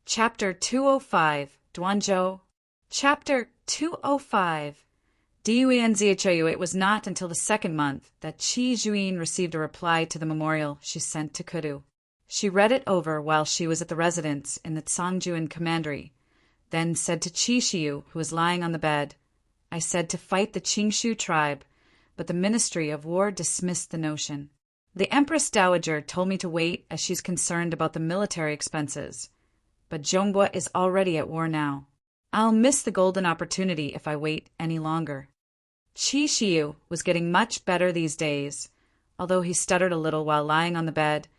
Chapter 205, Duanzhou. Chapter 205. Duanzhou. It was not until the second month that Qi Juyin received a reply to the memorial she sent to Kudu. She read it over while she was at the residence in the Tsangjuan commandery, then said to Qi Shiyu, who was lying on the bed, "I said to fight the Qingshu tribe, but the Ministry of War dismissed the notion. The Empress Dowager told me to wait as she's concerned about the military expenses. But Zhongbua is already at war now. I'll miss the golden opportunity if I wait any longer." Qi Shiyu was getting much better these days, although he stuttered a little while lying on the bed,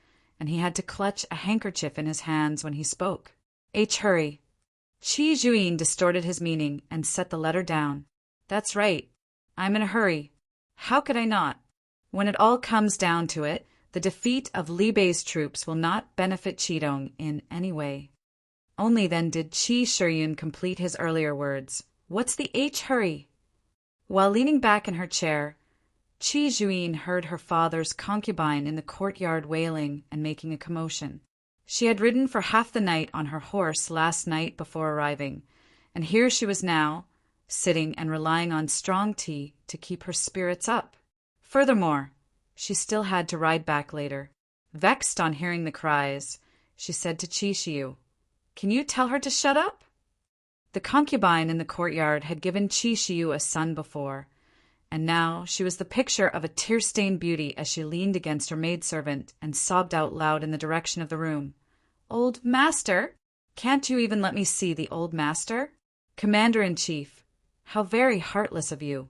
and he had to clutch a handkerchief in his hands when he spoke. Hurry. Qi Juyin distorted his meaning and set the letter down. "That's right. I'm in a hurry. How could I not? When it all comes down to it, the defeat of Li Bei's troops will not benefit Qidong in any way." Only then did Qi Shiyun complete his earlier words. "What's the hurry?" While leaning back in her chair, Qi Juyin heard her father's concubine in the courtyard wailing and making a commotion. She had ridden for half the night on her horse last night before arriving, and here she was now, sitting and relying on strong tea to keep her spirits up. Furthermore, she still had to ride back later. Vexed on hearing the cries, she said to Qi Shiyu, "Can you tell her to shut up?" The concubine in the courtyard had given Qi Shiyu a son before, and now she was the picture of a tear-stained beauty as she leaned against her maidservant and sobbed out loud in the direction of the room. "Old master? Can't you even let me see the old master? Commander-in-Chief, how very heartless of you."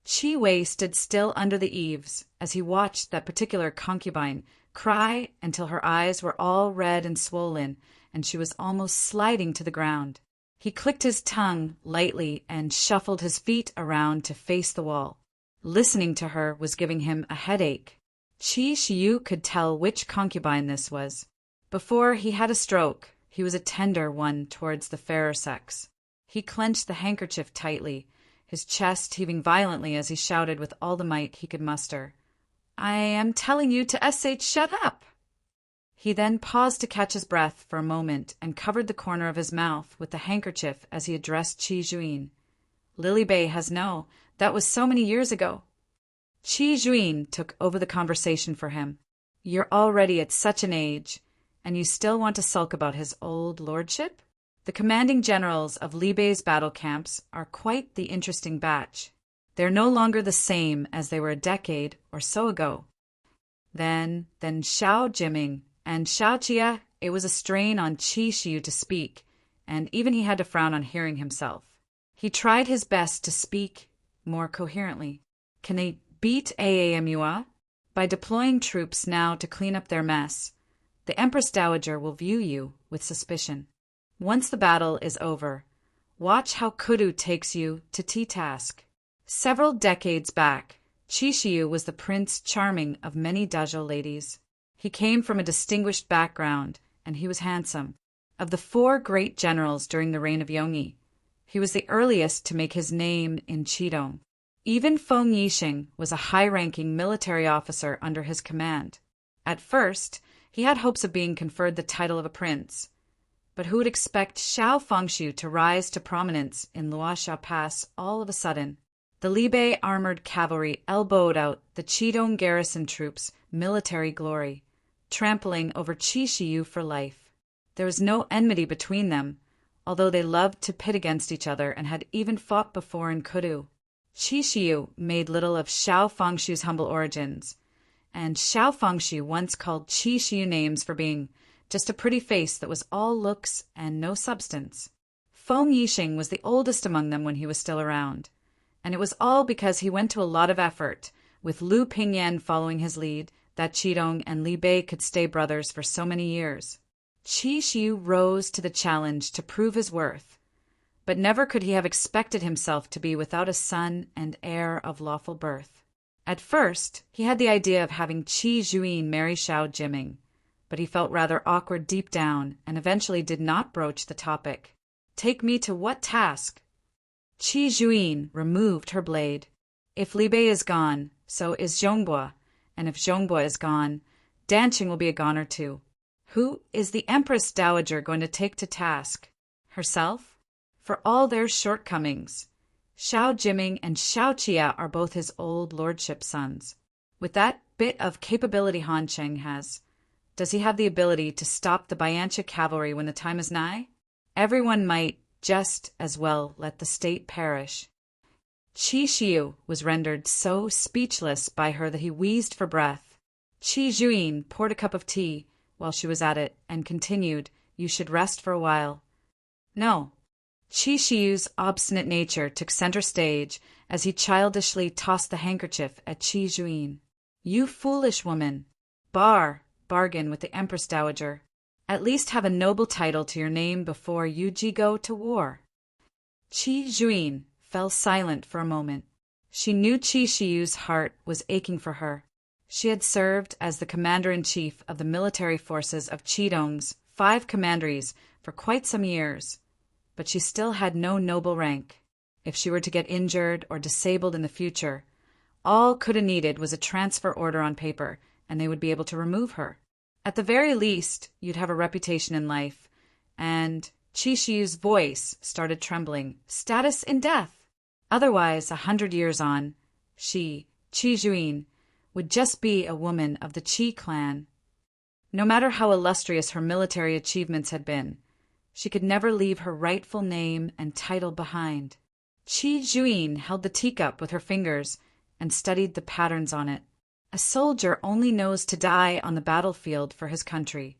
Qi Wei stood still under the eaves as he watched that particular concubine cry until her eyes were all red and swollen, and she was almost sliding to the ground. He clicked his tongue lightly and shuffled his feet around to face the wall. Listening to her was giving him a headache. Qi Shiyu could tell which concubine this was. Before he had a stroke, he was a tender one towards the fairer sex. He clenched the handkerchief tightly, his chest heaving violently as he shouted with all the might he could muster, "I am telling you to shut up!" He then paused to catch his breath for a moment and covered the corner of his mouth with the handkerchief as he addressed Qi Juyin. "Lily Bei has that was so many years ago." Qi Juyin took over the conversation for him. "You're already at such an age, and you still want to sulk about his old lordship? The commanding generals of Li Bei's battle camps are quite the interesting batch. They're no longer the same as they were a decade or so ago." Then Xiao Jiming and Xiao Jia. It was a strain on Qi Shiyu to speak, and even he had to frown on hearing himself. He tried his best to speak more coherently. "Can they beat Aamua? By deploying troops now to clean up their mess, the Empress Dowager will view you with suspicion. Once the battle is over, watch how Kudu takes you to tea task." Several decades back, Qi Shiyu was the Prince Charming of many Dazhou ladies. He came from a distinguished background, and he was handsome. Of the 4 great generals during the reign of Yongyi, he was the earliest to make his name in Qidong. Even Feng Yixing was a high-ranking military officer under his command. At first, he had hopes of being conferred the title of a prince, but who would expect Xiao Fengshu to rise to prominence in Luoxia Pass all of a sudden? The Li Bei armored cavalry elbowed out the Qidong garrison troops' military glory, trampling over Qi Shiyu for life. There was no enmity between them, although they loved to pit against each other and had even fought before in Kudu. Qi Shiyu made little of Xiao Fengshu's humble origins, and Xiao Fengshu once called Qi Shiyu names for being just a pretty face that was all looks and no substance. Feng Yixing was the oldest among them when he was still around, and it was all because he went to a lot of effort, with Lu Pingyan following his lead, that Qidong and Li Bei could stay brothers for so many years. Qi Shiyu rose to the challenge to prove his worth, but never could he have expected himself to be without a son and heir of lawful birth. At first, he had the idea of having Qi Juyin marry Xiao Jiming, but he felt rather awkward deep down and eventually did not broach the topic. "Take me to what task?" Qi Juyin removed her blade. "If Li Bei is gone, so is Zhongbua, and if Zhongbua is gone, Danqing will be a goner too. Who is the Empress Dowager going to take to task? Herself? For all their shortcomings. Xiao Jiming and Xiao Chia are both his old lordship sons. With that bit of capability Han Cheng has, does he have the ability to stop the Biantia cavalry when the time is nigh? Everyone might just as well let the state perish. Qi Xiu was rendered so speechless by her that he wheezed for breath. Qi Juyin poured a cup of tea while she was at it and continued, "You should rest for a while." No. Qi Xiu's obstinate nature took center stage as he childishly tossed the handkerchief at Qi Juyin. "You foolish woman! Bargain with the Empress Dowager. At least have a noble title to your name before you go to war." Qi Juyin fell silent for a moment. She knew Qi Xiu's heart was aching for her. She had served as the commander-in-chief of the military forces of Qidong's 5 commanderies for quite some years, but she still had no noble rank. If she were to get injured or disabled in the future, all Kuda needed was a transfer order on paper, and they would be able to remove her. At the very least, you'd have a reputation in life, and Qi Xiu's voice started trembling. Status in death! Otherwise, 100 years on, she, Qi Juyin, would just be a woman of the Qi clan. No matter how illustrious her military achievements had been, she could never leave her rightful name and title behind. Qi Juyin held the teacup with her fingers and studied the patterns on it. A soldier only knows to die on the battlefield for his country.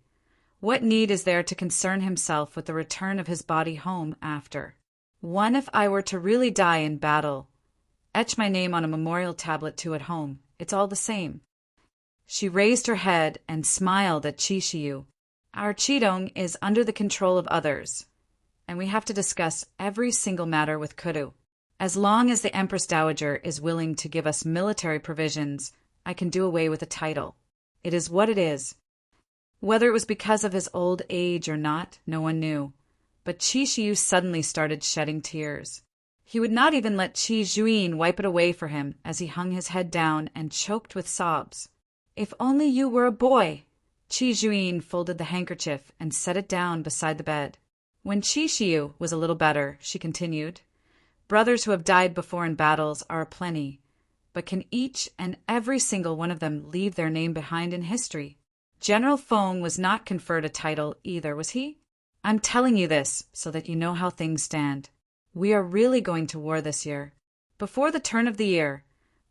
What need is there to concern himself with the return of his body home after? One, if I were to really die in battle, etch my name on a memorial tablet too at home. It's all the same. She raised her head and smiled at Qi Xiu. Our Qidong is under the control of others, and we have to discuss every single matter with Kudu. As long as the Empress Dowager is willing to give us military provisions, I can do away with the title. It is what it is. Whether it was because of his old age or not, no one knew. But Qi Xiu suddenly started shedding tears. He would not even let Qi Juyin wipe it away for him as he hung his head down and choked with sobs. "If only you were a boy!" Qi Juyin folded the handkerchief and set it down beside the bed. When Qi Xiu was a little better, she continued, "Brothers who have died before in battles are aplenty, but can each and every single one of them leave their name behind in history? General Feng was not conferred a title either, was he? I'm telling you this so that you know how things stand. We are really going to war this year. Before the turn of the year,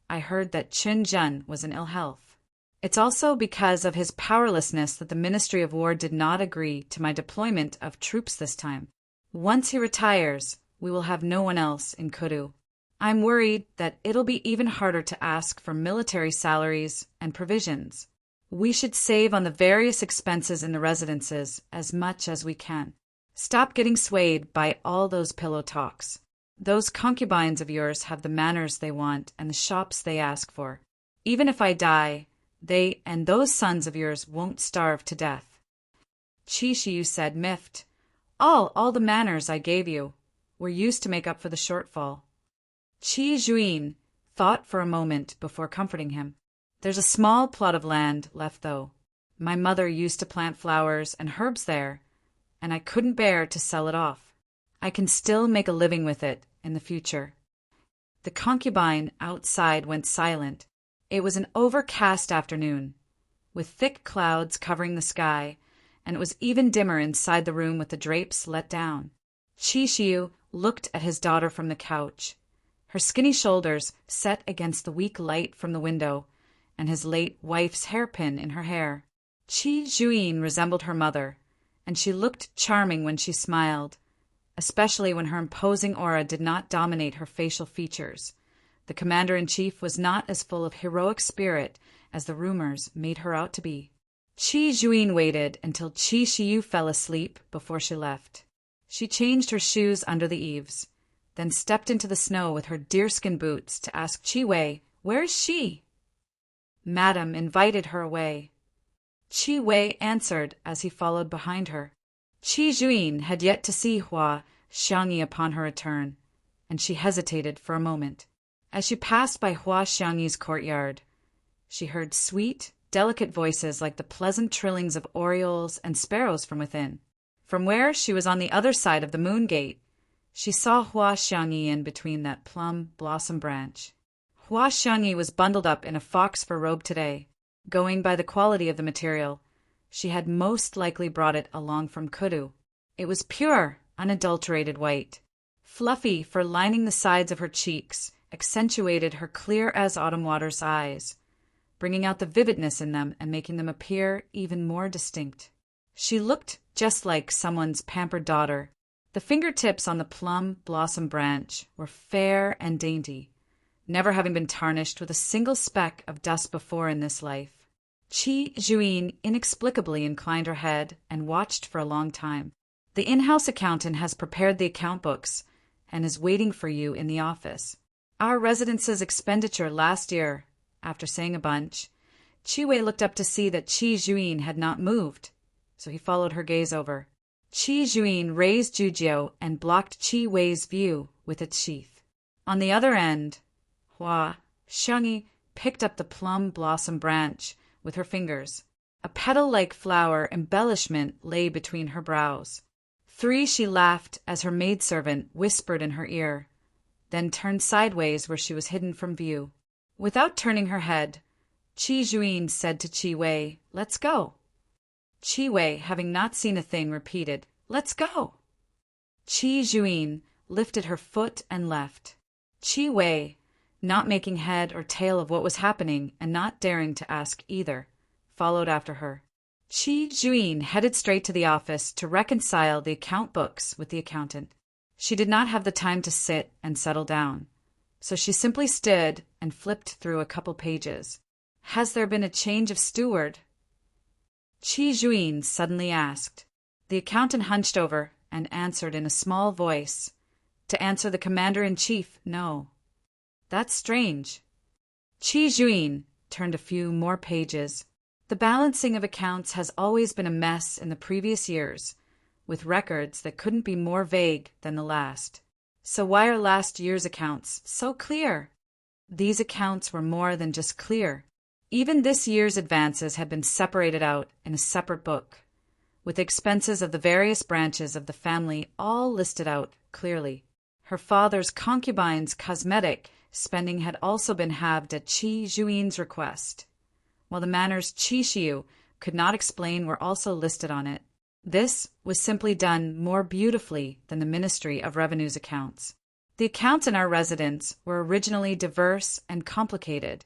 I heard that Qin Zhen was in ill health. It's also because of his powerlessness that the Ministry of War did not agree to my deployment of troops this time. Once he retires, we will have no one else in Kudu. I'm worried that it'll be even harder to ask for military salaries and provisions. We should save on the various expenses in the residences as much as we can. Stop getting swayed by all those pillow talks. Those concubines of yours have the manners they want and the shops they ask for. Even if I die, they and those sons of yours won't starve to death." Qi Xiu said, miffed, All the manners I gave you were used to make up for the shortfall." Qi Juyin thought for a moment before comforting him. "There's a small plot of land left, though. My mother used to plant flowers and herbs there, and I couldn't bear to sell it off. I can still make a living with it in the future." The concubine outside went silent. It was an overcast afternoon, with thick clouds covering the sky, and it was even dimmer inside the room with the drapes let down. Qi Xiu looked at his daughter from the couch, her skinny shoulders set against the weak light from the window, and his late wife's hairpin in her hair. Qi Juyin resembled her mother, and she looked charming when she smiled, especially when her imposing aura did not dominate her facial features. The commander-in-chief was not as full of heroic spirit as the rumors made her out to be. Qi Juyin waited until Qi Xiu fell asleep before she left. She changed her shoes under the eaves, then stepped into the snow with her deerskin boots to ask Qi Wei, "Where is she?" Madame invited her away. Qi Wei answered as he followed behind her. Qi Juyin had yet to see Hua Xiangyi upon her return, and she hesitated for a moment. As she passed by Hua Xiangyi's courtyard, she heard sweet, delicate voices like the pleasant trillings of orioles and sparrows from within. From where she was on the other side of the moon gate, she saw Hua Xiangyi in between that plum blossom branch. Hua Xiangyi was bundled up in a fox fur robe today. Going by the quality of the material, she had most likely brought it along from Kudu. It was pure, unadulterated white. Fluffy fur lining the sides of her cheeks accentuated her clear-as-autumn water's eyes, bringing out the vividness in them and making them appear even more distinct. She looked just like someone's pampered daughter. The fingertips on the plum blossom branch were fair and dainty, never having been tarnished with a single speck of dust before in this life. Qi Zhuyin inexplicably inclined her head and watched for a long time. The in-house accountant has prepared the account books and is waiting for you in the office. Our residence's expenditure last year, after saying a bunch, Qi Wei looked up to see that Qi Zhuyin had not moved, so he followed her gaze over. Qi Zhuyin raised Jujiu and blocked Qi Wei's view with its sheath. On the other end, Hua Xiangyi picked up the plum blossom branch with her fingers. A petal-like flower embellishment lay between her brows. She laughed as her maidservant whispered in her ear, then turned sideways where she was hidden from view. Without turning her head, Qi Zhuyin said to Qi Wei, "Let's go." Qi Wei, having not seen a thing, repeated, "Let's go." Qi Zhuyin lifted her foot and left. Qi Wei, not making head or tail of what was happening and not daring to ask either, followed after her. Qi Zhuyin headed straight to the office to reconcile the account books with the accountant. She did not have the time to sit and settle down, so she simply stood and flipped through a couple pages. "Has there been a change of steward?" Qi Zhuyin suddenly asked. The accountant hunched over and answered in a small voice. To answer the commander-in-chief, no. "That's strange." Qi Zhuyin turned a few more pages. The balancing of accounts has always been a mess in the previous years, with records that couldn't be more vague than the last. So why are last year's accounts so clear? These accounts were more than just clear. Even this year's advances had been separated out in a separate book, with expenses of the various branches of the family all listed out clearly. Her father's concubine's cosmetic spending had also been halved at Qi Zhuyin's request, while the manor's Qi Xiu could not explain were also listed on it. This was simply done more beautifully than the Ministry of Revenue's accounts. The accounts in our residence were originally diverse and complicated,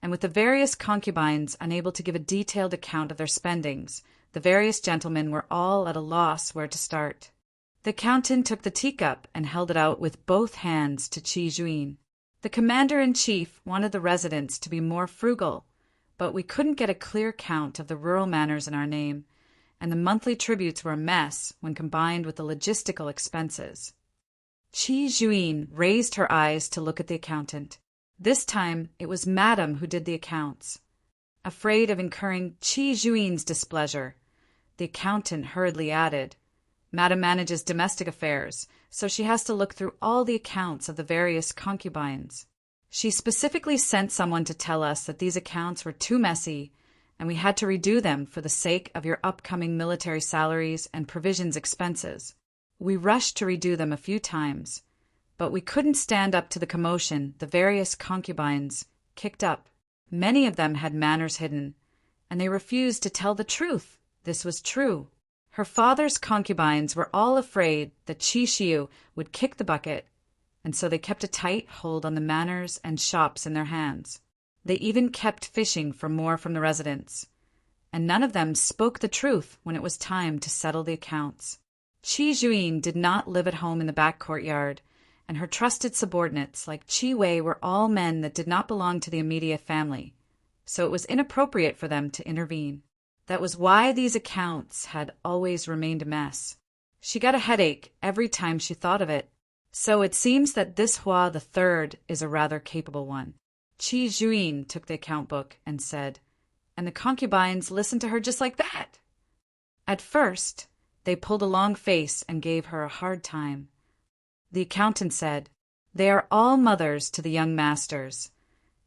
and with the various concubines unable to give a detailed account of their spendings, the various gentlemen were all at a loss where to start. The accountant took the teacup and held it out with both hands to Qi Zhuyin. The commander-in-chief wanted the residence to be more frugal, but we couldn't get a clear count of the rural manors in our name, and the monthly tributes were a mess when combined with the logistical expenses. Qi Zhuyin raised her eyes to look at the accountant. This time it was Madame who did the accounts. Afraid of incurring Qi Zhuyin's displeasure, the accountant hurriedly added, "Madame manages domestic affairs, so she has to look through all the accounts of the various concubines. She specifically sent someone to tell us that these accounts were too messy, and we had to redo them for the sake of your upcoming military salaries and provisions expenses. We rushed to redo them a few times, but we couldn't stand up to the commotion the various concubines kicked up. Many of them had manners hidden, and they refused to tell the truth. This was true. Her father's concubines were all afraid that Qi Xiu would kick the bucket, and so they kept a tight hold on the manors and shops in their hands. They even kept fishing for more from the residents, and none of them spoke the truth when it was time to settle the accounts. Qi Zhuyin did not live at home in the back courtyard, and her trusted subordinates like Qi Wei were all men that did not belong to the immediate family, so it was inappropriate for them to intervene. That was why these accounts had always remained a mess. She got a headache every time she thought of it. So it seems that this Hua the Third is a rather capable one. Qi Zhuyin took the account book and said, "And the concubines listened to her just like that." At first, they pulled a long face and gave her a hard time. The accountant said, "They are all mothers to the young masters,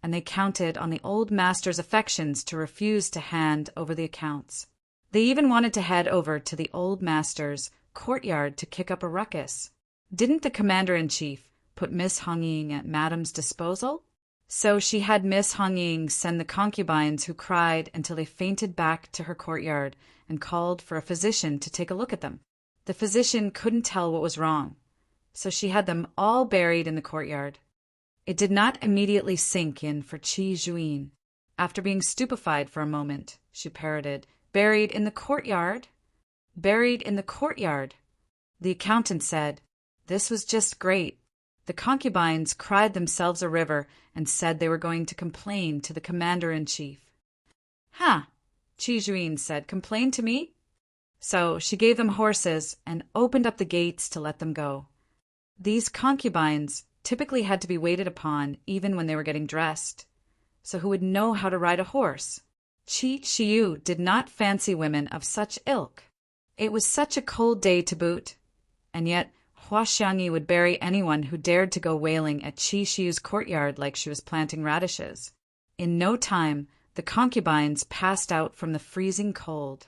and they counted on the old master's affections to refuse to hand over the accounts. They even wanted to head over to the old master's courtyard to kick up a ruckus. Didn't the commander-in-chief put Miss Hong-ying at Madame's disposal? So she had Miss Hong-ying send the concubines who cried until they fainted back to her courtyard and called for a physician to take a look at them. The physician couldn't tell what was wrong, so she had them all buried in the courtyard. It did not immediately sink in for Qi Juin. After being stupefied for a moment, she parroted, "Buried in the courtyard? Buried in the courtyard." The accountant said, "This was just great." The concubines cried themselves a river and said they were going to complain to the commander-in-chief. "Huh," Qi Juin said, "complain to me?" So she gave them horses and opened up the gates to let them go. These concubines typically had to be waited upon even when they were getting dressed. So who would know how to ride a horse? Qi Shiyu did not fancy women of such ilk. It was such a cold day to boot, and yet Hua Xiangyi would bury anyone who dared to go wailing at Qi Shiyu's courtyard like she was planting radishes. In no time, the concubines passed out from the freezing cold.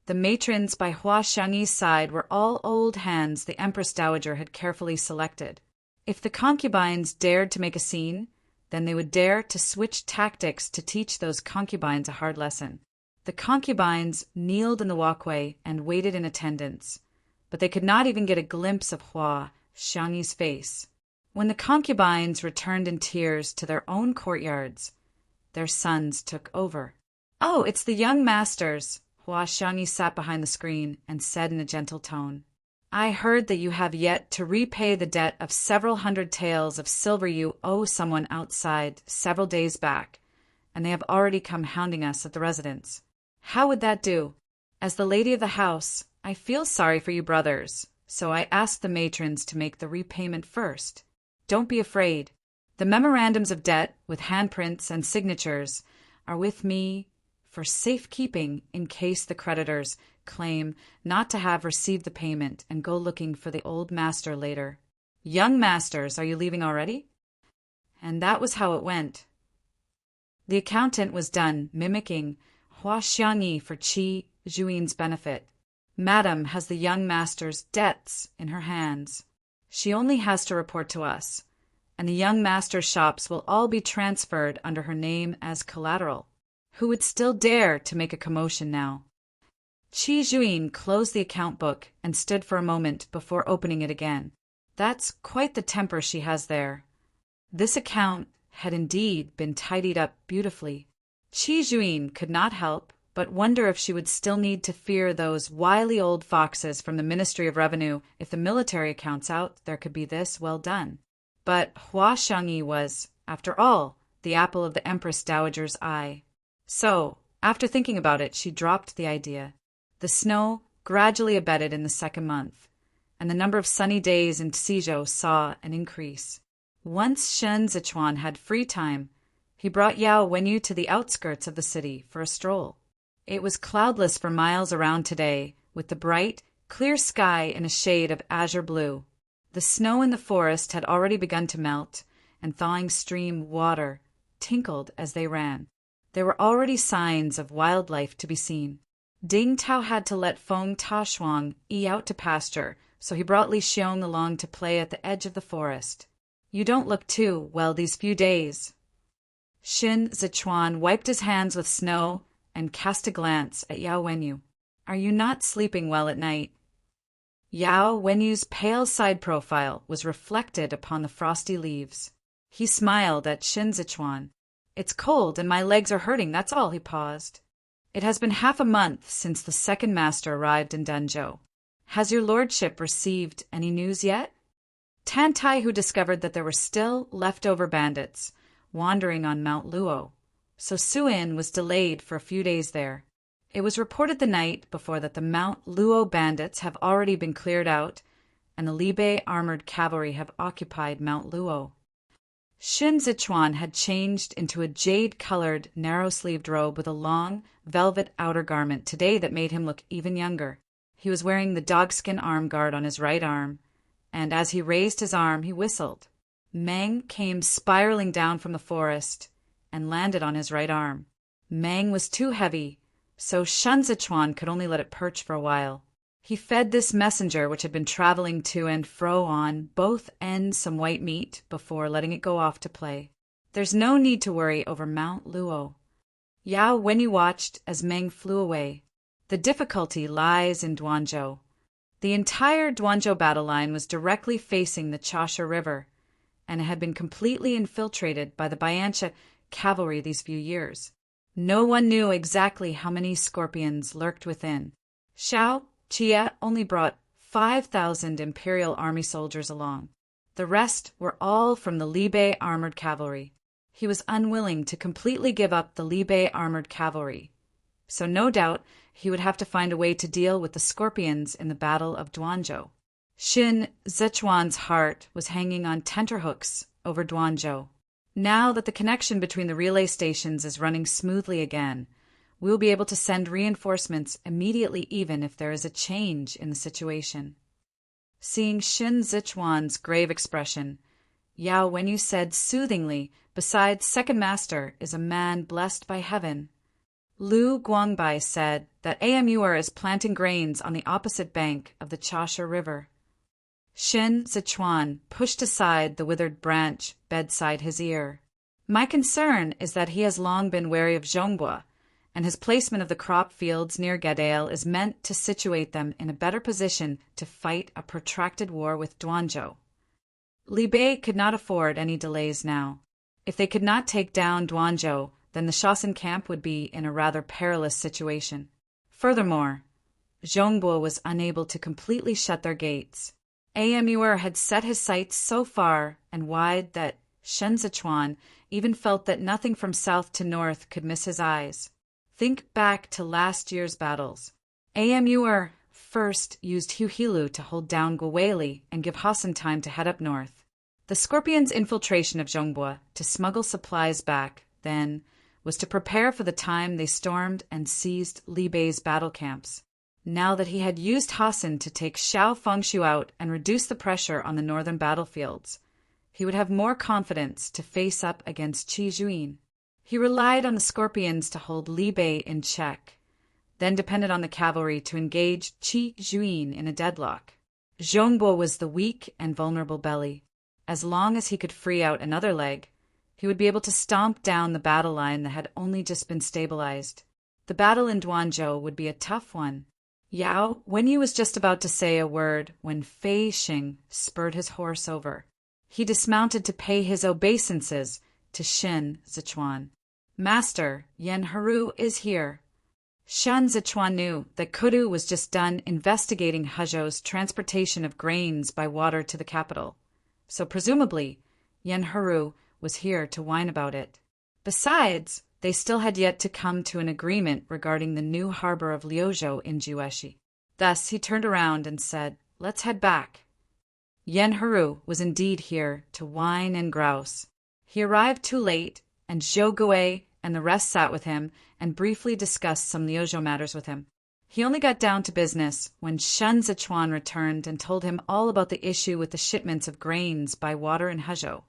The matrons by Hua Xiangyi's side were all old hands the Empress Dowager had carefully selected. If the concubines dared to make a scene, then they would dare to switch tactics to teach those concubines a hard lesson. The concubines kneeled in the walkway and waited in attendance, but they could not even get a glimpse of Hua Xiangyi's face. When the concubines returned in tears to their own courtyards, their sons took over. "Oh, it's the young masters." Hua Xiangyi sat behind the screen and said in a gentle tone, "I heard that you have yet to repay the debt of several hundred taels of silver you owe someone outside several days back, and they have already come hounding us at the residence. How would that do? As the lady of the house, I feel sorry for you brothers, so I asked the matrons to make the repayment first. Don't be afraid. The memorandums of debt, with handprints and signatures, are with me for safekeeping in case the creditors claim not to have received the payment and go looking for the old master later. Young masters, are you leaving already?" And that was how it went. The accountant was done mimicking Hua Xiangyi for Qi Juin's benefit. Madame has the young master's debts in her hands. She only has to report to us, and the young master's shops will all be transferred under her name as collateral. Who would still dare to make a commotion now? Qi Juin closed the account book and stood for a moment before opening it again. That's quite the temper she has there. This account had indeed been tidied up beautifully. Qi Juin could not help but wonder if she would still need to fear those wily old foxes from the Ministry of Revenue if the military accounts out there could be this well done. But Hua Xiangyi was, after all, the apple of the Empress Dowager's eye. So, after thinking about it, she dropped the idea. The snow gradually abated in the second month, and the number of sunny days in Cizhou saw an increase. Once Shen Zichuan had free time, he brought Yao Wenyu to the outskirts of the city for a stroll. It was cloudless for miles around today, with the bright, clear sky in a shade of azure blue. The snow in the forest had already begun to melt, and thawing stream water tinkled as they ran. There were already signs of wildlife to be seen. Ding Tao had to let Feng Tashuang out to pasture, so he brought Li Xiong along to play at the edge of the forest. "You don't look too well these few days." Shin Zichuan wiped his hands with snow and cast a glance at Yao Wenyu. "Are you not sleeping well at night?" Yao Wenyu's pale side profile was reflected upon the frosty leaves. He smiled at Shin Zichuan. "It's cold and my legs are hurting, that's all." He paused. "It has been half a month since the second master arrived in Danzhou. Has your lordship received any news yet?" Tan Tai Hu discovered that there were still leftover bandits wandering on Mount Luo, so Suin was delayed for a few days there. It was reported the night before that the Mount Luo bandits have already been cleared out, and the Libe armored cavalry have occupied Mount Luo. Shin Zichuan had changed into a jade-colored, narrow-sleeved robe with a long, velvet outer garment today that made him look even younger. He was wearing the dogskin arm guard on his right arm, and as he raised his arm, he whistled. Meng came spiraling down from the forest, and landed on his right arm. Mang was too heavy, so Shen Zichuan could only let it perch for a while. He fed this messenger, which had been traveling to and fro on both ends, some white meat before letting it go off to play. There's no need to worry over Mount Luo. Yao Wenyu watched as Meng flew away. The difficulty lies in Duanzhou. The entire Duanzhou battle line was directly facing the Chaosha River, and it had been completely infiltrated by the Biancha cavalry these few years. No one knew exactly how many scorpions lurked within. Xiao Jie only brought 5,000 imperial army soldiers along. The rest were all from the Libei armored cavalry. He was unwilling to completely give up the Libei armored cavalry, so no doubt he would have to find a way to deal with the scorpions in the Battle of Duanzhou. Shen Zichuan's heart was hanging on tenterhooks over Duanzhou. Now that the connection between the relay stations is running smoothly again, we will be able to send reinforcements immediately even if there is a change in the situation. Seeing Shen Zichuan's grave expression, Yao Wenyu said soothingly, "Besides, Second Master is a man blessed by heaven." Lu Guangbai said that Amur is planting grains on the opposite bank of the Chaosha River. Shen Zichuan pushed aside the withered branch bedside his ear. "My concern is that he has long been wary of Zhongbua, and his placement of the crop fields near Gadail is meant to situate them in a better position to fight a protracted war with Duanzhou. Libei could not afford any delays now. If they could not take down Duanzhou, then the Shaoxin camp would be in a rather perilous situation. Furthermore, Zhongbua was unable to completely shut their gates. Amur had set his sights so far and wide that Shen Zichuan even felt that nothing from south to north could miss his eyes. Think back to last year's battles. Amur first used Huhilu to hold down Gwaweli and give Hassan time to head up north. The Scorpions' infiltration of Zhongbua to smuggle supplies back, then, was to prepare for the time they stormed and seized Libei's battle camps. Now that he had used Hassan to take Xiao Fengshu out and reduce the pressure on the northern battlefields, he would have more confidence to face up against Qi Juyin. He relied on the Scorpions to hold Libei in check, then depended on the cavalry to engage Qi Juyin in a deadlock. Zhongbua was the weak and vulnerable belly. As long as he could free out another leg, he would be able to stomp down the battle line that had only just been stabilized. The battle in Duanzhou would be a tough one. Yao Wenyu was just about to say a word when Fei Xing spurred his horse over. He dismounted to pay his obeisances to Shen Zichuan. "Master, Yan Heru is here." Shen Zichuan knew that Kudu was just done investigating Hezhou's transportation of grains by water to the capital, so presumably Yan Heru was here to whine about it. Besides, they still had yet to come to an agreement regarding the new harbor of Liuzhou in Jueshi. Thus he turned around and said, "Let's head back." Yan Heru was indeed here to whine and grouse. He arrived too late, and Zhou Gui and the rest sat with him and briefly discussed some Liuzhou matters with him. He only got down to business when Shen Zichuan returned and told him all about the issue with the shipments of grains by water in Hezhou.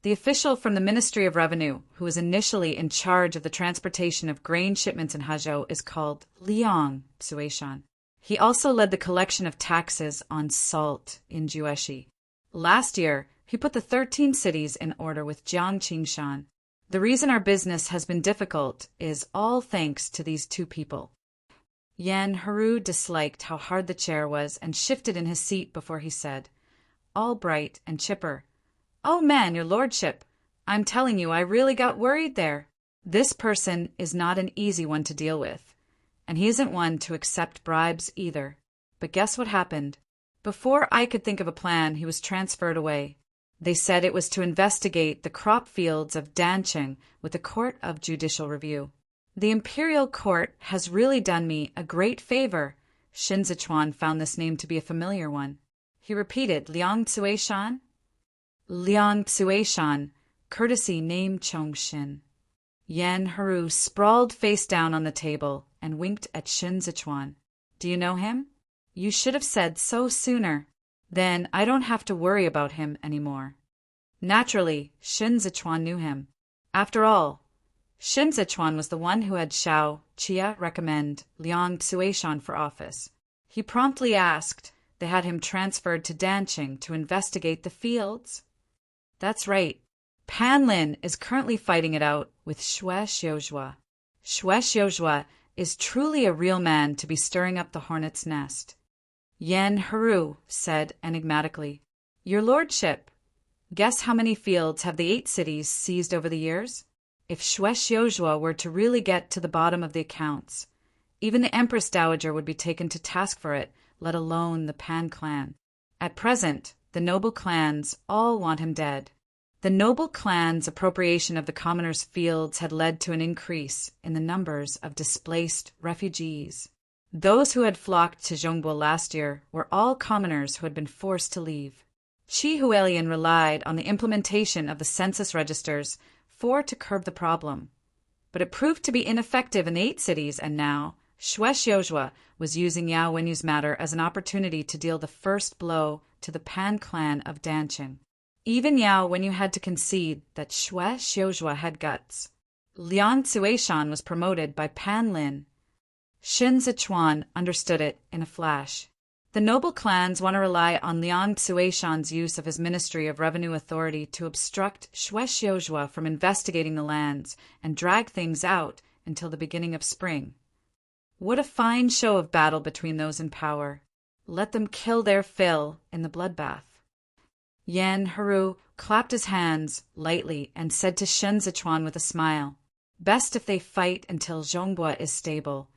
The official from the Ministry of Revenue, who was initially in charge of the transportation of grain shipments in Hezhou, is called Liang Suishan. He also led the collection of taxes on salt in Jueshi. Last year, he put the 13 cities in order with Jiang Qingshan. The reason our business has been difficult is all thanks to these two people. Yan Heru disliked how hard the chair was and shifted in his seat before he said, all bright and chipper, "Oh man, your lordship, I'm telling you I really got worried there. This person is not an easy one to deal with, and he isn't one to accept bribes either. But guess what happened? Before I could think of a plan, he was transferred away. They said it was to investigate the crop fields of Dancheng with the Court of Judicial Review. The Imperial Court has really done me a great favor." Shen Zichuan found this name to be a familiar one. He repeated, "Liang Suishan?" "Liang Suishan, courtesy name Chongshin." Yan Heru sprawled face down on the table and winked at Shen Zichuan. "Do you know him? You should have said so sooner. Then I don't have to worry about him anymore." Naturally, Shen Zichuan knew him. After all, Shin Zichuan was the one who had Xiao Qia recommend Liang Tsuishan for office. He promptly asked they had him transferred to Danqing to investigate the fields. That's right. Pan Lin is currently fighting it out with Xue Xiuzhua. Xue Xiuzhua is truly a real man to be stirring up the hornet's nest. Yan Heru said enigmatically, Your lordship, guess how many fields have the 8 cities seized over the years? If Xue Xiuzhua were to really get to the bottom of the accounts, even the Empress Dowager would be taken to task for it, let alone the Pan clan. At present, the noble clans all want him dead. The noble clan's appropriation of the commoners' fields had led to an increase in the numbers of displaced refugees. Those who had flocked to Zhongbo last year were all commoners who had been forced to leave. Qi Hualien relied on the implementation of the census registers to curb the problem. But it proved to be ineffective in the 8 cities, and now Xue Xiuzhua was using Yao Wenyu's matter as an opportunity to deal the first blow to the Pan clan of Danqing. Even Yao Wenyu had to concede that Xue Xiuzhua had guts. Liang Tsuishan was promoted by Pan Lin. Shin Zichuan understood it in a flash. The noble clans want to rely on Liang Tsuishan's use of his Ministry of Revenue Authority to obstruct Xue Xiuzhua from investigating the lands and drag things out until the beginning of spring. What a fine show of battle between those in power. Let them kill their fill in the bloodbath. Yan Heru clapped his hands lightly and said to Shen Zichuan with a smile, Best if they fight until Zhongbua is stable,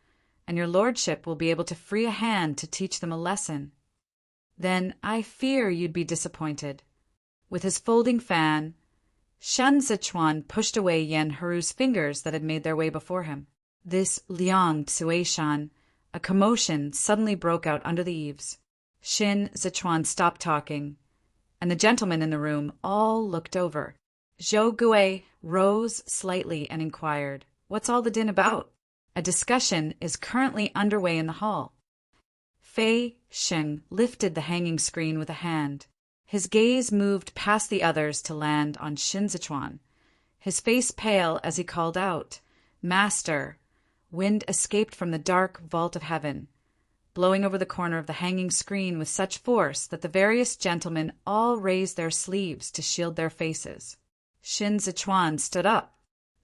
and your lordship will be able to free a hand to teach them a lesson. Then I fear you'd be disappointed. With his folding fan, Shen Zichuan pushed away Yan Heru's fingers that had made their way before him. This Liang Tsuishan, a commotion suddenly broke out under the eaves. Shin Zichuan stopped talking, and the gentlemen in the room all looked over. Zhou Gui rose slightly and inquired, What's all the din about? A discussion is currently underway in the hall. Fei Sheng lifted the hanging screen with a hand. His gaze moved past the others to land on Shin Zichuan. His face pale as he called out, Master! Wind escaped from the dark vault of heaven, blowing over the corner of the hanging screen with such force that the various gentlemen all raised their sleeves to shield their faces. Shin Zichuan stood up.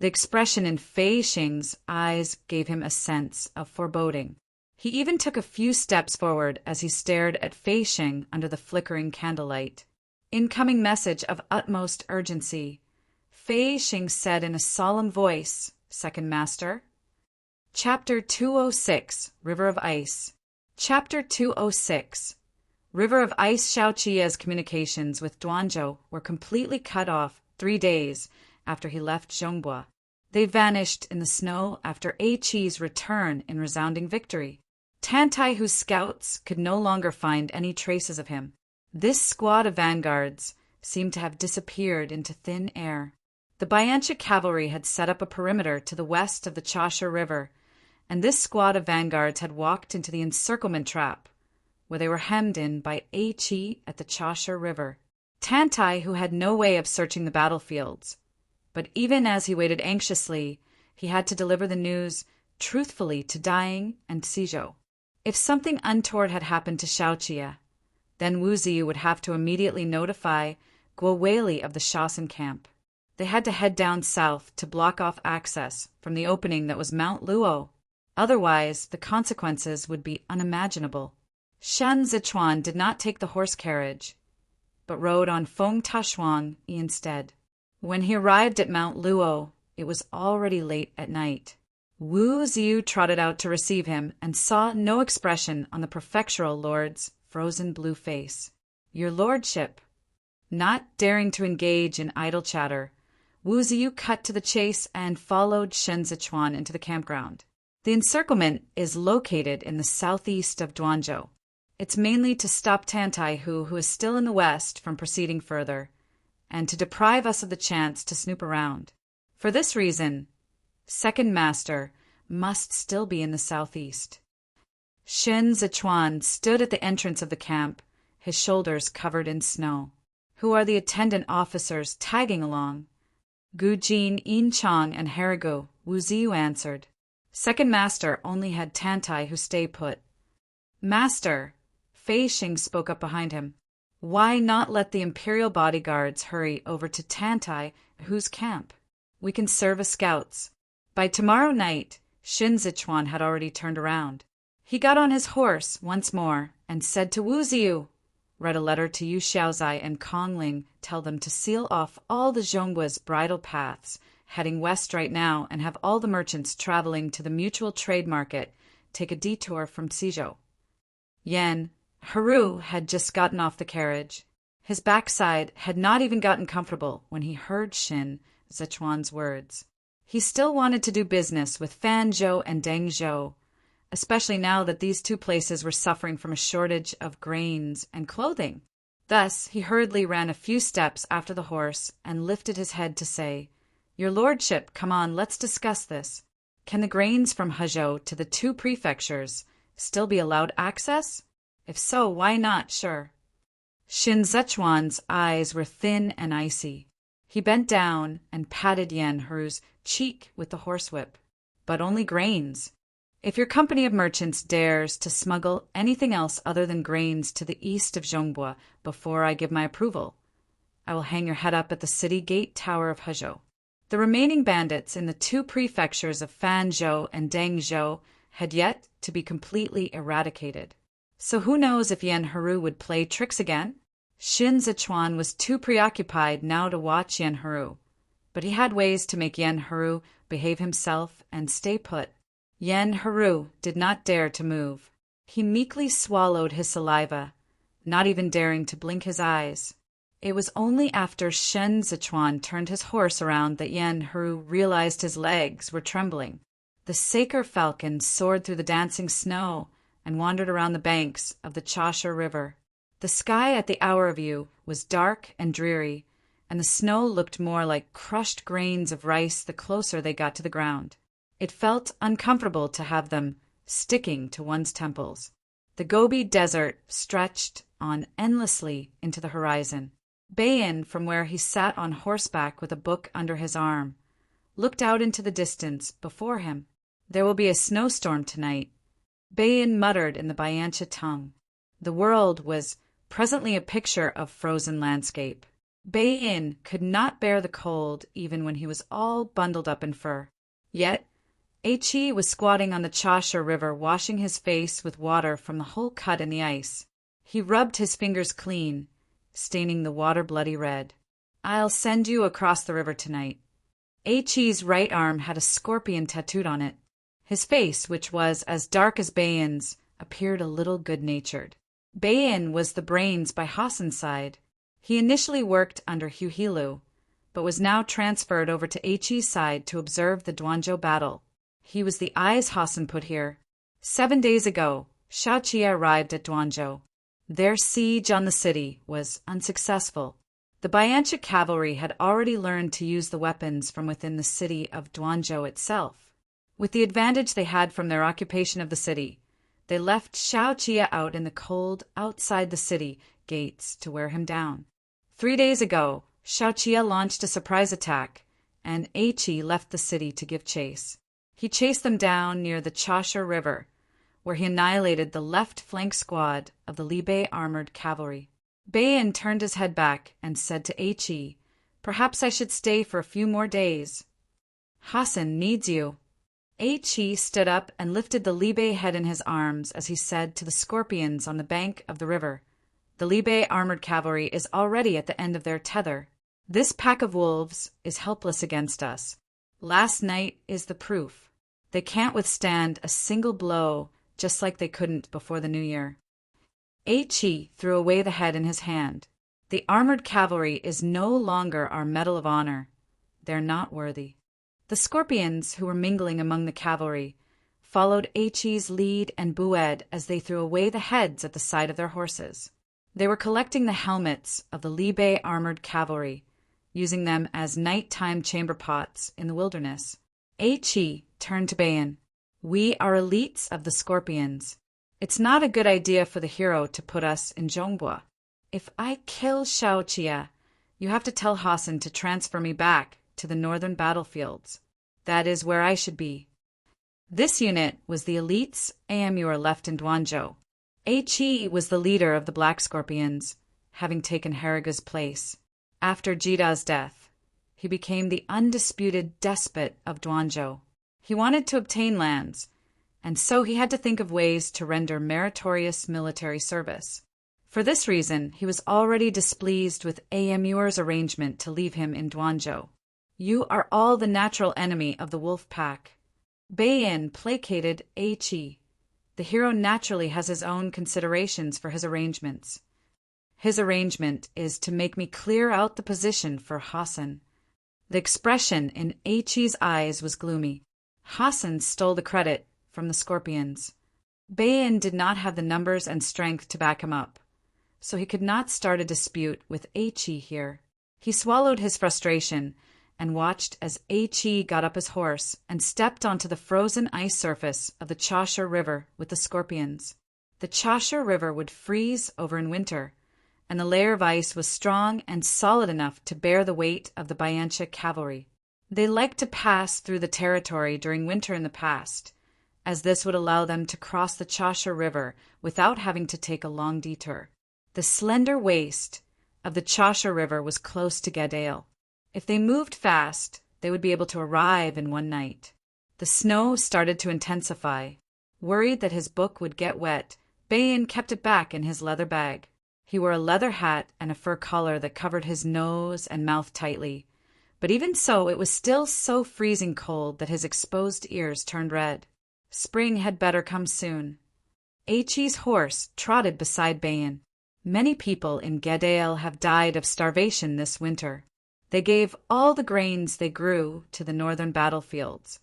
The expression in Fei Sheng's eyes gave him a sense of foreboding. He even took a few steps forward as he stared at Fei Sheng under the flickering candlelight. Incoming message of utmost urgency. Fei Sheng said in a solemn voice, Second Master. Chapter 206, River of Ice. Chapter 206. River of Ice Xiaoqia's communications with Duanzhou were completely cut off 3 days after he left Zhongbua. They vanished in the snow after A Qi's return in resounding victory. Tantai, whose scouts could no longer find any traces of him. This squad of vanguards seemed to have disappeared into thin air. The Bayancha cavalry had set up a perimeter to the west of the Chasha River, and this squad of vanguards had walked into the encirclement trap, where they were hemmed in by A Qi at the Chasha River. Tantai, who had no way of searching the battlefields, but even as he waited anxiously, he had to deliver the news truthfully to Dying and Sizhou. If something untoward had happened to Xiaoqia, then Wu Ziyu would have to immediately notify Guo Weili of the Shaoxin camp. They had to head down south to block off access from the opening that was Mount Luo. Otherwise, the consequences would be unimaginable. Shen Zichuan did not take the horse carriage, but rode on Feng Tashuang instead. When he arrived at Mount Luo, it was already late at night. Wu Ziyu trotted out to receive him and saw no expression on the prefectural lord's frozen blue face. Your lordship. Not daring to engage in idle chatter, Wu Ziyu cut to the chase and followed Shen Zichuan into the campground. The encirclement is located in the southeast of Duanzhou. It's mainly to stop Tantai, who is still in the west, from proceeding further, and to deprive us of the chance to snoop around. For this reason, Second Master must still be in the southeast. Shin Zichuan stood at the entrance of the camp, his shoulders covered in snow. Who are the attendant officers tagging along? Gu Jin, Yin Chong, and Harigu, Wu Ziyu answered. Second master only had Tantai, who stay put. Master, Fei Xing spoke up behind him. Why not let the imperial bodyguards hurry over to Tantai, whose camp? We can serve as scouts. By tomorrow night, Xin Zichuan had already turned around. He got on his horse once more and said to Wu Ziyu, "Write a letter to Yu Xiaozai and Kong Ling, tell them to seal off all the Zhonggua's bridle paths, heading west right now, and have all the merchants traveling to the mutual trade market take a detour from Xizhou." Yan Haru had just gotten off the carriage. His backside had not even gotten comfortable when he heard Xin Zichuan's words. He still wanted to do business with Fanzhou and Dengzhou, especially now that these two places were suffering from a shortage of grains and clothing. Thus, he hurriedly ran a few steps after the horse and lifted his head to say, "Your lordship, come on, let's discuss this. Can the grains from Hezhou to the two prefectures still be allowed access? If so, why not? Sure." Xin Zichuan's eyes were thin and icy. He bent down and patted Yan Heru's cheek with the horsewhip. "But only grains. If your company of merchants dares to smuggle anything else other than grains to the east of Zhongbua before I give my approval, I will hang your head up at the city gate tower of Hezhou." The remaining bandits in the two prefectures of Fanzhou and Dengzhou had yet to be completely eradicated. So who knows if Yan Heru would play tricks again? Xin Zichuan was too preoccupied now to watch Yan Heru, but he had ways to make Yan Heru behave himself and stay put. Yan Heru did not dare to move. He meekly swallowed his saliva, not even daring to blink his eyes. It was only after Shen Zichuan turned his horse around that Yan Heru realized his legs were trembling. The Saker falcon soared through the dancing snow and wandered around the banks of the Chasha River. The sky at the hour view was dark and dreary, and the snow looked more like crushed grains of rice the closer they got to the ground. It felt uncomfortable to have them sticking to one's temples. The Gobi Desert stretched on endlessly into the horizon. Bayan, from where he sat on horseback with a book under his arm, looked out into the distance before him. "There will be a snowstorm tonight," Bayan muttered in the Bayancha tongue. The world was presently a picture of frozen landscape. Bayan could not bear the cold even when he was all bundled up in fur. Yet Aichi was squatting on the Chasha River washing his face with water from the hole cut in the ice. He rubbed his fingers clean, staining the water bloody red. "I'll send you across the river tonight." Aichi's right arm had a scorpion tattooed on it. His face, which was as dark as Bayan's, appeared a little good-natured. Bayan was the brains by Hassan's side. He initially worked under Huhilu, but was now transferred over to Aichi's side to observe the Duanzhou battle. He was the eyes Hassan put here. 7 days ago, Xiaoqia arrived at Duanzhou. Their siege on the city was unsuccessful. The Bayancha cavalry had already learned to use the weapons from within the city of Duanzhou itself. With the advantage they had from their occupation of the city, they left Xiaoqia out in the cold outside the city gates to wear him down. 3 days ago, Xiaoqia launched a surprise attack, and Aichi left the city to give chase. He chased them down near the Chasha River, where he annihilated the left flank squad of the Libe armored cavalry. Bayan turned his head back and said to Aichi, "Perhaps I should stay for a few more days. Hassan needs you." Aichi stood up and lifted the Libe head in his arms as he said to the scorpions on the bank of the river, "The Libe armored cavalry is already at the end of their tether. This pack of wolves is helpless against us. Last night is the proof. They can't withstand a single blow, just like they couldn't before the New Year." Aichi threw away the head in his hand. "The armored cavalry is no longer our medal of honor. They're not worthy." The scorpions, who were mingling among the cavalry, followed Aichi's lead and Bued as they threw away the heads at the side of their horses. They were collecting the helmets of the Libe armored cavalry, using them as nighttime chamber pots in the wilderness. Aichi turned to Bayan. "We are elites of the scorpions. It's not a good idea for the hero to put us in Zhongbua. If I kill Xiaoqia, you have to tell Hassan to transfer me back to the northern battlefields. That is where I should be. This unit was the elites Amur left in Duanzhou. He was the leader of the Black Scorpions, having taken Hariga's place. After Jida's death, he became the undisputed despot of Duanzhou. He wanted to obtain lands, and so he had to think of ways to render meritorious military service. For this reason, he was already displeased with Amur's arrangement to leave him in Duanzhou. You are all the natural enemy of the wolf pack. Beiyin placated He. The hero naturally has his own considerations for his arrangements. His arrangement is to make me clear out the position for Hassan. The expression in He's eyes was gloomy. Hassan stole the credit from the Scorpions. Beiyin did not have the numbers and strength to back him up, so he could not start a dispute with He here. He swallowed his frustration and watched as He got up his horse and stepped onto the frozen ice surface of the Chasha River with the Scorpions. The Chasha River would freeze over in winter, and the layer of ice was strong and solid enough to bear the weight of the Bayancha cavalry. They liked to pass through the territory during winter in the past, as this would allow them to cross the Chasha River without having to take a long detour. The slender waist of the Chasha River was close to Gadail. If they moved fast, they would be able to arrive in one night. The snow started to intensify. Worried that his book would get wet, Beiyin kept it back in his leather bag. He wore a leather hat and a fur collar that covered his nose and mouth tightly, but even so it was still so freezing cold that his exposed ears turned red. Spring had better come soon. He's horse trotted beside Beiyin. Many people in Gadail have died of starvation this winter. They gave all the grains they grew to the northern battlefields.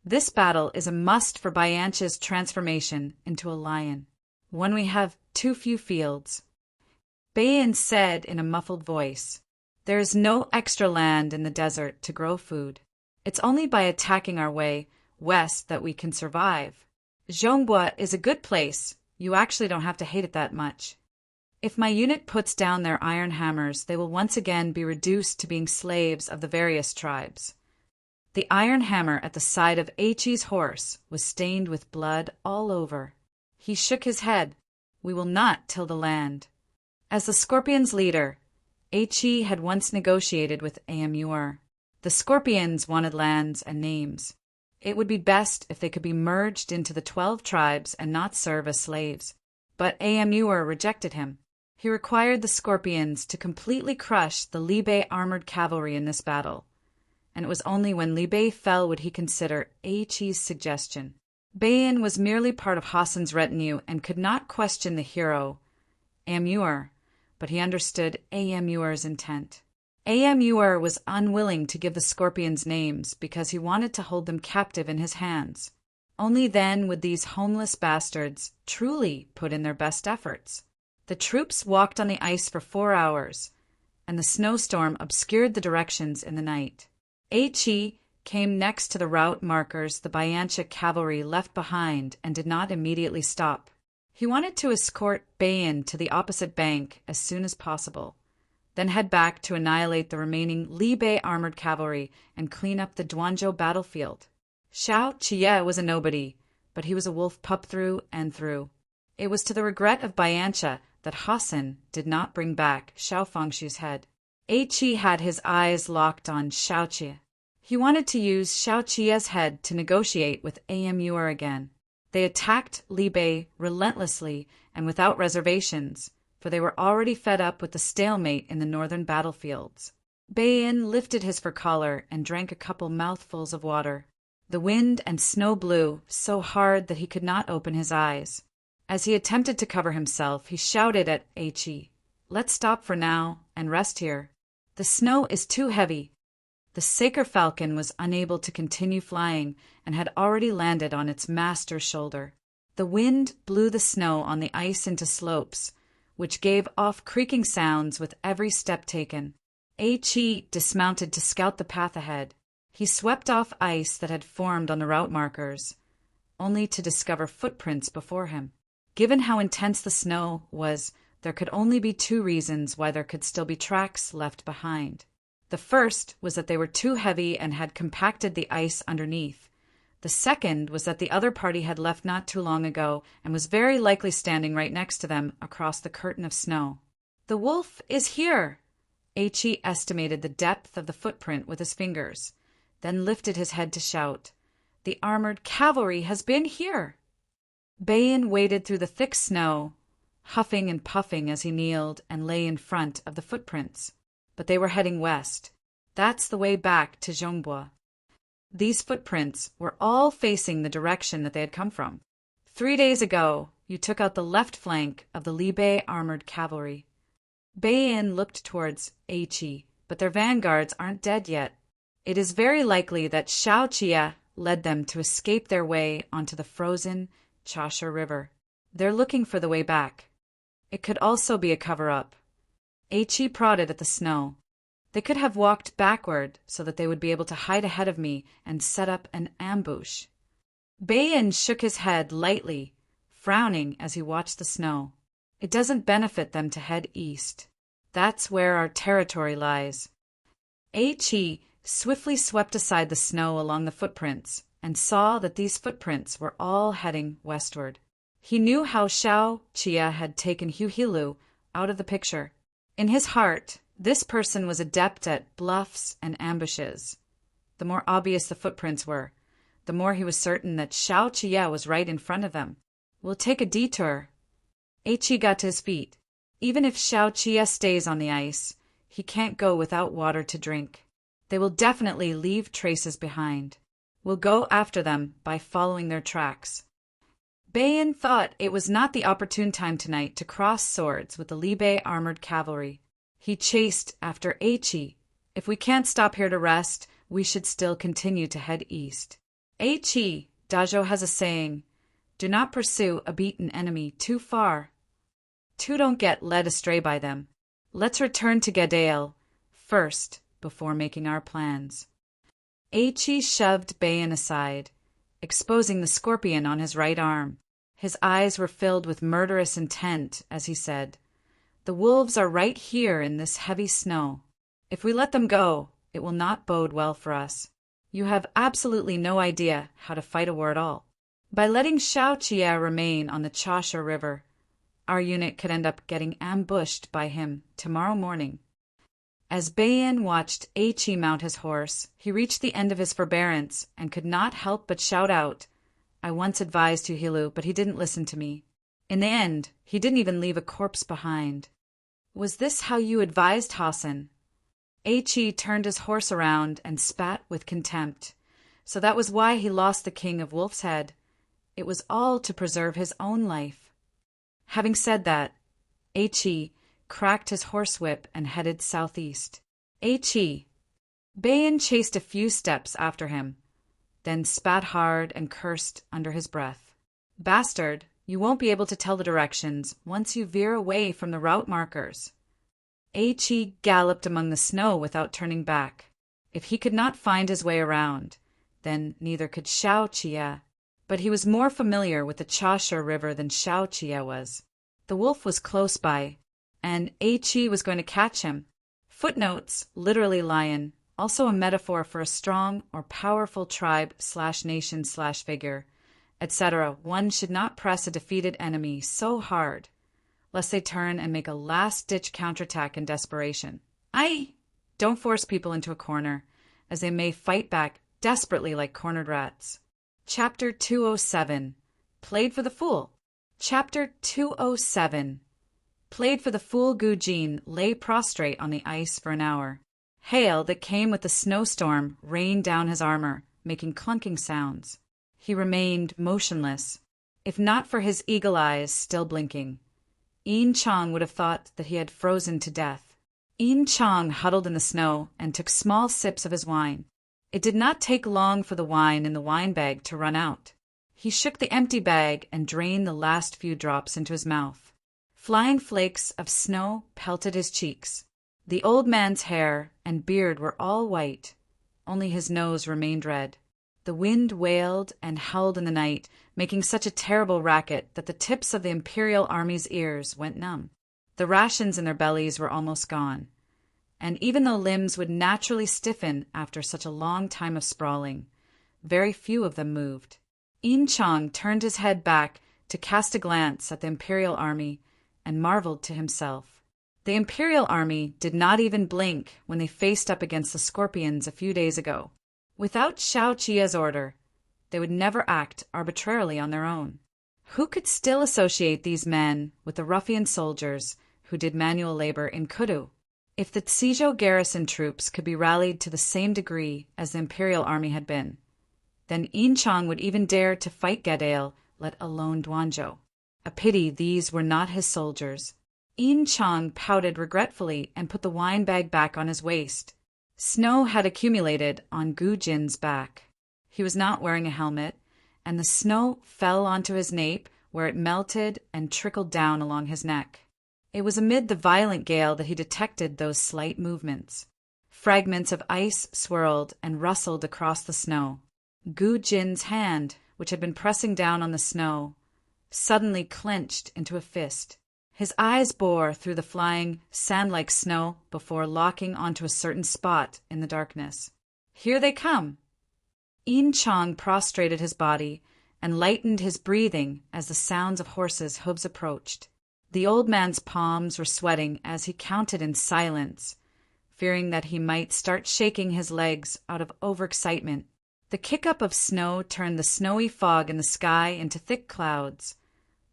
This battle is a must for Bayancha's transformation into a lion. When we have too few fields. Beiyin said in a muffled voice, "There is no extra land in the desert to grow food. It's only by attacking our way west that we can survive. Zhongbua is a good place. You actually don't have to hate it that much. If my unit puts down their iron hammers, they will once again be reduced to being slaves of the various tribes." The iron hammer at the side of He's horse was stained with blood all over. He shook his head. "We will not till the land." As the Scorpions' leader, He had once negotiated with Amur. The Scorpions wanted lands and names. It would be best if they could be merged into the 12 tribes and not serve as slaves. But Amur rejected him. He required the Scorpions to completely crush the Libe armored cavalry in this battle, and it was only when Libe fell would he consider He's suggestion. Beiyin was merely part of Hassan's retinue and could not question the hero, Amur, but he understood Amur's intent. Amur was unwilling to give the Scorpions names because he wanted to hold them captive in his hands. Only then would these homeless bastards truly put in their best efforts. The troops walked on the ice for 4 hours, and the snowstorm obscured the directions in the night. He came next to the route markers the Bayancha cavalry left behind and did not immediately stop. He wanted to escort Beiyin to the opposite bank as soon as possible, then head back to annihilate the remaining Libe armored cavalry and clean up the Duanzhou battlefield. Xiao Qiye was a nobody, but he was a wolf pup through and through. It was to the regret of Bayancha that Hassan did not bring back Xiao Fengshu's head. He had his eyes locked on Xiao Qiye. He wanted to use Xiao Qiye's head to negotiate with Amur again. They attacked Libe relentlessly and without reservations, for they were already fed up with the stalemate in the northern battlefields. Beiyin lifted his fur collar and drank a couple mouthfuls of water. The wind and snow blew so hard that he could not open his eyes. As he attempted to cover himself, he shouted at He, "Let's stop for now and rest here. The snow is too heavy." The Saker falcon was unable to continue flying and had already landed on its master's shoulder. The wind blew the snow on the ice into slopes, which gave off creaking sounds with every step taken. He dismounted to scout the path ahead. He swept off ice that had formed on the route markers, only to discover footprints before him. Given how intense the snow was, there could only be 2 reasons why there could still be tracks left behind. The first was that they were too heavy and had compacted the ice underneath. The second was that the other party had left not too long ago and was very likely standing right next to them across the curtain of snow. "The wolf is here!" Aichi estimated the depth of the footprint with his fingers, then lifted his head to shout, "The armored cavalry has been here!" Bayan waded through the thick snow, huffing and puffing as he kneeled and lay in front of the footprints. But they were heading west. That's the way back to Zhongbua. These footprints were all facing the direction that they had come from. 3 days ago, you took out the left flank of the Libe armored cavalry. Bayan looked towards Aichi, but their vanguards aren't dead yet. It is very likely that Xiao Qia led them to escape their way onto the frozen Chasha River. They're looking for the way back. It could also be a cover-up. Aichi prodded at the snow. They could have walked backward so that they would be able to hide ahead of me and set up an ambush. Bayan shook his head lightly, frowning as he watched the snow. It doesn't benefit them to head east. That's where our territory lies. Aichi swiftly swept aside the snow along the footprints and saw that these footprints were all heading westward. He knew how Xiao Qia had taken Huhilu out of the picture. In his heart, this person was adept at bluffs and ambushes. The more obvious the footprints were, the more he was certain that Xiao Qia was right in front of them. "We'll take a detour." Aichi got to his feet. Even if Xiao Qia stays on the ice, he can't go without water to drink. They will definitely leave traces behind. We'll go after them by following their tracks. Bayan thought it was not the opportune time tonight to cross swords with the Libe armored cavalry. He chased after Aichi. If we can't stop here to rest, we should still continue to head east. Aichi, Dajo has a saying, "Do not pursue a beaten enemy too far. Two don't get led astray by them. Let's return to Gadale first before making our plans." Aichi shoved Bayan aside, exposing the scorpion on his right arm. His eyes were filled with murderous intent as he said, "The wolves are right here in this heavy snow. If we let them go, it will not bode well for us. You have absolutely no idea how to fight a war at all. By letting Xiao Qia remain on the Chasha River, our unit could end up getting ambushed by him tomorrow morning." As Bayan watched Aichi mount his horse, he reached the end of his forbearance and could not help but shout out, "I once advised Huhilu, but he didn't listen to me. In the end, he didn't even leave a corpse behind." "Was this how you advised Hassan?" Aichi turned his horse around and spat with contempt. So that was why he lost the king of Wolf's Head. It was all to preserve his own life. Having said that, Aichi cracked his horsewhip and headed southeast. "Aichi!" Bayan chased a few steps after him, then spat hard and cursed under his breath. "Bastard, you won't be able to tell the directions once you veer away from the route markers." Aichi galloped among the snow without turning back. If he could not find his way around, then neither could Xiao Qia. But he was more familiar with the Chasha River than Xiao Qia was. The wolf was close by, and Aichi was going to catch him. Footnotes, literally lion, also a metaphor for a strong or powerful tribe/nation/figure, etc. One should not press a defeated enemy so hard, lest they turn and make a last-ditch counterattack in desperation. Don't force people into a corner, as they may fight back desperately like cornered rats. Chapter 207. Played for the Fool. Chapter 207. Played for the Fool. Gujin lay prostrate on the ice for an hour. Hail that came with the snowstorm rained down his armor, making clunking sounds. He remained motionless, if not for his eagle eyes still blinking. Yin Chang would have thought that he had frozen to death. Yin Chang huddled in the snow and took small sips of his wine. It did not take long for the wine in the wine bag to run out. He shook the empty bag and drained the last few drops into his mouth. Flying flakes of snow pelted his cheeks. The old man's hair and beard were all white. Only his nose remained red. The wind wailed and howled in the night, making such a terrible racket that the tips of the Imperial Army's ears went numb. The rations in their bellies were almost gone. and even though limbs would naturally stiffen after such a long time of sprawling, very few of them moved. Yin Chang turned his head back to cast a glance at the imperial army and marveled to himself. The imperial army did not even blink when they faced up against the scorpions a few days ago. Without Xiao Qia's order, they would never act arbitrarily on their own. Who could still associate these men with the ruffian soldiers who did manual labor in Kudu? If the Tszizhou garrison troops could be rallied to the same degree as the imperial army had been, then Yin Chang would even dare to fight Gadale, let alone Duanzhou. A pity these were not his soldiers. Yin Chang pouted regretfully and put the wine bag back on his waist. Snow had accumulated on Gu Jin's back. He was not wearing a helmet, and the snow fell onto his nape where it melted and trickled down along his neck. It was amid the violent gale that he detected those slight movements. Fragments of ice swirled and rustled across the snow. Gu Jin's hand, which had been pressing down on the snow, suddenly clenched into a fist. His eyes bore through the flying, sand-like snow before locking onto a certain spot in the darkness. "Here they come!" Yin Chang prostrated his body and lightened his breathing as the sounds of horses' hooves approached. The old man's palms were sweating as he counted in silence, fearing that he might start shaking his legs out of overexcitement. The kick-up of snow turned the snowy fog in the sky into thick clouds.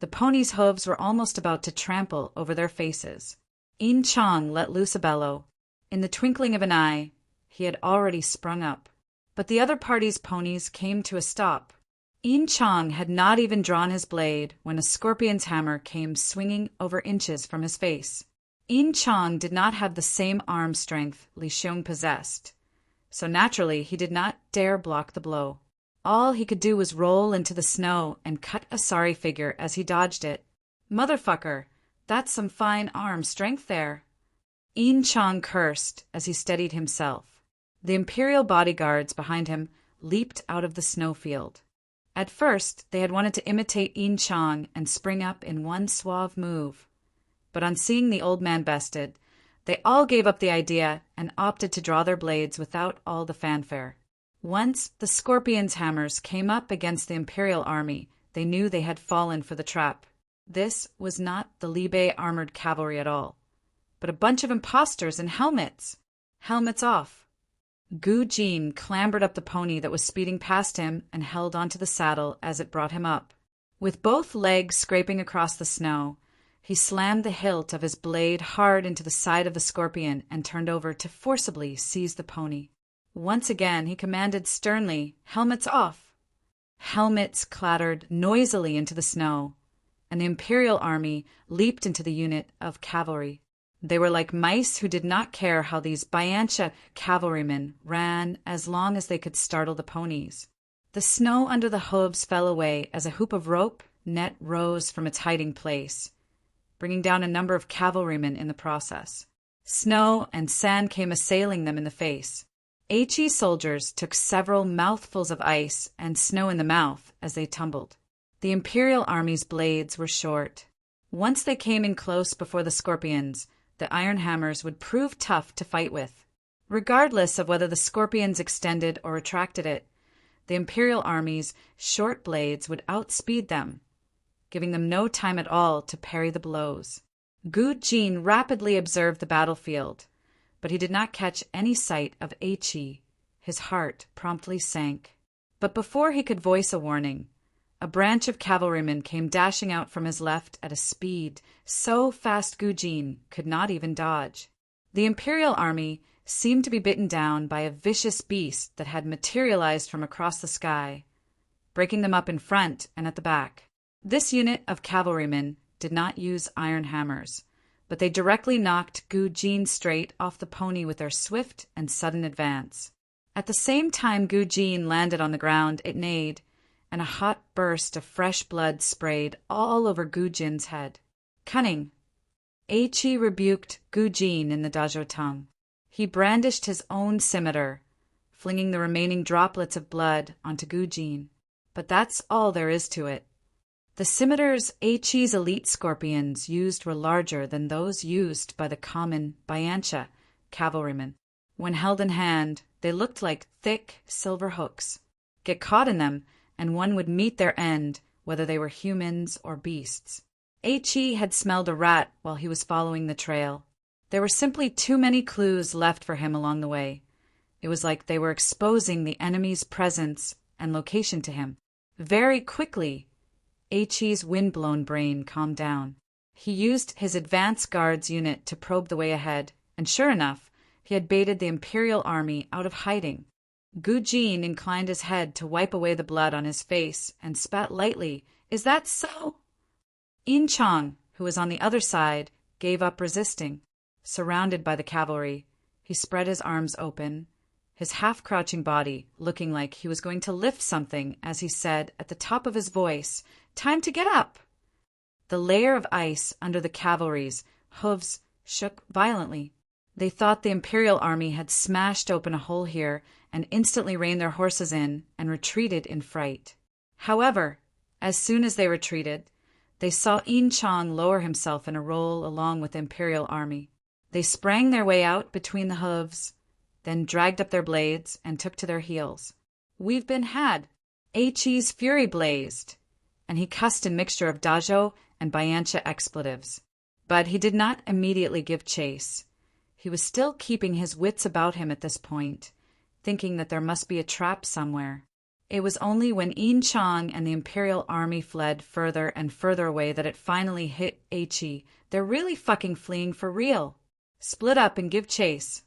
The ponies' hooves were almost about to trample over their faces. Yin Chang let loose a bellow. In the twinkling of an eye, he had already sprung up. But the other party's ponies came to a stop. Yin Chang had not even drawn his blade when a scorpion's hammer came swinging over inches from his face. Yin Chang did not have the same arm strength Li Xiong possessed, so naturally he did not dare block the blow. All he could do was roll into the snow and cut a sorry figure as he dodged it. "Motherfucker, that's some fine arm strength there." Yin Chang cursed as he steadied himself. The imperial bodyguards behind him leaped out of the snowfield. At first, they had wanted to imitate Yin Chang and spring up in one suave move. But on seeing the old man bested, they all gave up the idea and opted to draw their blades without all the fanfare. Once the scorpion's hammers came up against the imperial army, they knew they had fallen for the trap. This was not the Libe armored cavalry at all, but a bunch of impostors in helmets. Helmets off. Gu Jin clambered up the pony that was speeding past him and held onto the saddle as it brought him up. With both legs scraping across the snow, he slammed the hilt of his blade hard into the side of the scorpion and turned over to forcibly seize the pony. Once again he commanded sternly, "Helmets off!" Helmets clattered noisily into the snow, and the imperial army leaped into the unit of cavalry. They were like mice who did not care how these Bayancha cavalrymen ran as long as they could startle the ponies. The snow under the hooves fell away as a hoop of rope net rose from its hiding place, bringing down a number of cavalrymen in the process. Snow and sand came assailing them in the face. HE soldiers took several mouthfuls of ice and snow in the mouth as they tumbled. The imperial army's blades were short. Once they came in close before the scorpions, the iron hammers would prove tough to fight with. Regardless of whether the scorpions extended or retracted it, the imperial army's short blades would outspeed them, giving them no time at all to parry the blows. Gu Jin rapidly observed the battlefield, but he did not catch any sight of Eichi. His heart promptly sank. But before he could voice a warning, a branch of cavalrymen came dashing out from his left at a speed so fast Gu Jin could not even dodge. The imperial army seemed to be bitten down by a vicious beast that had materialized from across the sky, breaking them up in front and at the back. This unit of cavalrymen did not use iron hammers, but they directly knocked Gu Jin straight off the pony with their swift and sudden advance. At the same time Gu Jin landed on the ground, it neighed, and a hot burst of fresh blood sprayed all over Gu Jin's head. Cunning. Eichi rebuked Gu Jin in the Dazhou tongue. He brandished his own scimitar, flinging the remaining droplets of blood onto Gu Jin. But that's all there is to it. The scimitars Eichi's elite scorpions used were larger than those used by the common Bayancha cavalrymen. When held in hand, they looked like thick silver hooks. Get caught in them, and one would meet their end, whether they were humans or beasts. He had smelled a rat while he was following the trail. There were simply too many clues left for him along the way. It was like they were exposing the enemy's presence and location to him. Very quickly, Hi's wind-blown brain calmed down. He used his advance guards unit to probe the way ahead, and sure enough, he had baited the Imperial army out of hiding. Gu Jin inclined his head to wipe away the blood on his face and spat lightly. "Is that so?" Yin Chang, who was on the other side, gave up resisting. Surrounded by the cavalry, he spread his arms open, his half-crouching body looking like he was going to lift something as he said at the top of his voice, "Time to get up!" The layer of ice under the cavalry's hooves shook violently. They thought the Imperial army had smashed open a hole here and instantly reined their horses in and retreated in fright. However, as soon as they retreated, they saw Yin Chang lower himself in a roll along with the Imperial army. They sprang their way out between the hooves, then dragged up their blades and took to their heels. "We've been had." Hi's fury blazed, and he cussed in mixture of Dazhou and Bayancha expletives. But he did not immediately give chase. He was still keeping his wits about him at this point, thinking that there must be a trap somewhere. It was only when Yin Chang and the Imperial army fled further and further away that it finally hit Hi. They're really fucking fleeing for real. Split up and give chase.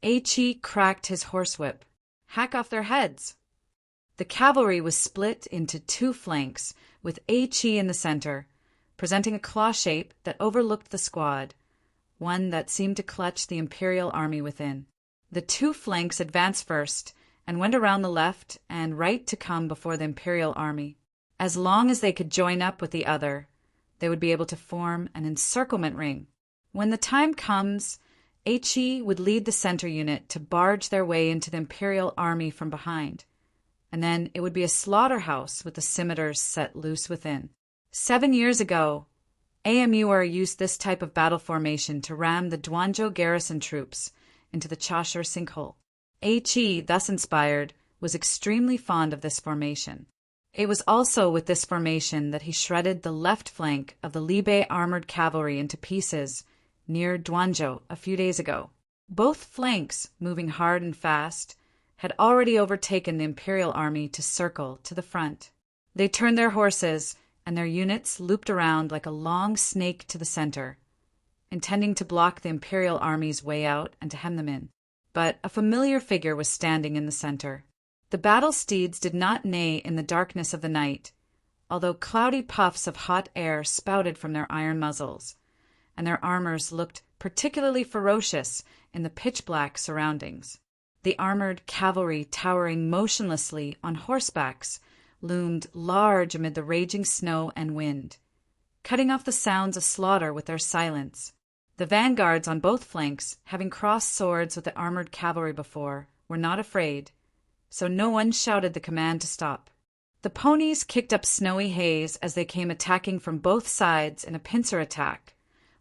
Hi cracked his horsewhip. Hack off their heads. The cavalry was split into two flanks, with Hi in the center, presenting a claw shape that overlooked the squad, one that seemed to clutch the Imperial army within. The two flanks advanced first and went around the left and right to come before the Imperial army. As long as they could join up with the other, they would be able to form an encirclement ring. When the time comes, Hi would lead the center unit to barge their way into the Imperial army from behind, and then it would be a slaughterhouse with the scimitars set loose within. 7 years ago, AMUR used this type of battle formation to ram the Duanzhou garrison troops into the Chashur sinkhole. Hi, thus inspired, was extremely fond of this formation. It was also with this formation that he shredded the left flank of the Libe armored cavalry into pieces near Duanzhou a few days ago. Both flanks, moving hard and fast, had already overtaken the Imperial army to circle to the front. They turned their horses, and their units looped around like a long snake to the center, intending to block the Imperial army's way out and to hem them in. But a familiar figure was standing in the center. The battle steeds did not neigh in the darkness of the night, although cloudy puffs of hot air spouted from their iron muzzles, and their armors looked particularly ferocious in the pitch-black surroundings. The armored cavalry towering motionlessly on horsebacks loomed large amid the raging snow and wind, cutting off the sounds of slaughter with their silence. The vanguards on both flanks, having crossed swords with the armored cavalry before, were not afraid, so no one shouted the command to stop. The ponies kicked up snowy haze as they came attacking from both sides in a pincer attack,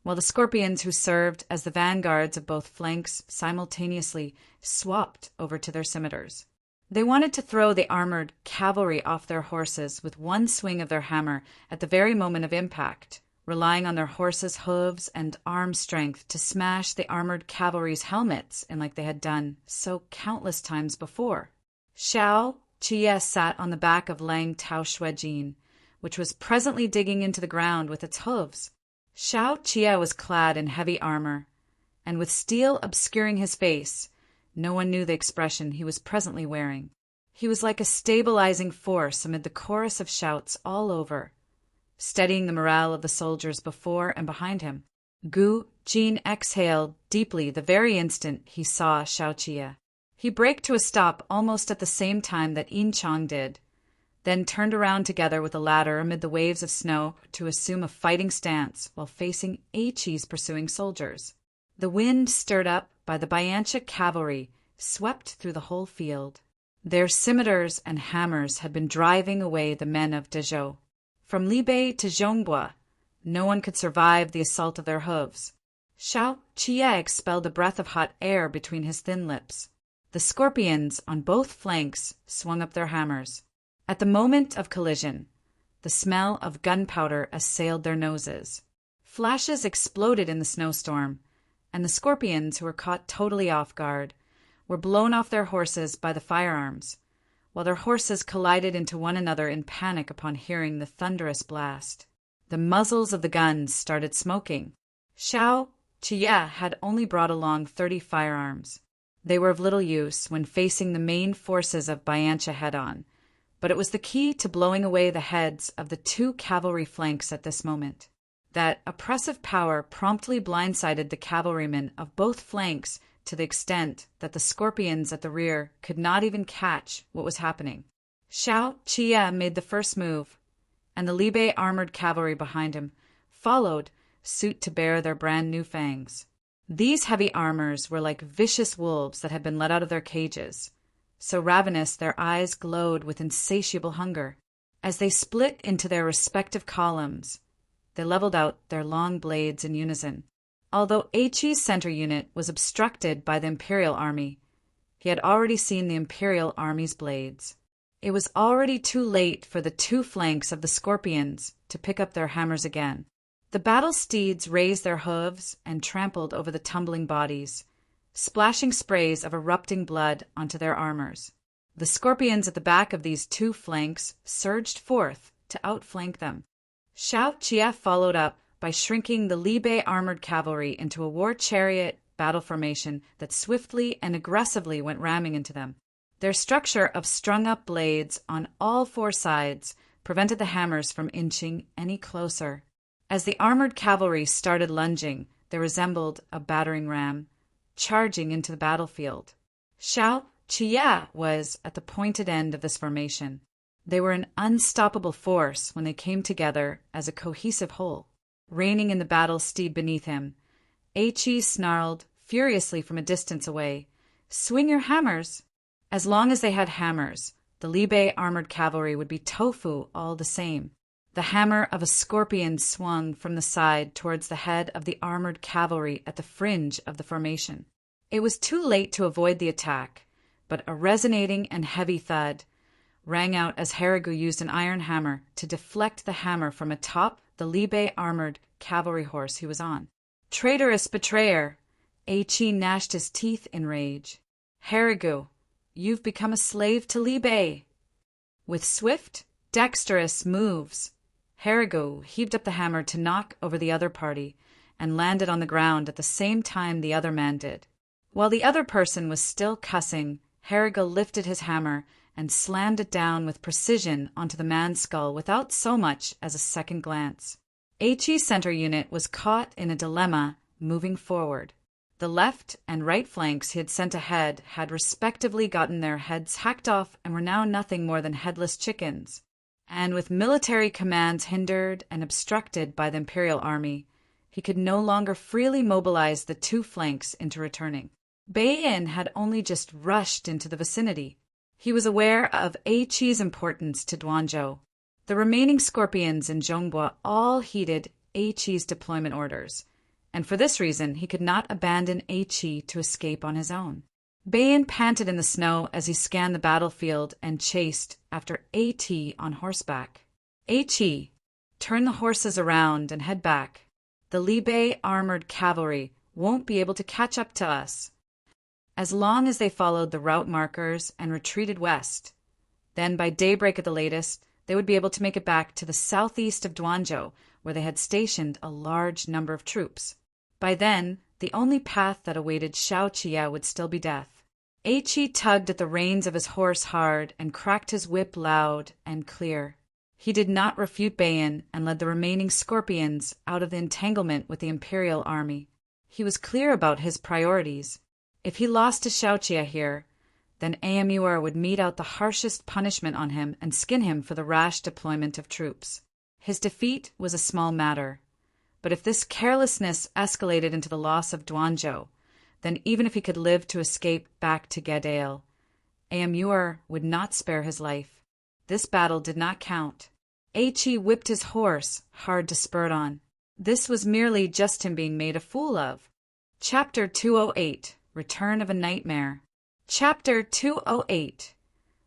while the scorpions who served as the vanguards of both flanks simultaneously swapped over to their scimitars. They wanted to throw the armored cavalry off their horses with one swing of their hammer at the very moment of impact, relying on their horses' hooves and arm strength to smash the armored cavalry's helmets in like they had done so countless times before. Xiao Jie sat on the back of Lang Tao Shuijin, which was presently digging into the ground with its hooves. Xiao Jie was clad in heavy armor, and with steel obscuring his face, no one knew the expression he was presently wearing. He was like a stabilizing force amid the chorus of shouts all over, steadying the morale of the soldiers before and behind him. Gu Jin exhaled deeply the very instant he saw Xiao Jie. He braked to a stop almost at the same time that Yin Chang did, then turned around together with the latter amid the waves of snow to assume a fighting stance while facing Hi's pursuing soldiers. The wind, stirred up by the Bayancha cavalry, swept through the whole field. Their scimitars and hammers had been driving away the men of Dazhou. From Libe to Zhongbua, no one could survive the assault of their hooves. Xiao Qie expelled a breath of hot air between his thin lips. The scorpions on both flanks swung up their hammers. At the moment of collision, the smell of gunpowder assailed their noses. Flashes exploded in the snowstorm, and the scorpions, who were caught totally off guard, were blown off their horses by the firearms, while their horses collided into one another in panic upon hearing the thunderous blast. The muzzles of the guns started smoking. Xiao Qie had only brought along 30 firearms. They were of little use when facing the main forces of Biancha head-on, but it was the key to blowing away the heads of the 2 cavalry flanks at this moment. That oppressive power promptly blindsided the cavalrymen of both flanks to the extent that the scorpions at the rear could not even catch what was happening. Xiao Qie made the first move, and the Libe armored cavalry behind him followed suit to bear their brand new fangs. These heavy armors were like vicious wolves that had been let out of their cages. So ravenous their eyes glowed with insatiable hunger. As they split into their respective columns, they leveled out their long blades in unison. Although Eichi's center unit was obstructed by the Imperial Army, he had already seen the Imperial Army's blades. It was already too late for the 2 flanks of the scorpions to pick up their hammers again. The battle steeds raised their hooves and trampled over the tumbling bodies, splashing sprays of erupting blood onto their armors. The scorpions at the back of these 2 flanks surged forth to outflank them. Xiao Qie followed up by shrinking the Libe armored cavalry into a war chariot battle formation that swiftly and aggressively went ramming into them. Their structure of strung-up blades on all 4 sides prevented the hammers from inching any closer. As the armored cavalry started lunging, they resembled a battering ram, charging into the battlefield. Xiao Qie was at the pointed end of this formation. They were an unstoppable force when they came together as a cohesive whole. Reining in the battle steed beneath him, Eichi snarled furiously from a distance away, "Swing your hammers!" As long as they had hammers, the Libe armored cavalry would be tofu all the same. The hammer of a scorpion swung from the side towards the head of the armored cavalry at the fringe of the formation. It was too late to avoid the attack, but a resonating and heavy thud rang out as Harigu used an iron hammer to deflect the hammer from atop the Libe armored cavalry horse he was on. "Traitorous betrayer!" Eichi gnashed his teeth in rage. "Harigu, you've become a slave to Libe!" With swift, dexterous moves, Harigu heaved up the hammer to knock over the other party and landed on the ground at the same time the other man did. While the other person was still cussing, Harigu lifted his hammer and slammed it down with precision onto the man's skull without so much as a second glance. Eichi's center unit was caught in a dilemma moving forward. The left and right flanks he had sent ahead had respectively gotten their heads hacked off and were now nothing more than headless chickens. And with military commands hindered and obstructed by the Imperial Army, he could no longer freely mobilize the 2 flanks into returning. Beiyin had only just rushed into the vicinity. He was aware of Eichi's importance to Duanzhou. The remaining scorpions in Zhongbua all heeded Eichi's deployment orders, and for this reason he could not abandon Eichi to escape on his own. Beiyin panted in the snow as he scanned the battlefield and chased after Eichi on horseback. "Eichi, turn the horses around and head back. The Libe armored cavalry won't be able to catch up to us." As long as they followed the route markers and retreated west, then by daybreak at the latest, they would be able to make it back to the southeast of Duanzhou, where they had stationed a large number of troops. By then, the only path that awaited Xiao Qie would still be death. Eichi tugged at the reins of his horse hard and cracked his whip loud and clear. He did not refute Beiyin and led the remaining scorpions out of the entanglement with the Imperial Army. He was clear about his priorities. If he lost to Xiao Qie here, then Amur would mete out the harshest punishment on him and skin him for the rash deployment of troops. His defeat was a small matter, but if this carelessness escalated into the loss of Duanzhou, then even if he could live to escape back to Gadale, Amur would not spare his life. This battle did not count. Eichi whipped his horse hard to spur it on. This was merely just him being made a fool of. Chapter 208, Return of a Nightmare. Chapter 208,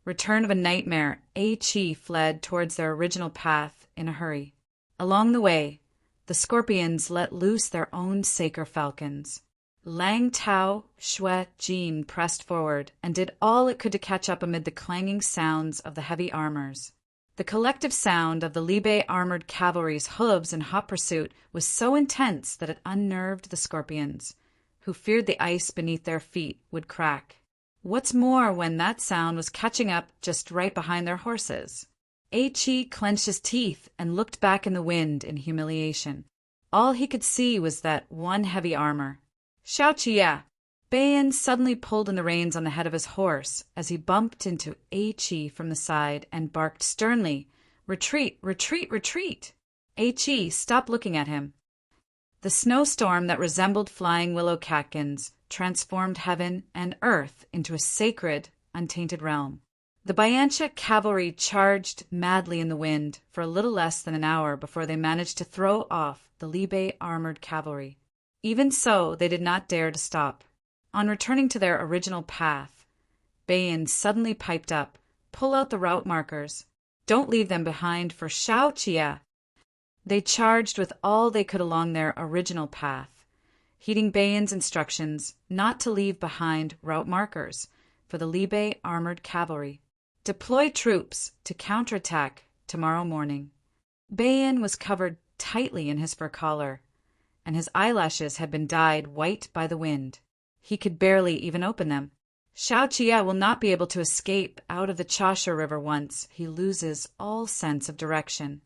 Return of a Nightmare. Chi fled towards their original path in a hurry. Along the way, the scorpions let loose their own Saker falcons. Lang Tao, Shui, Jin pressed forward and did all it could to catch up amid the clanging sounds of the heavy armors. The collective sound of the Libe armored cavalry's hooves in hot pursuit was so intense that it unnerved the scorpions, who feared the ice beneath their feet would crack. What's more, when that sound was catching up just right behind their horses. Chi clenched his teeth and looked back in the wind in humiliation. All he could see was that one heavy armor. Xiao Qia! Bayan suddenly pulled in the reins on the head of his horse as he bumped into Chi from the side and barked sternly, "Retreat! Retreat! Retreat!" Chi stopped looking at him. The snowstorm that resembled flying willow catkins transformed heaven and earth into a sacred, untainted realm. The Bayantia cavalry charged madly in the wind for a little less than an hour before they managed to throw off the Libe armored cavalry. Even so, they did not dare to stop. On returning to their original path, Bayan suddenly piped up, "Pull out the route markers. Don't leave them behind for Xiao Qia." They charged with all they could along their original path, heeding Bayan's instructions not to leave behind route markers for the Libe armored cavalry. Deploy troops to counterattack tomorrow morning. Bayan was covered tightly in his fur collar, and his eyelashes had been dyed white by the wind. He could barely even open them. Xiao Qia will not be able to escape out of the Chasha River once he loses all sense of direction.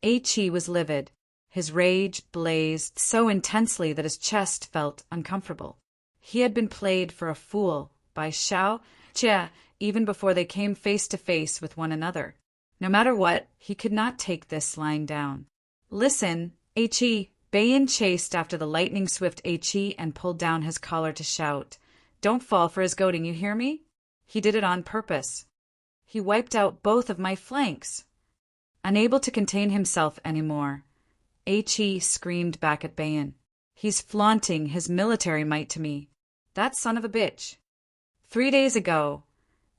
Chi was livid. His rage blazed so intensely that his chest felt uncomfortable. He had been played for a fool by Xiao Qia even before they came face to face with one another. No matter what, he could not take this lying down. "Listen, Chi!" Bayan chased after the lightning-swift Chi and pulled down his collar to shout, "Don't fall for his goading, you hear me?" He did it on purpose. He wiped out both of my flanks. Unable to contain himself anymore, Chi screamed back at Bayan, "He's flaunting his military might to me. That son of a bitch." 3 days ago,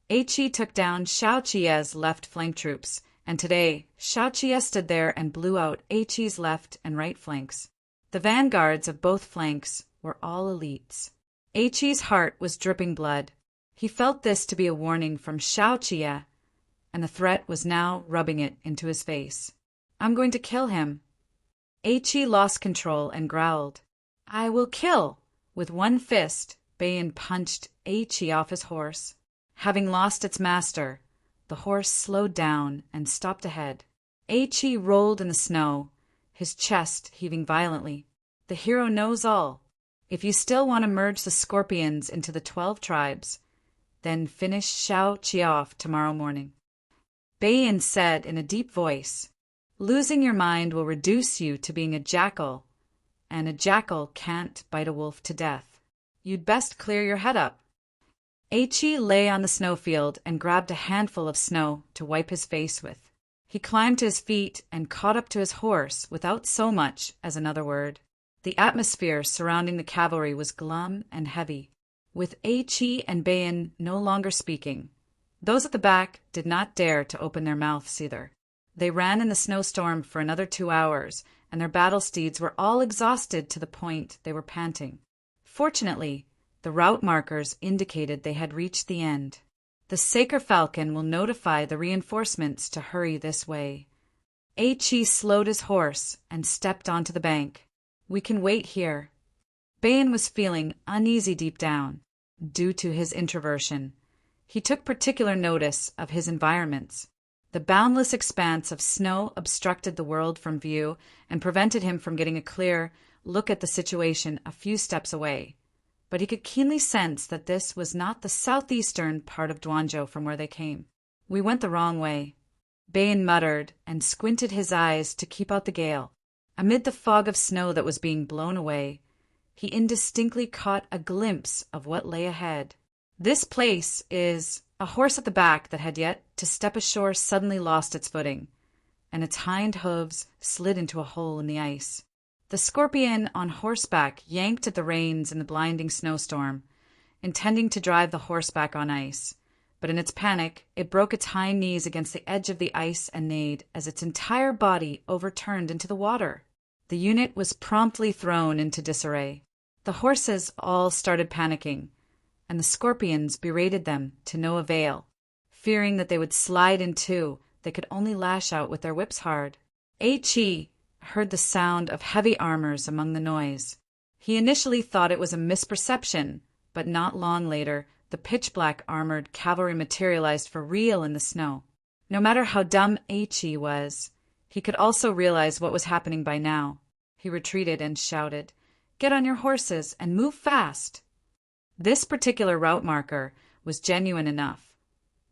Chi took down Xiao Qia's left flank troops, and today Xiao Qia stood there and blew out Chi's left and right flanks. The vanguards of both flanks were all elites. Chi's heart was dripping blood. He felt this to be a warning from Xiao Qia, and the threat was now rubbing it into his face. "I'm going to kill him." Chi lost control and growled, "I will kill!" With one fist, Bayan punched Chi off his horse. Having lost its master, the horse slowed down and stopped ahead. Chi rolled in the snow, his chest heaving violently. The hero knows all. If you still want to merge the scorpions into the 12 tribes, then finish Xiao Qia off tomorrow morning. Bayan said in a deep voice, "Losing your mind will reduce you to being a jackal, and a jackal can't bite a wolf to death. You'd best clear your head up." Chi lay on the snowfield and grabbed a handful of snow to wipe his face with. He climbed to his feet and caught up to his horse without so much as another word. The atmosphere surrounding the cavalry was glum and heavy, with Chi and Bayan no longer speaking. Those at the back did not dare to open their mouths either. They ran in the snowstorm for another 2 hours, and their battle steeds were all exhausted to the point they were panting. Fortunately, the route markers indicated they had reached the end. The Saker Falcon will notify the reinforcements to hurry this way. Chi slowed his horse and stepped onto the bank. "We can wait here." Bayan was feeling uneasy deep down, due to his introversion. He took particular notice of his environments. The boundless expanse of snow obstructed the world from view and prevented him from getting a clear look at the situation a few steps away. But he could keenly sense that this was not the southeastern part of Duanzhou from where they came. "We went the wrong way," Bayan muttered and squinted his eyes to keep out the gale. Amid the fog of snow that was being blown away, he indistinctly caught a glimpse of what lay ahead. "This place is—" A horse at the back that had yet to step ashore suddenly lost its footing, and its hind hooves slid into a hole in the ice. The scorpion on horseback yanked at the reins in the blinding snowstorm, intending to drive the horse back on ice. But in its panic, it broke its hind knees against the edge of the ice and neighed as its entire body overturned into the water. The unit was promptly thrown into disarray. The horses all started panicking, and the scorpions berated them to no avail. Fearing that they would slide in two, they could only lash out with their whips hard. Eichi heard the sound of heavy armors among the noise. He initially thought it was a misperception, but not long later, the pitch-black armored cavalry materialized for real in the snow. No matter how dumb Eichi was, he could also realize what was happening by now. He retreated and shouted, "Get on your horses and move fast!" This particular route marker was genuine enough,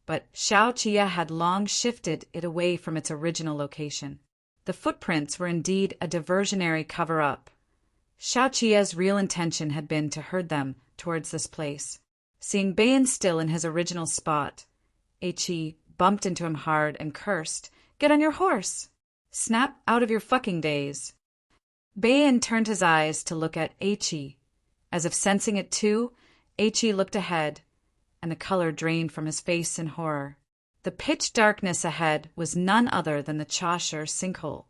but Xiao Qie had long shifted it away from its original location. The footprints were indeed a diversionary cover-up. Xiao Qie's real intention had been to herd them towards this place. Seeing Bayan still in his original spot, Eichi bumped into him hard and cursed, "Get on your horse! Snap out of your fucking daze!" Bayan turned his eyes to look at Eichi. As if sensing it too, Eichi looked ahead, and the color drained from his face in horror. The pitch darkness ahead was none other than the Chashire sinkhole.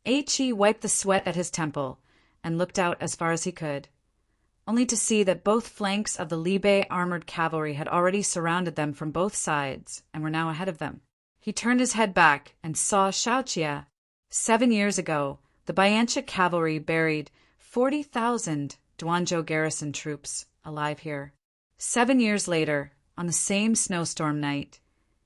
Eichi wiped the sweat at his temple and looked out as far as he could, only to see that both flanks of the Libe armored cavalry had already surrounded them from both sides and were now ahead of them. He turned his head back and saw Xiaoqie. 7 years ago, the Bayancha cavalry buried 40,000 Duanzhou garrison troops alive here. 7 years later, on the same snowstorm night,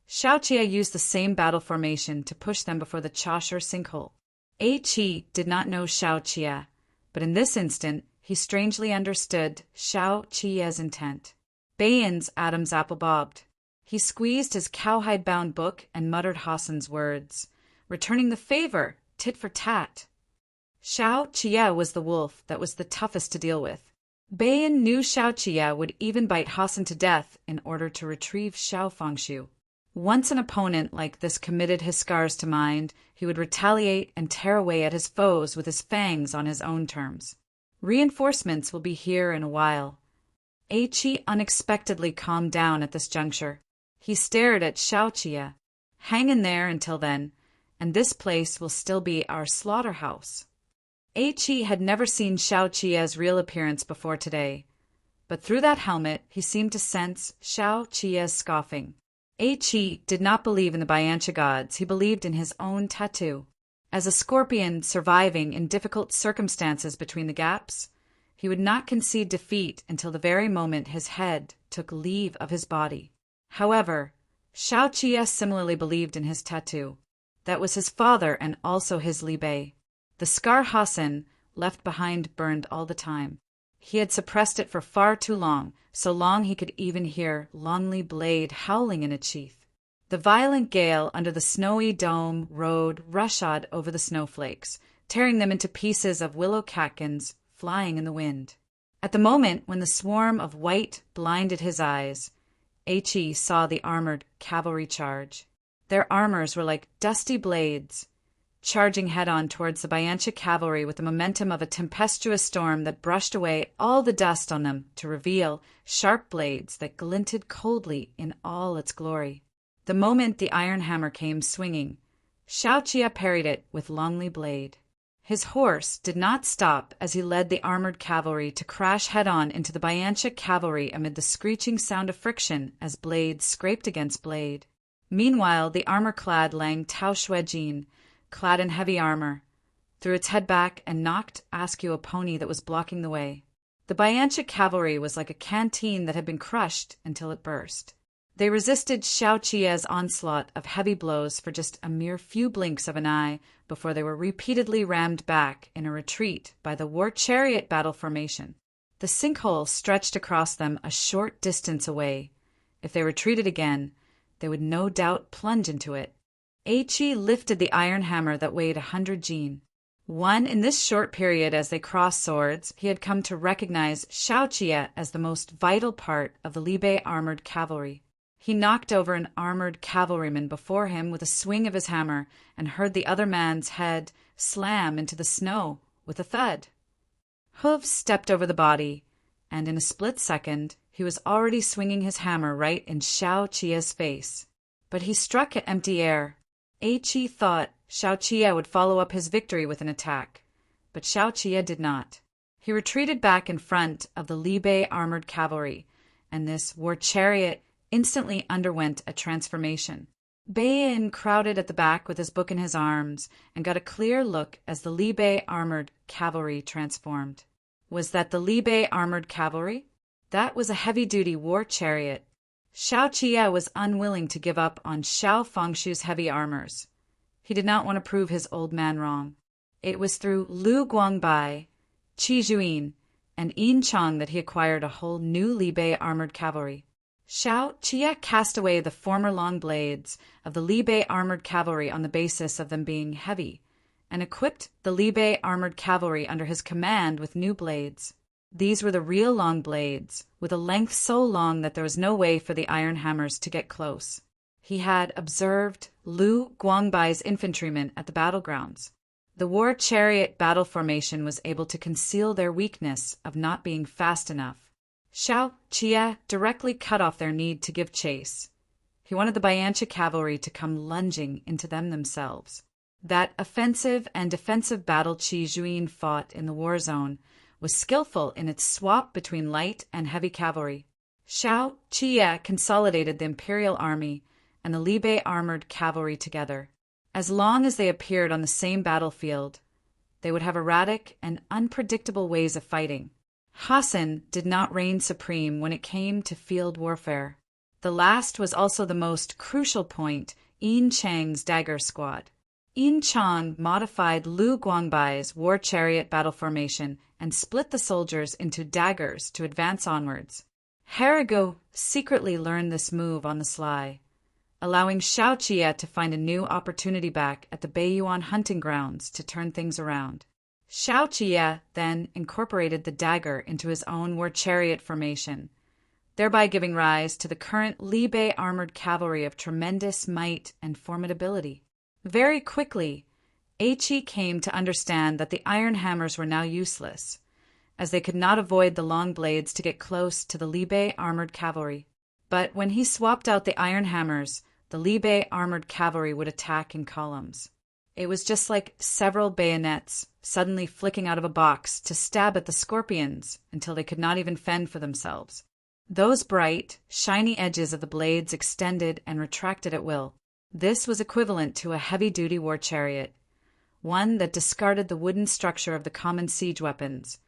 Xiaoqie used the same battle formation to push them before the Chashire sinkhole. Eichi did not know Xiaoqie, but in this instant, he strangely understood Xiaoqie's intent. Bayan's Adam's apple bobbed. He squeezed his cowhide-bound book and muttered Hassan's words, returning the favor, tit for tat. Xiaoqie was the wolf that was the toughest to deal with. Bayan knew Xiaoqie would even bite Hassan to death in order to retrieve Xiao Fengshu. Once an opponent like this committed his scars to mind, he would retaliate and tear away at his foes with his fangs on his own terms. Reinforcements will be here in a while. Eichi unexpectedly calmed down at this juncture. He stared at Xiaoqie. "Hang in there until then, and this place will still be our slaughterhouse." Eichi had never seen Xiaoqie's real appearance before today, but through that helmet he seemed to sense Xiaoqie's scoffing. Eichi did not believe in the Bayancha gods, he believed in his own tattoo. As a scorpion surviving in difficult circumstances between the gaps, he would not concede defeat until the very moment his head took leave of his body. However, Xiaoqie similarly believed in his tattoo. That was his father and also his Libe. The scar Hassan left behind burned all the time. He had suppressed it for far too long, so long he could even hear Lonely Blade howling in its sheath. The violent gale under the snowy dome rode roughshod over the snowflakes, tearing them into pieces of willow catkins flying in the wind. At the moment when the swarm of white blinded his eyes, Eichi saw the armored cavalry charge. Their armors were like dusty blades, charging head-on towards the Bayancha cavalry with the momentum of a tempestuous storm that brushed away all the dust on them to reveal sharp blades that glinted coldly in all its glory. The moment the iron hammer came swinging, Xiaoqie parried it with Lonely Blade. His horse did not stop as he led the armored cavalry to crash head-on into the Bayancha cavalry amid the screeching sound of friction as blade scraped against blade. Meanwhile, the armor-clad Lang Tao Shuijin, clad in heavy armor, threw its head back and knocked askew a pony that was blocking the way. The Bayancha cavalry was like a canteen that had been crushed until it burst. They resisted Xiaoqie's onslaught of heavy blows for just a mere few blinks of an eye before they were repeatedly rammed back in a retreat by the war chariot battle formation. The sinkhole stretched across them a short distance away. If they retreated again, they would no doubt plunge into it. Eichi lifted the iron hammer that weighed 100 jin. In this short period as they crossed swords, he had come to recognize Xiaoqie as the most vital part of the Libe armored cavalry. He knocked over an armored cavalryman before him with a swing of his hammer and heard the other man's head slam into the snow with a thud. Hooves stepped over the body, and in a split second, he was already swinging his hammer right in Xiao Qia's face. But he struck at empty air. Qi thought Xiao Qia would follow up his victory with an attack, but Xiao Qia did not. He retreated back in front of the Li Bei armored cavalry, and this war chariot instantly underwent a transformation. Bei-yin crowded at the back with his book in his arms and got a clear look as the Li Bei armored cavalry transformed. Was that the Li Bei armored cavalry? That was a heavy-duty war chariot. Xiao Qia was unwilling to give up on Xiao Fengshu's heavy armors. He did not want to prove his old man wrong. It was through Lu Guangbai, Qi Juyin, and Yin Chang that he acquired a whole new Li Bei armored cavalry. Xiao Qia cast away the former long blades of the Li Bei armored cavalry on the basis of them being heavy, and equipped the Li Bei armored cavalry under his command with new blades. These were the real long blades, with a length so long that there was no way for the iron hammers to get close. He had observed Lu Guangbai's infantrymen at the battlegrounds. The war chariot battle formation was able to conceal their weakness of not being fast enough. Xiao Qia directly cut off their need to give chase. He wanted the Bianchi cavalry to come lunging into them themselves. That offensive and defensive battle Qi Juyin fought in the war zone was skillful in its swap between light and heavy cavalry. Xiao Qia consolidated the imperial army and the Li Bei armored cavalry together. As long as they appeared on the same battlefield, they would have erratic and unpredictable ways of fighting. Hassan did not reign supreme when it came to field warfare. The last was also the most crucial point, Yin Chang's dagger squad. Yin Chang modified Lu Guangbai's war chariot battle formation and split the soldiers into daggers to advance onwards. Harigo secretly learned this move on the sly, allowing Xiao Qia to find a new opportunity back at the Beiyuan hunting grounds to turn things around. Xiao Qia then incorporated the dagger into his own war chariot formation, thereby giving rise to the current Li Bei armored cavalry of tremendous might and formidability. Very quickly, Qi came to understand that the iron hammers were now useless, as they could not avoid the long blades to get close to the Li Bei armored cavalry. But when he swapped out the iron hammers, the Li Bei armored cavalry would attack in columns. It was just like several bayonets suddenly flicking out of a box to stab at the scorpions until they could not even fend for themselves. Those bright, shiny edges of the blades extended and retracted at will. This was equivalent to a heavy-duty war chariot, one that discarded the wooden structure of the common siege weapons,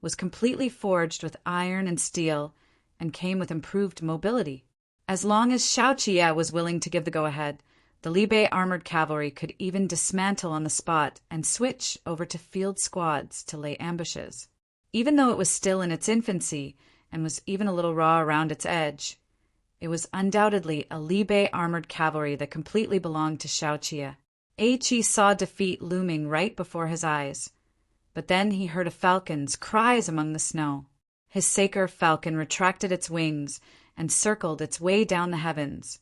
was completely forged with iron and steel, and came with improved mobility. As long as Xiao Qia was willing to give the go-ahead, the Li Bei armored cavalry could even dismantle on the spot and switch over to field squads to lay ambushes. Even though it was still in its infancy and was even a little raw around its edge, it was undoubtedly a Li Bei armored cavalry that completely belonged to Xiao Qia. Qi saw defeat looming right before his eyes, but then he heard a falcon's cries among the snow. His Saker falcon retracted its wings and circled its way down the heavens,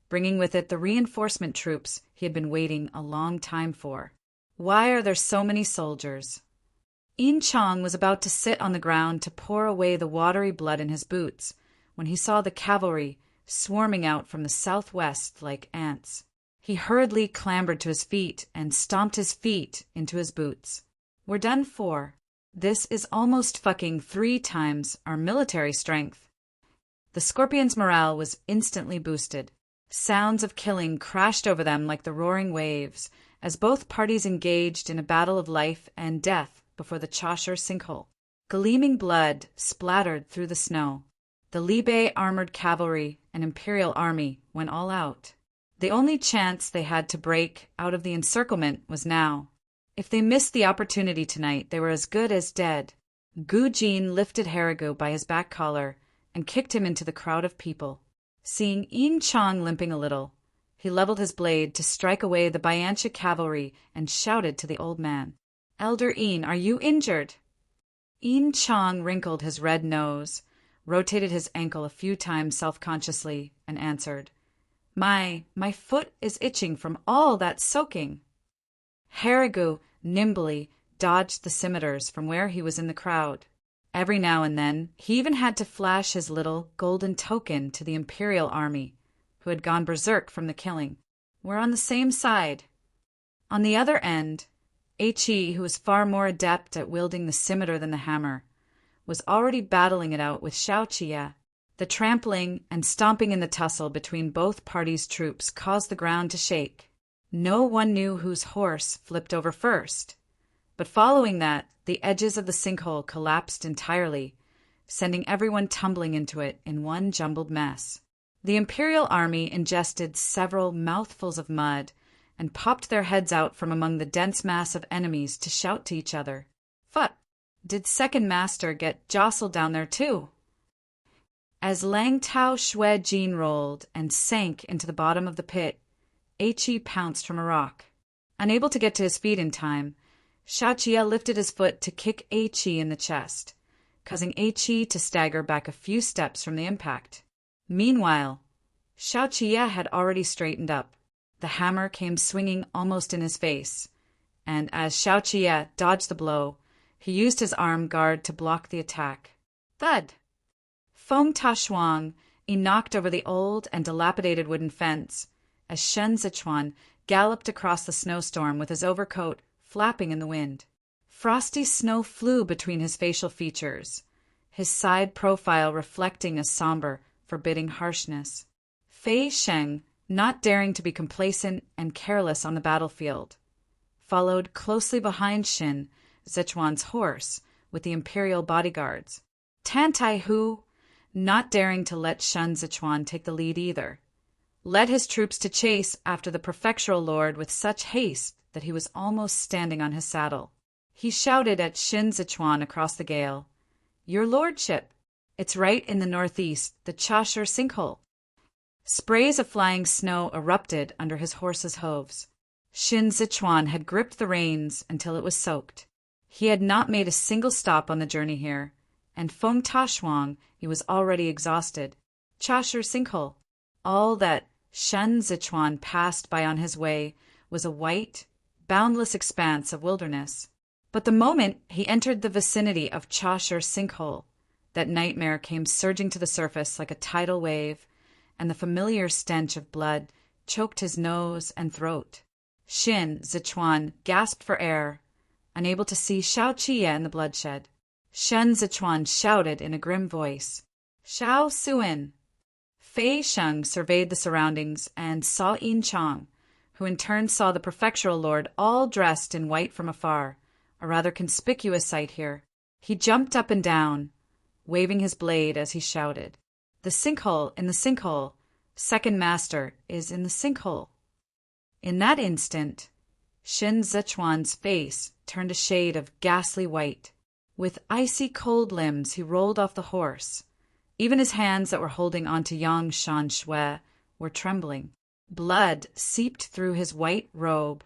bringing with it the reinforcement troops he had been waiting a long time for. Why are there so many soldiers? Yin Chang was about to sit on the ground to pour away the watery blood in his boots when he saw the cavalry swarming out from the southwest like ants. He hurriedly clambered to his feet and stomped his feet into his boots. We're done for. This is almost fucking 3 times our military strength. The Scorpions' morale was instantly boosted. Sounds of killing crashed over them like the roaring waves as both parties engaged in a battle of life and death before the Chaucer sinkhole. Gleaming blood splattered through the snow. The Li Bei armored cavalry and imperial army went all out. The only chance they had to break out of the encirclement was now. If they missed the opportunity tonight, they were as good as dead. Gu Jin lifted Harigo by his back collar and kicked him into the crowd of people. Seeing Yin Chang limping a little, he leveled his blade to strike away the Bianchi cavalry and shouted to the old man, "Elder Yin, are you injured?" Yin Chang wrinkled his red nose, rotated his ankle a few times self-consciously, and answered, My foot is itching from all that soaking." Harigo nimbly dodged the scimitars from where he was in the crowd. Every now and then, he even had to flash his little golden token to the imperial army, who had gone berserk from the killing. We're on the same side. On the other end, He, who was far more adept at wielding the scimitar than the hammer, was already battling it out with Xiaoqie. The trampling and stomping in the tussle between both parties' troops caused the ground to shake. No one knew whose horse flipped over first, but following that, the edges of the sinkhole collapsed entirely, sending everyone tumbling into it in one jumbled mess. The imperial army ingested several mouthfuls of mud and popped their heads out from among the dense mass of enemies to shout to each other. Fuck! Did second master get jostled down there too? As Lang Tao Shui Jin rolled and sank into the bottom of the pit, He pounced from a rock. Unable to get to his feet in time, Xiaoqie lifted his foot to kick He in the chest, causing He to stagger back a few steps from the impact. Meanwhile, Xiaoqie had already straightened up. The hammer came swinging almost in his face, and as Xiaoqie dodged the blow, he used his arm guard to block the attack. Thud! Feng Tashuang knocked over the old and dilapidated wooden fence as Shen Zichuan galloped across the snowstorm with his overcoat flapping in the wind. Frosty snow flew between his facial features, his side profile reflecting a somber, forbidding harshness. Fei Sheng, not daring to be complacent and careless on the battlefield, followed closely behind Shen Zichuan's horse with the imperial bodyguards. Tan Tai Hu, not daring to let Shen Zichuan take the lead either, led his troops to chase after the prefectural lord with such haste that he was almost standing on his saddle. He shouted at Shen Zichuan across the gale, "Your lordship! It's right in the northeast, the Chashur sinkhole." Sprays of flying snow erupted under his horse's hooves. Shen Zichuan had gripped the reins until it was soaked. He had not made a single stop on the journey here, and Feng Tashuang, he was already exhausted. Chashur sinkhole. All that Shen Zichuan passed by on his way was a white, boundless expanse of wilderness. But the moment he entered the vicinity of Chashur sinkhole, that nightmare came surging to the surface like a tidal wave, and the familiar stench of blood choked his nose and throat. Shen Zichuan gasped for air, unable to see Xiaoqie in the bloodshed. Shen Zichuan shouted in a grim voice, "Xiao Suin!" Fei Sheng surveyed the surroundings and saw Yin Chang, who in turn saw the prefectural lord all dressed in white from afar, a rather conspicuous sight here. He jumped up and down, waving his blade as he shouted, "The sinkhole in the sinkhole! Second master is in the sinkhole!" In that instant, Shen Zichuan's face turned a shade of ghastly white. With icy cold limbs he rolled off the horse. Even his hands that were holding onto Yang Shan Shui were trembling. Blood seeped through his white robe,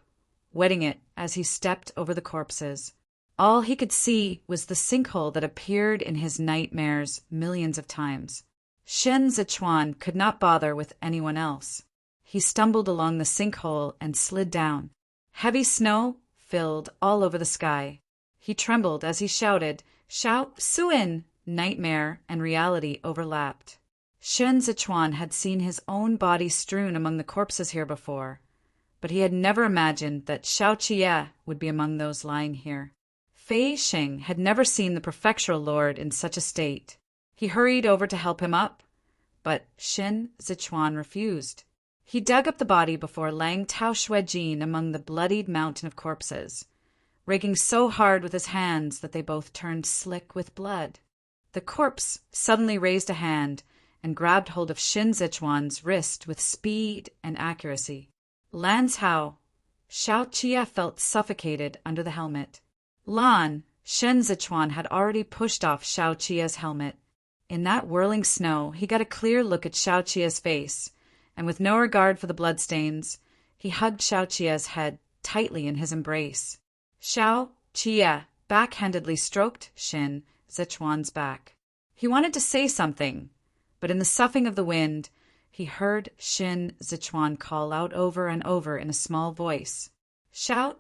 wetting it as he stepped over the corpses. All he could see was the sinkhole that appeared in his nightmares millions of times. Shen Zichuan could not bother with anyone else. He stumbled along the sinkhole and slid down. Heavy snow filled all over the sky. He trembled as he shouted, "Xiao Suin!" Nightmare and reality overlapped. Shen Zichuan had seen his own body strewn among the corpses here before, but he had never imagined that Xiaoqie would be among those lying here. Fei Sheng had never seen the prefectural lord in such a state. He hurried over to help him up, but Shen Zichuan refused. He dug up the body before Lang Tao Shui Jin among the bloodied mountain of corpses, raking so hard with his hands that they both turned slick with blood. The corpse suddenly raised a hand and grabbed hold of Shen Zichuan's wrist with speed and accuracy. Lan's how! Xiaoqie felt suffocated under the helmet. Lan, Shen Zichuan had already pushed off Xiaoqie's helmet. In that whirling snow, he got a clear look at Xiaoqie's face, and with no regard for the bloodstains, he hugged Xiaoqie's head tightly in his embrace. Xiaoqie backhandedly stroked Shen Zichuan's back. He wanted to say something, but in the soughing of the wind, he heard Shen Zichuan call out over and over in a small voice, Xiao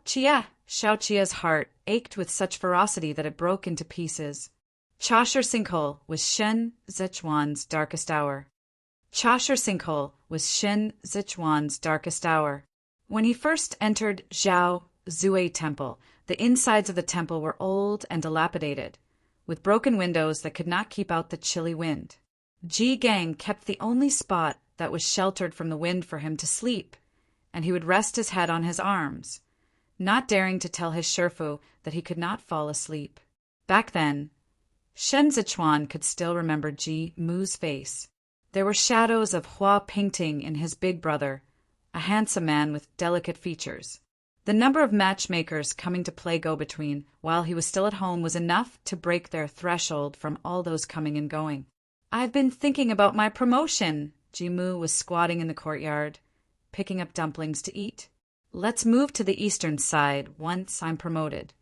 Chia's heart ached with such ferocity that it broke into pieces. Chasher Sinkhole was Shen Zichuan's darkest hour. Chasher Sinkhole was Shen Zichuan's darkest hour. When he first entered Zhao Zui Temple, the insides of the temple were old and dilapidated, with broken windows that could not keep out the chilly wind. Ji Gang kept the only spot that was sheltered from the wind for him to sleep, and he would rest his head on his arms, not daring to tell his Shifu that he could not fall asleep. Back then, Shen Zichuan could still remember Ji Mu's face. There were shadows of Hua Pingting in his big brother, a handsome man with delicate features. The number of matchmakers coming to play go-between while he was still at home was enough to break their threshold from all those coming and going. "I've been thinking about my promotion." Ji Mu was squatting in the courtyard, picking up dumplings to eat. "Let's move to the eastern side once I'm promoted."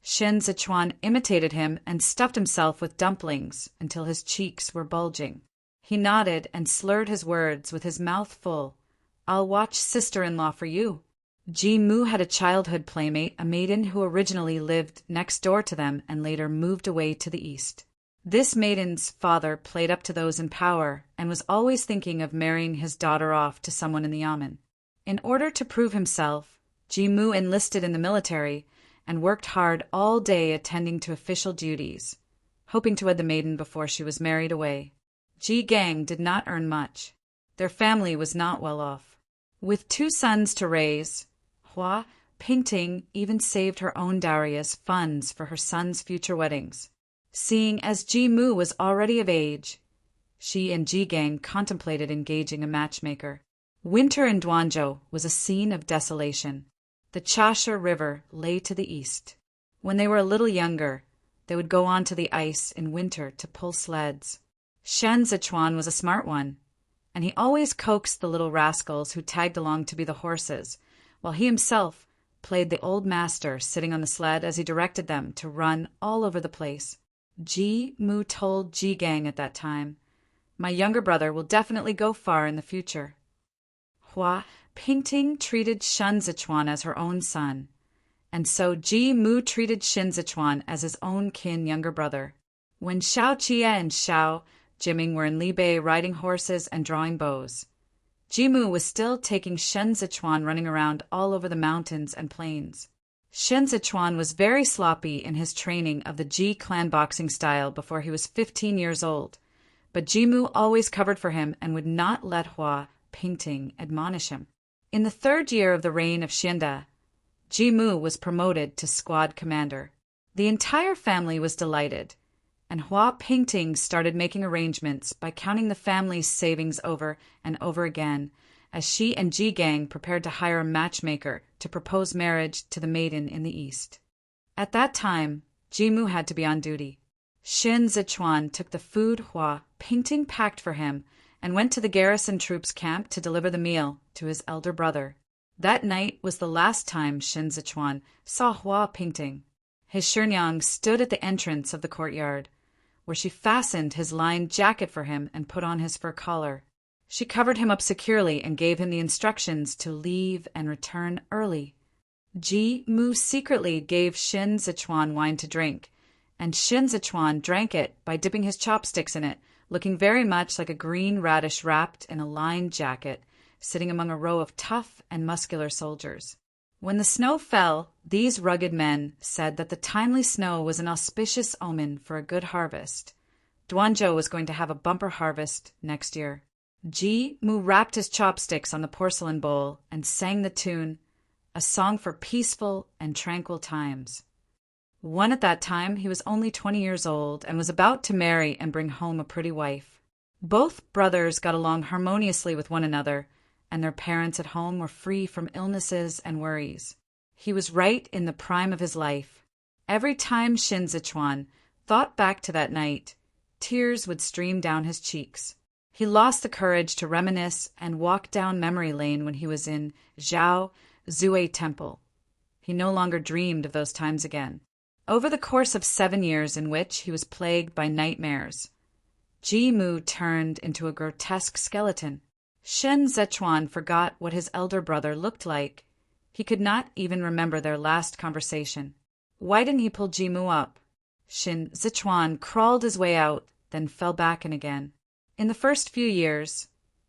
Shen Zichuan imitated him and stuffed himself with dumplings until his cheeks were bulging. He nodded and slurred his words with his mouth full. "I'll watch sister-in-law for you." Ji Mu had a childhood playmate, a maiden who originally lived next door to them and later moved away to the east. This maiden's father played up to those in power and was always thinking of marrying his daughter off to someone in the yamen. In order to prove himself, Ji Mu enlisted in the military and worked hard all day attending to official duties, hoping to wed the maiden before she was married away. Ji Gang did not earn much. Their family was not well off. With 2 sons to raise, Hua Pingting even saved her own dowry as funds for her sons' future weddings. Seeing as Ji Mu was already of age, she and Ji Gang contemplated engaging a matchmaker. Winter in Duanzhou was a scene of desolation. The Chasha River lay to the east. When they were a little younger, they would go onto the ice in winter to pull sleds. Shen Zichuan was a smart one, and he always coaxed the little rascals who tagged along to be the horses, while he himself played the old master sitting on the sled as he directed them to run all over the place. Ji Mu told Ji Gang at that time, "My younger brother will definitely go far in the future." Hua Pingting treated Shen Zichuan as her own son, and so Ji Mu treated Shen Zichuan as his own kin younger brother. When Xiao Qie and Xiao Jiming were in Libei riding horses and drawing bows, Ji Mu was still taking Shen Zichuan running around all over the mountains and plains. Shen Zichuan was very sloppy in his training of the Ji clan boxing style before he was 15 years old, but Ji Mu always covered for him and would not let Hua Pingting admonish him. In the 3rd year of the reign of Xianda, Ji Mu was promoted to squad commander. The entire family was delighted, and Hua Pingting started making arrangements by counting the family's savings over and over again, as she and Ji Gang prepared to hire a matchmaker to propose marriage to the maiden in the east. At that time, Ji Mu had to be on duty. Shen Zichuan took the food Hua Pingting packed for him and went to the garrison troops' camp to deliver the meal to his elder brother. That night was the last time Shen Zichuan saw Hua Pingting. His Shenyang stood at the entrance of the courtyard, where she fastened his lined jacket for him and put on his fur collar. She covered him up securely and gave him the instructions to leave and return early. Ji Mu secretly gave Shen Zichuan wine to drink, and Shen Zichuan drank it by dipping his chopsticks in it, looking very much like a green radish wrapped in a lined jacket, sitting among a row of tough and muscular soldiers. When the snow fell, these rugged men said that the timely snow was an auspicious omen for a good harvest. Duanzhou was going to have a bumper harvest next year. Ji Mu wrapped his chopsticks on the porcelain bowl and sang the tune, "A Song for Peaceful and Tranquil Times." One at that time, he was only 20 years old and was about to marry and bring home a pretty wife. Both brothers got along harmoniously with one another, and their parents at home were free from illnesses and worries. He was right in the prime of his life. Every time Shen Zichuan thought back to that night, tears would stream down his cheeks. He lost the courage to reminisce and walk down memory lane when he was in Zhao Zui Temple. He no longer dreamed of those times again. Over the course of 7 years in which he was plagued by nightmares, Ji Mu turned into a grotesque skeleton. Shen Zichuan forgot what his elder brother looked like. He could not even remember their last conversation. Why didn't he pull Jimu up? Shin Zichuan crawled his way out, then fell back in again. In the first few years,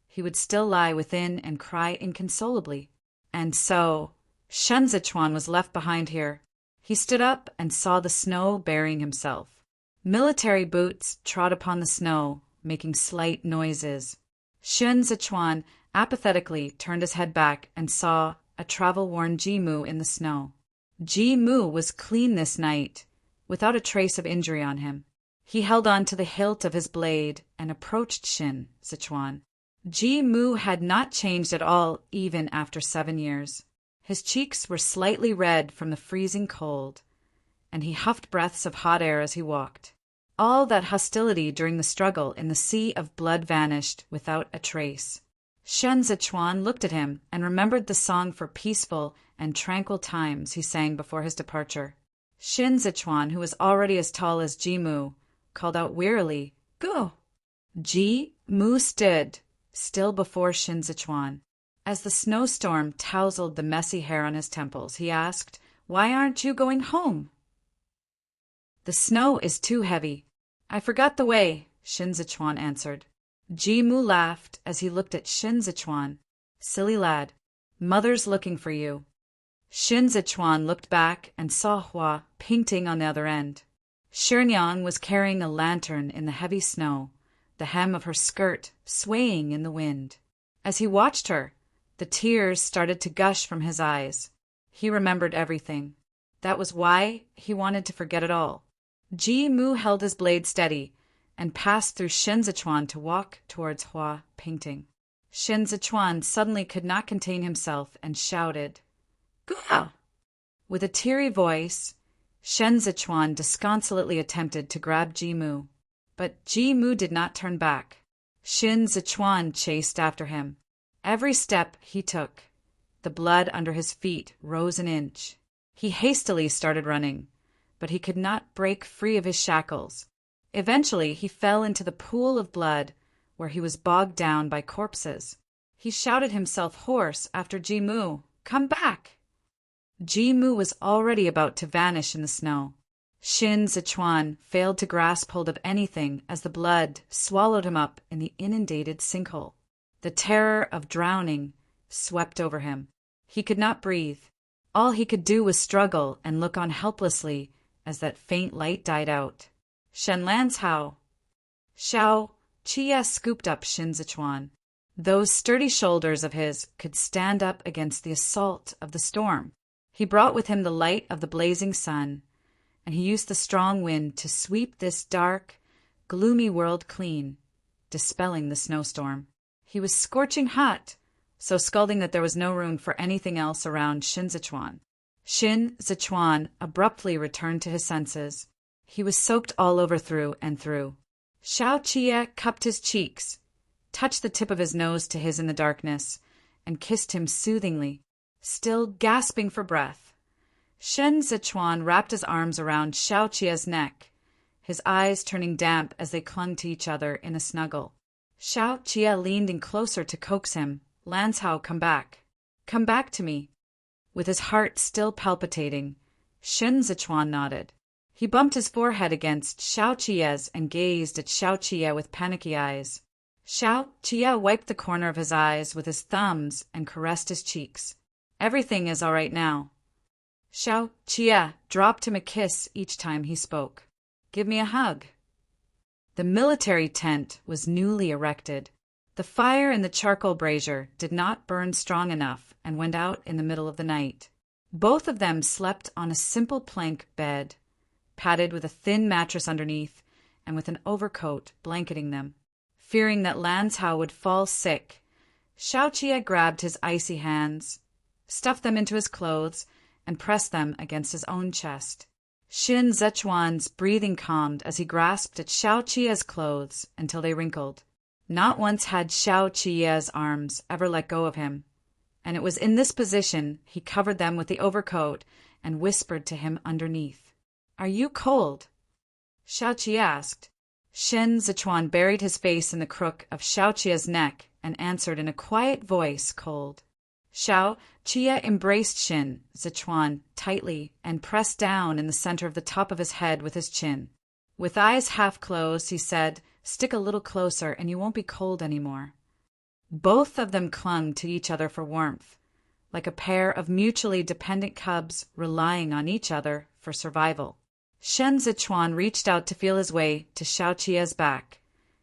he would still lie within and cry inconsolably. And so, Shen Zichuan was left behind here. He stood up and saw the snow burying himself. Military boots trod upon the snow, making slight noises. Shen Zichuan apathetically turned his head back and saw a travel-worn Jimu in the snow. Jimu was clean this night, without a trace of injury on him. He held on to the hilt of his blade and approached Shin Zichuan. Jimu had not changed at all even after 7 years. His cheeks were slightly red from the freezing cold, and he huffed breaths of hot air as he walked. All that hostility during the struggle in the sea of blood vanished without a trace. Shen Zichuan looked at him and remembered the song for peaceful and tranquil times he sang before his departure. Shin Zichuan, who was already as tall as Jimu, called out wearily, "Go!" Jimu stood, still before Shin Zichuan. As the snowstorm tousled the messy hair on his temples, he asked, "Why aren't you going home?" "The snow is too heavy. I forgot the way," Shin Zichuan answered. Jimu laughed as he looked at Shin Zichuan. "Silly lad, mother's looking for you." Shin Zichuan looked back and saw Hua painting on the other end. Shirnyang was carrying a lantern in the heavy snow, the hem of her skirt swaying in the wind. As he watched her, the tears started to gush from his eyes. He remembered everything. That was why he wanted to forget it all. Jimu held his blade steady and passed through Shin Zichuan to walk towards Hua painting. Shin Zichuan suddenly could not contain himself and shouted, "Gua!" With a teary voice, Shen Zichuan disconsolately attempted to grab Jimu, but Jimu did not turn back. Shin Zichuan chased after him. Every step he took, the blood under his feet rose an inch. He hastily started running, but he could not break free of his shackles. Eventually he fell into the pool of blood, where he was bogged down by corpses. He shouted himself hoarse after Jimu, "Come back!" Jimu was already about to vanish in the snow. Shin Zichuan failed to grasp hold of anything as the blood swallowed him up in the inundated sinkhole. The terror of drowning swept over him. He could not breathe. All he could do was struggle and look on helplessly as that faint light died out. "Shen Lanzhao!" Xiao Chia scooped up Shin Zichuan. Those sturdy shoulders of his could stand up against the assault of the storm. He brought with him the light of the blazing sun, and he used the strong wind to sweep this dark, gloomy world clean, dispelling the snowstorm. He was scorching hot, so scalding that there was no room for anything else around Shin Zichuan. Shin Zichuan abruptly returned to his senses. He was soaked all over through and through. Xiao Chia cupped his cheeks, touched the tip of his nose to his in the darkness, and kissed him soothingly, still gasping for breath. Shen Zichuan wrapped his arms around Xiao Chia's neck, his eyes turning damp as they clung to each other in a snuggle. Xiao Chia leaned in closer to coax him. "Lanzhao, come back. Come back to me." With his heart still palpitating, Shin Zichuan nodded. He bumped his forehead against Xiao Chia's and gazed at Xiao Chia with panicky eyes. Xiao Chia wiped the corner of his eyes with his thumbs and caressed his cheeks. "Everything is all right now." Xiao Chia dropped him a kiss each time he spoke. "Give me a hug." The military tent was newly erected. The fire in the charcoal brazier did not burn strong enough and went out in the middle of the night. Both of them slept on a simple plank bed, padded with a thin mattress underneath and with an overcoat blanketing them. Fearing that Lanzhao would fall sick, Xiao Chia grabbed his icy hands, stuffed them into his clothes, and pressed them against his own chest. Shin Zichuan's breathing calmed as he grasped at Xiao Chia's clothes until they wrinkled. Not once had Xiao Chia's arms ever let go of him, and it was in this position he covered them with the overcoat and whispered to him underneath. "Are you cold?" Xiao Chia asked. Shin Zichuan buried his face in the crook of Xiao Chia's neck and answered in a quiet voice, cold. Xiao Qie embraced Shin Zichuan tightly and pressed down in the center of the top of his head with his chin. With eyes half closed, he said, "Stick a little closer and you won't be cold anymore." Both of them clung to each other for warmth, like a pair of mutually dependent cubs relying on each other for survival. Shen Zichuan reached out to feel his way to Xiao Qie's back,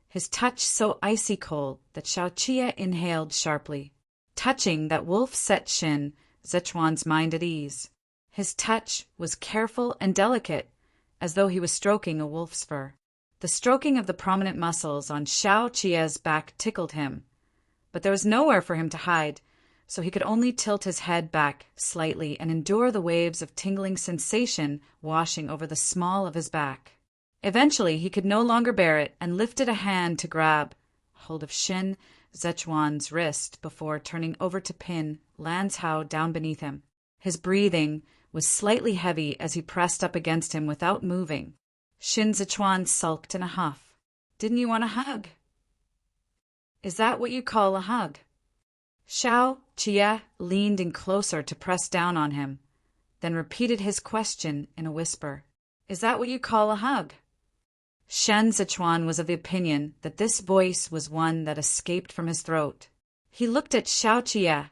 his touch so icy cold that Xiao Qie inhaled sharply. Touching that wolf set Shin Zichuan's mind at ease. His touch was careful and delicate, as though he was stroking a wolf's fur. The stroking of the prominent muscles on Xiao Qie's back tickled him, but there was nowhere for him to hide, so he could only tilt his head back slightly and endure the waves of tingling sensation washing over the small of his back. Eventually, he could no longer bear it and lifted a hand to grab hold of Shin Zichuan's wrist before turning over to pin Lanzhao down beneath him. His breathing was slightly heavy as he pressed up against him without moving. Shin Zichuan sulked in a huff. "Didn't you want a hug?" "Is that what you call a hug?" Xiao Qie leaned in closer to press down on him, then repeated his question in a whisper. "Is that what you call a hug?" Shen Zichuan was of the opinion that this voice was one that escaped from his throat. He looked at Xiao Qie,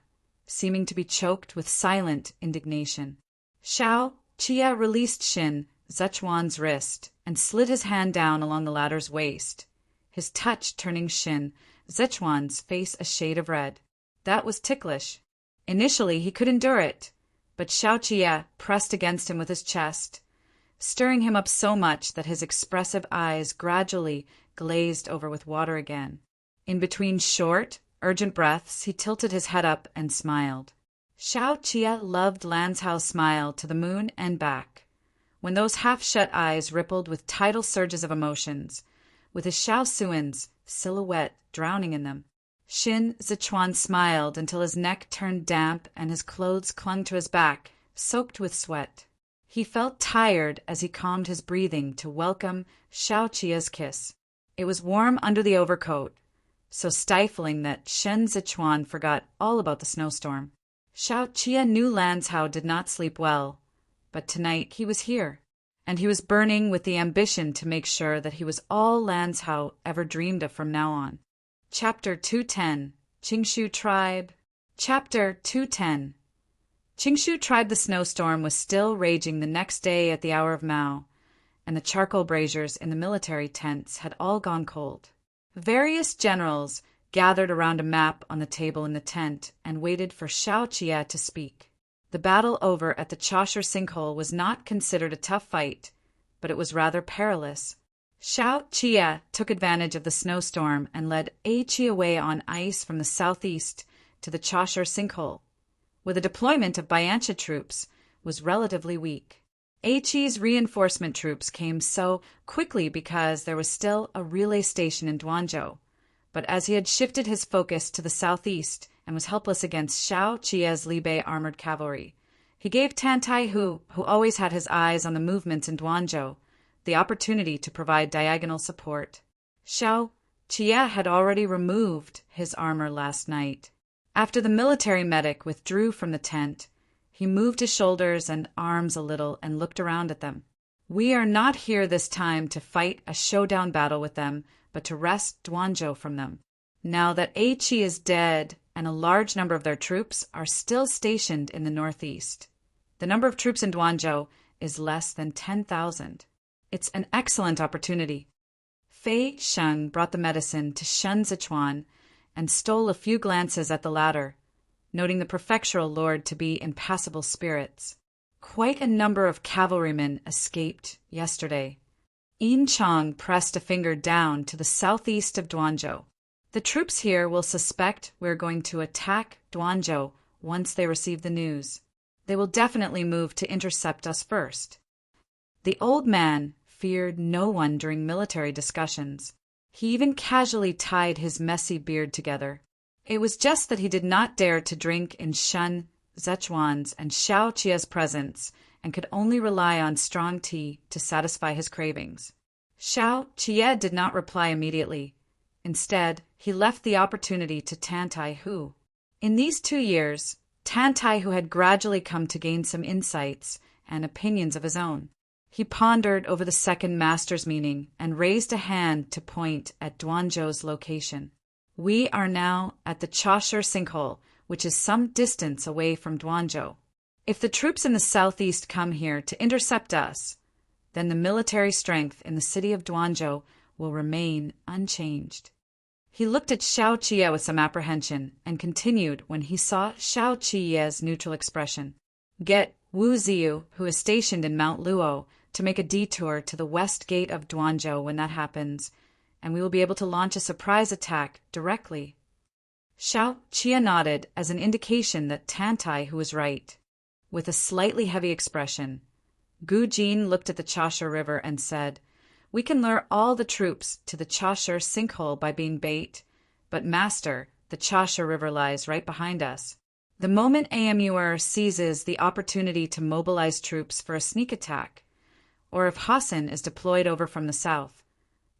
seeming to be choked with silent indignation. Xiao Qie released Shin Zichuan's wrist and slid his hand down along the latter's waist, his touch turning Shin Zichuan's face a shade of red. That was ticklish. Initially he could endure it, but Xiao Qie pressed against him with his chest, stirring him up so much that his expressive eyes gradually glazed over with water again. In between short, urgent breaths, he tilted his head up and smiled. Xiao Qie loved Lanzhao's smile to the moon and back, when those half-shut eyes rippled with tidal surges of emotions, with his Xiao Suan's silhouette drowning in them. Shin Zichuan smiled until his neck turned damp and his clothes clung to his back, soaked with sweat. He felt tired as he calmed his breathing to welcome Xiao Qie's kiss. It was warm under the overcoat, so stifling that Shen Zichuan forgot all about the snowstorm. Xiao Qie knew Lanzhao did not sleep well, but tonight he was here, and he was burning with the ambition to make sure that he was all Lanzhao ever dreamed of from now on. Chapter 210, Qingshu Tribe. Chapter 210. Qingshu Tribe. The snowstorm was still raging the next day at the hour of Mao, and the charcoal braziers in the military tents had all gone cold. Various generals gathered around a map on the table in the tent and waited for Xiao Qie to speak. The battle over at the Chaucer sinkhole was not considered a tough fight, but it was rather perilous. Xiao Qie took advantage of the snowstorm and led Qi away on ice from the southeast to the Chaucer sinkhole, where the deployment of Biancha troops was relatively weak. Qi's reinforcement troops came so quickly because there was still a relay station in Duanzhou, but as he had shifted his focus to the southeast and was helpless against Xiao Qie's Libe armored cavalry, he gave Tan Tai-hu, who always had his eyes on the movements in Duanzhou, the opportunity to provide diagonal support. Xiao Qie had already removed his armor last night. After the military medic withdrew from the tent, he moved his shoulders and arms a little and looked around at them. "We are not here this time to fight a showdown battle with them, but to wrest Duanzhou from them. Now that Qi is dead and a large number of their troops are still stationed in the northeast, the number of troops in Duanzhou is less than 10,000. It's an excellent opportunity." Fei Sheng brought the medicine to Shen Zichuan and stole a few glances at the latter, noting the prefectural lord to be in passable spirits. Quite a number of cavalrymen escaped yesterday. Yin Chong pressed a finger down to the southeast of Duanzhou. "The troops here will suspect we're going to attack Duanzhou once they receive the news. They will definitely move to intercept us first." The old man feared no one during military discussions. He even casually tied his messy beard together. It was just that he did not dare to drink in Shen Zichuan's and Xiao Qie's presence and could only rely on strong tea to satisfy his cravings. Xiao Qie did not reply immediately. Instead, he left the opportunity to Tan Tai-hu. In these 2 years, Tantai, who had gradually come to gain some insights and opinions of his own. He pondered over the second master's meaning and raised a hand to point at Duanzhou's location. We are now at the Chashur sinkhole, which is some distance away from Duanzhou. If the troops in the southeast come here to intercept us, then the military strength in the city of Duanzhou will remain unchanged. He looked at Xiao Qie with some apprehension and continued when he saw Xiao Qie's neutral expression. Get Wu Ziyu, who is stationed in Mount Luo, to make a detour to the west gate of Duanzhou when that happens, and we will be able to launch a surprise attack directly. Xiao Qie nodded as an indication that Tantai, who was right. With a slightly heavy expression, Gu Jin looked at the Chashur River and said, We can lure all the troops to the Chashur sinkhole by being bait, but master, the Chashur River lies right behind us. The moment AMUR seizes the opportunity to mobilize troops for a sneak attack, or if Hassan is deployed over from the south,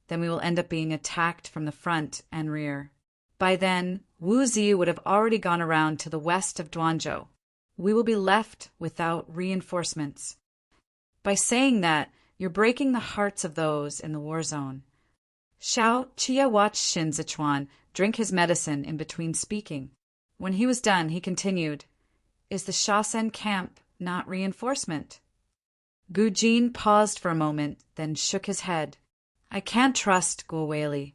then we will end up being attacked from the front and rear. By then, Wu Ziyu would have already gone around to the west of Duanzhou. We will be left without reinforcements. By saying that, you're breaking the hearts of those in the war zone. Xiao Qie watched Xin Zichuan drink his medicine in between speaking. When he was done, he continued, Is the Shasen camp not reinforcement? Gu Jin paused for a moment, then shook his head. I can't trust Guo Weili.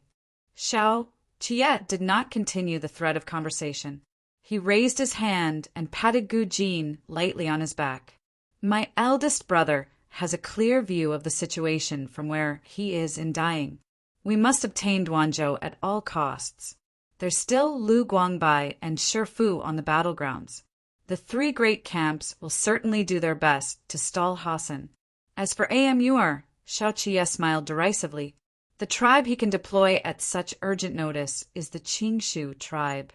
Xiao Qie did not continue the thread of conversation. He raised his hand and patted Gu Jin lightly on his back. My eldest brother has a clear view of the situation from where he is in dying. We must obtain Duanzhou at all costs. There's still Lu Guangbai and Shifu on the battlegrounds. The three great camps will certainly do their best to stall Hassan. As for AMUR, Xiao Qie smiled derisively. The tribe he can deploy at such urgent notice is the Qingshu tribe.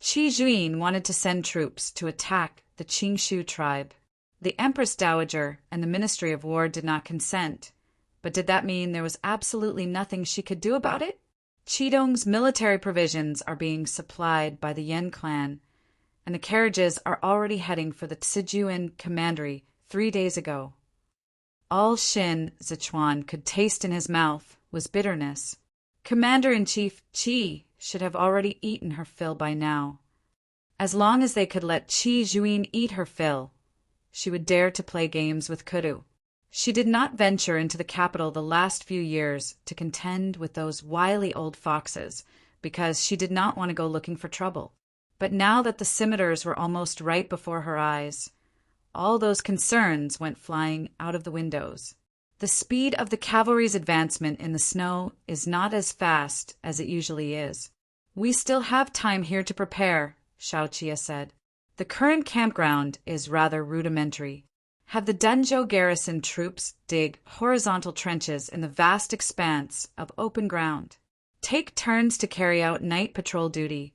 Qi Juin wanted to send troops to attack the Qingshu tribe. The Empress Dowager and the Ministry of War did not consent, but did that mean there was absolutely nothing she could do about it? Qidong's military provisions are being supplied by the Yan clan, and the carriages are already heading for the Sijuan commandery 3 days ago. All Xin Zichuan could taste in his mouth was bitterness. Commander-in-Chief Qi should have already eaten her fill by now. As long as they could let Qi Juin eat her fill, she would dare to play games with Kudu. She did not venture into the capital the last few years to contend with those wily old foxes, because she did not want to go looking for trouble. But now that the scimitars were almost right before her eyes, all those concerns went flying out of the windows. The speed of the cavalry's advancement in the snow is not as fast as it usually is. We still have time here to prepare, Xiao Qie said. The current campground is rather rudimentary. Have the Dunzhou garrison troops dig horizontal trenches in the vast expanse of open ground. Take turns to carry out night patrol duty,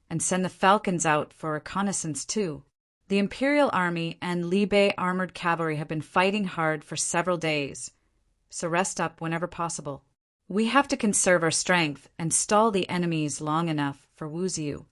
and send the falcons out for reconnaissance too. The Imperial Army and Libe armored cavalry have been fighting hard for several days, so rest up whenever possible. We have to conserve our strength and stall the enemies long enough for Wu Ziyu.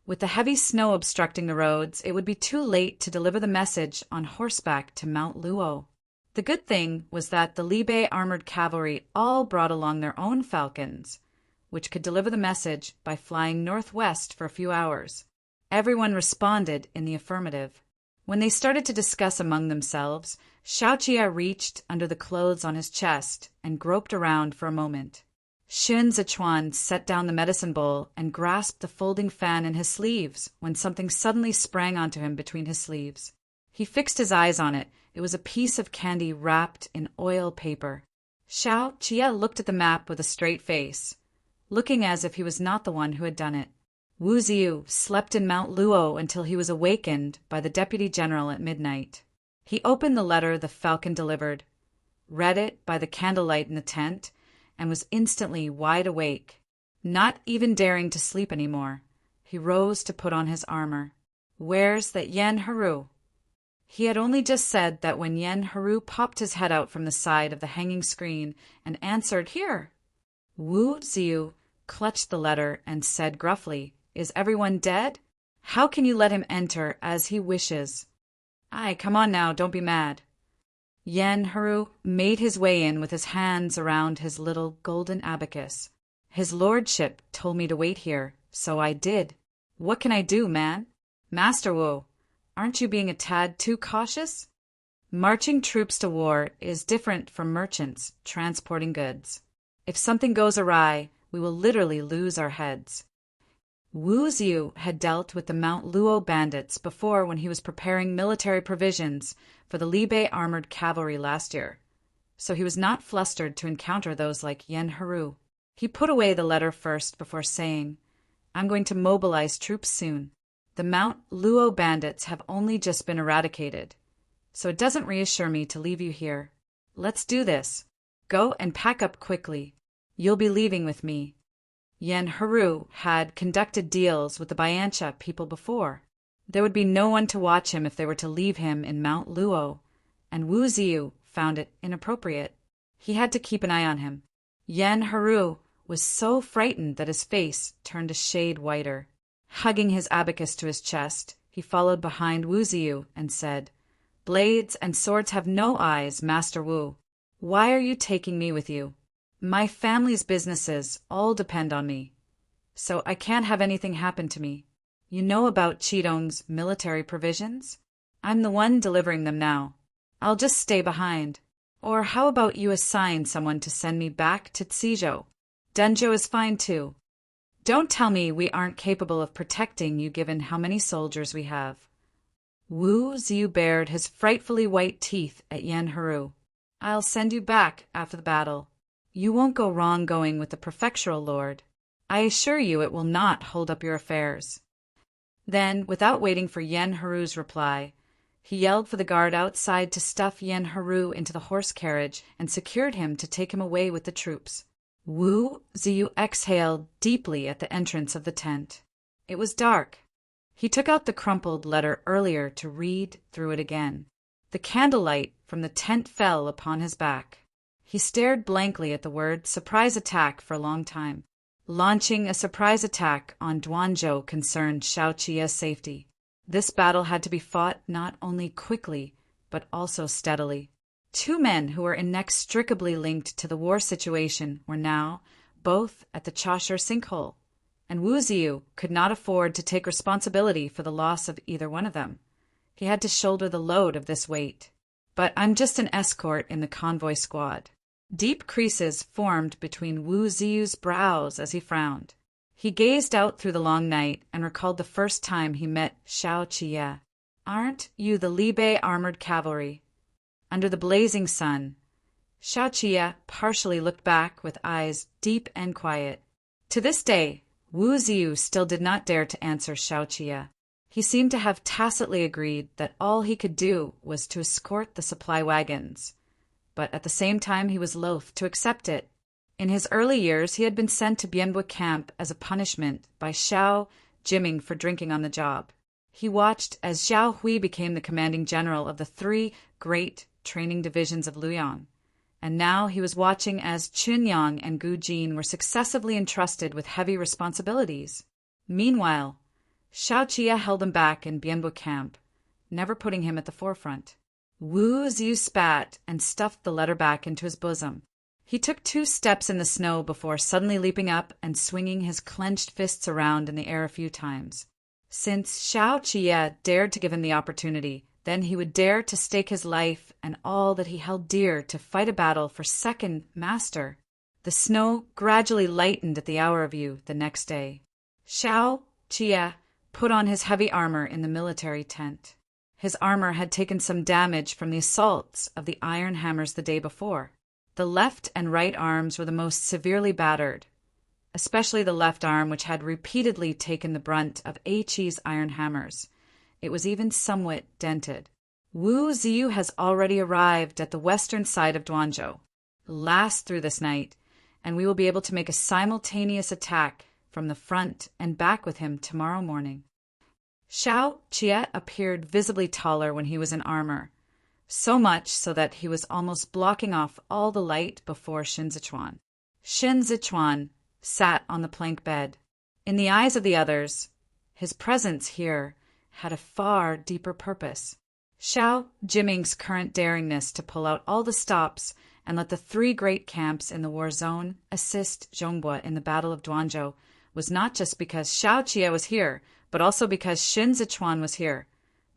With the heavy snow obstructing the roads, it would be too late to deliver the message on horseback to Mount Luo. The good thing was that the Libe armored cavalry all brought along their own falcons, which could deliver the message by flying northwest for a few hours. Everyone responded in the affirmative. When they started to discuss among themselves, Xiao Qie reached under the clothes on his chest and groped around for a moment. Xin Zichuan set down the medicine bowl and grasped the folding fan in his sleeves when something suddenly sprang onto him between his sleeves. He fixed his eyes on it. It was a piece of candy wrapped in oil paper. Xiao Qie looked at the map with a straight face, looking as if he was not the one who had done it. Wu Ziyu slept in Mount Luo until he was awakened by the deputy general at midnight. He opened the letter the falcon delivered, read it by the candlelight in the tent, and was instantly wide awake. Not even daring to sleep any more, he rose to put on his armor. Where's that Yan Haru? He had only just said that when Yan Haru popped his head out from the side of the hanging screen and answered, "Here." Wu Ziyu clutched the letter and said gruffly, "Is everyone dead? How can you let him enter as he wishes? Aye, come on now, don't be mad. Yen Haru made his way in with his hands around his little golden abacus. His lordship told me to wait here, so I did. What can I do, man? Master Wu, aren't you being a tad too cautious? Marching troops to war is different from merchants transporting goods. If something goes awry, we will literally lose our heads. Wu Ziyu had dealt with the Mount Luo bandits before when he was preparing military provisions for the Libe armored cavalry last year, so he was not flustered to encounter those like Yen Haru. He put away the letter first before saying, I'm going to mobilize troops soon. The Mount Luo bandits have only just been eradicated, so it doesn't reassure me to leave you here. Let's do this. Go and pack up quickly. You'll be leaving with me. Yen Haru had conducted deals with the Bayancha people before. There would be no one to watch him if they were to leave him in Mount Luo, and Wu Ziyu found it inappropriate. He had to keep an eye on him. Yen Haru was so frightened that his face turned a shade whiter. Hugging his abacus to his chest, he followed behind Wu Ziyu and said, Blades and swords have no eyes, Master Wu. Why are you taking me with you? My family's businesses all depend on me, so I can't have anything happen to me. You know about Qidong's military provisions? I'm the one delivering them now. I'll just stay behind. Or how about you assign someone to send me back to Tizhou? Denzhou is fine too. Don't tell me we aren't capable of protecting you given how many soldiers we have. Wu Ziyu bared his frightfully white teeth at Yen Haru. I'll send you back after the battle. You won't go wrong going with the prefectural lord. I assure you it will not hold up your affairs. Then, without waiting for Yen Haru's reply, he yelled for the guard outside to stuff Yen Haru into the horse carriage and secured him to take him away with the troops. Wu Ziyu exhaled deeply at the entrance of the tent. It was dark. He took out the crumpled letter earlier to read through it again. The candlelight from the tent fell upon his back. He stared blankly at the word surprise attack for a long time. Launching a surprise attack on Duanzhou concerned Xiaoqia's safety. This battle had to be fought not only quickly, but also steadily. Two men who were inextricably linked to the war situation were now both at the Chashir sinkhole, and Wu Ziyu could not afford to take responsibility for the loss of either one of them. He had to shoulder the load of this weight. But I'm just an escort in the convoy squad. Deep creases formed between Wu Ziyu's brows as he frowned. He gazed out through the long night and recalled the first time he met Xiaoqia. Aren't you the Libe armored cavalry? Under the blazing sun, Xiaoqia partially looked back with eyes deep and quiet. To this day, Wu Ziyu still did not dare to answer Xiaoqia. He seemed to have tacitly agreed that all he could do was to escort the supply wagons, but at the same time he was loath to accept it. In his early years, he had been sent to Bianbo camp as a punishment by Xiao Jiming for drinking on the job. He watched as Xiao Hui became the commanding general of the three great training divisions of Luoyang, and now he was watching as Chunyang and Gu Jin were successively entrusted with heavy responsibilities. Meanwhile, Xiaoqia held him back in Bianbo camp, never putting him at the forefront. Wu Ziyu spat and stuffed the letter back into his bosom. He took 2 steps in the snow before suddenly leaping up and swinging his clenched fists around in the air a few times. Since Xiaoqia dared to give him the opportunity, then he would dare to stake his life and all that he held dear to fight a battle for second master. The snow gradually lightened at the hour of view the next day. Xiaoqia put on his heavy armor in the military tent. His armor had taken some damage from the assaults of the iron hammers the day before. The left and right arms were the most severely battered, especially the left arm, which had repeatedly taken the brunt of Eiqi's iron hammers. It was even somewhat dented. Wu Ziyu has already arrived at the western side of Duanzhou. Last through this night, and we will be able to make a simultaneous attack from the front and back with him tomorrow morning. Xiaoqia appeared visibly taller when he was in armor, so much so that he was almost blocking off all the light before Xin Zichuan. Xin Zichuan sat on the plank bed. In the eyes of the others, His presence here had a far deeper purpose. Xiao Jiming's current daringness to pull out all the stops and let the three great camps in the war zone assist Zhongbua in the Battle of Duanzhou was not just because Xiao Qie was here, but also because Xin Zichuan was here.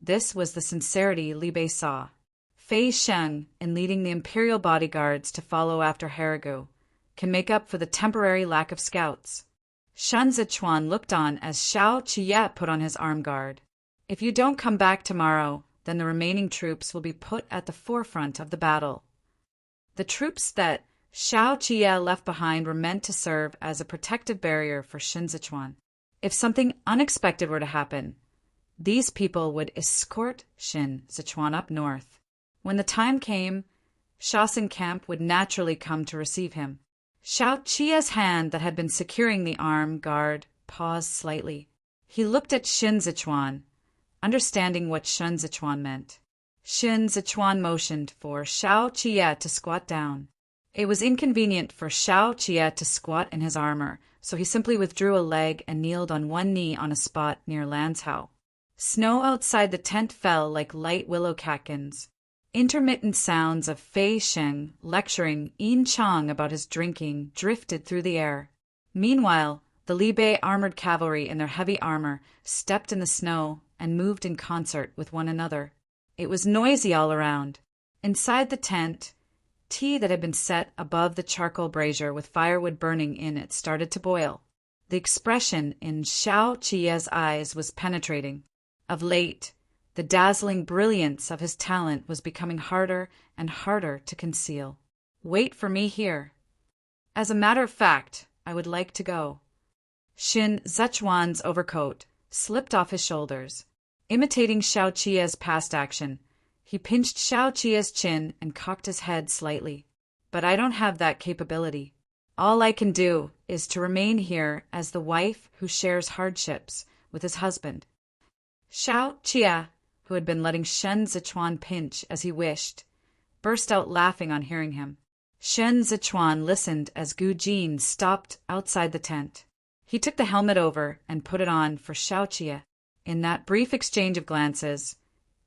This was the sincerity Li Bei saw. Fei Sheng, in leading the imperial bodyguards to follow after Harigu, can make up for the temporary lack of scouts. Shen Zichuan looked on as Xiao Qie put on his arm guard. If you don't come back tomorrow, then the remaining troops will be put at the forefront of the battle. The troops that Xiao Qie left behind were meant to serve as a protective barrier for Shen Zichuan. If something unexpected were to happen, these people would escort Shen Zichuan up north. When the time came, Shaoxing camp would naturally come to receive him. Xiao Qie's hand that had been securing the arm guard paused slightly. He looked at Shen Zichuan, understanding what Shen Zichuan meant. Shen Zichuan motioned for Xiao Qie to squat down. It was inconvenient for Xiao Qie to squat in his armor, so he simply withdrew a leg and kneeled on one knee on a spot near Lanzhao. Snow outside the tent fell like light willow catkins. Intermittent sounds of Fei Sheng lecturing Yin Chang about his drinking drifted through the air. Meanwhile, the Li Bei armored cavalry in their heavy armor stepped in the snow and moved in concert with one another. It was noisy all around. Inside the tent, tea that had been set above the charcoal brazier with firewood burning in it started to boil. The expression in Xiao Qie's eyes was penetrating. Of late, the dazzling brilliance of his talent was becoming harder and harder to conceal. Wait for me here. As a matter of fact, I would like to go. Shen Zichuan's overcoat slipped off his shoulders. Imitating Xiao Qie's past action, he pinched Xiao Qie's chin and cocked his head slightly. But I don't have that capability. All I can do is to remain here as the wife who shares hardships with his husband. Xiao Qie, who had been letting Shen Zichuan pinch as he wished, burst out laughing on hearing him. Shen Zichuan listened as Gu Jin stopped outside the tent. He took the helmet over and put it on for Xiao Qie. In that brief exchange of glances,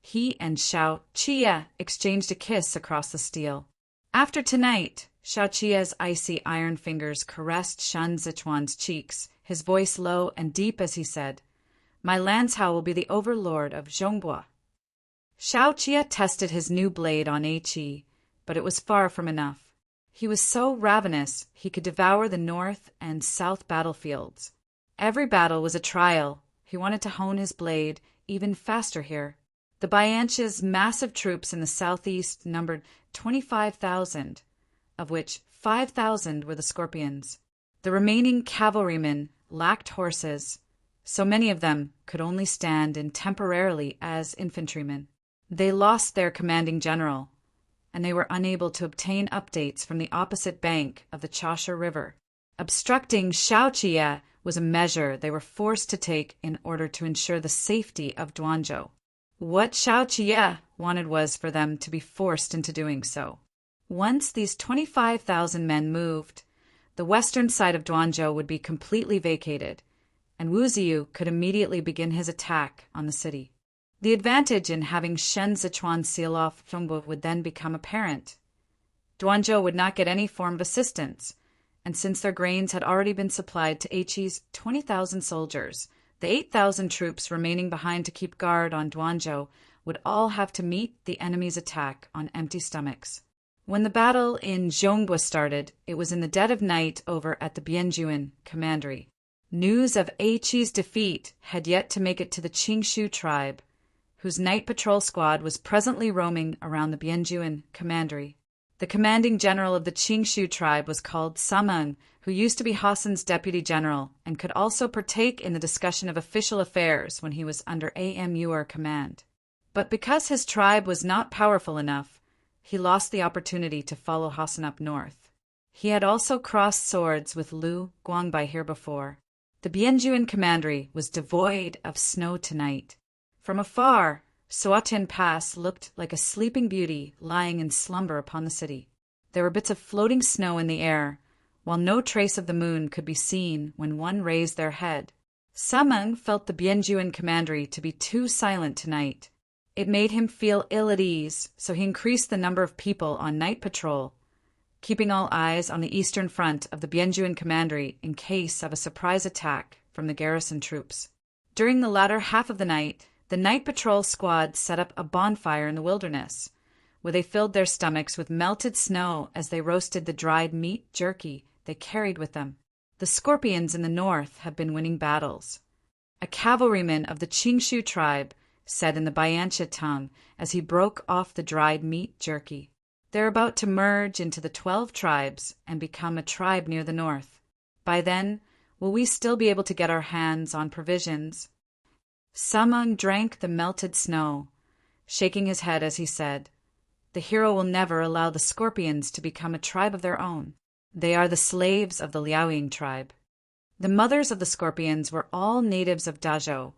he and Xiao Qie exchanged a kiss across the steel. After tonight, Xiao Qie's icy iron fingers caressed Shen Zichuan's cheeks, his voice low and deep as he said, "My Lanzhao will be the overlord of Zhongbua." Xiao Qie tested his new blade on Qi, but it was far from enough. He was so ravenous he could devour the north and south battlefields. Every battle was a trial. He wanted to hone his blade even faster here. The Bianche's massive troops in the southeast numbered 25,000, of which 5,000 were the Scorpions. The remaining cavalrymen lacked horses, so many of them could only stand in temporarily as infantrymen. They lost their commanding general, and they were unable to obtain updates from the opposite bank of the Chaosha River. Obstructing Xiao Qie was a measure they were forced to take in order to ensure the safety of Duanzhou. What Xiao Qie wanted was for them to be forced into doing so. Once these 25,000 men moved, the western side of Duanzhou would be completely vacated, and Wu Ziyu could immediately begin his attack on the city. The advantage in having Shen Zichuan seal off Zhongbua would then become apparent. Duanzhou would not get any form of assistance, and since their grains had already been supplied to Eiqi's 20,000 soldiers, the 8,000 troops remaining behind to keep guard on Duanzhou would all have to meet the enemy's attack on empty stomachs. When the battle in Zhongbua started, it was in the dead of night over at the Bianjuan commandery. News of Eiqi's defeat had yet to make it to the Qingshu tribe, whose night patrol squad was presently roaming around the Bianjuan commandery. The commanding general of the Qingshu tribe was called Sameng, who used to be Hassan's deputy general and could also partake in the discussion of official affairs when he was under Amur command. But because his tribe was not powerful enough, he lost the opportunity to follow Hassan up north. He had also crossed swords with Lu Guangbai here before. The Bianjuan commandery was devoid of snow tonight. From afar, Suatin Pass looked like a sleeping beauty lying in slumber upon the city. There were bits of floating snow in the air, while no trace of the moon could be seen when one raised their head. Sameng felt the Bianjuan commandery to be too silent tonight. It made him feel ill at ease, so he increased the number of people on night patrol, keeping all eyes on the eastern front of the Bianjuan commandery in case of a surprise attack from the garrison troops. During the latter half of the night patrol squad set up a bonfire in the wilderness, where they filled their stomachs with melted snow as they roasted the dried meat jerky they carried with them. The scorpions in the north have been winning battles. A cavalryman of the Qingshu tribe said in the Bayantia tongue as he broke off the dried meat jerky. They're about to merge into the 12 tribes and become a tribe near the north. By then, will we still be able to get our hands on provisions? Sameng drank the melted snow, shaking his head as he said, "The hero will never allow the scorpions to become a tribe of their own. They are the slaves of the Liaoying tribe." The mothers of the scorpions were all natives of Dazhou,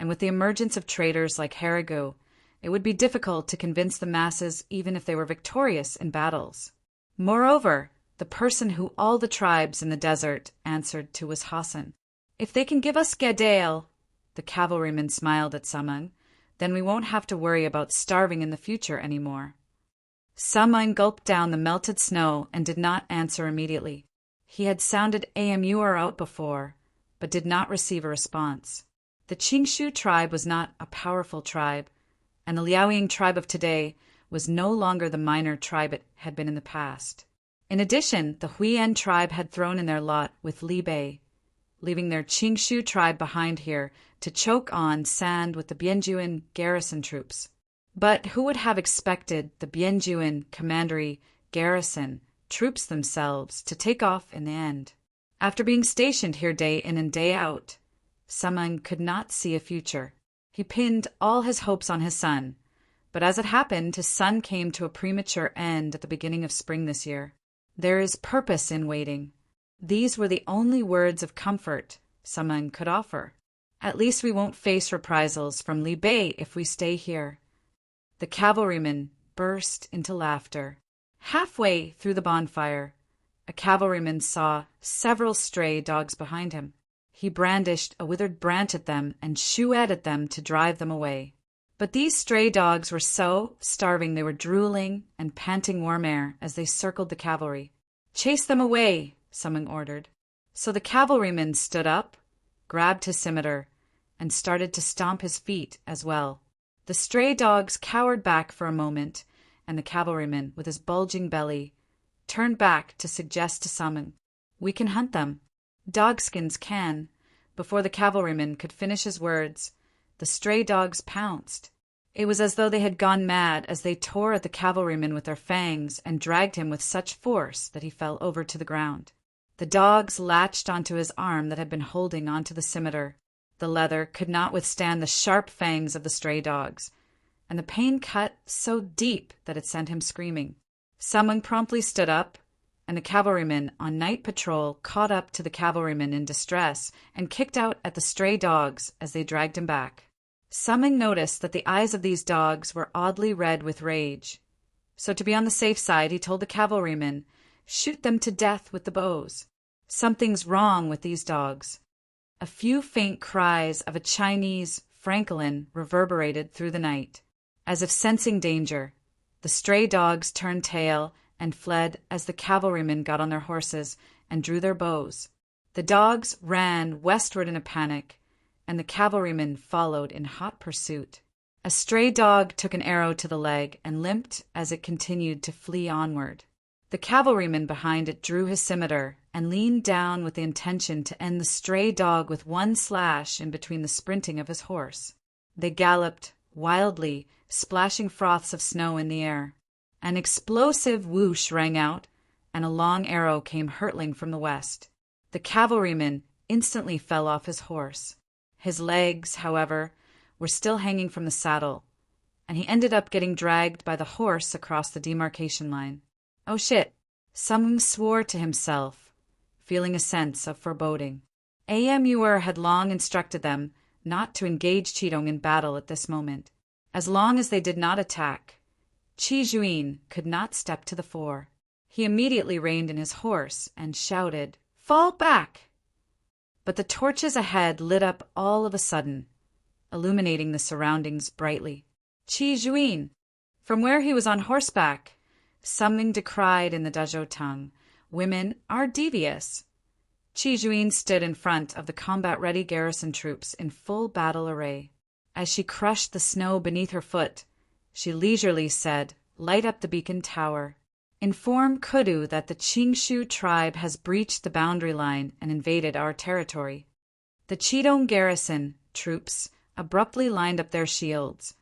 and with the emergence of traders like Harigu, it would be difficult to convince the masses even if they were victorious in battles. Moreover, the person who all the tribes in the desert answered to was Hassan. "If they can give us Gadale," the cavalryman smiled at Sameng, "then we won't have to worry about starving in the future anymore." Sameng gulped down the melted snow and did not answer immediately. He had sounded AMUR out before, but did not receive a response. The Qingshu tribe was not a powerful tribe, and the Liaoying tribe of today was no longer the minor tribe it had been in the past. In addition, the Huiyan tribe had thrown in their lot with Li Bei, leaving their Qingshu tribe behind here to choke on sand with the Bianjuan garrison troops. But who would have expected the Bianjuan commandery garrison troops themselves to take off in the end? After being stationed here day in and day out, Sameng could not see a future. He pinned all his hopes on his son, but as it happened, his son came to a premature end at the beginning of spring this year. There is purpose in waiting. These were the only words of comfort Sameng could offer. At least we won't face reprisals from Li Bei if we stay here. The cavalryman burst into laughter. Halfway through the bonfire, a cavalryman saw several stray dogs behind him. He brandished a withered branch at them and shoo-ed at them to drive them away. But these stray dogs were so starving they were drooling and panting warm air as they circled the cavalry. "Chase them away," Sameng ordered. So the cavalryman stood up, grabbed his scimitar, and started to stomp his feet as well. The stray dogs cowered back for a moment, and the cavalryman, with his bulging belly, turned back to suggest to Sameng, "We can hunt them. Dogskins can." Before the cavalryman could finish his words, the stray dogs pounced. It was as though they had gone mad as they tore at the cavalryman with their fangs and dragged him with such force that he fell over to the ground. The dogs latched onto his arm that had been holding onto the scimitar. The leather could not withstand the sharp fangs of the stray dogs, and the pain cut so deep that it sent him screaming. Sameng promptly stood up, and the cavalryman on night patrol caught up to the cavalryman in distress and kicked out at the stray dogs as they dragged him back. Sameng noticed that the eyes of these dogs were oddly red with rage. So to be on the safe side, he told the cavalryman, "Shoot them to death with the bows. Something's wrong with these dogs." A few faint cries of a Chinese francolin reverberated through the night. As if sensing danger, the stray dogs turned tail and fled as the cavalrymen got on their horses and drew their bows. The dogs ran westward in a panic, and the cavalrymen followed in hot pursuit. A stray dog took an arrow to the leg and limped as it continued to flee onward. The cavalryman behind it drew his scimitar and leaned down with the intention to end the stray dog with one slash in between the sprinting of his horse. They galloped wildly, splashing froths of snow in the air. An explosive whoosh rang out, and a long arrow came hurtling from the west. The cavalryman instantly fell off his horse. His legs, however, were still hanging from the saddle, and he ended up getting dragged by the horse across the demarcation line. "Oh shit," Sameng swore to himself, feeling a sense of foreboding. AMUR had long instructed them not to engage Qidong in battle at this moment. As long as they did not attack, Qi Juin could not step to the fore. He immediately reined in his horse and shouted, "Fall back!" but the torches ahead lit up all of a sudden, illuminating the surroundings brightly. Qi Juin! From where he was on horseback, something decried in the Dazhou tongue. Women are devious. Qi Juin stood in front of the combat-ready garrison troops in full battle array. As she crushed the snow beneath her foot, she leisurely said, "Light up the beacon tower. Inform Kudu that the Qingshu tribe has breached the boundary line and invaded our territory." The Qidong garrison troops abruptly lined up their shields,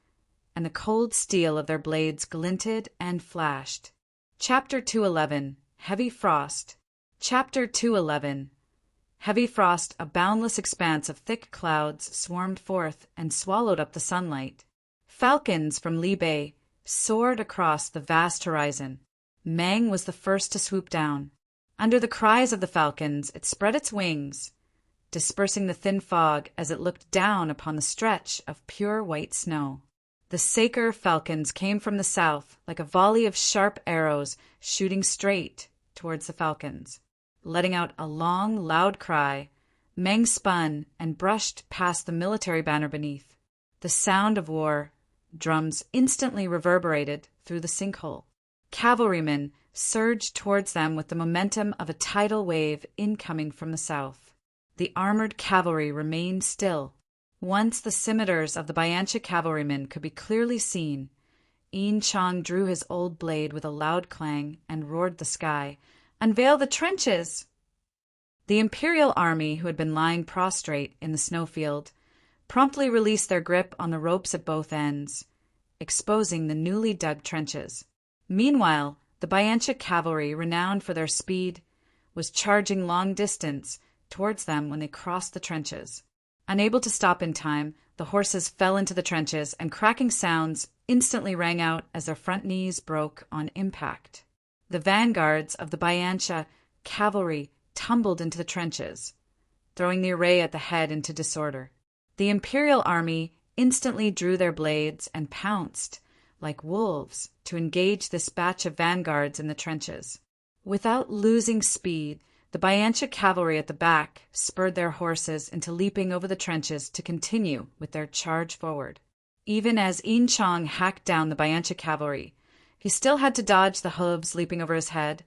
and the cold steel of their blades glinted and flashed. Chapter 211. Heavy Frost. Chapter 211. Heavy frost, a boundless expanse of thick clouds, swarmed forth and swallowed up the sunlight. Falcons from Libei soared across the vast horizon. Mang was the first to swoop down. Under the cries of the falcons, it spread its wings, dispersing the thin fog as it looked down upon the stretch of pure white snow. The Saker falcons came from the south like a volley of sharp arrows shooting straight towards the falcons. Letting out a long, loud cry, Meng spun and brushed past the military banner beneath. The sound of war drums instantly reverberated through the sinkhole. Cavalrymen surged towards them with the momentum of a tidal wave incoming from the south. The armored cavalry remained still. Once the scimitars of the Bayancha cavalrymen could be clearly seen, Yin Chang drew his old blade with a loud clang and roared the sky, "Unveil the trenches!" The Imperial army, who had been lying prostrate in the snowfield, promptly released their grip on the ropes at both ends, exposing the newly dug trenches. Meanwhile, the Bayancha cavalry, renowned for their speed, was charging long distance towards them when they crossed the trenches. Unable to stop in time, the horses fell into the trenches, and cracking sounds instantly rang out as their front knees broke on impact. The vanguards of the Bayancha cavalry tumbled into the trenches, throwing the array at the head into disorder. The Imperial army instantly drew their blades and pounced, like wolves, to engage this batch of vanguards in the trenches. Without losing speed, the Bayancha cavalry at the back spurred their horses into leaping over the trenches to continue with their charge forward. Even as Yin Chang hacked down the Bayancha cavalry, he still had to dodge the hooves leaping over his head,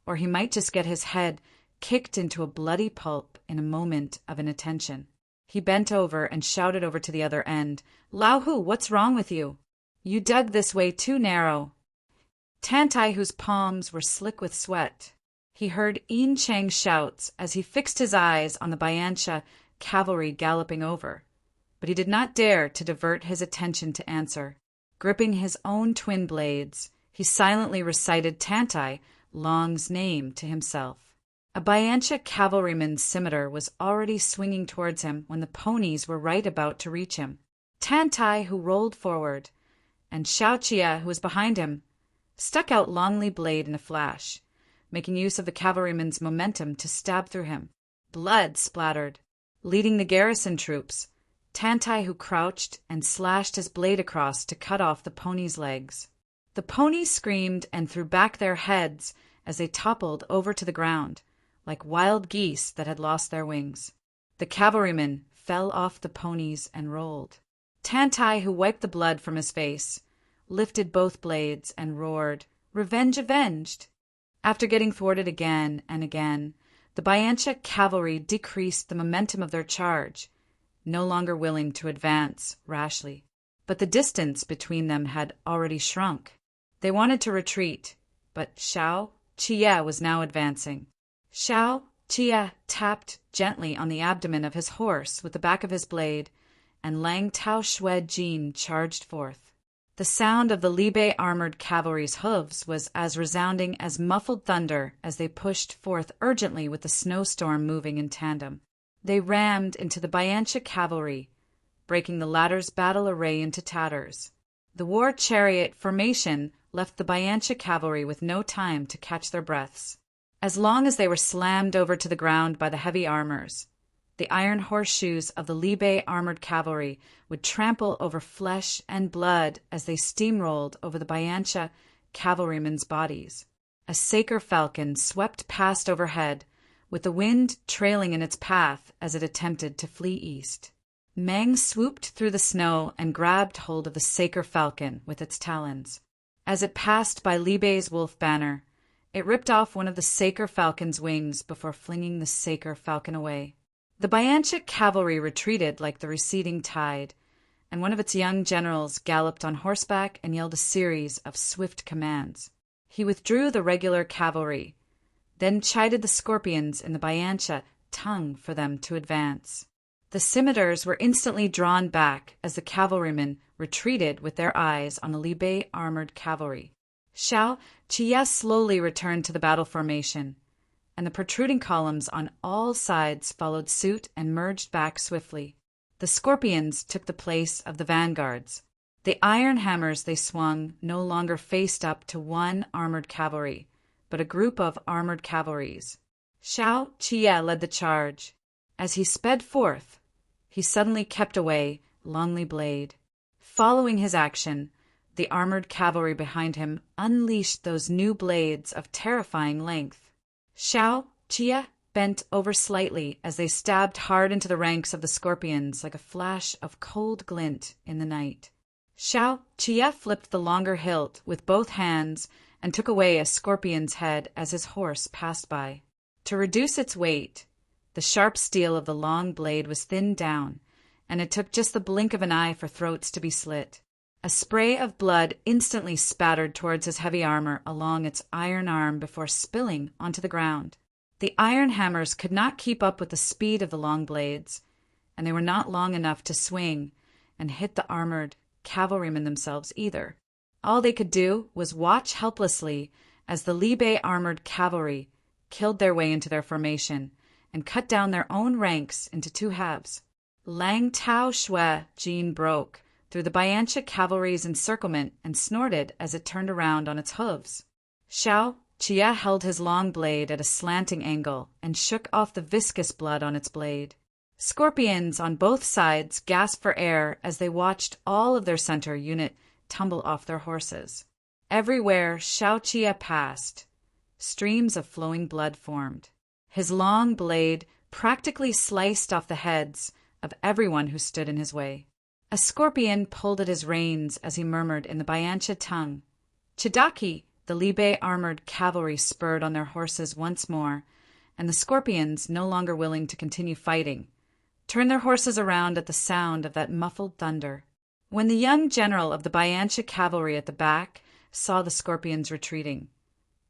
or he might just get his head kicked into a bloody pulp in a moment of inattention. He bent over and shouted over to the other end, "Lao Hu, what's wrong with you? You dug this way too narrow." Tantai, whose palms were slick with sweat, he heard Yin Chang's shouts as he fixed his eyes on the Bayancha cavalry galloping over, but he did not dare to divert his attention to answer. Gripping his own twin blades, he silently recited Tantai Long's name to himself. A Bayancha cavalryman's scimitar was already swinging towards him when the ponies were right about to reach him. Tantai, who rolled forward, and Xiaoqia, who was behind him, stuck out Longly blade in a flash, making use of the cavalryman's momentum to stab through him. Blood splattered. Leading the garrison troops, Tantai, who crouched and slashed his blade across to cut off the ponies' legs. The ponies screamed and threw back their heads as they toppled over to the ground, like wild geese that had lost their wings. The cavalryman fell off the ponies and rolled. Tantai, who wiped the blood from his face, lifted both blades and roared, "Revenge avenged!" After getting thwarted again and again, the Bayancha cavalry decreased the momentum of their charge, no longer willing to advance rashly. But the distance between them had already shrunk. They wanted to retreat, but Xiaoqia was now advancing. Xiaoqia tapped gently on the abdomen of his horse with the back of his blade, and Lang Tao Xue Jin charged forth. The sound of the Libei armored cavalry's hooves was as resounding as muffled thunder as they pushed forth urgently with the snowstorm moving in tandem. They rammed into the Bayancha cavalry, breaking the latter's battle array into tatters. The war chariot formation left the Bayancha cavalry with no time to catch their breaths. As long as they were slammed over to the ground by the heavy armors, the iron horseshoes of the Libei armored cavalry would trample over flesh and blood as they steamrolled over the Bayancha cavalrymen's bodies. A Saker falcon swept past overhead, with the wind trailing in its path as it attempted to flee east. Mang swooped through the snow and grabbed hold of the Saker falcon with its talons. As it passed by Li Bei's wolf banner, it ripped off one of the Saker falcon's wings before flinging the Saker falcon away. The Bayancha cavalry retreated like the receding tide, and one of its young generals galloped on horseback and yelled a series of swift commands. He withdrew the regular cavalry, then chided the scorpions in the Bayancha tongue for them to advance. The scimitars were instantly drawn back as the cavalrymen retreated with their eyes on the Li Bei armored cavalry. Xiao Qie slowly returned to the battle formation, and the protruding columns on all sides followed suit and merged back swiftly. The scorpions took the place of the vanguards. The iron hammers they swung no longer faced up to one armored cavalry, but a group of armored cavalries. Xiao Qie led the charge. As he sped forth, he suddenly kept away Longly Blade. Following his action, the armored cavalry behind him unleashed those new blades of terrifying length. Xiao Qie bent over slightly as they stabbed hard into the ranks of the scorpions like a flash of cold glint in the night. Xiao Qie flipped the longer hilt with both hands and took away a scorpion's head as his horse passed by. To reduce its weight, the sharp steel of the long blade was thinned down, and it took just the blink of an eye for throats to be slit. A spray of blood instantly spattered towards his heavy armor along its iron arm before spilling onto the ground. The iron hammers could not keep up with the speed of the long blades, and they were not long enough to swing and hit the armored cavalrymen themselves either. All they could do was watch helplessly as the Li Bei armored cavalry killed their way into their formation and cut down their own ranks into two halves. Lang Tao Shui Jin broke through the Bayancha cavalry's encirclement and snorted as it turned around on its hooves. Xiao Qie held his long blade at a slanting angle and shook off the viscous blood on its blade. Scorpions on both sides gasped for air as they watched all of their center unit tumble off their horses. Everywhere Xiao Qie passed, streams of flowing blood formed. His long blade practically sliced off the heads of everyone who stood in his way. A scorpion pulled at his reins as he murmured in the Bayancha tongue. Chidaki! The Li Bei armored cavalry spurred on their horses once more, and the scorpions, no longer willing to continue fighting, turned their horses around at the sound of that muffled thunder. When the young general of the Bayancha cavalry at the back saw the scorpions retreating,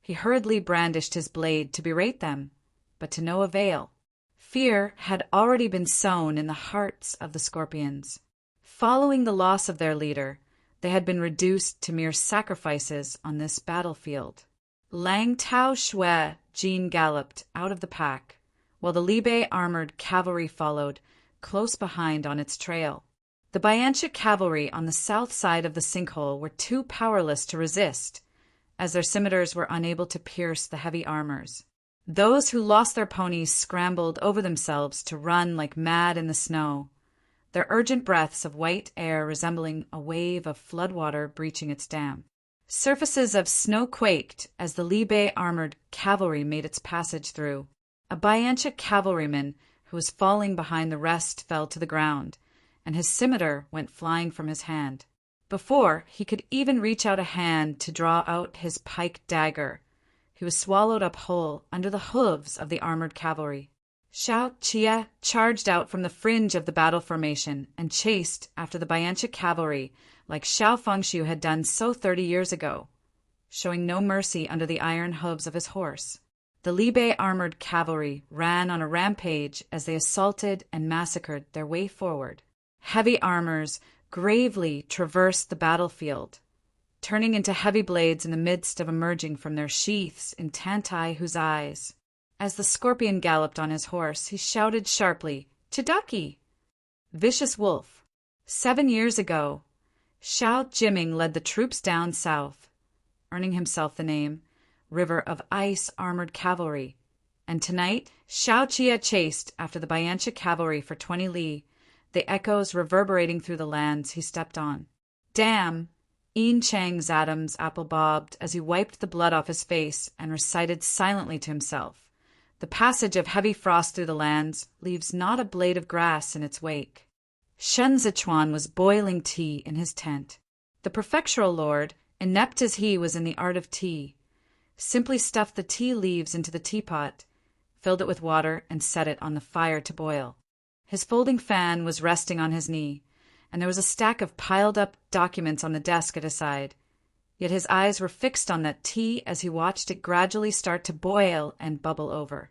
he hurriedly brandished his blade to berate them, but to no avail. Fear had already been sown in the hearts of the scorpions. Following the loss of their leader, they had been reduced to mere sacrifices on this battlefield. Lang Tao Shui Jin galloped out of the pack, while the Li Bei armored cavalry followed close behind on its trail. The Bayancha cavalry on the south side of the sinkhole were too powerless to resist, as their scimitars were unable to pierce the heavy armors. Those who lost their ponies scrambled over themselves to run like mad in the snow, their urgent breaths of white air resembling a wave of floodwater breaching its dam. Surfaces of snow quaked as the Li Bei armored cavalry made its passage through. A Bayancha cavalryman who was falling behind the rest fell to the ground, and his scimitar went flying from his hand. Before he could even reach out a hand to draw out his pike dagger, he was swallowed up whole under the hooves of the armored cavalry. Xiao Qie charged out from the fringe of the battle formation and chased after the Bayancha cavalry like Xiao Fengshu had done so 30 years ago, showing no mercy under the iron hooves of his horse. The Li Bei armored cavalry ran on a rampage as they assaulted and massacred their way forward. Heavy armors gravely traversed the battlefield, turning into heavy blades in the midst of emerging from their sheaths in Tantai Hu's eyes. As the scorpion galloped on his horse, he shouted sharply, "Chidaki!" Vicious Wolf. 7 years ago, Xiao Jiming led the troops down south, earning himself the name River of Ice Armored Cavalry, and tonight Xiao Qie chased after the Bayancha cavalry for 20 li, the echoes reverberating through the lands he stepped on. Damn! Yin Chang's Adam's apple bobbed as he wiped the blood off his face and recited silently to himself The passage of heavy frost through the lands leaves not a blade of grass in its wake. Shen Zichuan was boiling tea in his tent. The prefectural lord, inept as he was in the art of tea, simply stuffed the tea leaves into the teapot, filled it with water, and set it on the fire to boil. His folding fan was resting on his knee, and there was a stack of piled-up documents on the desk at his side. Yet his eyes were fixed on that tea as he watched it gradually start to boil and bubble over.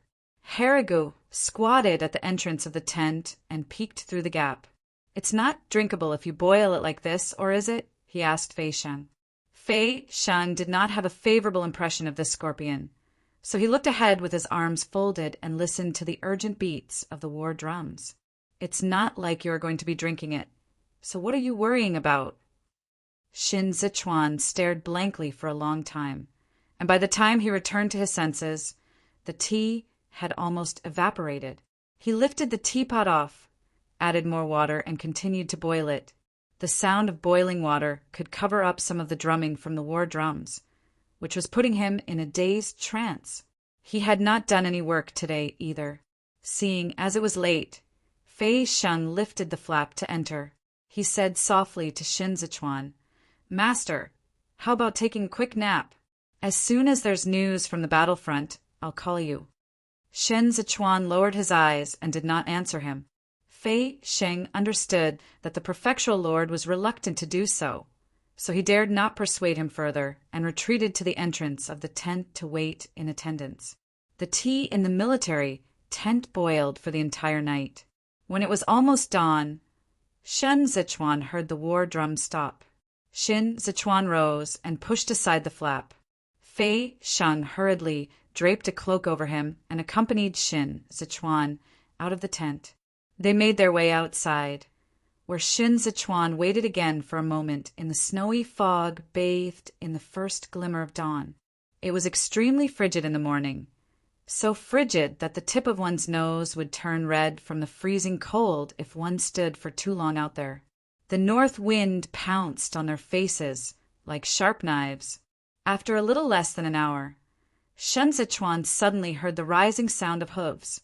Harigu squatted at the entrance of the tent and peeked through the gap. "It's not drinkable if you boil it like this, or is it?" he asked Fei Shen. Fei Shen did not have a favorable impression of this scorpion, so he looked ahead with his arms folded and listened to the urgent beats of the war drums. "It's not like you are going to be drinking it, so what are you worrying about?" Shin Zichuan stared blankly for a long time, and by the time he returned to his senses, the tea had almost evaporated. He lifted the teapot off, added more water, and continued to boil it. The sound of boiling water could cover up some of the drumming from the war drums, which was putting him in a dazed trance. He had not done any work today either. Seeing as it was late, Fei Shen lifted the flap to enter. He said softly to Shin Zichuan, "Master, how about taking a quick nap? As soon as there's news from the battlefront, I'll call you." Shin Zichuan lowered his eyes and did not answer him. Fei Sheng understood that the prefectural lord was reluctant to do so, so he dared not persuade him further and retreated to the entrance of the tent to wait in attendance. The tea in the military tent boiled for the entire night. When it was almost dawn, Shen Zichuan heard the war drum stop. Shin Zichuan rose and pushed aside the flap. Fei Sheng hurriedly draped a cloak over him and accompanied Shin Zichuan out of the tent. They made their way outside, where Shin Zichuan waited again for a moment in the snowy fog bathed in the first glimmer of dawn. It was extremely frigid in the morning, so frigid that the tip of one's nose would turn red from the freezing cold if one stood for too long out there. The north wind pounced on their faces like sharp knives. After a little less than an hour, Shen Zichuan suddenly heard the rising sound of hooves,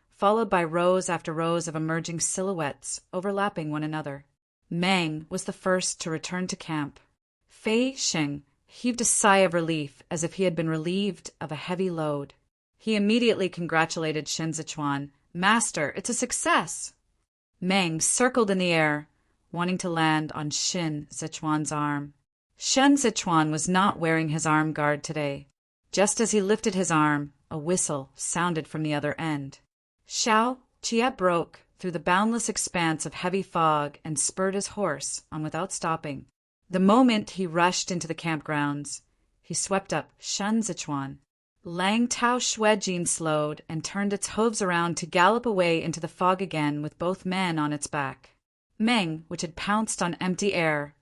followed by rows after rows of emerging silhouettes overlapping one another. Meng was the first to return to camp. Fei Sheng heaved a sigh of relief as if he had been relieved of a heavy load. He immediately congratulated Shin Zichuan. "Master, it's a success!" Meng circled in the air, wanting to land on Shin Zichuan's arm. Shen Zichuan was not wearing his arm guard today. Just as he lifted his arm, a whistle sounded from the other end. Xiao Chiet broke through the boundless expanse of heavy fog and spurred his horse on without stopping. The moment he rushed into the campgrounds, he swept up Shen Zichuan. Lang Tao Shuejin slowed and turned its hooves around to gallop away into the fog again with both men on its back. Meng, which had pounced on empty air,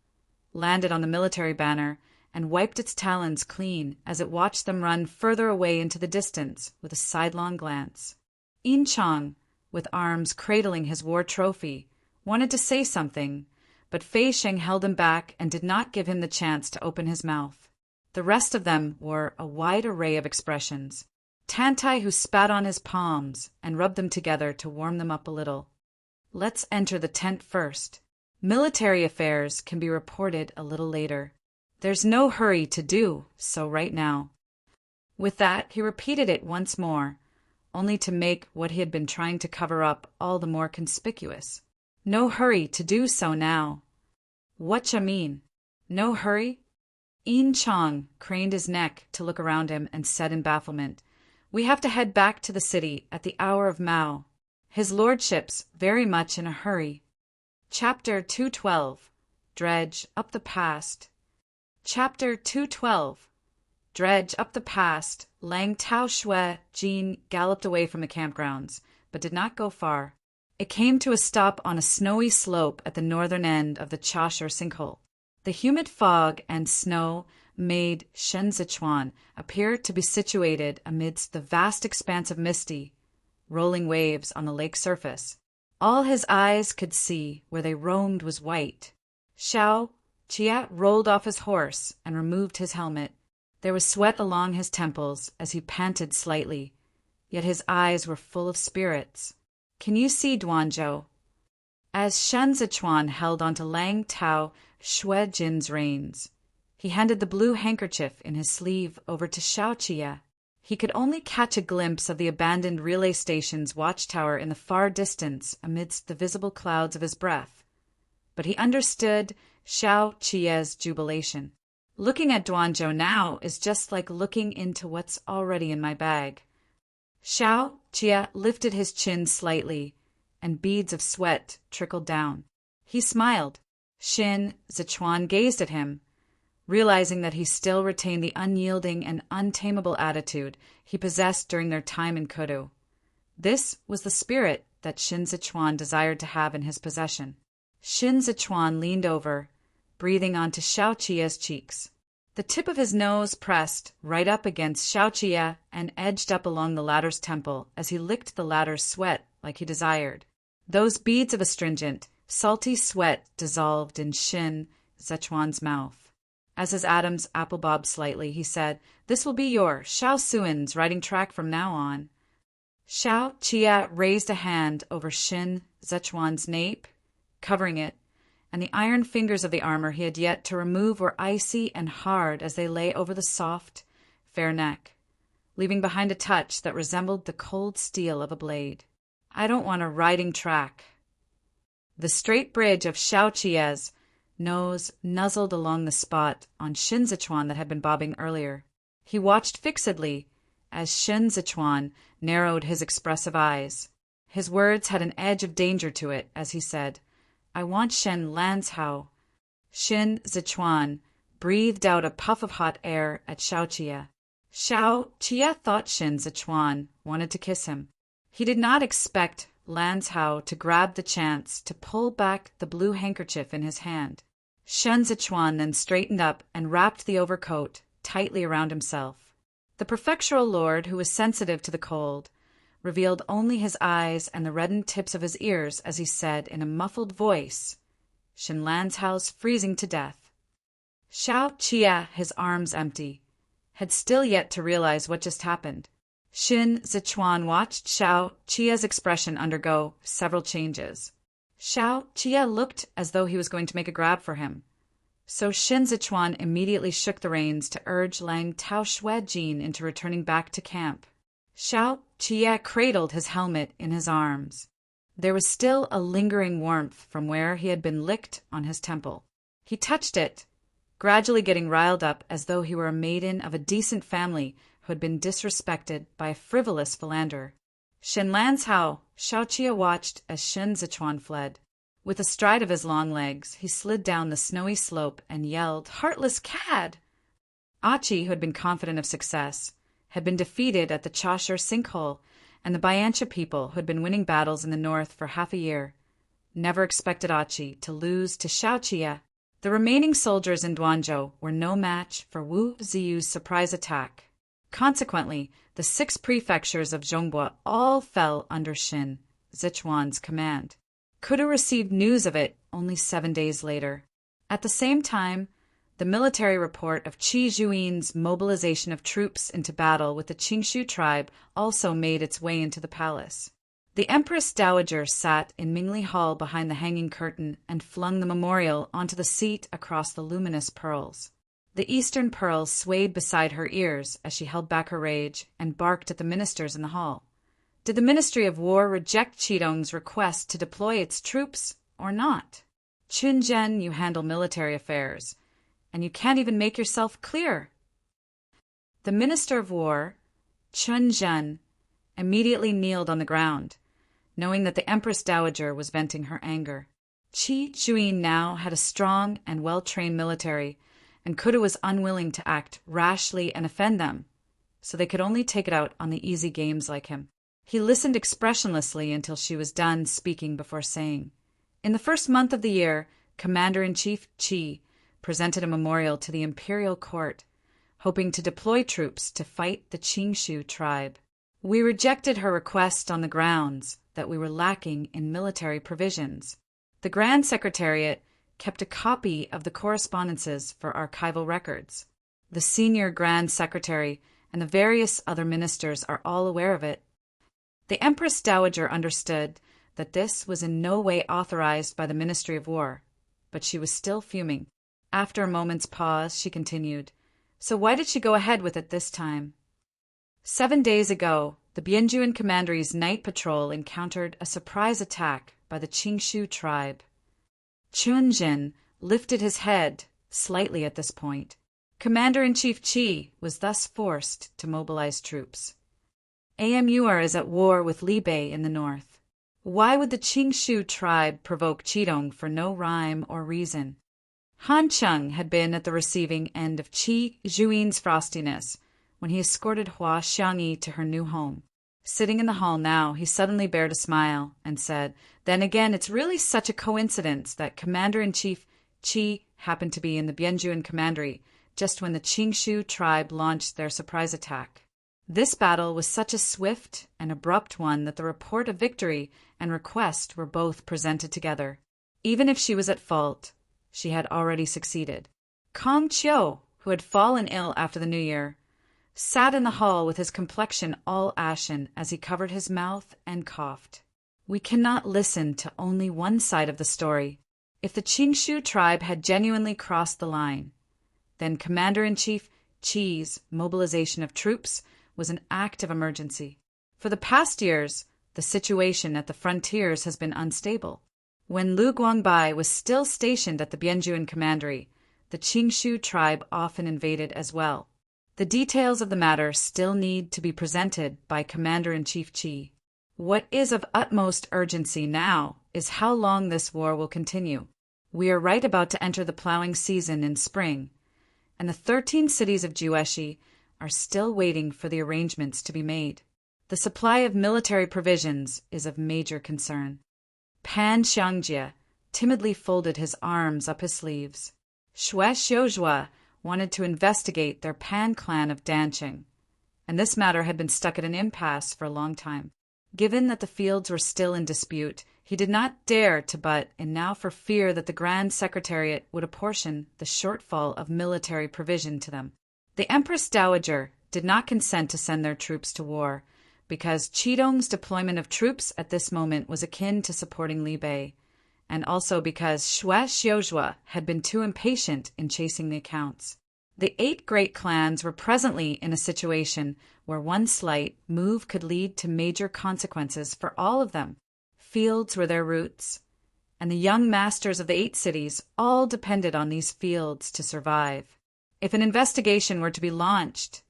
landed on the military banner and wiped its talons clean as it watched them run further away into the distance with a sidelong glance. Yin Chang, with arms cradling his war trophy, wanted to say something, but Fei Sheng held him back and did not give him the chance to open his mouth. The rest of them wore a wide array of expressions. Tantai, who spat on his palms and rubbed them together to warm them up a little. "Let's enter the tent first. Military affairs can be reported a little later. There's no hurry to do so right now." With that, he repeated it once more, only to make what he had been trying to cover up all the more conspicuous. "No hurry to do so now." "Whatcha mean? No hurry?" Yin Chang craned his neck to look around him and said in bafflement, "We have to head back to the city at the hour of Mao. His lordship's very much in a hurry." Chapter 212. Dredge up the past. Chapter 212. Dredge up the past. Lang Tao Shui Jin galloped away from the campgrounds, but did not go far. It came to a stop on a snowy slope at the northern end of the Chashur sinkhole. The humid fog and snow made Shen Zichuan appear to be situated amidst the vast expanse of misty, rolling waves on the lake surface. All his eyes could see where they roamed was white. Xiao Chiat rolled off his horse and removed his helmet. There was sweat along his temples as he panted slightly, yet his eyes were full of spirits. "Can you see, Duanzhou?" As Shen Zichuan held onto Lang Tao Shui Jin's reins, he handed the blue handkerchief in his sleeve over to Xiao Qie. He could only catch a glimpse of the abandoned relay station's watchtower in the far distance amidst the visible clouds of his breath, but he understood Xiao Qie's jubilation. "Looking at Duanzhou now is just like looking into what's already in my bag." Xiao Qie lifted his chin slightly, and beads of sweat trickled down. He smiled. Shen Zichuan gazed at him, realizing that he still retained the unyielding and untamable attitude he possessed during their time in Kudu. This was the spirit that Shen Zichuan desired to have in his possession. Shen Zichuan leaned over, breathing onto Xiao Qie's cheeks. The tip of his nose pressed right up against Xiao Qie and edged up along the latter's temple as he licked the latter's sweat like he desired. Those beads of astringent, salty sweat dissolved in Shen Zichuan's mouth. As his atoms apple-bobbed slightly, he said, "This will be your Xiao Suin's riding track from now on." Xiao Qie raised a hand over Shen Zichuan's nape, covering it, and the iron fingers of the armor he had yet to remove were icy and hard as they lay over the soft, fair neck, leaving behind a touch that resembled the cold steel of a blade. "I don't want a riding track." The straight bridge of Xiao Qie's nose nuzzled along the spot on Shen Zichuan that had been bobbing earlier. He watched fixedly as Shen Zichuan narrowed his expressive eyes. His words had an edge of danger to it as he said, "I want Shen Lanzhao." Shen Zichuan breathed out a puff of hot air at Xiao Qie. Xiao Qie thought Shen Zichuan wanted to kiss him. He did not expect Lanzhao to grab the chance to pull back the blue handkerchief in his hand. Shen Zichuan then straightened up and wrapped the overcoat tightly around himself. The prefectural lord, who was sensitive to the cold, revealed only his eyes and the reddened tips of his ears as he said in a muffled voice, "Shen Lanzhao's freezing to death." Xiao Qie, his arms empty, had still yet to realize what just happened. Shen Zichuan watched Xiao Qie's expression undergo several changes. Xiao Qie looked as though he was going to make a grab for him, so Shen Zichuan immediately shook the reins to urge Lang Tao Shui Jin into returning back to camp. Xiao Qie cradled his helmet in his arms. There was still a lingering warmth from where he had been licked on his temple. He touched it, gradually getting riled up as though he were a maiden of a decent family who had been disrespected by a frivolous philanderer. "Shen Lanzhao," Xiao Qie watched as Shen Zichuan fled. With a stride of his long legs, he slid down the snowy slope and yelled, "Heartless cad!" Achi, who had been confident of success, had been defeated at the Chashur sinkhole, and the Bayancha people, who had been winning battles in the north for half a year, never expected Achi to lose to Xiao Qie. The remaining soldiers in Duanzhou were no match for Wu Ziyu's surprise attack. Consequently, the 6 prefectures of Zhongbua all fell under Shen Zichuan's command. Kudu received news of it only 7 days later. At the same time, the military report of Qi Zhuin's mobilization of troops into battle with the Qingshu tribe also made its way into the palace. The Empress Dowager sat in Mingli Hall behind the hanging curtain and flung the memorial onto the seat across the luminous pearls. The eastern pearls swayed beside her ears as she held back her rage and barked at the ministers in the hall. Did the Ministry of War reject Qidong's request to deploy its troops or not? Chunzhen, you handle military affairs, and you can't even make yourself clear. The Minister of War, Chunzhen, immediately kneeled on the ground, knowing that the Empress Dowager was venting her anger. Qi Zhuin now had a strong and well-trained military, and Kudu was unwilling to act rashly and offend them, so they could only take it out on the easy games like him. He listened expressionlessly until she was done speaking before saying, "In the first month of the year, Commander-in-Chief Qi presented a memorial to the imperial court, hoping to deploy troops to fight the Qingshu tribe. We rejected her request on the grounds that we were lacking in military provisions. The Grand Secretariat kept a copy of the correspondences for archival records. The senior Grand Secretary and the various other ministers are all aware of it. The Empress Dowager understood that this was in no way authorized by the Ministry of War, but she was still fuming. After a moment's pause, she continued, "So why did she go ahead with it this time?" 7 days ago, the Bianjuan Commandery's night patrol encountered a surprise attack by the Qingshu tribe. Chunjin lifted his head slightly at this point. Commander-in-Chief Qi was thus forced to mobilize troops. Amur is at war with Li Bei in the north. Why would the Qingshu tribe provoke Qidong for no rhyme or reason? Han Cheng had been at the receiving end of Qi Zhuin's frostiness when he escorted Hua Xiangyi to her new home. Sitting in the hall now, he suddenly bared a smile and said, "Then again, it's really such a coincidence that Commander-in-Chief Qi happened to be in the Bianjuan Commandery just when the Qingshu tribe launched their surprise attack." This battle was such a swift and abrupt one that the report of victory and request were both presented together. Even if she was at fault, she had already succeeded. Kong Qiu, who had fallen ill after the New Year, sat in the hall with his complexion all ashen as he covered his mouth and coughed. We cannot listen to only one side of the story. If the Qingshu tribe had genuinely crossed the line, then Commander-in-Chief Qi's mobilization of troops was an act of emergency. For the past years, the situation at the frontiers has been unstable. When Lu Guangbai was still stationed at the Bianjuan Commandery, the Qingshu tribe often invaded as well. The details of the matter still need to be presented by Commander-in-Chief Qi. What is of utmost urgency now is how long this war will continue. We are right about to enter the plowing season in spring, and the 13 cities of Jueshi are still waiting for the arrangements to be made. The supply of military provisions is of major concern. Pan Xiangjie timidly folded his arms up his sleeves. Xue Xiuzhua wanted to investigate their Pan clan of Danqing, and this matter had been stuck at an impasse for a long time. Given that the fields were still in dispute, he did not dare to butt in now for fear that the Grand Secretariat would apportion the shortfall of military provision to them. The Empress Dowager did not consent to send their troops to war, because Qidong's deployment of troops at this moment was akin to supporting Li Bei, and also because Xue Xiuzhua had been too impatient in chasing the accounts. The 8 great clans were presently in a situation where one slight move could lead to major consequences for all of them. Fields were their roots, and the young masters of the 8 cities all depended on these fields to survive. If an investigation were to be launched,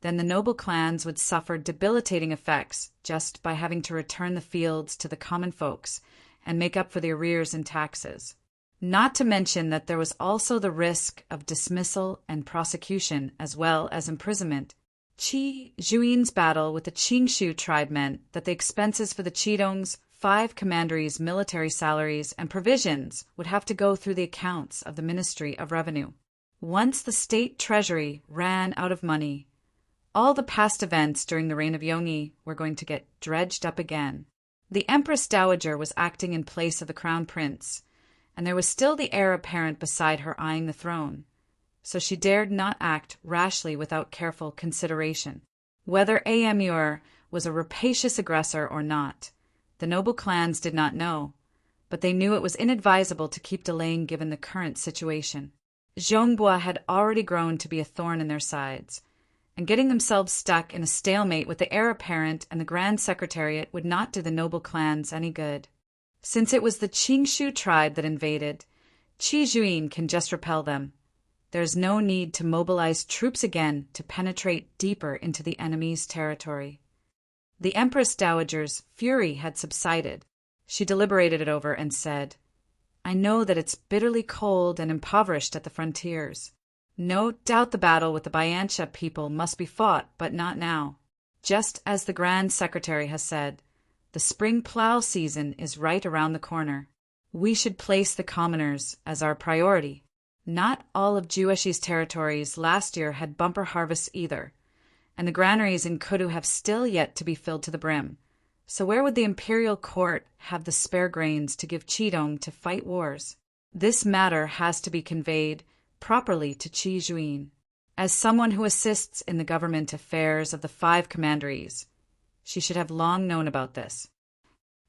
then the noble clans would suffer debilitating effects just by having to return the fields to the common folks and make up for the arrears in taxes. Not to mention that there was also the risk of dismissal and prosecution as well as imprisonment. Qi Zhuin's battle with the Qingshu tribe meant that the expenses for the Qidong's 5 commanderies' military salaries and provisions would have to go through the accounts of the Ministry of Revenue. Once the state treasury ran out of money, all the past events during the reign of Yongyi were going to get dredged up again. The Empress Dowager was acting in place of the crown prince, and there was still the heir apparent beside her eyeing the throne, so she dared not act rashly without careful consideration. Whether Amur was a rapacious aggressor or not, the noble clans did not know, but they knew it was inadvisable to keep delaying given the current situation. Zhongbua had already grown to be a thorn in their sides, and getting themselves stuck in a stalemate with the heir apparent and the Grand Secretariat would not do the noble clans any good. Since it was the Qingshu tribe that invaded, Qi Zhuin can just repel them. There is no need to mobilize troops again to penetrate deeper into the enemy's territory. The Empress Dowager's fury had subsided. She deliberated it over and said, "I know that it's bitterly cold and impoverished at the frontiers. No doubt the battle with the Bayantia people must be fought, but not now. Just as the Grand Secretary has said, the spring plow season is right around the corner. We should place the commoners as our priority. Not all of Jueshi's territories last year had bumper harvests either, and the granaries in Kudu have still yet to be filled to the brim. So where would the imperial court have the spare grains to give Qidong to fight wars? This matter has to be conveyed properly to Qi Zhuin. As someone who assists in the government affairs of the 5 commanderies, She should have long known about this.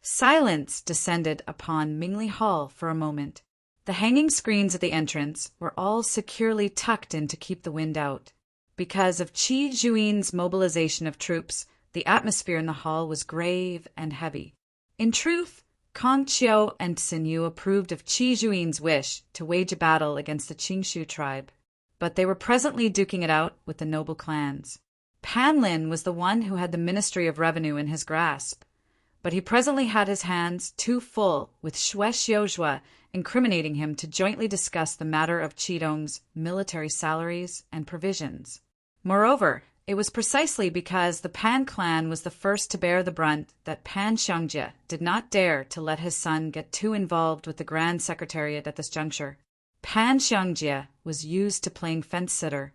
Silence descended upon Mingli Hall for a moment. The hanging screens at the entrance were all securely tucked in to keep the wind out. Because of Qi Juin's mobilization of troops, the atmosphere in the hall was grave and heavy. In truth, Kong Qiu and Xin Yu approved of Qi Juin's wish to wage a battle against the Qingshu tribe, but they were presently duking it out with the noble clans. Pan Lin was the one who had the Ministry of Revenue in his grasp, but he presently had his hands too full with Xue Xiuzhua incriminating him to jointly discuss the matter of Qidong's military salaries and provisions. Moreover, it was precisely because the Pan clan was the first to bear the brunt that Pan Xiangjie did not dare to let his son get too involved with the Grand Secretariat at this juncture. Pan Xiangjie was used to playing fence-sitter.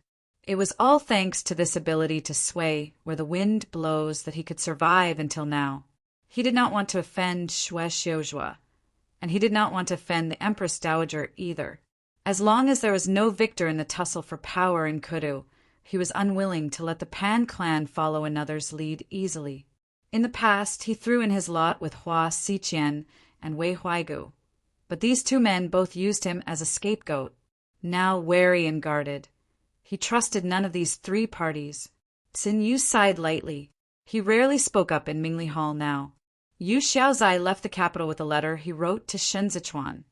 It was all thanks to this ability to sway where the wind blows that he could survive until now. He did not want to offend Xue Xiuzhua, and he did not want to offend the Empress Dowager either. As long as there was no victor in the tussle for power in Kudu, he was unwilling to let the Pan clan follow another's lead easily. In the past, he threw in his lot with Hua Xiqian and Wei Huaigu, but these two men both used him as a scapegoat. Now wary and guarded, he trusted none of these three parties. Xin Yu sighed lightly. He rarely spoke up in Mingli Hall now. Yu Xiaozai left the capital with a letter he wrote to Shen Zichuan,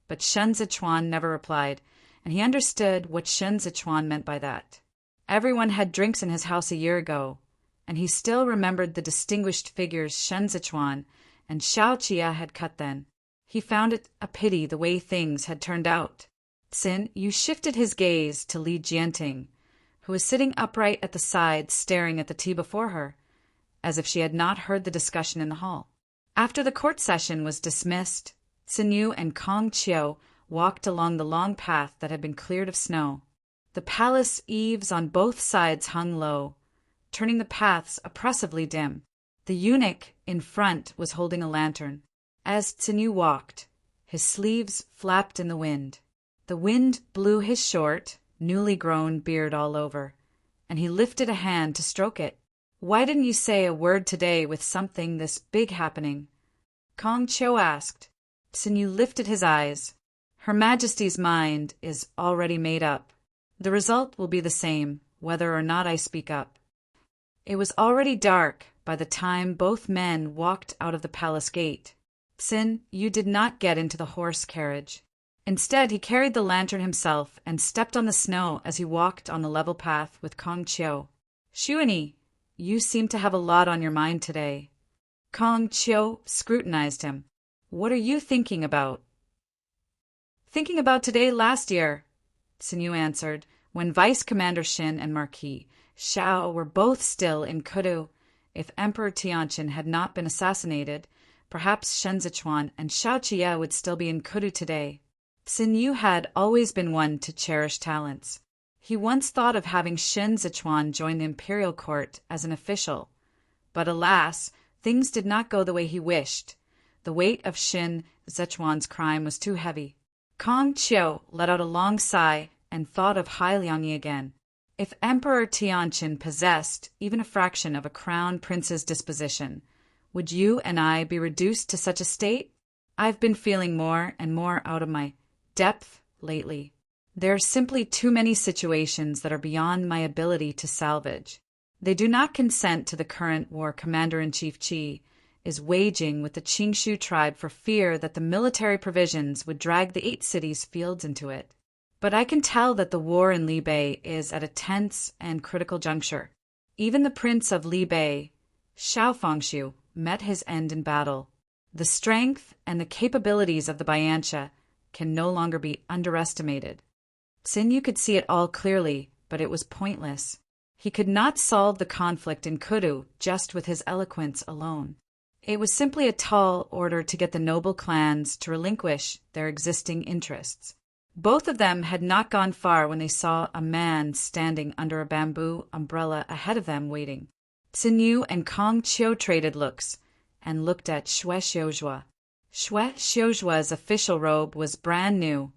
but Shen Zichuan never replied, and he understood what Shen Zichuan meant by that. Everyone had drinks in his house a year ago, and he still remembered the distinguished figures Shen Zichuan and Xiao Qia had cut then. He found it a pity the way things had turned out. Xin Yu shifted his gaze to Li Jianting, who was sitting upright at the side staring at the tea before her, as if she had not heard the discussion in the hall. After the court session was dismissed, Xin Yu and Kong Qiu walked along the long path that had been cleared of snow. The palace eaves on both sides hung low, turning the paths oppressively dim. The eunuch in front was holding a lantern. As Xin Yu walked, his sleeves flapped in the wind. The wind blew his short, newly grown beard all over, and he lifted a hand to stroke it. "Why didn't you say a word today with something this big happening?" Kong Qiu asked. Xin Yu lifted his eyes. "Her Majesty's mind is already made up. The result will be the same, whether or not I speak up." It was already dark by the time both men walked out of the palace gate. Xin Yu did not get into the horse carriage. Instead, he carried the lantern himself and stepped on the snow as he walked on the level path with Kong Qiu. "Xuani, you seem to have a lot on your mind today." Kong Qiu scrutinized him. "What are you thinking about?" "Thinking about today last year," Xin Yu answered, "when Vice Commander Shin and Marquis Xiao were both still in Kudu. If Emperor Tianqin had not been assassinated, perhaps Shen Zichuan and Xiao Qia would still be in Kudu today." Xin Yu had always been one to cherish talents. He once thought of having Shen Zichuan join the imperial court as an official, but alas, things did not go the way he wished. The weight of Shen Zichuan's crime was too heavy. Kong Qiu let out a long sigh and thought of Hai Liangyi again. If Emperor Tianqin possessed even a fraction of a crown prince's disposition, would you and I be reduced to such a state? I've been feeling more and more out of my depth lately. There are simply too many situations that are beyond my ability to salvage. They do not consent to the current war Commander-in-Chief Qi is waging with the Qingshu tribe for fear that the military provisions would drag the 8 cities' fields into it. But I can tell that the war in Libei is at a tense and critical juncture. Even the Prince of Libei, Xiao Fengshu, met his end in battle. The strength and the capabilities of the Biantia can no longer be underestimated. Xin Yu could see it all clearly, but it was pointless. He could not solve the conflict in Kudu just with his eloquence alone. It was simply a tall order to get the noble clans to relinquish their existing interests. Both of them had not gone far when they saw a man standing under a bamboo umbrella ahead of them waiting. Xin Yu and Kong Qiu traded looks and looked at Xue Xiuzhua. Xue Xiuzhua's official robe was brand new,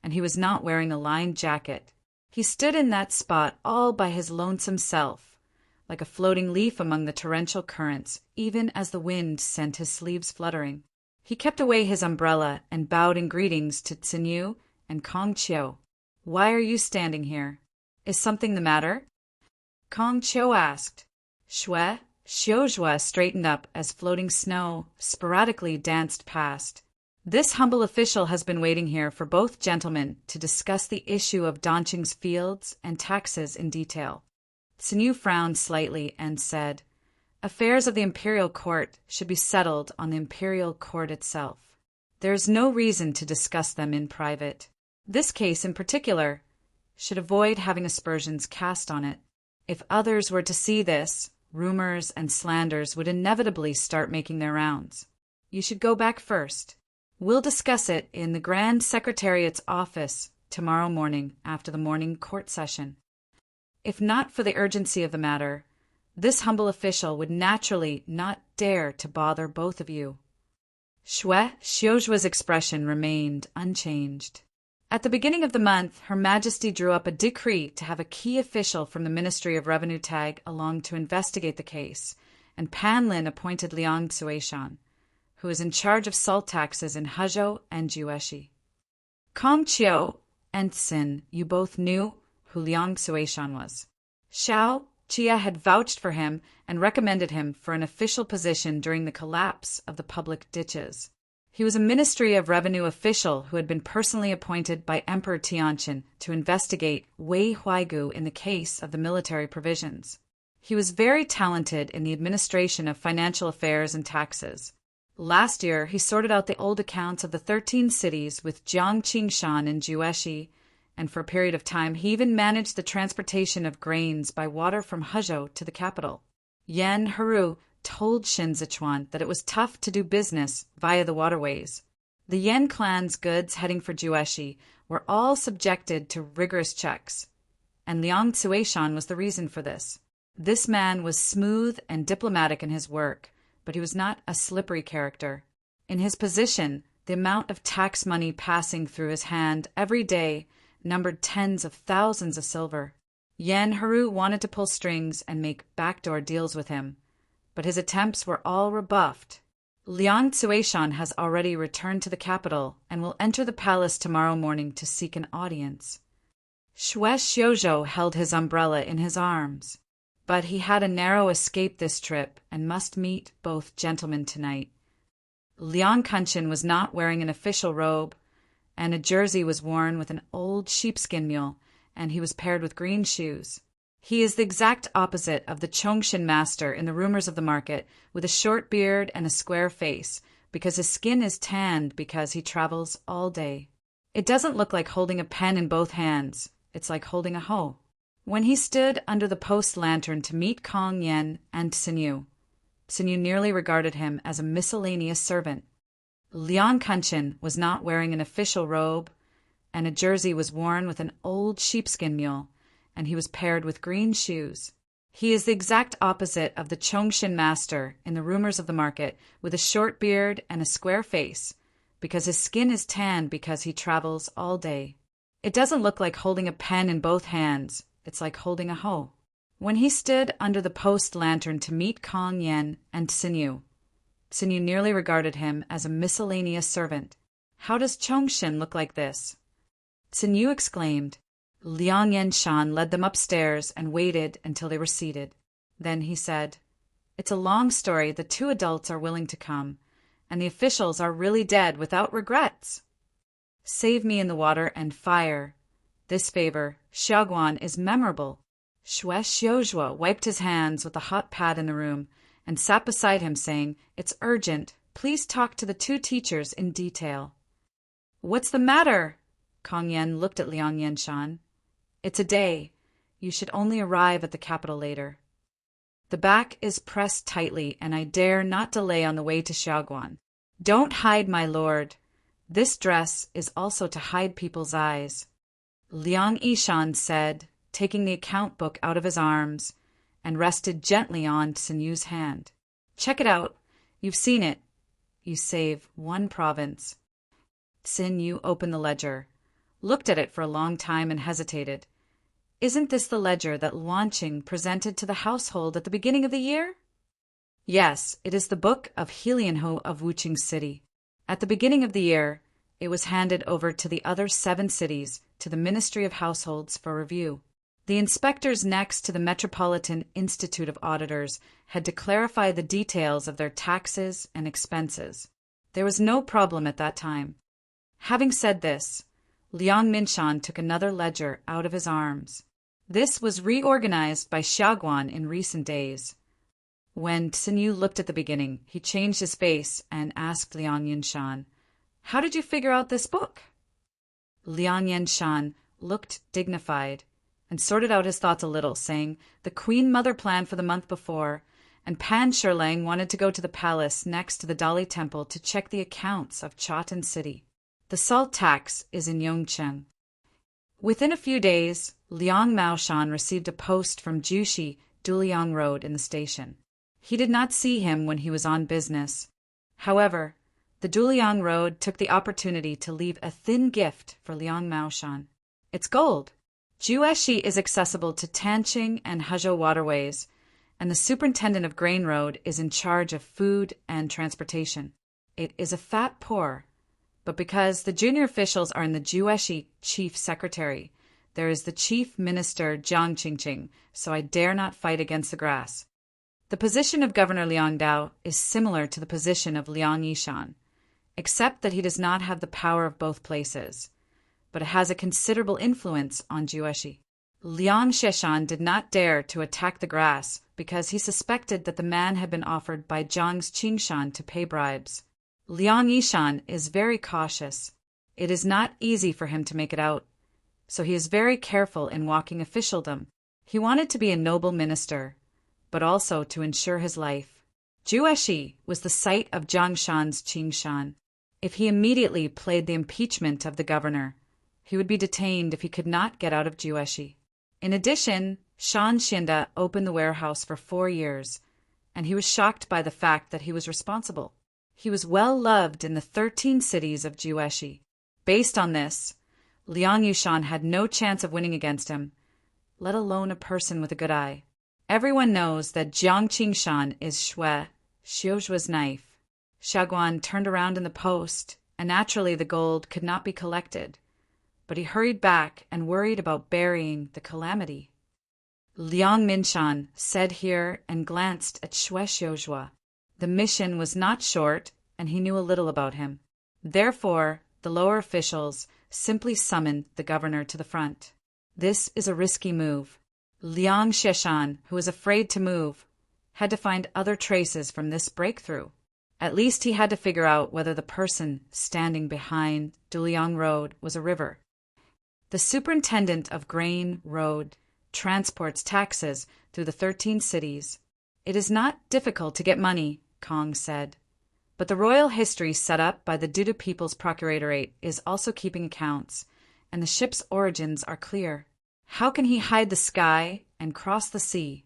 and he was not wearing a lined jacket. He stood in that spot all by his lonesome self, like a floating leaf among the torrential currents, even as the wind sent his sleeves fluttering. He kept away his umbrella and bowed in greetings to Tsinyu and Kong Chiu. "Why are you standing here? Is something the matter?" Kong Chiu asked. Shui Xiuzhua straightened up as floating snow sporadically danced past. "This humble official has been waiting here for both gentlemen to discuss the issue of Donqing's fields and taxes in detail." Tsinyu frowned slightly and said, "Affairs of the imperial court should be settled on the imperial court itself. There is no reason to discuss them in private. This case in particular should avoid having aspersions cast on it. If others were to see this, rumors and slanders would inevitably start making their rounds. You should go back first. We'll discuss it in the Grand Secretariat's office tomorrow morning after the morning court session. If not for the urgency of the matter, this humble official would naturally not dare to bother both of you." Shui Xiuzhua's expression remained unchanged. At the beginning of the month, Her Majesty drew up a decree to have a key official from the Ministry of Revenue tag along to investigate the case, and Pan Lin appointed Liang Cuishan, who is in charge of salt taxes in Hezhou and Jueshi. Kong Chiu and Xin, you both knew who Liang Cuishan was. Xiao Jia had vouched for him and recommended him for an official position during the collapse of the public ditches. He was a Ministry of Revenue official who had been personally appointed by Emperor Tianqin to investigate Wei Huaigu in the case of the military provisions. He was very talented in the administration of financial affairs and taxes. Last year, he sorted out the old accounts of the 13 cities with Jiang Qingshan and Jueshi, and for a period of time he even managed the transportation of grains by water from Hezhou to the capital. Yan Heru told Xin Zichuan that it was tough to do business via the waterways. The Yan clan's goods heading for Jueshi were all subjected to rigorous checks, and Liang Cuishan was the reason for this. This man was smooth and diplomatic in his work, but he was not a slippery character. In his position, the amount of tax money passing through his hand every day numbered tens of thousands of silver. Yan Heru wanted to pull strings and make backdoor deals with him, but his attempts were all rebuffed. Liang Cuishan has already returned to the capital and will enter the palace tomorrow morning to seek an audience. Shui Xiuzhou held his umbrella in his arms, but he had a narrow escape this trip and must meet both gentlemen tonight. Liang Kunshin was not wearing an official robe, and a jersey was worn with an old sheepskin mule, and he was paired with green shoes. He is the exact opposite of the Chongshin master in the rumors of the market, with a short beard and a square face, because his skin is tanned because he travels all day. It doesn't look like holding a pen in both hands. It's like holding a hoe. When he stood under the post lantern to meet Kong Yen and Tsinyu nearly regarded him as a miscellaneous servant. Liang Kunshin was not wearing an official robe, and a jersey was worn with an old sheepskin mule, and he was paired with green shoes. He is the exact opposite of the Chongshin master in the rumors of the market, with a short beard and a square face, because his skin is tanned because he travels all day. It doesn't look like holding a pen in both hands. It's like holding a hoe. When he stood under the post lantern to meet Kong Yen and Tsinyu nearly regarded him as a miscellaneous servant. How does Chongshin look like this? Tsinyu exclaimed. Liang Yenshan led them upstairs and waited until they were seated. Then he said, "It's a long story. The two adults are willing to come, and the officials are really dead without regrets. Save me in the water and fire. This favor, Xiaoguan, is memorable." Shui Xiuzhua wiped his hands with the hot pad in the room and sat beside him, saying, "It's urgent. Please talk to the two teachers in detail." "What's the matter?" Kong Yen looked at Liang Yenshan. "It's a day. You should only arrive at the capital later. The back is pressed tightly, and I dare not delay on the way to Xiaoguan. Don't hide, my lord. This dress is also to hide people's eyes." Liang Yishan said, taking the account book out of his arms, and rested gently on Tsinyu's hand. "Check it out. You've seen it. You save one province." Tsinyu opened the ledger, looked at it for a long time and hesitated. Isn't this the ledger that Luanqing presented to the household at the beginning of the year? Yes, it is the book of Helianho of Wuqing City. At the beginning of the year, it was handed over to the other 7 cities to the Ministry of Households for review. The inspectors next to the Metropolitan Institute of Auditors had to clarify the details of their taxes and expenses. There was no problem at that time. Having said this, Liang Minshan took another ledger out of his arms. This was reorganized by Xiaoguan in recent days. When Tsinyu looked at the beginning, he changed his face and asked Liang Yinshan, "How did you figure out this book?" Liang Yinshan looked dignified and sorted out his thoughts a little, saying, "The Queen Mother planned for the month before, and Pan Sherlang wanted to go to the palace next to the Dali Temple to check the accounts of Chotan City. The salt tax is in Yongcheng." Within a few days, Liang Maoshan received a post from Jushi Duliang Road in the station. He did not see him when he was on business. However, the Duliang Road took the opportunity to leave a thin gift for Liang Maoshan. It's gold. Jueshi is accessible to Tanqing and Hezhou waterways, and the superintendent of Grain Road is in charge of food and transportation. It is a fat pour, but because the junior officials are in the Jueshi chief secretary, there is the chief minister Jiang Qingqing, so I dare not fight against the grass. The position of Governor Liang Dao is similar to the position of Liang Yishan, except that he does not have the power of both places, but has a considerable influence on Jueshi. Liang Sheshan did not dare to attack the grass because he suspected that the man had been offered by Zhang's Qingshan to pay bribes. Liang Yishan is very cautious. It is not easy for him to make it out, so he is very careful in walking officialdom. He wanted to be a noble minister, but also to ensure his life. Jueshi was the site of Zhang Shan's Qingshan. If he immediately played the impeachment of the governor, he would be detained if he could not get out of Jueshi. In addition, Shan Xinda opened the warehouse for 4 years, and he was shocked by the fact that he was responsible. He was well loved in the 13 cities of Jueshi. Based on this, Liang Yushan had no chance of winning against him, let alone a person with a good eye. Everyone knows that Jiang Qingshan is Xue, Xiuzhua's knife. Xiaoguan turned around in the post, and naturally the gold could not be collected, but he hurried back and worried about burying the calamity. Liang Minshan said here and glanced at Xue Xiuzhua. The mission was not short, and he knew a little about him. Therefore, the lower officials simply summoned the governor to the front. This is a risky move. Liang Sheshan, who was afraid to move, had to find other traces from this breakthrough. At least he had to figure out whether the person standing behind Duliang Road was a river. The superintendent of Grain Road transports taxes through the 13 cities. It is not difficult to get money, Kong said. But the royal history set up by the Duda People's Procuratorate is also keeping accounts, and the ship's origins are clear. How can he hide the sky and cross the sea?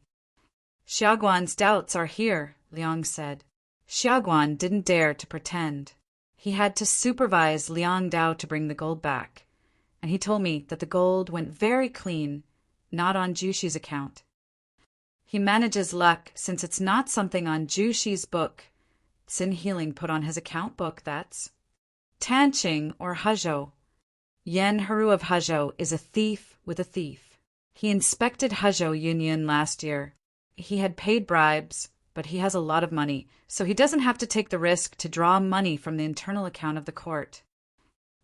Xiaoguan's doubts are here, Liang said. Xiaoguan didn't dare to pretend. He had to supervise Liang Dao to bring the gold back, and he told me that the gold went very clean, not on Jushi's account. He manages luck since it's not something on Jushi's book. Sin Healing put on his account book, that's. Tanqing or Hezhou. Yan Heru of Hezhou is a thief with a thief. He inspected Hezhou Union last year. He had paid bribes, but he has a lot of money, so he doesn't have to take the risk to draw money from the internal account of the court.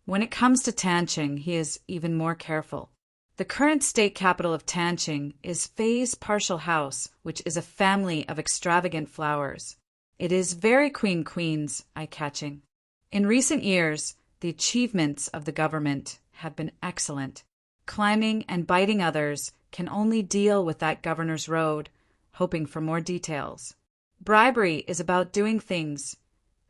When it comes to Tanqing, he is even more careful. The current state capital of Tanqing is Fei's Partial House, which is a family of extravagant flowers. It is very queen's eye-catching. In recent years, the achievements of the government have been excellent. Climbing and biting others can only deal with that governor's road, hoping for more details. Bribery is about doing things,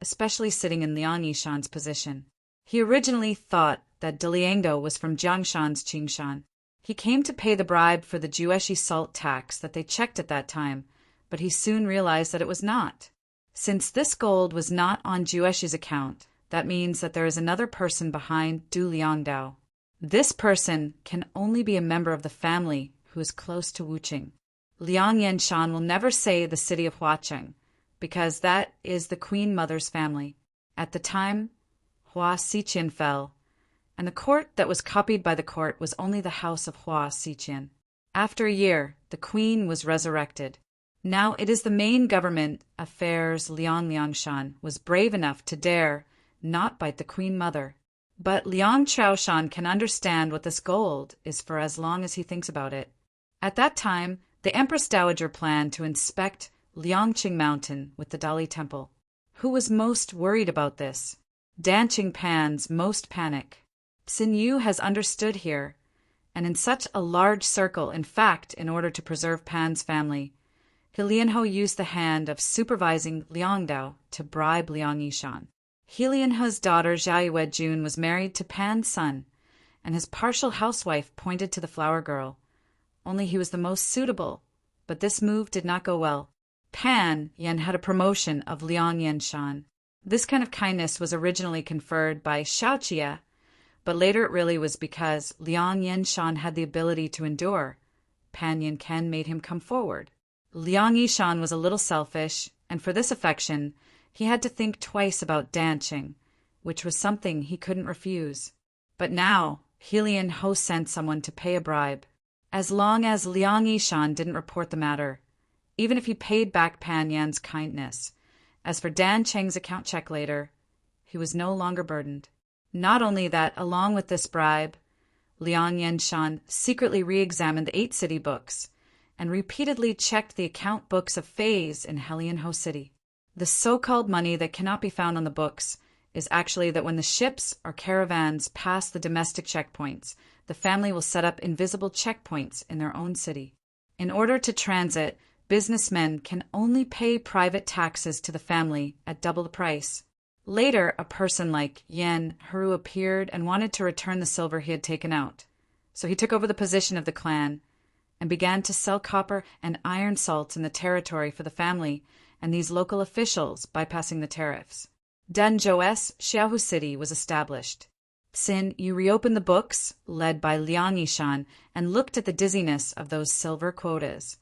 especially sitting in Liang Yishan's position. He originally thought that Diliangdo was from Jiangshan's Qingshan. He came to pay the bribe for the Jueshi salt tax that they checked at that time, but he soon realized that it was not. Since this gold was not on Jueshi's account, that means that there is another person behind Du Liangdao. This person can only be a member of the family who is close to Wuqing. Liang Yanshan will never say the city of Huacheng, because that is the Queen Mother's family. At the time, Hua Xiqian fell, and the court that was copied by the court was only the house of Hua Xiqian. After a year, the queen was resurrected. Now it is the main government affairs. Liang Liangshan was brave enough to dare not bite the Queen Mother. But Liang Chaoshan can understand what this gold is for as long as he thinks about it. At that time, the Empress Dowager planned to inspect Liangqing Mountain with the Dali Temple. Who was most worried about this? Danqing Pan's most panic. Xin Yu has understood here, and in such a large circle, in fact, in order to preserve Pan's family, He Lianhou used the hand of supervising Liang Dao to bribe Liang Yishan. He Lianhou's daughter Zhao Yuejun was married to Pan's son, and his partial housewife pointed to the flower girl. Only he was the most suitable, but this move did not go well. Pan Yan had a promotion of Liang Yanshan. This kind of kindness was originally conferred by Shaoqia, but later it really was because Liang Yanshan had the ability to endure. Pan Yanken made him come forward. Liang Yishan was a little selfish, and for this affection, he had to think twice about dancing, which was something he couldn't refuse. But now, He Lianhou sent someone to pay a bribe. As long as Liang Yishan didn't report the matter, even if he paid back Pan Yan's kindness. As for Dan Cheng's account check later, he was no longer burdened. Not only that, along with this bribe, Liang Yanshan secretly re-examined the 8 city books and repeatedly checked the account books of Feis in Helianhou City. The so-called money that cannot be found on the books is actually that when the ships or caravans pass the domestic checkpoints, the family will set up invisible checkpoints in their own city. In order to transit, businessmen can only pay private taxes to the family at double the price. Later, a person like Yan Heru appeared and wanted to return the silver he had taken out. So he took over the position of the clan and began to sell copper and iron salts in the territory for the family and these local officials bypassing the tariffs. Denzhou's Xiaohu City was established. Xin Yu reopened the books, led by Liang Yishan, and looked at the dizziness of those silver quotas.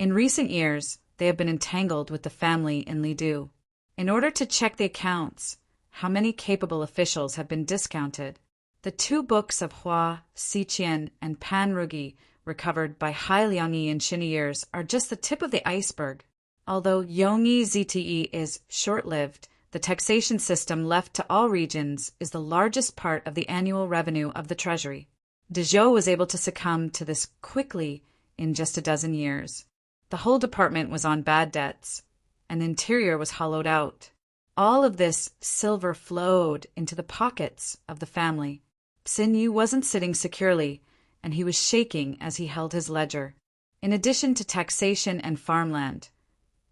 In recent years, they have been entangled with the family in Lidu. In order to check the accounts, how many capable officials have been discounted? The 2 books of Hua Xiqian and Pan Rugi recovered by Hai Liangyi in Shin years are just the tip of the iceberg. Although Yongyi ZTE is short-lived, the taxation system left to all regions is the largest part of the annual revenue of the treasury. Dezhou was able to succumb to this quickly in just a dozen years. The whole department was on bad debts, and the interior was hollowed out. All of this silver flowed into the pockets of the family. Xin Yu wasn't sitting securely, and he was shaking as he held his ledger. In addition to taxation and farmland,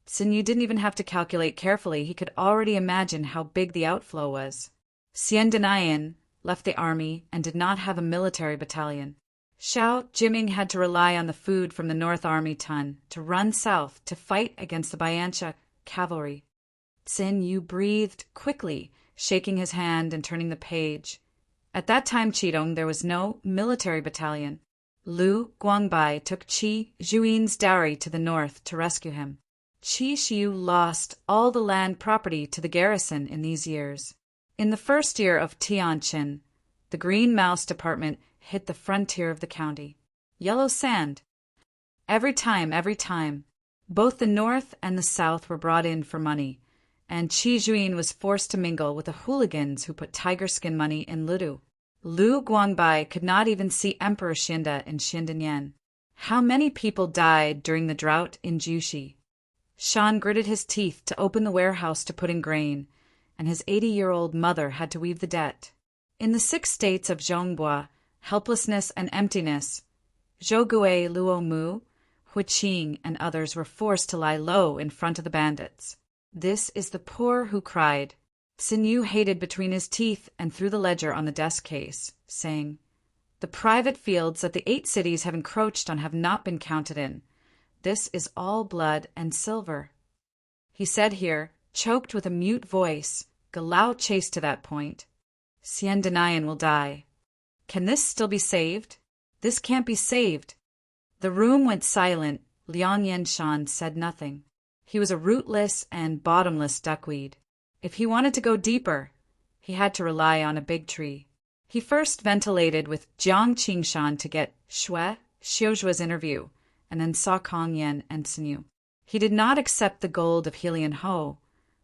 Xin Yu didn't even have to calculate carefully. He could already imagine how big the outflow was. Xian Denayan left the army and did not have a military battalion. Xiao Jiming had to rely on the food from the North Army Tun to run south to fight against the Bayancha cavalry. Xin Yu breathed quickly, shaking his hand and turning the page. At that time, Qidong, there was no military battalion. Lu Guangbai took Qi Zhuin's dowry to the north to rescue him. Qi Xiu lost all the land property to the garrison in these years. In the first year of Tianqin, the Green Mouse Department hit the frontier of the county. Yellow sand. Every time, both the north and the south were brought in for money, and Qi Zhuin was forced to mingle with the hooligans who put tiger skin money in Ludu. Lu Guangbai could not even see Emperor Xinda in Xindanyan. How many people died during the drought in Jushi? Shan gritted his teeth to open the warehouse to put in grain, and his 80-year-old mother had to weave the debt. In the 6 states of Zhongbua, helplessness and emptiness, Zhougui Luomu, Huiqing, and others were forced to lie low in front of the bandits. This is the poor who cried. Xin Yu hated between his teeth and threw the ledger on the desk case, saying, "The private fields that the 8 cities have encroached on have not been counted in. This is all blood and silver." He said here, choked with a mute voice, Galao chased to that point, "Xian Denayan will die." Can this still be saved? This can't be saved. The room went silent. Liang Yenshan said nothing. He was a rootless and bottomless duckweed. If he wanted to go deeper, he had to rely on a big tree. He first ventilated with Jiang Qingshan to get Xue Xiuzhua's interview, and then saw Kong Yan and Sinyu. He did not accept the gold of Helian Ho,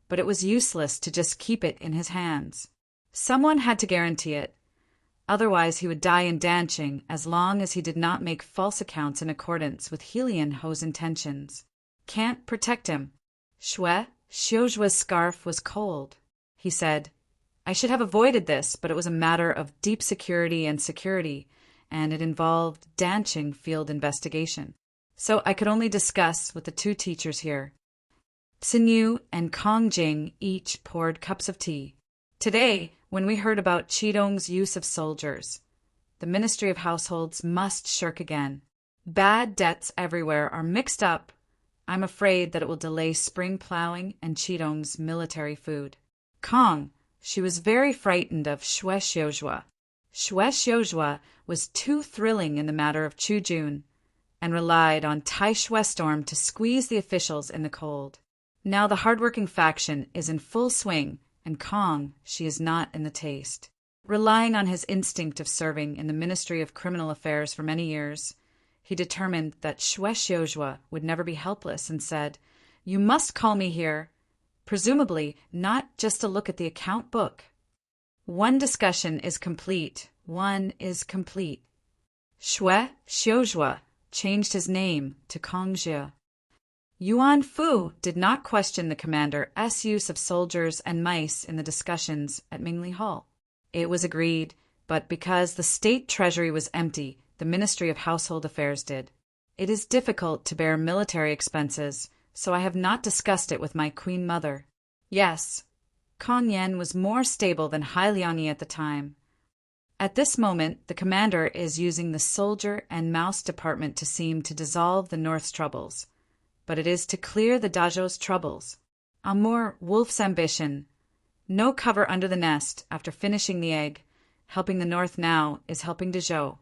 but it was useless to just keep it in his hands. Someone had to guarantee it. Otherwise he would die in Danqing as long as he did not make false accounts in accordance with Helian Ho's intentions. Can't protect him. Xue Xiuzhua's scarf was cold. He said, I should have avoided this, but it was a matter of deep security, and it involved Danqing field investigation. So I could only discuss with the two teachers here. Sinyu and Kong Jing each poured cups of tea. Today, when we heard about Qidong's use of soldiers, the Ministry of Households must shirk again. Bad debts everywhere are mixed up. I'm afraid that it will delay spring plowing and Qidong's military food. Kong, she was very frightened of Xue Xiuzhua. Xue Xiuzhua was too thrilling in the matter of Chujun, and relied on Tai Xue Storm to squeeze the officials in the cold. Now the hardworking faction is in full swing, and Kong, she is not in the taste. Relying on his instinct of serving in the Ministry of Criminal Affairs for many years, he determined that Xue Xiuzhua would never be helpless and said, You must call me here. Presumably not just to look at the account book. One discussion is complete. One is complete. Xue Xiuzhua changed his name to Kong Jie. Yuan Fu did not question the commander's use of soldiers and mice in the discussions at Mingli Hall. It was agreed, but because the state treasury was empty, the Ministry of Household Affairs did. It is difficult to bear military expenses, so I have not discussed it with my queen mother. Yes, Kong Yan was more stable than Hai Liangyi at the time. At this moment, the commander is using the soldier and mouse department to seem to dissolve the North's troubles, but it is to clear the Dazhou's troubles. A more wolf's ambition. No cover under the nest after finishing the egg. Helping the North now is helping Dazhou.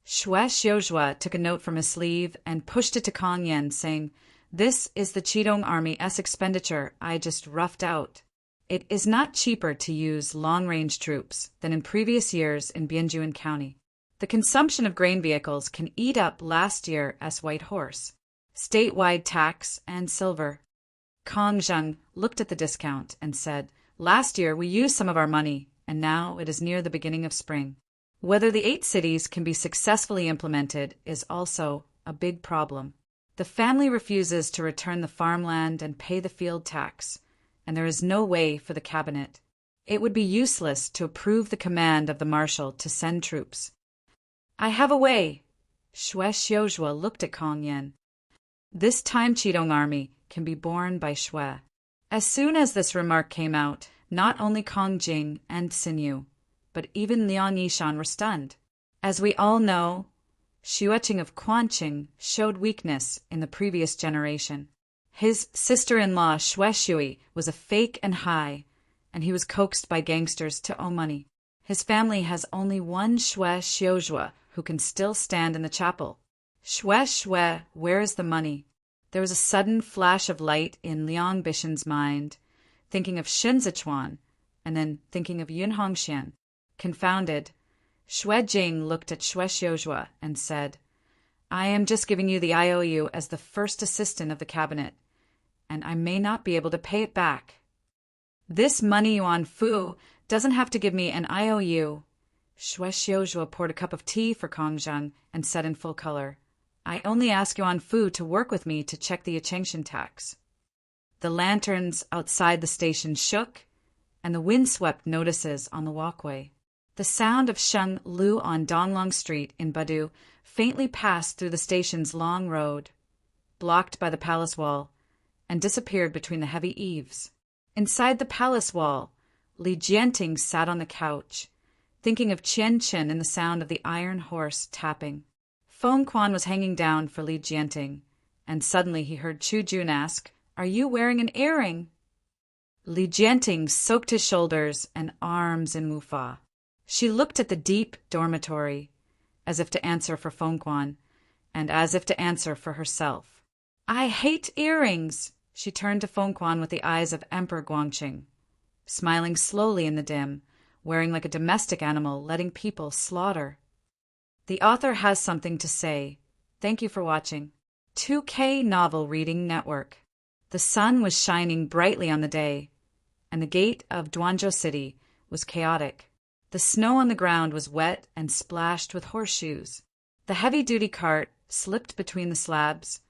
Xue Xiuzhua took a note from his sleeve and pushed it to Kong Yan, saying, This is the Qidong Army's expenditure I just roughed out. It is not cheaper to use long-range troops than in previous years in Bianjuan County. The consumption of grain vehicles can eat up last year's white horse, statewide tax, and silver. Kong Zheng looked at the discount and said, Last year we used some of our money, and now it is near the beginning of spring. Whether the 8 cities can be successfully implemented is also a big problem. The family refuses to return the farmland and pay the field tax, and there is no way for the cabinet. It would be useless to approve the command of the marshal to send troops. I have a way. Xue Xiuzhua looked at Kong Yan. This time Qidong army can be borne by Xue. As soon as this remark came out, not only Kong Jing and Sinyu, but even Liang Yishan were stunned. As we all know, Xueqing of Quanqing showed weakness in the previous generation. His sister-in-law Xue Shui was a fake and high, and he was coaxed by gangsters to owe money. His family has only one Xue Xiuzhua who can still stand in the chapel. Xue, where is the money? There was a sudden flash of light in Liang Bishan's mind, thinking of Shen Zichuan, and then thinking of Yun Hongxian. Confounded, Xue Jing looked at Xue Xiuzhua and said, I am just giving you the IOU as the first assistant of the cabinet, and I may not be able to pay it back. This money Yuan Fu doesn't have to give me an IOU. Xue Xiuzhua poured a cup of tea for Kong Zheng and said in full color, I only ask Yuan Fu to work with me to check the Yaqingxian tax. The lanterns outside the station shook, and the wind swept notices on the walkway. The sound of Sheng Lu on Donglong Street in Badu faintly passed through the station's long road, blocked by the palace wall, and disappeared between the heavy eaves. Inside the palace wall, Li Jianting sat on the couch, thinking of Qian Chen and the sound of the iron horse tapping. Feng Quan was hanging down for Li Jianting, and suddenly he heard Chu Jun ask, Are you wearing an earring? Li Jianting soaked his shoulders and arms in Mufa. She looked at the deep dormitory, as if to answer for Fengquan, and as if to answer for herself. I hate earrings! She turned to Fengquan with the eyes of Emperor Guangqing, smiling slowly in the dim, wearing like a domestic animal, letting people slaughter. The author has something to say. Thank you for watching. 2K Novel Reading Network. The sun was shining brightly on the day, and the gate of Duanzhou City was chaotic. The snow on the ground was wet and splashed with horseshoes. The heavy-duty cart slipped between the slabs,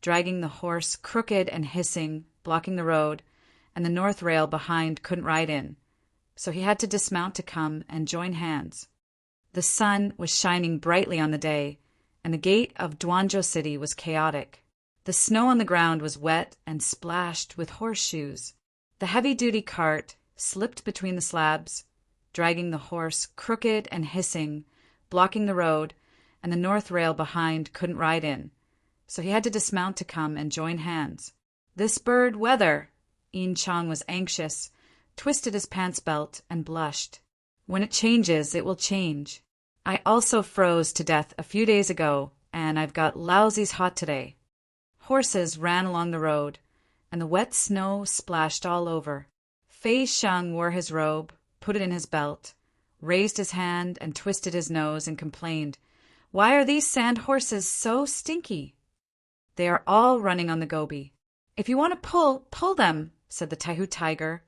dragging the horse crooked and hissing, blocking the road, and the north rail behind couldn't ride in, so he had to dismount to come and join hands. The sun was shining brightly on the day, and the gate of Duanzhou City was chaotic. The snow on the ground was wet and splashed with horseshoes. The heavy-duty cart slipped between the slabs, dragging the horse crooked and hissing, blocking the road, and the north rail behind couldn't ride in, so he had to dismount to come and join hands. This bird weather! Yin Chang was anxious, twisted his pants belt, and blushed. When it changes, it will change. I also froze to death a few days ago, and I've got lousy's hot today. Horses ran along the road, and the wet snow splashed all over. Fei Sheng wore his robe, put it in his belt, raised his hand and twisted his nose and complained, "Why are these sand horses so stinky?" "They are all running on the gobi." "If you want to pull them," said the Taihu tiger,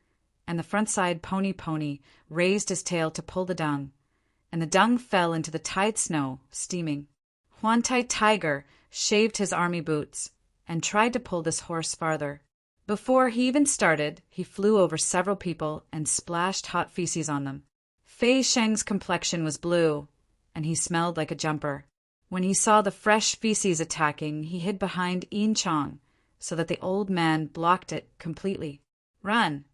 and the front-side pony raised his tail to pull the dung, and the dung fell into the tide snow, steaming. Huantai tiger shaved his army boots and tried to pull this horse farther. Before he even started, he flew over several people and splashed hot feces on them. Fei Sheng's complexion was blue, and he smelled like a jumper. When he saw the fresh feces attacking, he hid behind Yin Chang, so that the old man blocked it completely. "Run!"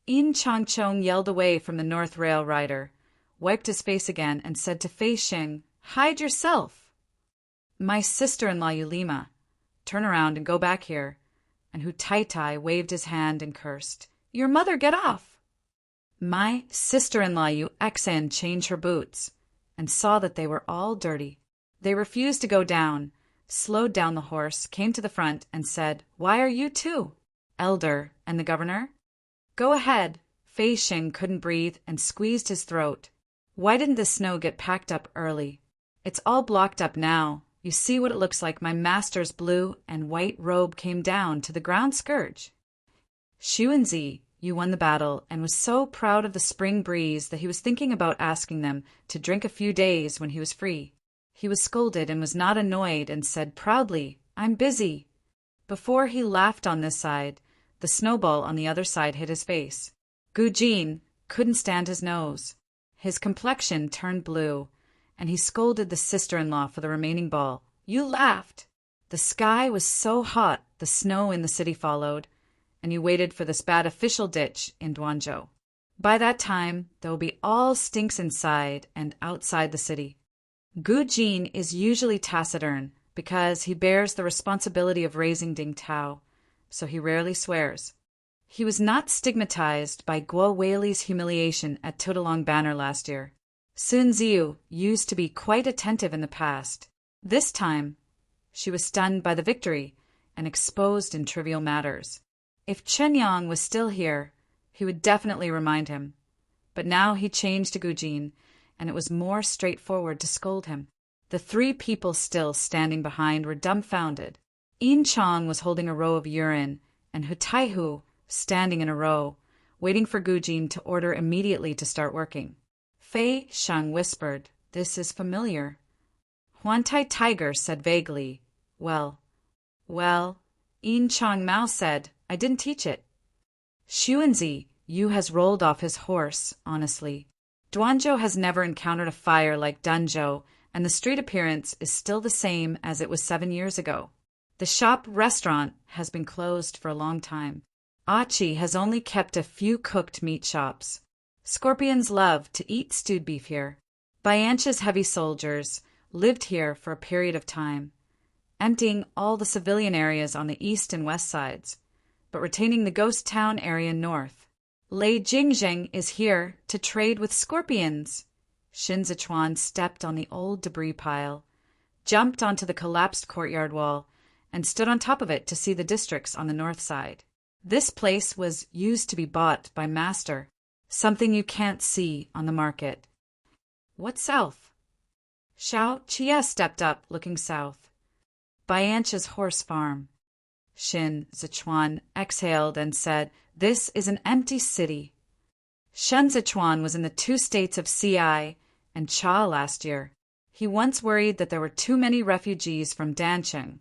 Yin Chang Chong yelled away from the North Rail rider, wiped his face again, and said to Fei Sheng, "Hide yourself!" "My sister-in-law Yulima, turn around and go back here." And Hu Tai Tai waved his hand and cursed, "Your mother, get off!" My sister-in-law Yu Exan changed her boots, and saw that they were all dirty. They refused to go down, slowed down the horse, came to the front, and said, "Why are you too?" "Elder, and the governor?" "Go ahead." Fei Sheng couldn't breathe and squeezed his throat. "Why didn't the snow get packed up early? It's all blocked up now. You see what it looks like. My master's blue and white robe came down to the ground scourge." Xuanzi, Yu won the battle and was so proud of the spring breeze that he was thinking about asking them to drink a few days when he was free. He was scolded and was not annoyed and said proudly, "I'm busy." Before he laughed on this side, the snowball on the other side hit his face. Gu Jin couldn't stand his nose. His complexion turned blue, and he scolded the sister-in-law for the remaining ball. "You laughed." The sky was so hot, the snow in the city followed, and you waited for this bad official ditch in Duanzhou. By that time, there will be all stinks inside and outside the city. Gu Jin is usually taciturn because he bears the responsibility of raising Ding Tao, so he rarely swears. He was not stigmatized by Guo Weili's humiliation at Tudalong Banner last year. Sun Ziyu used to be quite attentive in the past. This time, she was stunned by the victory and exposed in trivial matters. If Chen Yang was still here, he would definitely remind him. But now he changed to Gu Jin, and it was more straightforward to scold him. The three people still standing behind were dumbfounded. Yin Chang was holding a row of urine, and Hu Taihu standing in a row, waiting for Gu Jin to order immediately to start working. Fei Sheng whispered, "This is familiar." Huantai Tiger said vaguely, Well. Yin Chang Mao said, "I didn't teach it." Xuanzi, Yu has rolled off his horse, honestly. Duanzhou has never encountered a fire like Dunzhou, and the street appearance is still the same as it was 7 years ago. The shop restaurant has been closed for a long time. Achi has only kept a few cooked meat shops. Scorpions love to eat stewed beef here. Bianche's heavy soldiers lived here for a period of time, emptying all the civilian areas on the east and west sides, but retaining the ghost town area north. Lei Jingzheng is here to trade with scorpions. Shin Zichuan stepped on the old debris pile, jumped onto the collapsed courtyard wall, and stood on top of it to see the districts on the north side. This place was used to be bought by master, something you can't see on the market. What south? Xiao Chia stepped up, looking south. Biancha's horse farm. Shin Zichuan exhaled and said, "This is an empty city." Shen Zichuan was in the two states of Ci and Cha last year. He once worried that there were too many refugees from Dancheng,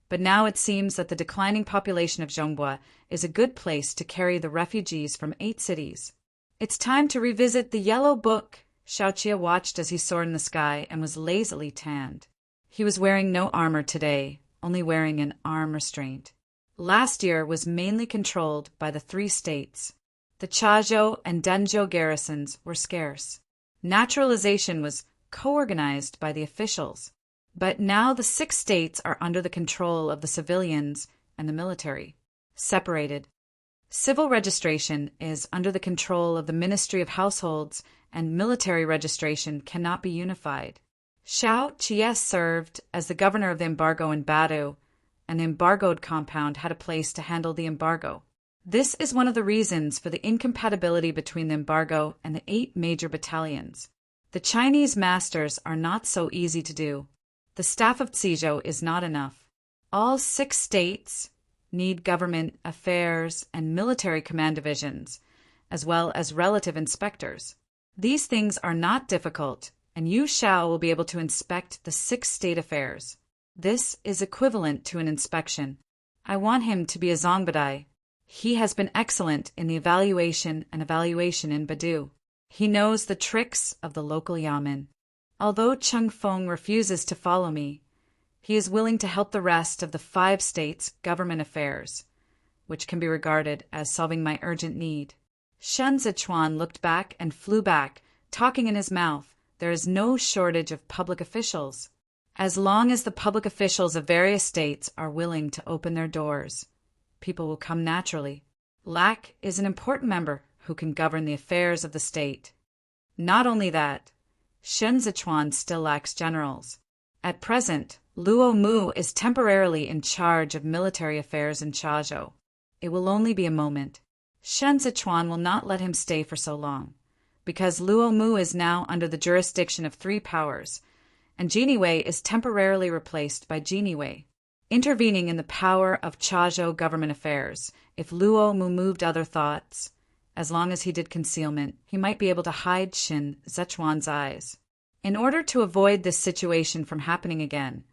but now it seems that the declining population of Zhongbua is a good place to carry the refugees from 8 cities. It's time to revisit the Yellow Book. Xiaoqia watched as he soared in the sky and was lazily tanned. He was wearing no armor today, only wearing an arm restraint. Last year was mainly controlled by the 3 states. The Chazhou and Denzhou garrisons were scarce. Naturalization was co-organized by the officials. But now the 6 states are under the control of the civilians and the military, separated. Civil registration is under the control of the Ministry of Households, and military registration cannot be unified. Xiao Qie served as the governor of the embargo in Badu, and the embargoed compound had a place to handle the embargo. This is one of the reasons for the incompatibility between the embargo and the 8 major battalions. The Chinese masters are not so easy to do. The staff of Zizhou is not enough. All 6 states need government affairs and military command divisions, as well as relative inspectors. These things are not difficult, and Yu Xiao will be able to inspect the 6 state affairs. This is equivalent to an inspection. I want him to be a Zongbadai. He has been excellent in the evaluation in Badu. He knows the tricks of the local yamen. Although Cheng Feng refuses to follow me, he is willing to help the rest of the 5 states' government affairs, which can be regarded as solving my urgent need. Shen Zichuan looked back and flew back, talking in his mouth. There is no shortage of public officials. As long as the public officials of various states are willing to open their doors, people will come naturally. Lac is an important member who can govern the affairs of the state. Not only that, Shen Zichuan still lacks generals. At present, Luo Mu is temporarily in charge of military affairs in Chazhou. It will only be a moment. Shen Zichuan will not let him stay for so long, because Luo Mu is now under the jurisdiction of 3 powers, and Jini Wei is temporarily replaced by Jini Wei, intervening in the power of Chazhou government affairs. If Luo Mu moved other thoughts, as long as he did concealment, he might be able to hide Shen Zichuan's eyes. In order to avoid this situation from happening again,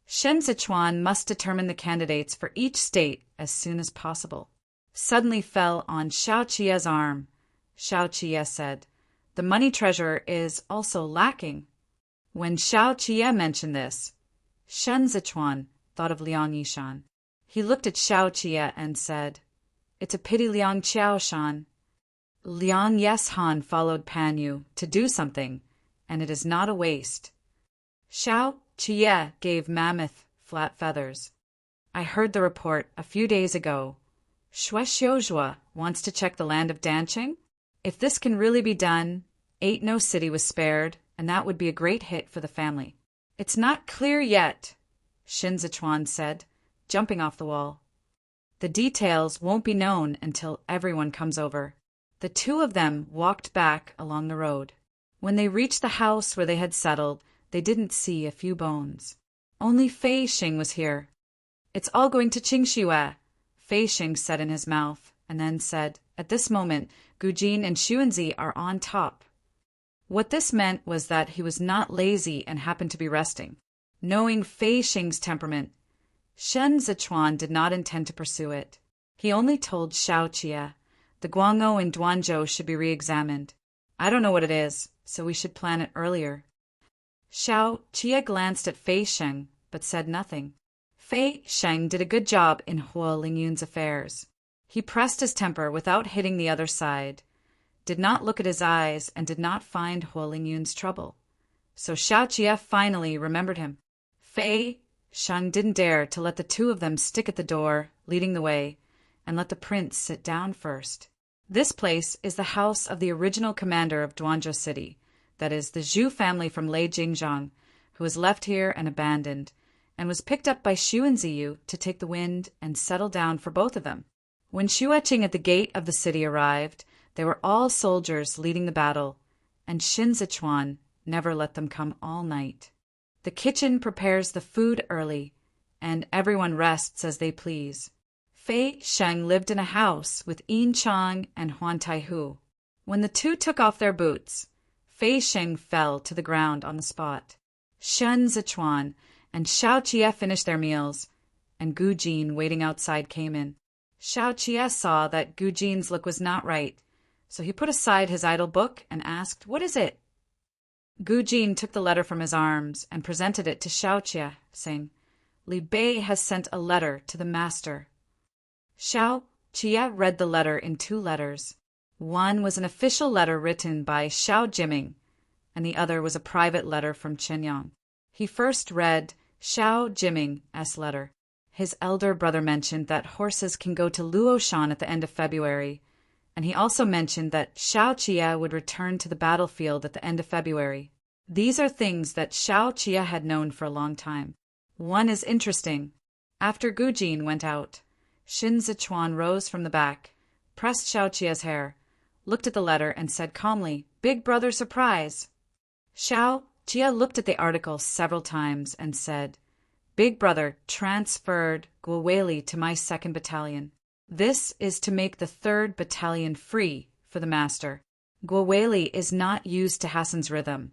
Shen Zichuan must determine the candidates for each state as soon as possible. Suddenly fell on Xiao Qie's arm. Xiao Qie said, "The money treasurer is also lacking." When Xiao Qie mentioned this, Shen Zichuan thought of Liang Yishan. He looked at Xiao Qie and said, "It's a pity Liang Qiao Shan." Liang Yeshan followed Pan Yu to do something, and it is not a waste. Xiao Qie gave Mammoth flat feathers. I heard the report a few days ago. Shui Xiuzhua wants to check the land of Dancheng. If this can really be done, 8 no city was spared, and that would be a great hit for the family. It's not clear yet, Shin Zichuan said, jumping off the wall. The details won't be known until everyone comes over. The 2 of them walked back along the road. When they reached the house where they had settled, they didn't see a few bones. Only Fei Xing was here. "It's all going to Qingxue," Fei Xing said in his mouth, and then said, "At this moment, Gujin and Xuanzi are on top." What this meant was that he was not lazy and happened to be resting. Knowing Fei Xing's temperament, Shen Zichuan did not intend to pursue it. He only told Xiao Qie, "The Guangzhou and Duanzhou should be re-examined. I don't know what it is, so we should plan it earlier." Xiao Qie glanced at Fei Xing, but said nothing. Fei Xing did a good job in Huo Lingyun's affairs. He pressed his temper without hitting the other side, did not look at his eyes, and did not find Huo Lingyun's trouble. So Xiao Qie finally remembered him. Fei Xing didn't dare to let the 2 of them stick at the door, leading the way, and let the prince sit down first. This place is the house of the original commander of Duanzhou City, that is, the Zhu family from Lei Jingzhang, who was left here and abandoned, and was picked up by Xu and Ziyu to take the wind and settle down for both of them. When Xu Eqing at the gate of the city arrived, they were all soldiers leading the battle, and Xin Zichuan never let them come all night. The kitchen prepares the food early, and everyone rests as they please. Fei Sheng lived in a house with Yin Chang and Huan Taihu. When the two took off their boots, Fei Sheng fell to the ground on the spot. Shen Zichuan and Xiao Qie finished their meals, and Gu Jin, waiting outside, came in. Xiao Qie saw that Gu Jin's look was not right, so he put aside his idle book and asked, "What is it?" Gu Jin took the letter from his arms and presented it to Xiao Qie, saying, "Li Bei has sent a letter to the master." Xiao Qie read the letter in two letters. One was an official letter written by Xiao Jiming, and the other was a private letter from Qianyang. He first read Xiao Jiming's letter. His elder brother mentioned that horses can go to Luoshan at the end of February, and he also mentioned that Xiao Qie would return to the battlefield at the end of February. These are things that Xiao Qie had known for a long time. One is interesting. After Gu Jin went out, Xin Zichuan rose from the back, pressed Xiao Qie's hair, looked at the letter, and said calmly, "Big brother surprise." Xiao Qie looked at the article several times and said, "Big brother transferred Guoweli to my 2nd battalion. This is to make the 3rd battalion free for the master. Guoweli is not used to Hassan's rhythm,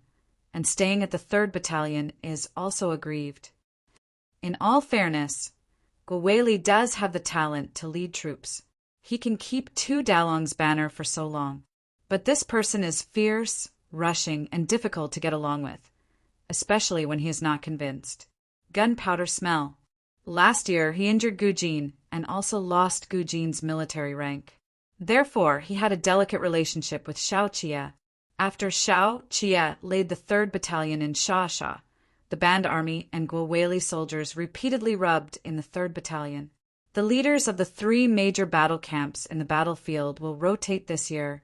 and staying at the 3rd battalion is also aggrieved. In all fairness, Guoweli does have the talent to lead troops. He can keep 2 Dalong's banner for so long. But this person is fierce, rushing, and difficult to get along with, especially when he is not convinced. Gunpowder smell. Last year he injured Gu Jin and also lost Gu Jin's military rank. Therefore, he had a delicate relationship with Xiao Qie. After Xiao Qie laid the 3rd battalion in Shasha, the band army and Guoweli soldiers repeatedly rubbed in the 3rd battalion. The leaders of the 3 major battle camps in the battlefield will rotate this year,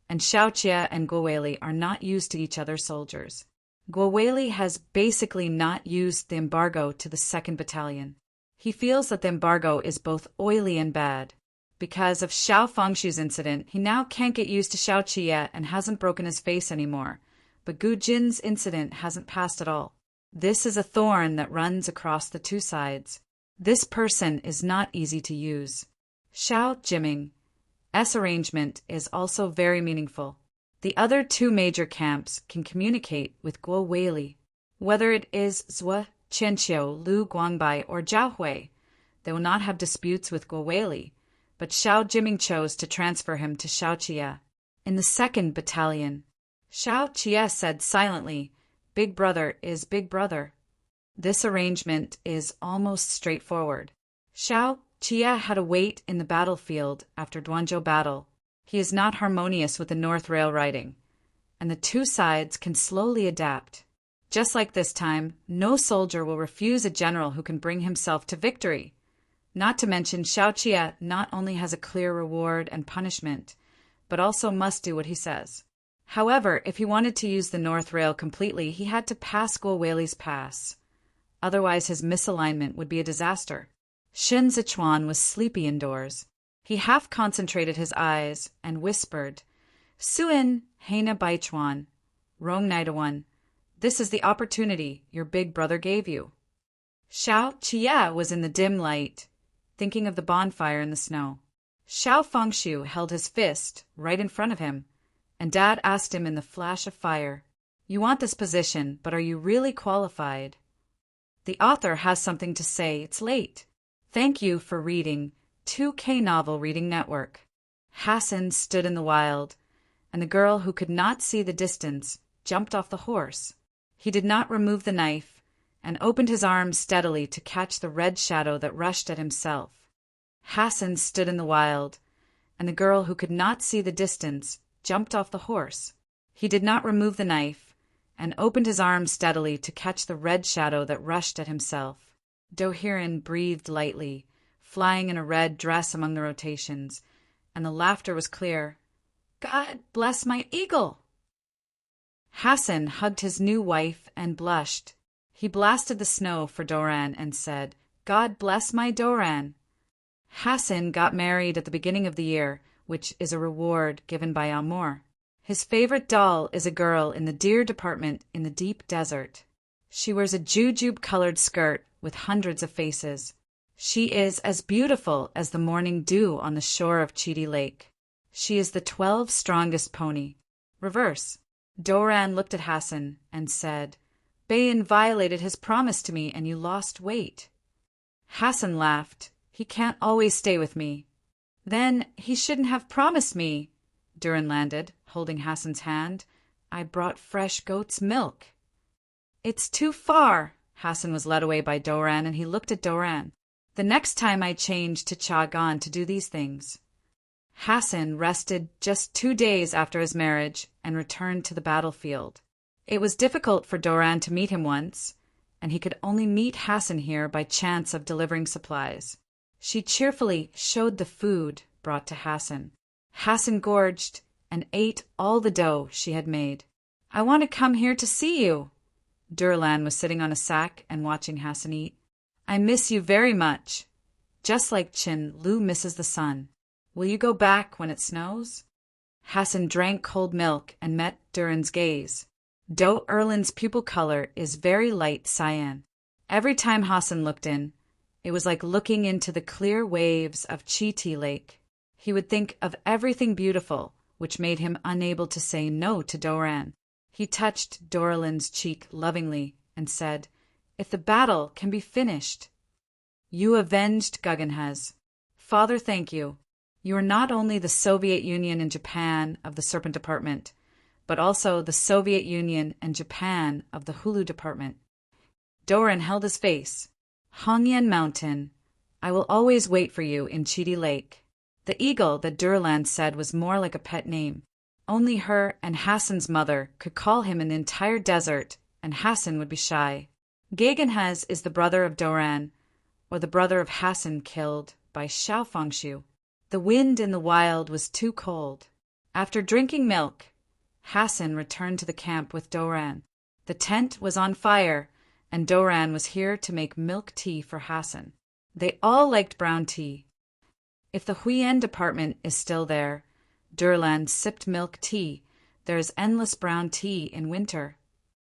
and Xiao Qie and Guoweli are not used to each other's soldiers. Guoweli has basically not used the embargo to the 2nd battalion. He feels that the embargo is both oily and bad. Because of Xiao Fengshu's incident, he now can't get used to Xiao Qie and hasn't broken his face anymore, but Gu Jin's incident hasn't passed at all. This is a thorn that runs across the 2 sides. This person is not easy to use. Xiao Jiming's arrangement is also very meaningful. The other 2 major camps can communicate with Guoweli. Whether it is Zhou, Qianqiu, Lu Guangbai, or Zhaohui, they will not have disputes with Guoweli, but Xiao Jiming chose to transfer him to Xiao Qie. In the 2nd battalion, Xiao Qie said silently, "Big brother is big brother." This arrangement is almost straightforward. Xiao Qie had to wait in the battlefield after Duanzhou battle. He is not harmonious with the North Rail riding, and the 2 sides can slowly adapt. Just like this time, no soldier will refuse a general who can bring himself to victory. Not to mention, Xiao Qie not only has a clear reward and punishment, but also must do what he says. However, if he wanted to use the North Rail completely, he had to pass Guoweli's pass. Otherwise, his misalignment would be a disaster. Xin Zichuan was sleepy indoors. He half concentrated his eyes and whispered, "Suin Heina Baichuan, Rong Naidawan, this is the opportunity your big brother gave you." Xiao Qie was in the dim light, thinking of the bonfire in the snow. Xiao Fengshu held his fist right in front of him, and Dad asked him in the flash of fire, "You want this position, but are you really qualified?" The author has something to say. It's late. Thank you for reading 2K Novel Reading Network. Hassan stood in the wild, and the girl who could not see the distance jumped off the horse. He did not remove the knife and opened his arms steadily to catch the red shadow that rushed at himself. Hassan stood in the wild, and the girl who could not see the distance jumped off the horse. He did not remove the knife and opened his arms steadily to catch the red shadow that rushed at himself. Dohiran breathed lightly, flying in a red dress among the rotations, and the laughter was clear. "God bless my eagle!" Hassan hugged his new wife and blushed. He blasted the snow for Doran and said, "God bless my Doran." Hassan got married at the beginning of the year, which is a reward given by Amor. His favorite doll is a girl in the deer department in the deep desert. She wears a jujube-colored skirt with hundreds of faces. She is as beautiful as the morning dew on the shore of Chidi Lake. She is the 12th strongest pony. Reverse. Doran looked at Hassan and said, "Bayan violated his promise to me and you lost weight." Hassan laughed. "He can't always stay with me." "Then he shouldn't have promised me," Duran landed, holding Hassan's hand. "I brought fresh goat's milk." "It's too far." Hassan was led away by Doran, and he looked at Doran. "The next time I change to Chagan to do these things." Hassan rested just 2 days after his marriage and returned to the battlefield. It was difficult for Doran to meet him once, and he could only meet Hassan here by chance of delivering supplies. She cheerfully showed the food brought to Hassan. Hassan gorged and ate all the dough she had made. "I want to come here to see you." Durlan was sitting on a sack and watching Hassan eat. "I miss you very much. Just like Chin, Lu misses the sun. Will you go back when it snows?" Hassan drank cold milk and met Duran's gaze. Do Erlin's pupil color is very light cyan. Every time Hassan looked in, it was like looking into the clear waves of Chiti Lake. He would think of everything beautiful, which made him unable to say no to Doran. He touched Dorlin's cheek lovingly and said, "If the battle can be finished." "You avenged Guggenhaz. Father, thank you. You are not only the Soviet Union and Japan of the Serpent Department, but also the Soviet Union and Japan of the Hulu Department." Doran held his face. "Hongyan Mountain, I will always wait for you in Chidi Lake." The eagle that Durlan said was more like a pet name. Only her and Hassan's mother could call him in the entire desert, and Hassan would be shy. Gegenhaz is the brother of Doran, or the brother of Hassan killed by Xiaofangshu. The wind in the wild was too cold. After drinking milk, Hassan returned to the camp with Doran. The tent was on fire, and Doran was here to make milk tea for Hassan. They all liked brown tea. If the Huyen department is still there, Durlan sipped milk tea. There is endless brown tea in winter.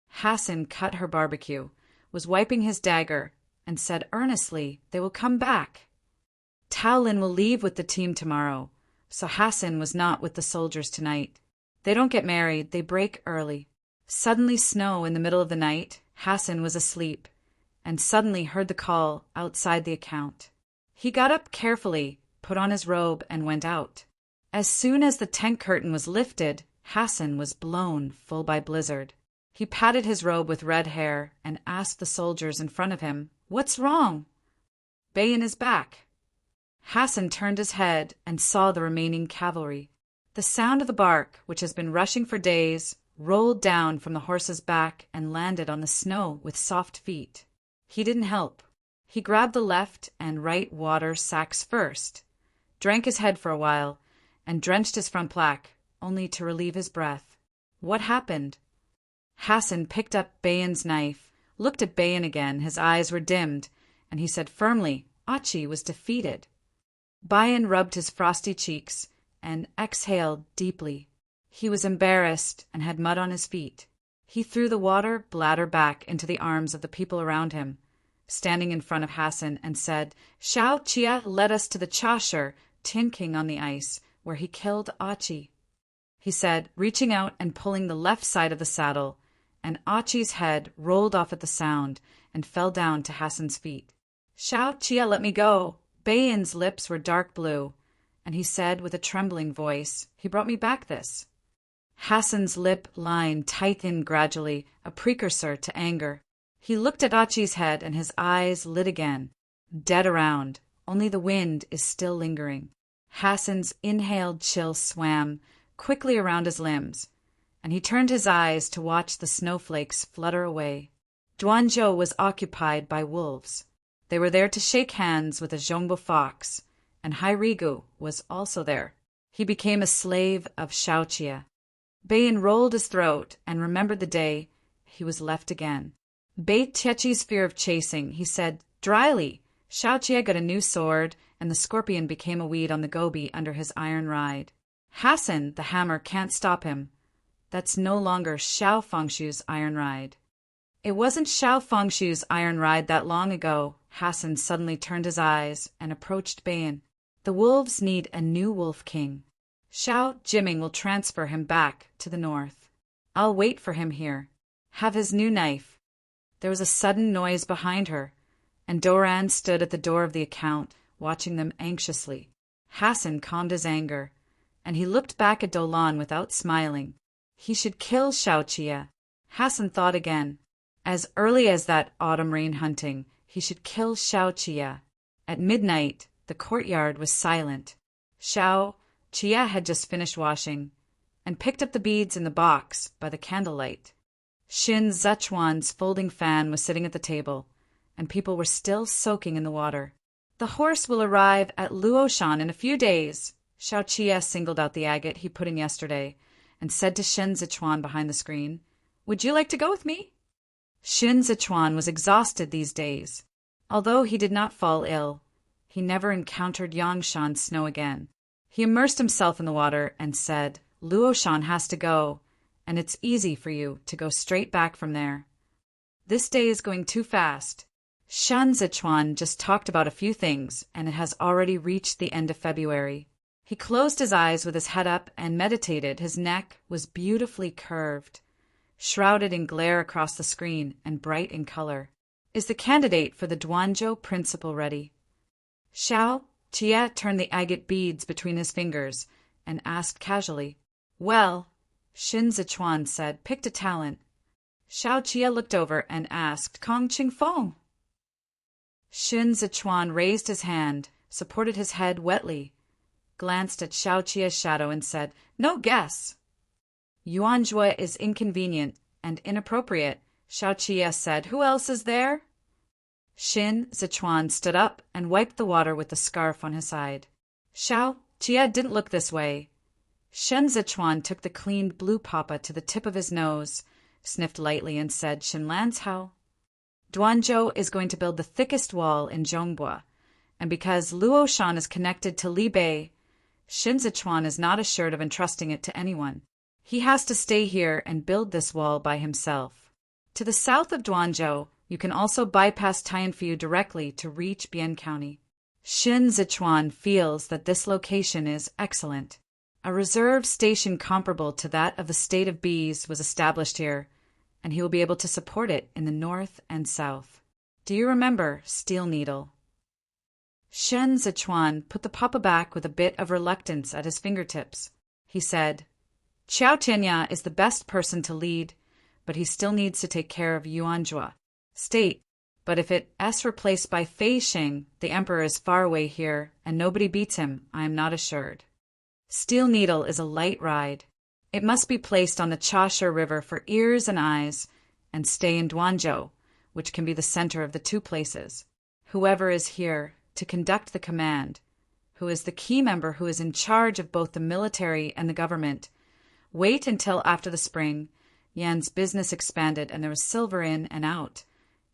Hassan cut her barbecue, was wiping his dagger, and said earnestly, "They will come back." Taolin will leave with the team tomorrow, so Hassan was not with the soldiers tonight. They don't get married, they break early. Suddenly snow in the middle of the night, Hassan was asleep, and suddenly heard the call outside the account. He got up carefully, put on his robe, and went out. As soon as the tent curtain was lifted, Hassan was blown full by blizzard. He patted his robe with red hair and asked the soldiers in front of him, "What's wrong?" "Bayan is back." Hassan turned his head and saw the remaining cavalry. The sound of the bark, which has been rushing for days, rolled down from the horse's back and landed on the snow with soft feet. He didn't help. He grabbed the left and right water sacks first, drank his head for a while, and drenched his front plaque, only to relieve his breath. What happened? Hassan picked up Bayan's knife, looked at Bayan again, his eyes were dimmed, and he said firmly, "Achi was defeated." Bayan rubbed his frosty cheeks and exhaled deeply. He was embarrassed and had mud on his feet. He threw the water bladder back into the arms of the people around him, standing in front of Hassan, and said, "Shao Chia led us to the Chashur, Tin King on the ice, where he killed Achi," he said, reaching out and pulling the left side of the saddle, and Achi's head rolled off at the sound and fell down to Hassan's feet. "Shao Chia, let me go." Bayan's lips were dark blue, and he said with a trembling voice, "He brought me back this." Hassan's lip line tightened gradually, a precursor to anger. He looked at Achi's head, and his eyes lit again. Dead around, only the wind is still lingering. Hassan's inhaled chill swam quickly around his limbs, and he turned his eyes to watch the snowflakes flutter away. Duanzhou was occupied by wolves. They were there to shake hands with a Zhongbo fox, and Hairigu was also there. He became a slave of Shaoqia. Bayan rolled his throat and remembered the day he was left again. Bei Tiechi's fear of chasing, he said dryly. Xiao Jie got a new sword, and the scorpion became a weed on the gobi under his iron ride. Hassan, the hammer, can't stop him. That's no longer Xiao Fengshu's iron ride. It wasn't Xiao Fengshu's iron ride that long ago. Hassan suddenly turned his eyes and approached Bayan. The wolves need a new wolf king. Xiao Jiming will transfer him back to the north. I'll wait for him here. Have his new knife. There was a sudden noise behind her, and Doran stood at the door of the account, watching them anxiously. Hassan calmed his anger, and he looked back at Dolan without smiling. He should kill Xiao Jie. Hassan thought again. As early as that autumn rain hunting, he should kill Xiao Jie. At midnight, the courtyard was silent. Xiao Jie had just finished washing, and picked up the beads in the box by the candlelight. Xin Zechuan's folding fan was sitting at the table, and people were still soaking in the water. The horse will arrive at Luoshan in a few days. Xiao Jie singled out the agate he put in yesterday, and said to Xin Zechuan behind the screen, "Would you like to go with me?" Xin Zechuan was exhausted these days. Although he did not fall ill, he never encountered Yangshan snow again. He immersed himself in the water and said, "Luoshan has to go, and it's easy for you to go straight back from there. This day is going too fast. Shan Zechuan just talked about a few things, and it has already reached the end of February." He closed his eyes with his head up and meditated. His neck was beautifully curved, shrouded in glare across the screen and bright in color. Is the candidate for the Duanzhou principal ready? Xiao Jie turned the agate beads between his fingers and asked casually. Well, Xin Zechuan said, picked a talent. Xiao Jie looked over and asked, Kong Qingfeng? Xin Zechuan raised his hand, supported his head wetly, glanced at Xiao Jie's shadow and said, No guess. Yuanjue is inconvenient and inappropriate, Xiao Jie said. Who else is there? Xin Zechuan stood up and wiped the water with the scarf on his side. Xiao Jie didn't look this way. Shen Zechuan took the cleaned blue papa to the tip of his nose, sniffed lightly, and said, Shinlan's how? Duanzhou is going to build the thickest wall in Zhongbua, and because Luoshan is connected to Libei, Shin Zechuan is not assured of entrusting it to anyone. He has to stay here and build this wall by himself. To the south of Duanzhou, you can also bypass Tianfu directly to reach Bian County. Shin Zechuan feels that this location is excellent. A reserve station comparable to that of the state of bees was established here, and he will be able to support it in the north and south. Do you remember Steel Needle? Shen Zechuan put the papa back with a bit of reluctance at his fingertips. He said, Qiao Tianya is the best person to lead, but he still needs to take care of Yuanjue State. But if it's replaced by Fei Xing, the emperor is far away here, and nobody beats him, I am not assured. Steel Needle is a light ride. It must be placed on the Chashi River for ears and eyes, and stay in Duanzhou, which can be the center of the two places. Whoever is here to conduct the command, who is the key member who is in charge of both the military and the government, wait until after the spring. Yan's business expanded and there was silver in and out.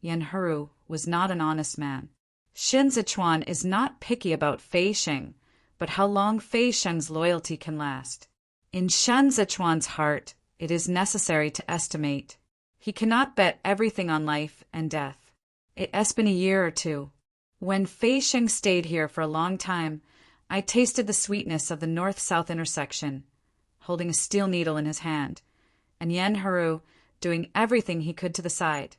Yan Heru was not an honest man. Xin Zechuan is not picky about Fei Xing, but how long Fei Sheng's loyalty can last. In Shen Zechuan's heart, it is necessary to estimate. He cannot bet everything on life and death. It has been a year or two. When Fei Xing stayed here for a long time, I tasted the sweetness of the north-south intersection, holding a steel needle in his hand, and Yan Heru doing everything he could to the side.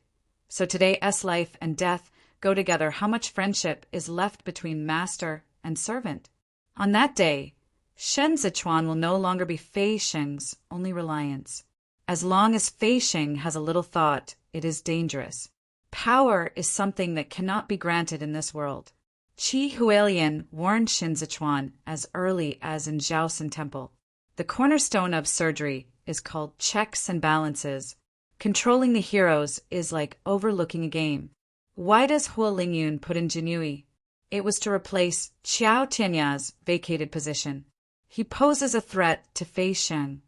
So today life and death go together. How much friendship is left between master and servant? On that day, Shen Zechuan will no longer be Fei Xing's only reliance. As long as Fei Xing has a little thought, it is dangerous. Power is something that cannot be granted in this world. Qi Hualien warned Shen Zechuan as early as in Zhaosan Temple. The cornerstone of surgery is called checks and balances. Controlling the heroes is like overlooking a game. Why does Huo Lingyun put in Jinui? It was to replace Qiao Tianya's vacated position. He poses a threat to Fei Sheng.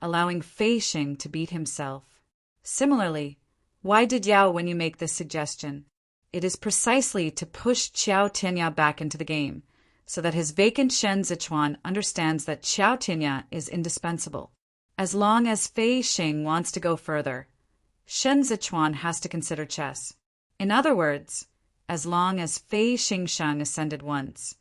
allowing Fei Xing to beat himself. Similarly, why did Yao when you make this suggestion? It is precisely to push Qiao Tianya back into the game, so that his vacant Shen Zichuan understands that Qiao Tianya is indispensable. As long as Fei Xing wants to go further, Shen Zichuan has to consider chess. In other words, as long as Fei Xingshang ascended once,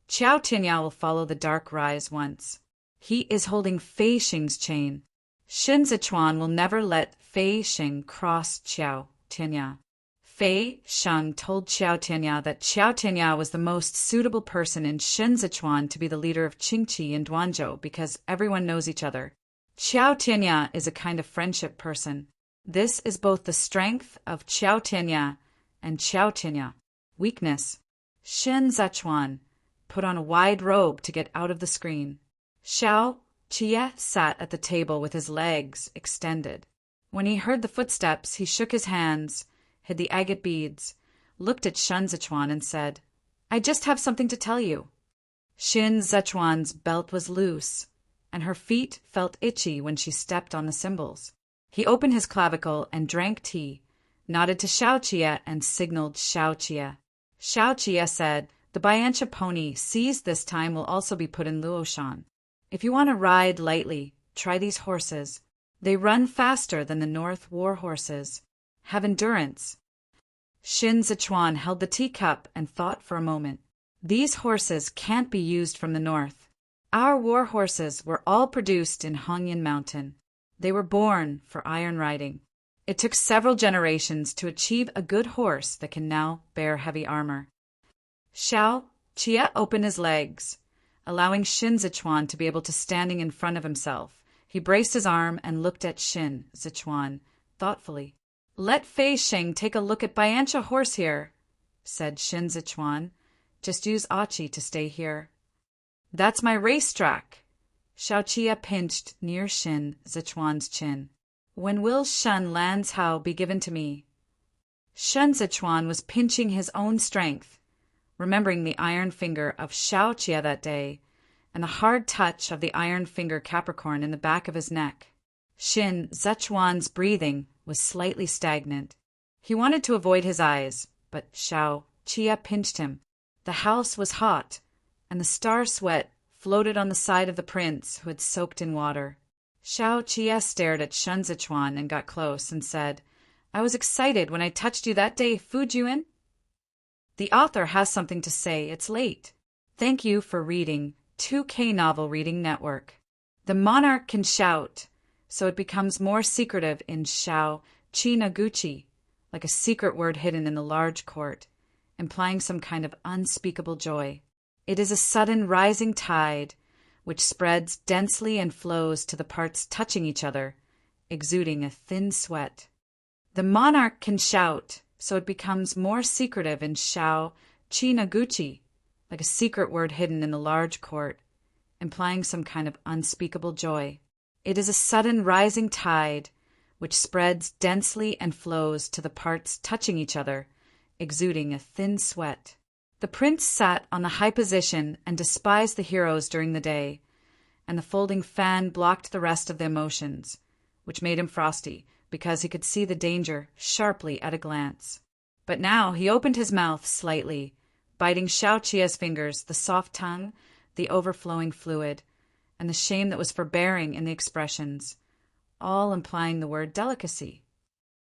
Qiao Tianya will follow the dark rise once. He is holding Fei Xing's chain. Shen Zichuan will never let Fei Xing cross Qiao Tianya. Fei Sheng told Qiao Tianya that Qiao Tianya was the most suitable person in Shen Zichuan to be the leader of Qingqi and Duanzhou because everyone knows each other. Qiao Tianya is a kind of friendship person. This is both the strength of Qiao Tianya and Qiao Tianya. Weakness. Shen Zichuan put on a wide robe to get out of the screen. Xiao Qie sat at the table with his legs extended. When he heard the footsteps, he shook his hands, hid the agate beads, looked at Shen Zichuan and said, "I just have something to tell you." Shen Zichuan's belt was loose, and her feet felt itchy when she stepped on the cymbals. He opened his clavicle and drank tea, nodded to Xiao Qie and signaled Xiao Qie. Xiao Qie said, "The Biancha pony seized this time will also be put in Luoshan. If you want to ride lightly, try these horses. They run faster than the North war horses. Have endurance." Shen Zichuan held the teacup and thought for a moment. These horses can't be used from the north. Our war horses were all produced in Hongyan Mountain. They were born for iron riding. It took several generations to achieve a good horse that can now bear heavy armor. Xiao Qie opened his legs, allowing Shen Zichuan to be able to standing in front of himself. He braced his arm and looked at Shen Zichuan thoughtfully. "Let Fei Xing take a look at Biancha horse here," said Shen Zichuan. "Just use Achi to stay here." "That's my racetrack." Xiao Qie pinched near Shen Zichuan's chin. "When will Shen Lan's Hao be given to me?" Shen Zichuan was pinching his own strength, remembering the iron finger of Xiao Qie that day, and the hard touch of the iron finger Capricorn in the back of his neck. Shen Zichuan's breathing was slightly stagnant. He wanted to avoid his eyes, but Xiao Qie pinched him. The house was hot, and the star sweat floated on the side of the prince who had soaked in water. Xiao Qie stared at Shen Zichuan and got close and said, "I was excited when I touched you that day, Fu Juan." The author has something to say. It's late. Thank you for reading 2K Novel Reading Network. The monarch can shout, so it becomes more secretive in Shao Chi Naguchi, like a secret word hidden in the large court, implying some kind of unspeakable joy. It is a sudden rising tide, which spreads densely and flows to the parts touching each other, exuding a thin sweat. The monarch can shout, so it becomes more secretive in Shao Chi Naguchi, like a secret word hidden in the large court, implying some kind of unspeakable joy. It is a sudden rising tide, which spreads densely and flows to the parts touching each other, exuding a thin sweat. The prince sat on the high position and despised the heroes during the day, and the folding fan blocked the rest of the emotions, which made him frosty, because he could see the danger sharply at a glance. But now he opened his mouth slightly, biting Xiao Qie's fingers, the soft tongue, the overflowing fluid, and the shame that was forbearing in the expressions, all implying the word delicacy.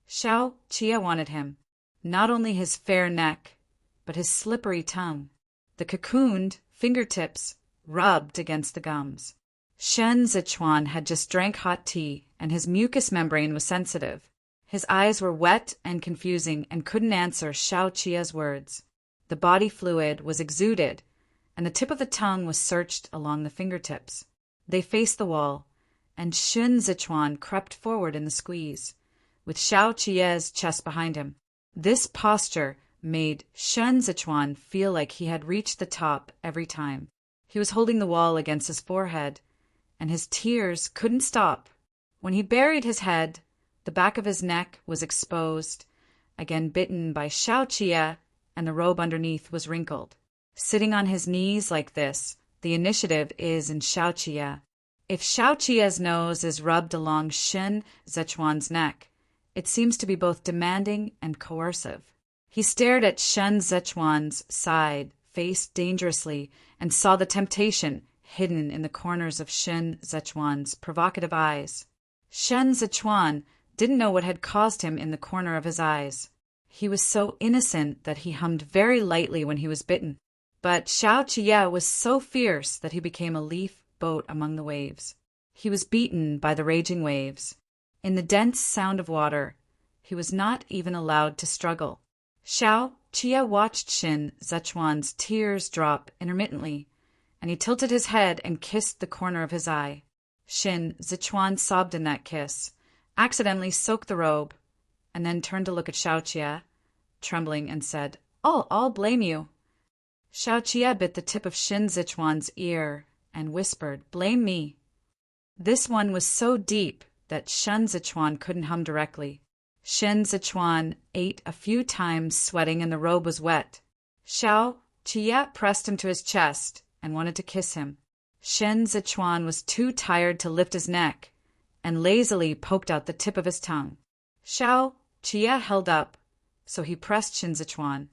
Xiao Qie wanted him, not only his fair neck, but his slippery tongue. The cocooned fingertips rubbed against the gums. Shen Zichuan had just drank hot tea, and his mucous membrane was sensitive. His eyes were wet and confusing and couldn't answer Xiao Qie's words. The body fluid was exuded, and the tip of the tongue was searched along the fingertips. They faced the wall, and Shen Zichuan crept forward in the squeeze, with Xiao Qie's chest behind him. This posture made Shen Zichuan feel like he had reached the top every time. He was holding the wall against his forehead, and his tears couldn't stop. When he buried his head, the back of his neck was exposed, again bitten by Xiao Qie, and the robe underneath was wrinkled. Sitting on his knees like this, the initiative is in Xiao Qie. If Xiao Qia's nose is rubbed along Shen Zichuan's neck, it seems to be both demanding and coercive. He stared at Shen Zichuan's side, faced dangerously, and saw the temptation hidden in the corners of Shen Zichuan's provocative eyes. Shen Zichuan didn't know what had caused him in the corner of his eyes. He was so innocent that he hummed very lightly when he was bitten. But Xiao Qia was so fierce that he became a leaf boat among the waves. He was beaten by the raging waves. In the dense sound of water, he was not even allowed to struggle. Xiao Qia watched Shen Zichuan's tears drop intermittently, and he tilted his head and kissed the corner of his eye. Shen Zichuan sobbed in that kiss, accidentally soaked the robe, and then turned to look at Xiao Qia, trembling, and said, I'll blame you. Xiao Qia bit the tip of Shen Zichuan's ear and whispered, Blame me. This one was so deep that Shen Zichuan couldn't hum directly. Shen Zichuan ate a few times, sweating, and the robe was wet. Xiao Qia pressed him to his chest and wanted to kiss him. Shen Zichuan was too tired to lift his neck and lazily poked out the tip of his tongue. Xiao Qia held up, so he pressed Shen Zichuan.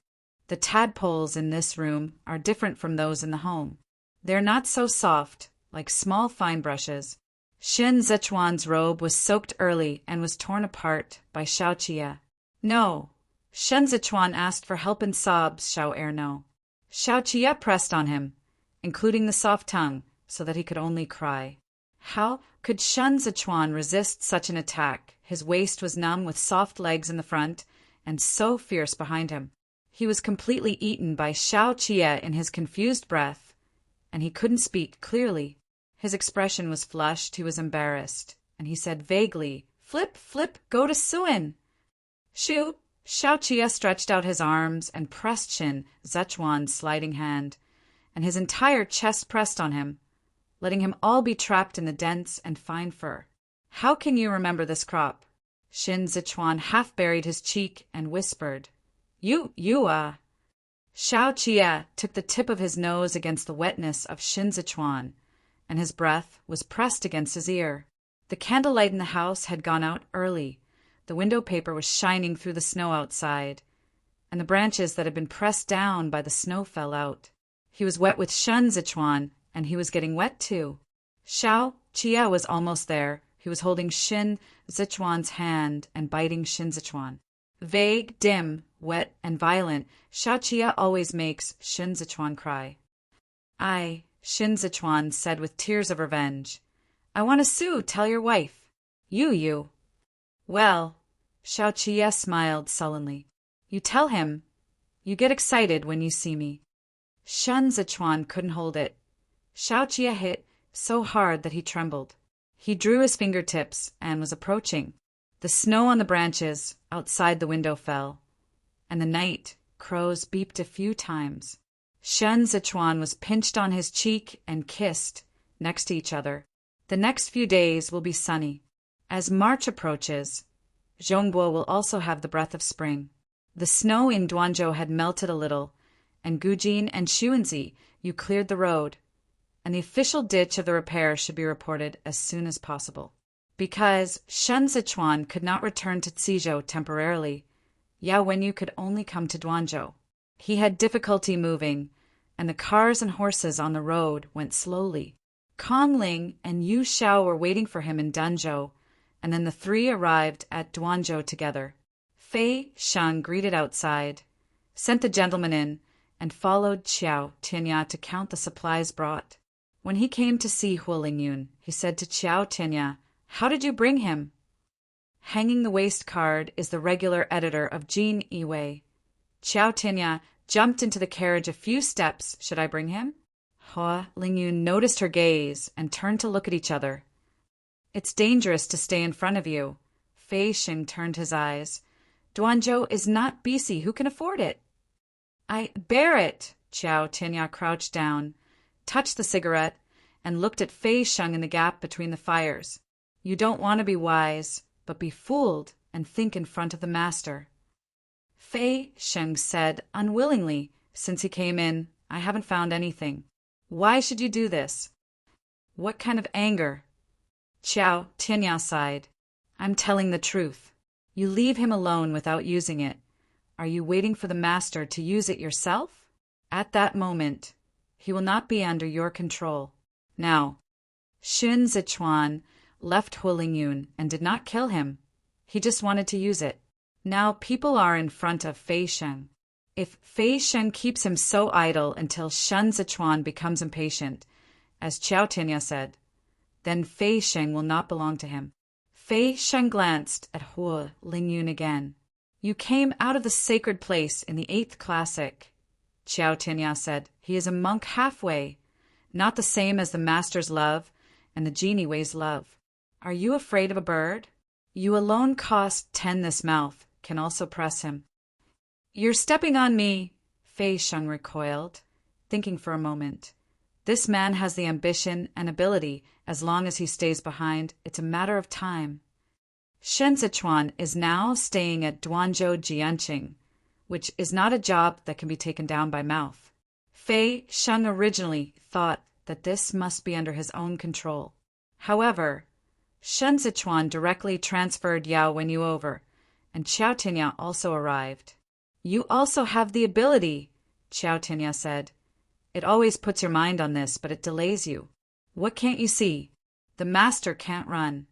The tadpoles in this room are different from those in the home. They're not so soft, like small fine brushes. Shen Zichuan's robe was soaked early and was torn apart by Xiao Qia. No. Shen Zichuan asked for help and sobs, Xiao Erno. Xiao Qia pressed on him, including the soft tongue, so that he could only cry. How could Shen Zichuan resist such an attack? His waist was numb with soft legs in the front and so fierce behind him. He was completely eaten by Xiao Qia in his confused breath, and he couldn't speak clearly. His expression was flushed, he was embarrassed, and he said vaguely, Flip, flip, go to Suin. Shoo! Xiao Qia stretched out his arms and pressed Shen Zichuan's sliding hand, and his entire chest pressed on him, letting him all be trapped in the dense and fine fur. How can you remember this crop? Shen Zichuan half buried his cheek and whispered, You. Xiao Qia took the tip of his nose against the wetness of Shen Zichuan, and his breath was pressed against his ear. The candlelight in the house had gone out early. The window paper was shining through the snow outside, and the branches that had been pressed down by the snow fell out. He was wet with Shen Zichuan, and he was getting wet too. Xiao Qia was almost there. He was holding Shen Zichuan's hand and biting Shen Zichuan. Vague, dim, wet, and violent, Xiao Qia always makes Shen Zichuan cry. Shen Zichuan said with tears of revenge. I want to sue, tell your wife. You. Well, Xiao Qia smiled sullenly. You tell him. You get excited when you see me. Shen Zichuan couldn't hold it. Xiao Qia hit so hard that he trembled. He drew his fingertips and was approaching. The snow on the branches outside the window fell, and the night crows beeped a few times. Shen Zichuan was pinched on his cheek and kissed next to each other. The next few days will be sunny. As March approaches, Zhongguo will also have the breath of spring. The snow in Duanzhou had melted a little, and Gujin and Xuanzi, you cleared the road, and the official ditch of the repair should be reported as soon as possible. Because Shen Zichuan could not return to Cizhou temporarily, Yao Wenyu could only come to Duanzhou. He had difficulty moving, and the cars and horses on the road went slowly. Kong Ling and Yu Xiao were waiting for him in Danzhou, and then the three arrived at Duanzhou together. Fei Sheng greeted outside, sent the gentleman in, and followed Qiao Tianya to count the supplies brought. When he came to see Huo Lingyun, he said to Qiao Tianya, How did you bring him? Hanging the waist card is the regular editor of Jin Yiwei. Qiao Tianya jumped into the carriage a few steps. Should I bring him? Huo Lingyun noticed her gaze and turned to look at each other. It's dangerous to stay in front of you. Fei Sheng turned his eyes. Duanzhou is not BC. Who can afford it? I bear it. Qiao Tianya crouched down, touched the cigarette, and looked at Fei Sheng in the gap between the fires. You don't want to be wise, but be fooled and think in front of the master. Fei Sheng said unwillingly, Since he came in, I haven't found anything. Why should you do this? What kind of anger Xiao Tianya sighed. I'm telling the truth. You leave him alone without using it. Are you waiting for the master to use it yourself? At that moment, he will not be under your control. Now, Xun Zichuan left Hulingyun and did not kill him. He just wanted to use it. Now people are in front of Fei Sheng. If Fei Sheng keeps him so idle until Shun Zichuan becomes impatient, as Qiao Tinya said, then Fei Sheng will not belong to him. Fei Sheng glanced at Hu Lingyun again. You came out of the sacred place in the 8th classic. Qiao Tinya said, he is a monk halfway, not the same as the master's love and the genie weighs love. Are you afraid of a bird? You alone cost 10 this mouth, can also press him. You're stepping on me, Fei Sheng recoiled, thinking for a moment. This man has the ambition and ability. As long as he stays behind, it's a matter of time. Shen Zichuan is now staying at Duanzhou Jianqing, which is not a job that can be taken down by mouth. Fei Sheng originally thought that this must be under his own control. However, Shen Zichuan directly transferred Yao Wenyu over, and Qiao Tinya also arrived. You also have the ability, Qiao Tinya said. It always puts your mind on this, but it delays you. What can't you see? The master can't run.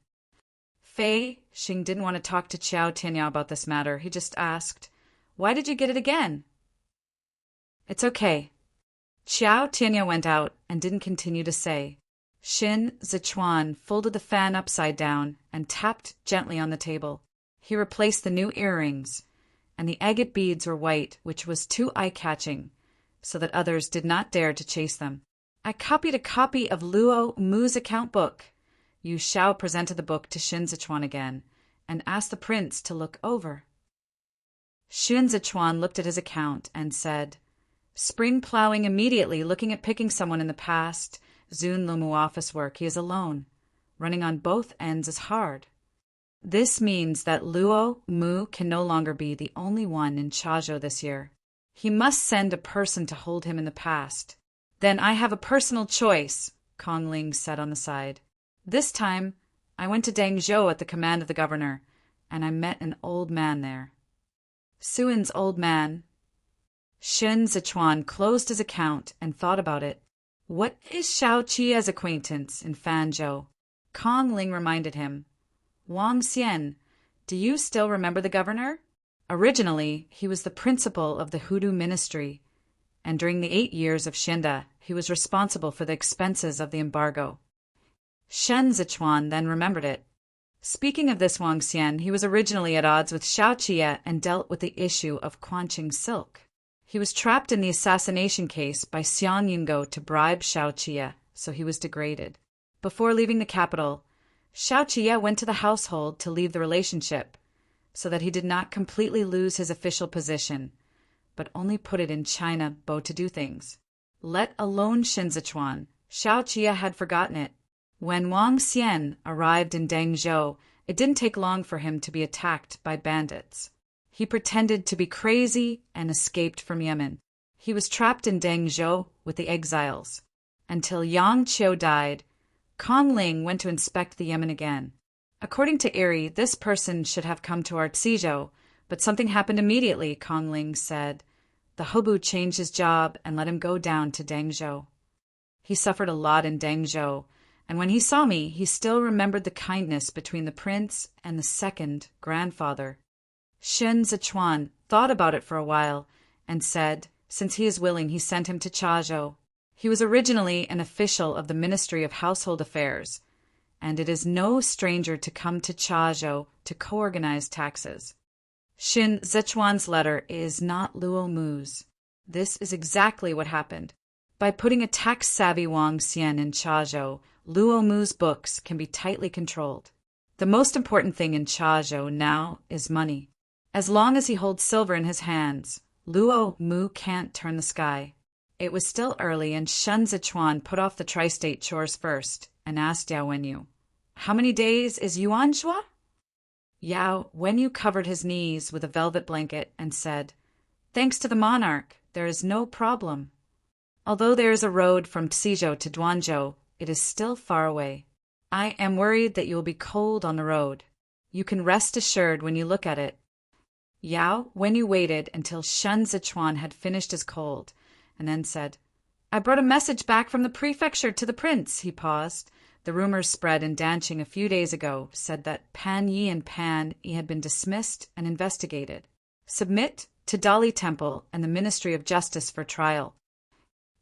Fei Sheng didn't want to talk to Qiao Tinya about this matter. He just asked, why did you get it again? It's okay. Qiao Tinya went out and didn't continue to say. Shin Zichuan folded the fan upside down and tapped gently on the table. He replaced the new earrings, and the agate beads were white, which was too eye-catching, so that others did not dare to chase them. I copied a copy of Luo Mu's account book. Yu Shao presented the book to Shin Zichuan again, and asked the prince to look over. Shin Zichuan looked at his account and said, Spring plowing immediately, looking at picking someone in the past. Zun Lumu office work. He is alone. Running on both ends is hard. This means that Luo Mu can no longer be the only one in Chazhou this year. He must send a person to hold him in the past. Then I have a personal choice, Kong Ling said on the side. This time, I went to Dangzhou at the command of the governor, and I met an old man there. Suin's old man. Shin Zichuan closed his account and thought about it. What is Shao Qi's acquaintance in Fanzhou? Kong Ling reminded him. Wang Xian, do you still remember the governor? Originally, he was the principal of the Hudu ministry, and during the 8 years of Xinda, he was responsible for the expenses of the embargo. Shen Zichuan then remembered it. Speaking of this Wang Xian, he was originally at odds with Shao Qi and dealt with the issue of Quanqing silk. He was trapped in the assassination case by Xiang Yungo to bribe Shao Qi, so he was degraded. Before leaving the capital, Shao Qi went to the household to leave the relationship, so that he did not completely lose his official position, but only put it in China Bo to do things. Let alone Shin Zichuan, Shao Qi had forgotten it. When Wang Xian arrived in Dangzhou, it didn't take long for him to be attacked by bandits. He pretended to be crazy and escaped from Yemen. He was trapped in Dangzhou with the exiles. Until Yang Qiu died, Kong Ling went to inspect the Yemen again. According to Eri, this person should have come to Artzizhou, but something happened immediately, Kong Ling said. The Hobu changed his job and let him go down to Dangzhou. He suffered a lot in Dangzhou, and when he saw me, he still remembered the kindness between the prince and the second grandfather. Shen Zichuan thought about it for a while and said, since he is willing, he sent him to Chazhou. He was originally an official of the Ministry of Household Affairs, and it is no stranger to come to Chazhou to co-organize taxes. Shin Zichuan's letter is not Luo Mu's. This is exactly what happened. By putting a tax-savvy Wang Xian in Chazhou, Luo Mu's books can be tightly controlled. The most important thing in Chazhou now is money. As long as he holds silver in his hands, Luo Mu can't turn the sky. It was still early, and Shen Zichuan put off the tri-state chores first and asked Yao Wenyu, "How many days is Yuan Zhua?" Yao Wenyu covered his knees with a velvet blanket and said, "Thanks to the monarch, there is no problem. Although there is a road from Xizhou to Duanzhou, it is still far away." I am worried that you will be cold on the road. You can rest assured when you look at it. Yao Wenyu waited until Shen Zichuan had finished his cold, and then said, I brought a message back from the prefecture to the prince. He paused. The rumors spread in Danqing a few days ago said that Pan Yi and Pan Yi had been dismissed and investigated. Submit to Dali Temple and the Ministry of Justice for trial.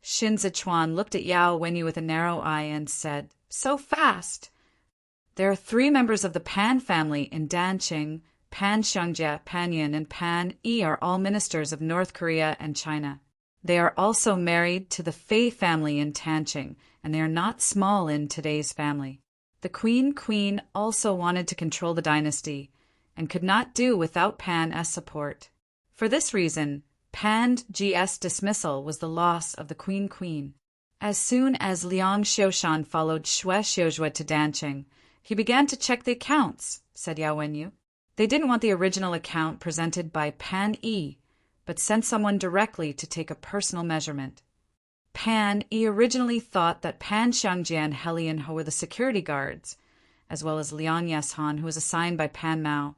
Shin Zichuan looked at Yao Wenyu with a narrow eye and said, So fast! There are 3 members of the Pan family in Danqing. Pan Xiangjia, Pan Yin, and Pan Yi are all ministers of North Korea and China. They are also married to the Fei family in Tanqing, and they are not small in today's family. The Queen also wanted to control the dynasty, and could not do without Pan's support. For this reason, Pan G's dismissal was the loss of the Queen. As soon as Liang Xiushan followed Xue Xiuzhua to Danqing, he began to check the accounts, said Yao Wenyu. They didn't want the original account presented by Pan Yi, but sent someone directly to take a personal measurement. Pan Yi originally thought that Pan Xiangjia and He Lianhe were the security guards, as well as Liang Yeshan, who was assigned by Pan Mao,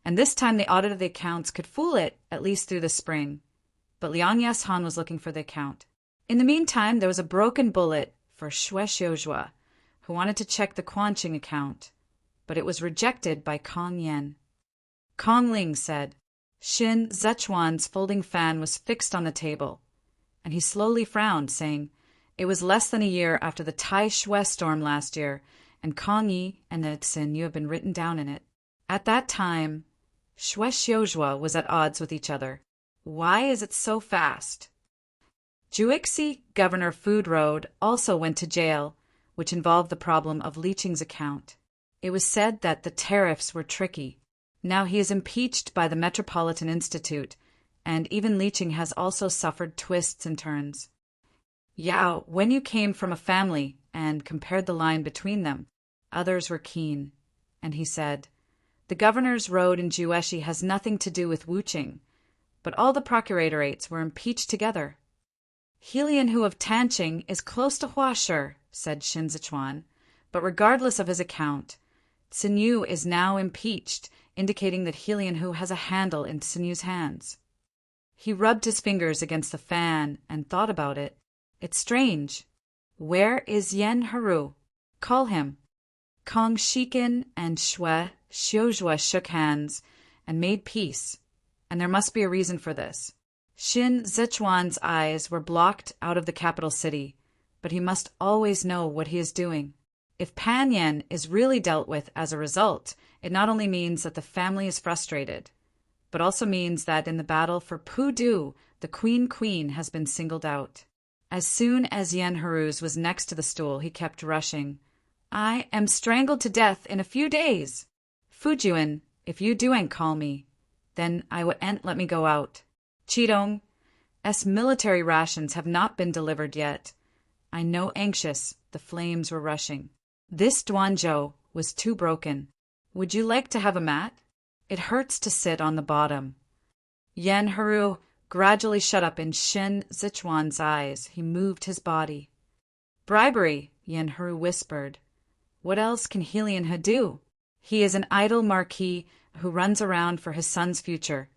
and this time the audit of the accounts could fool it, at least through the spring. But Liang Yeshan was looking for the account. In the meantime, there was a broken bullet for Xue Xiuzhua, who wanted to check the Quanqing account, but it was rejected by Kong Yan. Kong Ling said, Shin Zichuan's folding fan was fixed on the table, and he slowly frowned, saying, It was less than a year after the Tai Xue storm last year, and Kong Yi and the Xin Yu have been written down in it. At that time, Xue Xiuzhua was at odds with each other. Why is it so fast? Juixi, Governor Food Road, also went to jail, which involved the problem of Liqing's account. It was said that the tariffs were tricky. Now he is impeached by the Metropolitan Institute, and even Liqing has also suffered twists and turns. Yao, when you came from a family and compared the line between them, others were keen, and he said, The governor's road in Jueshi has nothing to do with Wuqing, but all the procuratorates were impeached together. He Lianhe of Tanqing is close to Huashi, said Shin Zichuan, but regardless of his account, Xinyu is now impeached, indicating that He Lianhe has a handle in Xinyu's hands. He rubbed his fingers against the fan and thought about it. It's strange. Where is Yan Heru? Call him. Kong Shikin and Xue Xiuzhua shook hands and made peace, and there must be a reason for this. Shin Zichuan's eyes were blocked out of the capital city, but he must always know what he is doing. If Pan Yan is really dealt with as a result, it not only means that the family is frustrated, but also means that in the battle for Pudu, the Queen has been singled out. As soon as Yan Heru's was next to the stool, he kept rushing. I am strangled to death in a few days. Fujuan, if you do ain't call me, then I would ain't let me go out. Chidong, military rations have not been delivered yet. I know anxious, the flames were rushing. This Duanzhou was too broken. Would you like to have a mat? It hurts to sit on the bottom. Yan Heru gradually shut up in Shin Zichuan's eyes. He moved his body. Bribery, Yan Heru whispered. What else can He Lianhe do? He is an idle marquis who runs around for his son's future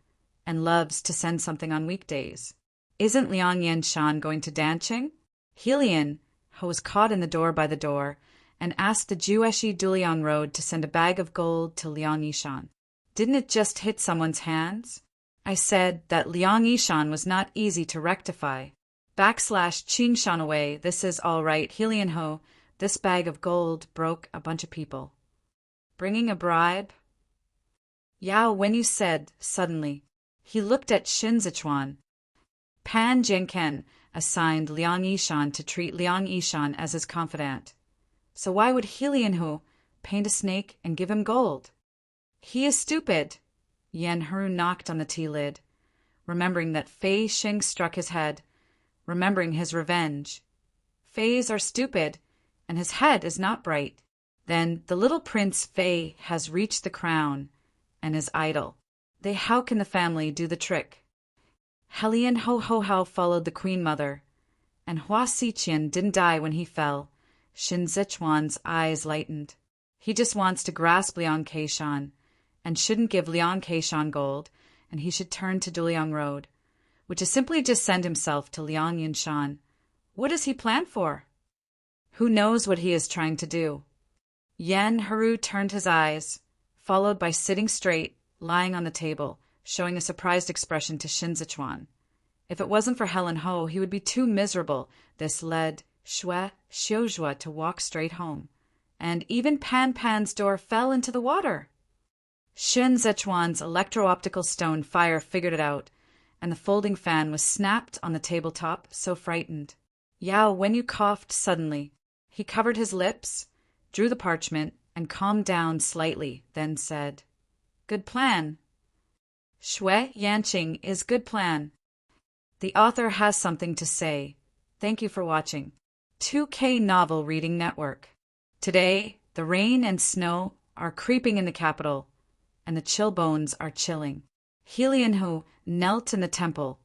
and loves to send something on weekdays. Isn't Liang Yanshan going to Danqing? He Lianhe was caught in the door and asked the Jueshi Duliang Road to send a bag of gold to Liang Yishan. Didn't it just hit someone's hands? I said that Liang Yishan was not easy to rectify. /Qingshan away, this is all right, He Lianhe, this bag of gold broke a bunch of people. Bringing a bribe? Yao, when you said, suddenly, he looked at Shin Zichuan. Pan Zhengken assigned Liang Yishan to treat Liang Yishan as his confidant. So why would He Lianhe paint a snake and give him gold? He is stupid. Yan Heru knocked on the tea lid, remembering that Fei Xing struck his head, remembering his revenge. Feis are stupid, and his head is not bright. Then the little prince Fei has reached the crown and is idle. How can the family do the trick? He Lianhe Hao followed the queen mother, and Hua Xiqian didn't die when he fell. Shin Zichuan's eyes lightened. He just wants to grasp Liang Keishan, and shouldn't give Liang Keishan gold, and he should turn to Duliang Road, which is simply just send himself to Liang Yinshan. What does he plan for? Who knows what he is trying to do? Yan Haru turned his eyes, followed by sitting straight, lying on the table, showing a surprised expression to Shin Zichuan. If it wasn't for Helen Ho, he would be too miserable. This led Shui Xiuzhua to walk straight home, and even Pan Pan's door fell into the water. Shin Zichuan's electro-optical stone fire figured it out, and the folding fan was snapped on the tabletop, so frightened. Yao Wenyu coughed suddenly. He covered his lips, drew the parchment, and calmed down slightly, then said, "Good plan. Shui Yanqing is good plan." The author has something to say. Thank you for watching. 2K Novel Reading Network. Today, the rain and snow are creeping in the capital, and the chill bones are chilling. Helianhu knelt in the temple,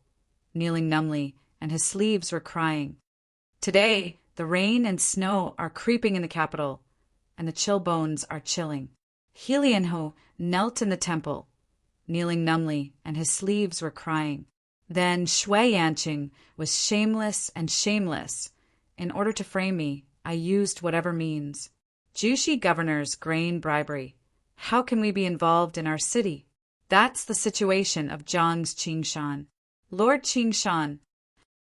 kneeling numbly, and his sleeves were crying. Today, the rain and snow are creeping in the capital, and the chill bones are chilling. Helianhu knelt in the temple, kneeling numbly, and his sleeves were crying. Then Shui Yanqing was shameless and shameless. In order to frame me, I used whatever means. Jushi governors grain bribery. How can we be involved in our city? That's the situation of Zhang's Qingshan. Lord Qingshan.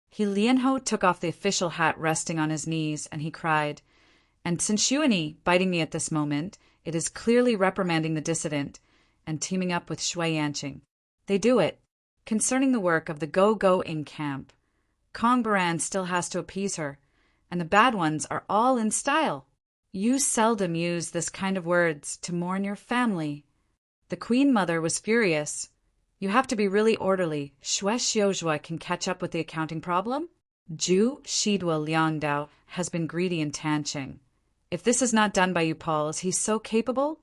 He Lianho took off the official hat resting on his knees, and he cried, "And Sinshuani, biting me at this moment, it is clearly reprimanding the dissident, and teaming up with Shui Yanqing. They do it. Concerning the work of the Go-Go in camp, Kong Baran still has to appease her, and the bad ones are all in style. You seldom use this kind of words to mourn your family." The Queen Mother was furious. "You have to be really orderly. Shui Xiuzhua can catch up with the accounting problem? Zhu Shidua Liangdao has been greedy in Tanqing. If this is not done by you, Paul, is he so capable?"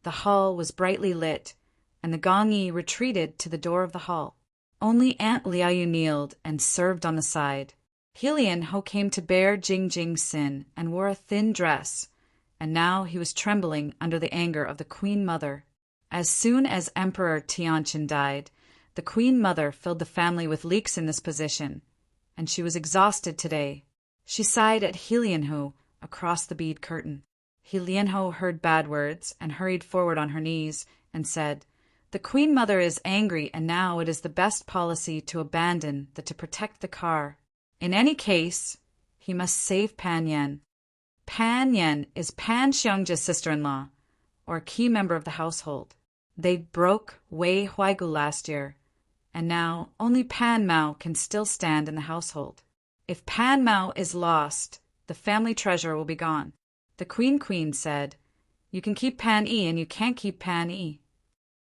The hall was brightly lit, and the Gong Yi retreated to the door of the hall. Only Aunt Liaoyu kneeled and served on the side. Helian Ho came to bear Jing Sin and wore a thin dress, and now he was trembling under the anger of the Queen Mother. As soon as Emperor Tianqin died, the Queen Mother filled the family with leaks in this position, and she was exhausted today. She sighed at Helianho across the bead curtain. Helianho heard bad words and hurried forward on her knees and said, "The Queen Mother is angry, and now it is the best policy to abandon than to protect the car. In any case, he must save Pan Yan. Pan Yan is Pan Xiangjia's sister-in-law, or a key member of the household. They broke Wei Huaigu last year, and now only Pan Mao can still stand in the household. If Pan Mao is lost, the family treasure will be gone." The Queen said, "You can keep Pan Yi, and you can't keep Pan Yi.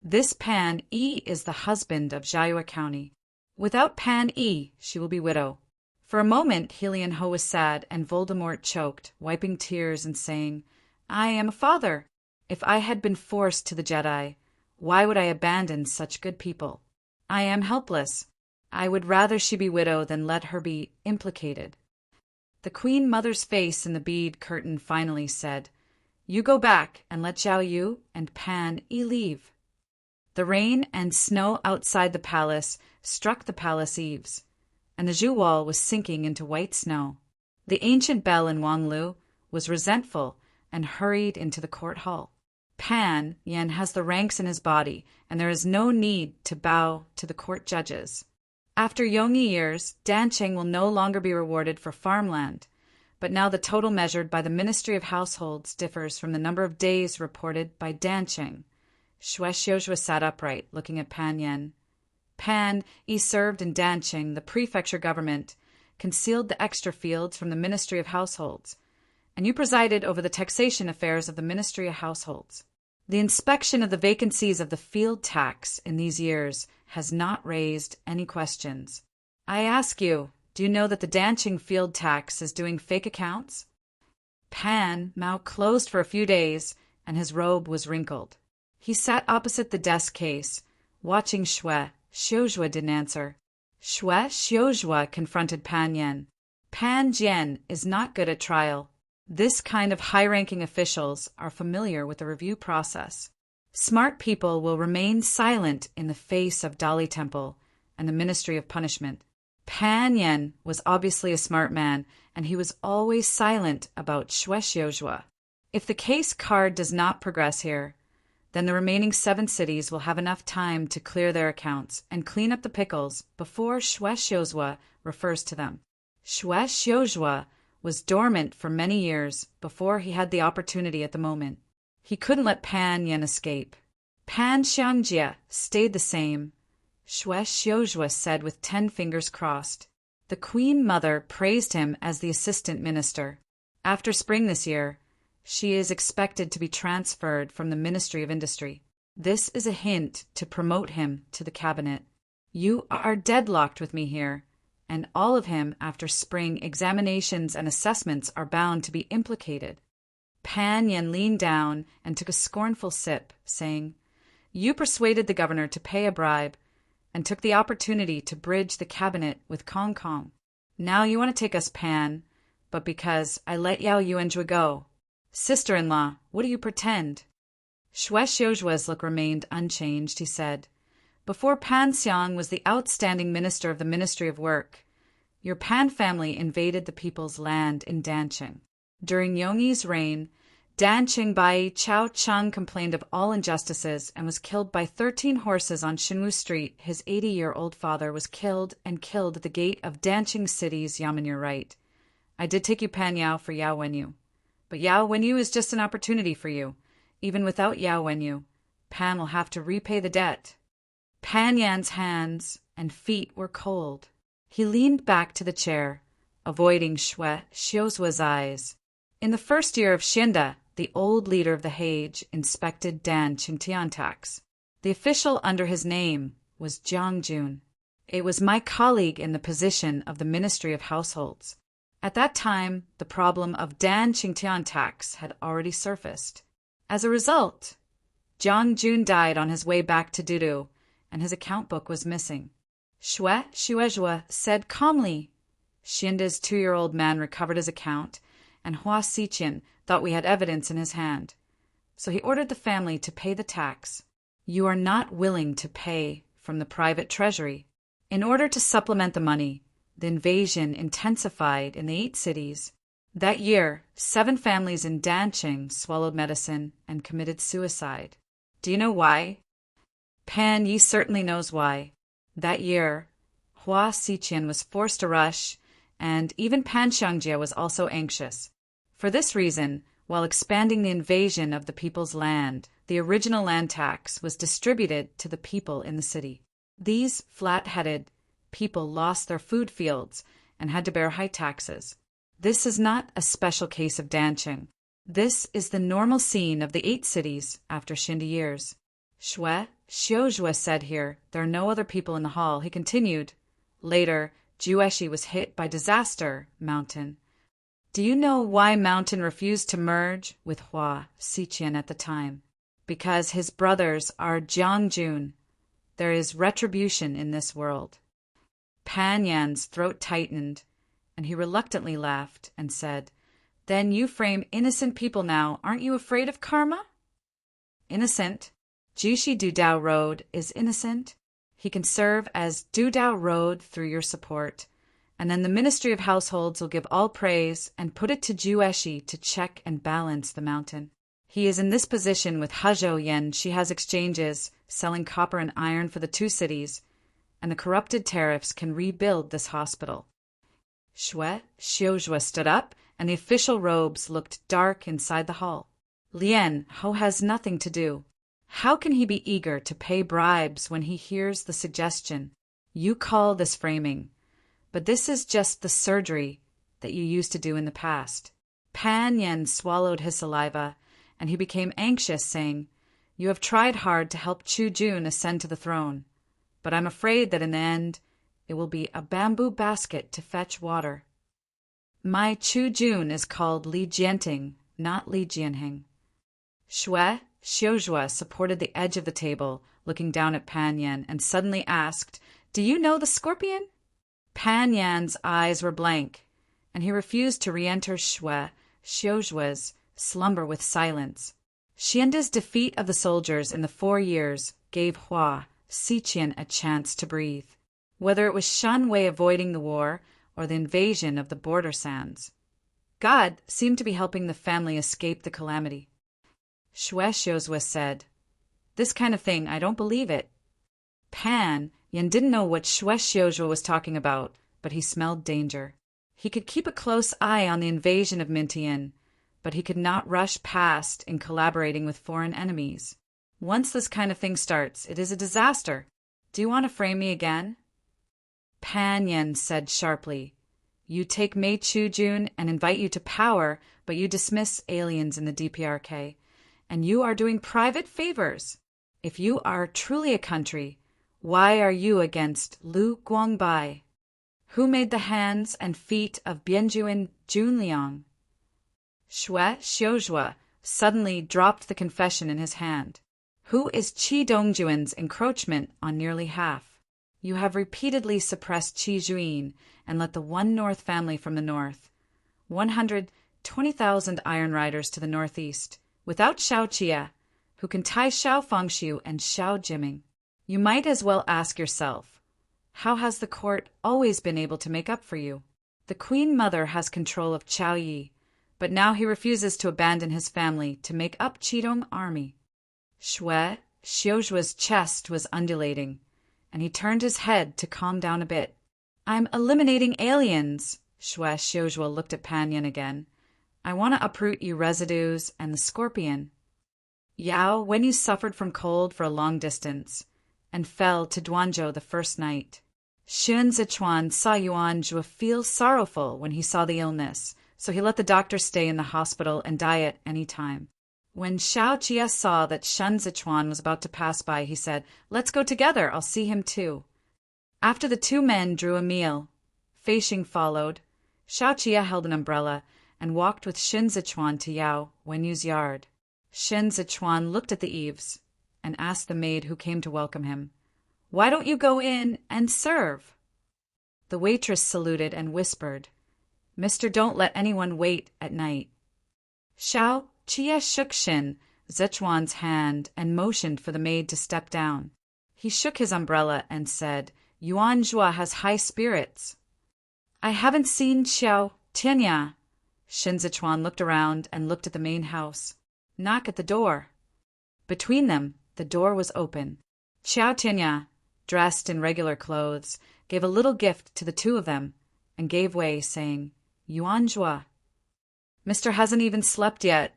This Pan Yi is the husband of Jiayue County. Without Pan Yi, she will be widow." For a moment, Helian Ho was sad, and Voldemort choked, wiping tears and saying, "I am a father. If I had been forced to the Jedi, why would I abandon such good people? I am helpless. I would rather she be widow than let her be implicated." The Queen Mother's face in the bead curtain finally said, "You go back and let Zhao Yu and Pan Yi leave." The rain and snow outside the palace struck the palace eaves, and the Zhu wall was sinking into white snow. The ancient belle in Wanglu was resentful and hurried into the court hall. Pan Yan has the ranks in his body, and there is no need to bow to the court judges. After Yongyi years, Dancheng will no longer be rewarded for farmland, but now the total measured by the Ministry of Households differs from the number of days reported by Dancheng. Shui Xiuzhua sat upright, looking at Pan Yan. Pan Yi served in Dancheng, the prefecture government, concealed the extra fields from the Ministry of Households, and you presided over the taxation affairs of the Ministry of Households. The inspection of the vacancies of the field tax in these years has not raised any questions. I ask you, do you know that the Dancheng field tax is doing fake accounts? Pan Mao closed for a few days, and his robe was wrinkled. He sat opposite the desk case, watching Shui. Xiuzhua didn't answer. Shui Xiuzhua confronted Pan Yan. Pan Jian is not good at trial. This kind of high-ranking officials are familiar with the review process. Smart people will remain silent in the face of Dali Temple and the Ministry of Punishment. Pan Yen was obviously a smart man, and he was always silent about Shuexiuzhua. If the case card does not progress here, then the remaining 7 cities will have enough time to clear their accounts and clean up the pickles before Shuexiuzhua refers to them. Shuexiuzhua was dormant for many years before he had the opportunity at the moment. He couldn't let Pan Yen escape. Pan Xiangjie stayed the same. Shuexiuzhua said with 10 fingers crossed. The Queen Mother praised him as the assistant minister. After spring this year, she is expected to be transferred from the Ministry of Industry. This is a hint to promote him to the cabinet. You are deadlocked with me here, and all of him after spring examinations and assessments are bound to be implicated. Pan Yen leaned down and took a scornful sip, saying, You persuaded the governor to pay a bribe and took the opportunity to bridge the cabinet with Kong Kong. Now you want to take us, Pan, but because I let Yao Yuanjue go. Sister-in-law, what do you pretend? Shuexiuzhua's look remained unchanged. He said, Before Pan Xiang was the outstanding minister of the Ministry of Work, your Pan family invaded the people's land in Danqing. During Yongyi's reign, Danqing Bai Chao Cheng complained of all injustices and was killed by 13 horses on Xinwu Street. His 80-year-old father was killed at the gate of Danqing City's Yamen right. I did take you Pan Yao for Yao Wenyu. But Yao Wenyu is just an opportunity for you. Even without Yao Wenyu, Pan will have to repay the debt. Pan Yan's hands and feet were cold. He leaned back to the chair, avoiding Shuexiuzhua's eyes. In the first year of Xianda, the old leader of the Hage inspected Dan Qingtiantax. The official under his name was Jiang Jun. It was my colleague in the position of the Ministry of Households. At that time, the problem of Dan Qingtiantax had already surfaced. As a result, Jiang Jun died on his way back to Dudu, and his account book was missing. Shuexiuzhua said calmly. Xianda's 2-year-old man recovered his account, and Hua Xiqian thought we had evidence in his hand. So he ordered the family to pay the tax. You are not willing to pay from the private treasury. In order to supplement the money, the invasion intensified in the 8 cities. That year, 7 families in Danqing swallowed medicine and committed suicide. Do you know why? Pan Yi certainly knows why. That year, Hua Xiqian was forced to rush, and even Pan Xiangjie was also anxious. For this reason, while expanding the invasion of the people's land, the original land tax was distributed to the people in the city. These flat-headed people lost their food fields and had to bear high taxes. This is not a special case of Danqing. This is the normal scene of the 8 cities after Xinda years. Shuexiuzhua said here, there are no other people in the hall. He continued, later, Jueshi was hit by disaster, Mountain. Do you know why Mountain refused to merge with Hua Xiqian at the time? Because his brothers are Jiang Jun. There is retribution in this world. Pan Yan's throat tightened, and he reluctantly laughed and said, Then you frame innocent people now. Aren't you afraid of karma? Innocent. Jushi Dudao Road is innocent. He can serve as Dudao Road through your support, and then the Ministry of Households will give all praise and put it to Jueshi to check and balance the mountain. He is in this position with Hezhou Yen. She has exchanges, selling copper and iron for the 2 cities, and the corrupted tariffs can rebuild this hospital. Shuexiuzhua stood up, and the official robes looked dark inside the hall. Lian Ho has nothing to do. How can he be eager to pay bribes when he hears the suggestion? You call this framing, but this is just the surgery that you used to do in the past. Pan Yen swallowed his saliva, and he became anxious, saying, You have tried hard to help Chu Jun ascend to the throne, but I'm afraid that in the end, it will be a bamboo basket to fetch water. My Chu Jun is called Li Jianting, not Li Jianheng. Shuexiuzhua supported the edge of the table, looking down at Pan Yan, and suddenly asked, Do you know the scorpion? Pan Yan's eyes were blank, and he refused to re-enter Shuexiuzhua's Xiujua's slumber with silence. Xianda's defeat of the soldiers in the 4 years gave Hua Xiqian a chance to breathe, whether it was Shan Wei avoiding the war or the invasion of the border sands. God seemed to be helping the family escape the calamity. Xiuzhua said, "This kind of thing, I don't believe it." Pan Yan didn't know what Xiuzhua was talking about, but he smelled danger. He could keep a close eye on the invasion of Mintian, but he could not rush past in collaborating with foreign enemies. Once this kind of thing starts, it is a disaster. Do you want to frame me again? Pan Yan said sharply, "You take Mei Chujun and invite you to power, but you dismiss aliens in the DPRK, and you are doing private favors. If you are truly a country, why are you against Lu Guangbai? Who made the hands and feet of Bianjuan Junliang?" Xiuzhua suddenly dropped the confession in his hand. "Who is Qi Dongjuan's encroachment on nearly half? You have repeatedly suppressed Qi Juyin and let the One North family from the north, 120,000 iron riders to the northeast, without Xiao Qia, who can tie Xiao Fengshu and Xiao Jiming. You might as well ask yourself, how has the court always been able to make up for you? The Queen Mother has control of Chao Yi, but now he refuses to abandon his family to make up Qidong army." Xiujua's chest was undulating, and he turned his head to calm down a bit. "I'm eliminating aliens." Xiuzhua looked at Pan Yan again. "I want to uproot you residues and the scorpion." Yao, when you suffered from cold for a long distance, and fell to Duanzhou the first night. Xun Zichuan saw Yuanzhua feel sorrowful when he saw the illness, so he let the doctor stay in the hospital and die at any time. When Xiao Jia saw that Shun Zichuan was about to pass by, he said, "Let's go together, I'll see him too." After the two men drew a meal, Feixing followed. Xiao Jia held an umbrella and walked with Shun Zichuan to Yao Wenyu's yard. Shun Zichuan looked at the eaves and asked the maid who came to welcome him, "Why don't you go in and serve?" The waitress saluted and whispered, "Mister, don't let anyone wait at night." Xiao Jia shook Shun Zichuan's hand and motioned for the maid to step down. He shook his umbrella and said, "Yuanzhua has high spirits." "I haven't seen Xiao Tianya." Shun Zichuan looked around and looked at the main house. "Knock at the door." Between them, the door was open. Xiao Tianya, dressed in regular clothes, gave a little gift to the two of them and gave way, saying, "Yuanzhua. Mister hasn't even slept yet,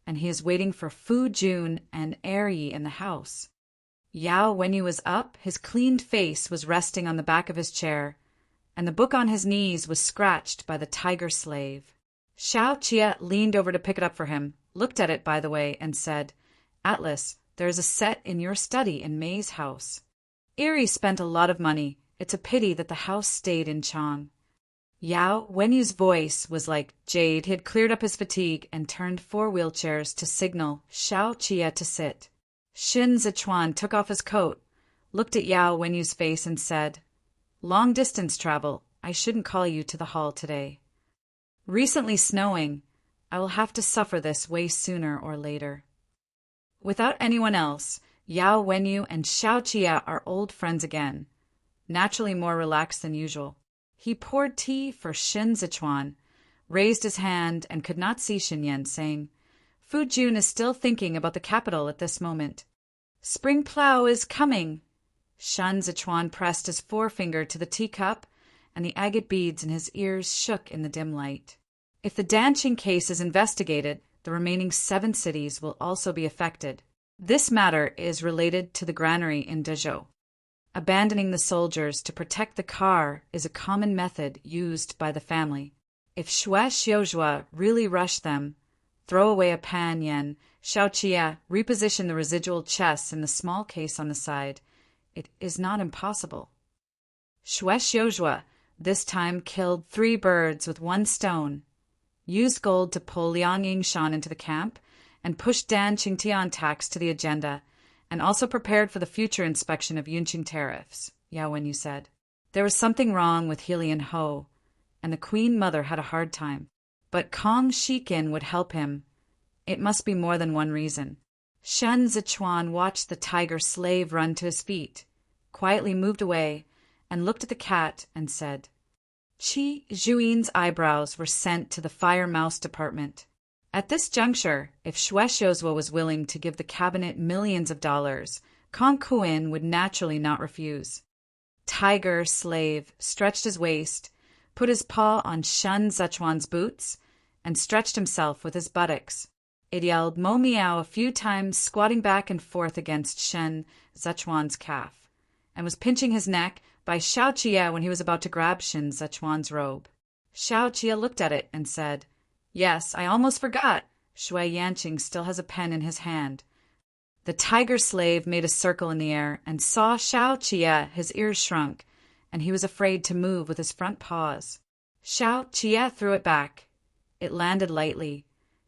and he is waiting for Fu Jun and Yi in the house." Yao Wenyu was up, his cleaned face was resting on the back of his chair, and the book on his knees was scratched by the tiger slave. Xiao Jia leaned over to pick it up for him, looked at it, by the way, and said, "Atlas, there is a set in your study in May's house. Erie spent a lot of money. It's a pity that the house stayed in Chang." Yao Wenyu's voice was like jade. He had cleared up his fatigue and turned 4 wheelchairs to signal Xiao Jia to sit. Shun Zichuan took off his coat, looked at Yao Wenyu's face and said, "Long distance travel. I shouldn't call you to the hall today. Recently snowing. I will have to suffer this way sooner or later." Without anyone else, Yao Wenyu and Xiao Jia are old friends again, naturally more relaxed than usual. He poured tea for Shun Zichuan, raised his hand and could not see Xinyan, saying, "Fu Jun is still thinking about the capital at this moment. Spring plow is coming." Shun Zichuan pressed his forefinger to the teacup, and the agate beads in his ears shook in the dim light. If the Danqing case is investigated, the remaining 7 cities will also be affected. This matter is related to the granary in Dezhou. Abandoning the soldiers to protect the car is a common method used by the family. If Xiuzhua really rushed them, throw away a Pan Yan, Xiao Jia reposition the residual chests in the small case on the side, it is not impossible. Xiuzhua this time killed 3 birds with 1 stone, used gold to pull Liang Yingshan into the camp, and pushed Dan Qingtian tax to the agenda, and also prepared for the future inspection of Yunqing tariffs, Yao Wenyu said. There was something wrong with Helian Ho, and the Queen Mother had a hard time. But Kong Shikin would help him. It must be more than one reason. Shen Zichuan watched the tiger slave run to his feet, quietly moved away, and looked at the cat and said, Qi Zhuin's eyebrows were sent to the Fire Mouse Department. At this juncture, if Shuexiuzhua was willing to give the cabinet millions of dollars, Kong Kuin would naturally not refuse. Tiger slave stretched his waist, put his paw on Shen Zichuan's boots, and stretched himself with his buttocks. It yelled mo meow a few times, squatting back and forth against Shen Zichuan's calf, and was pinching his neck by Xiao Jie when he was about to grab Shen Zichuan's robe. Xiao Jie looked at it and said, Yes, I almost forgot. Shui Yanqing still has a pen in his hand. The tiger slave made a circle in the air and saw Xiao Jie. His ears shrunk, and he was afraid to move with his front paws. Xiao Jie threw it back. It landed lightly,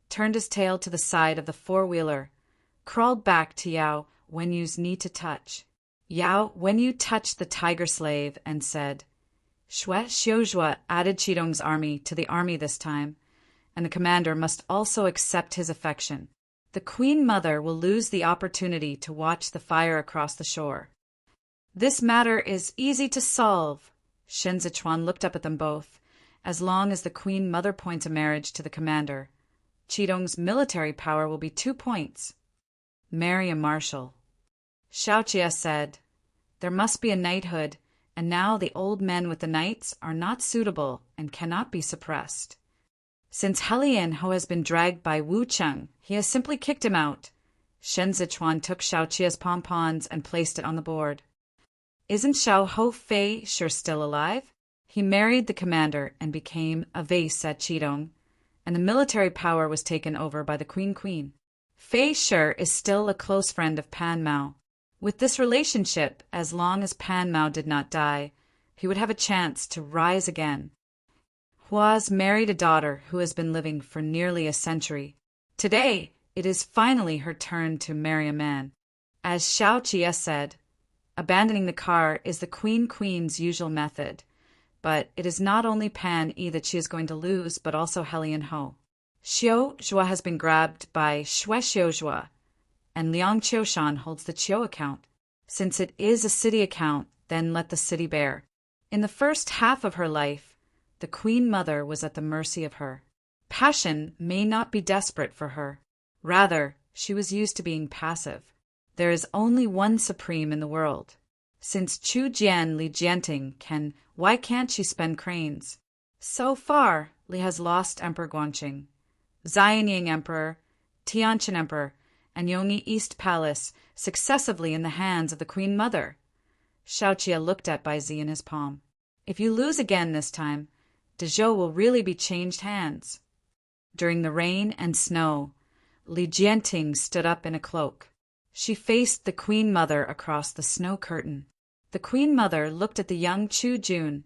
turned his tail to the side of the four-wheeler, crawled back to Yao Wenyu's knee to touch. Yao Wenyu touched the tiger slave and said, Shuexiuzhua added Qidong's army to the army this time, and the commander must also accept his affection. The Queen Mother will lose the opportunity to watch the fire across the shore. This matter is easy to solve. Shen Zichuan looked up at them both. As long as the Queen Mother points a marriage to the commander, Qidong's military power will be 2 points. Marry a marshal. Xiao Jie said, There must be a knighthood, and now the old men with the knights are not suitable and cannot be suppressed. Since Helian Ho has been dragged by Wu Cheng, he has simply kicked him out. Shen Zichuan took Xiao Jie's pompons and placed it on the board. Isn't Xiao Ho Fei sure still alive? He married the commander and became a vase at Qidong, and the military power was taken over by the Queen. Fei Shi is still a close friend of Pan Mao. With this relationship, as long as Pan Mao did not die, he would have a chance to rise again. Hua's married a daughter who has been living for nearly a century. Today, it is finally her turn to marry a man. As Xiao Jie said, abandoning the car is the Queen's usual method, but it is not only Pan Yi that she is going to lose, but also Helian Ho. Xiu Zhua has been grabbed by Shuexiuzhua, and Liang Qiushan holds the Qiu account. Since it is a city account, then let the city bear. In the first half of her life, the Queen Mother was at the mercy of her. Passion may not be desperate for her. Rather, she was used to being passive. There is only one supreme in the world. Since Chu Jian Li Jianting can, why can't she spend cranes? So far, Li has lost Emperor Guangqing, Xianying Emperor, Tianqin Emperor, and Yongyi East Palace successively in the hands of the Queen Mother. Xiao Jie looked at Bai Zi in his palm. If you lose again this time, Dezhou will really be changed hands. During the rain and snow, Li Jianting stood up in a cloak. She faced the Queen Mother across the snow curtain. The Queen Mother looked at the young Chu Jun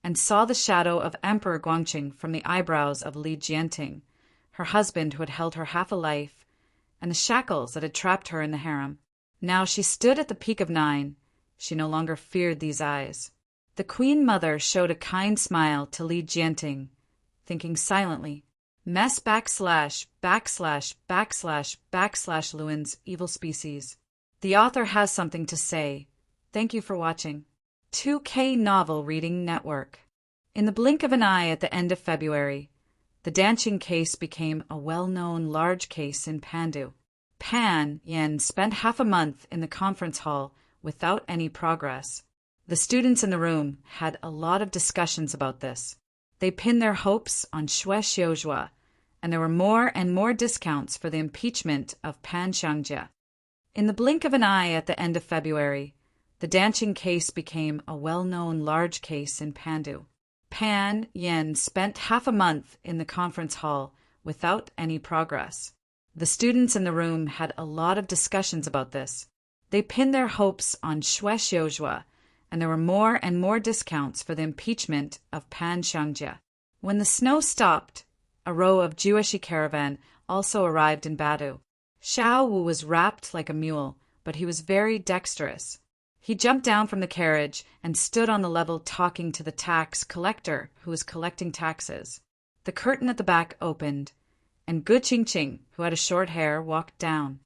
and saw the shadow of Emperor Guangqing from the eyebrows of Li Jianting, her husband who had held her half a life, and the shackles that had trapped her in the harem. Now she stood at the peak of 9. She no longer feared these eyes. The Queen Mother showed a kind smile to Li Jianting, thinking silently, Mess / / Luin's evil species. The author has something to say. Thank you for watching. 2K Novel Reading Network. In the blink of an eye at the end of February, the Danqing case became a well-known large case in Pandu. Pan Yen spent half a month in the conference hall without any progress. The students in the room had a lot of discussions about this. They pinned their hopes on Shuexiuzhua, and there were more and more discounts for the impeachment of Pan Xiangjie. In the blink of an eye at the end of February, the Danqing case became a well-known large case in Pandu. Pan Yen spent half a month in the conference hall without any progress. The students in the room had a lot of discussions about this. They pinned their hopes on Shuexiuzhua, and there were more and more discounts for the impeachment of Pan Xiangjie. When the snow stopped, a row of Jewish caravan also arrived in Badu. Xiao Wu was wrapped like a mule, but he was very dexterous. He jumped down from the carriage and stood on the level talking to the tax collector who was collecting taxes. The curtain at the back opened, and Gu Qingqing, who had a short hair, walked down.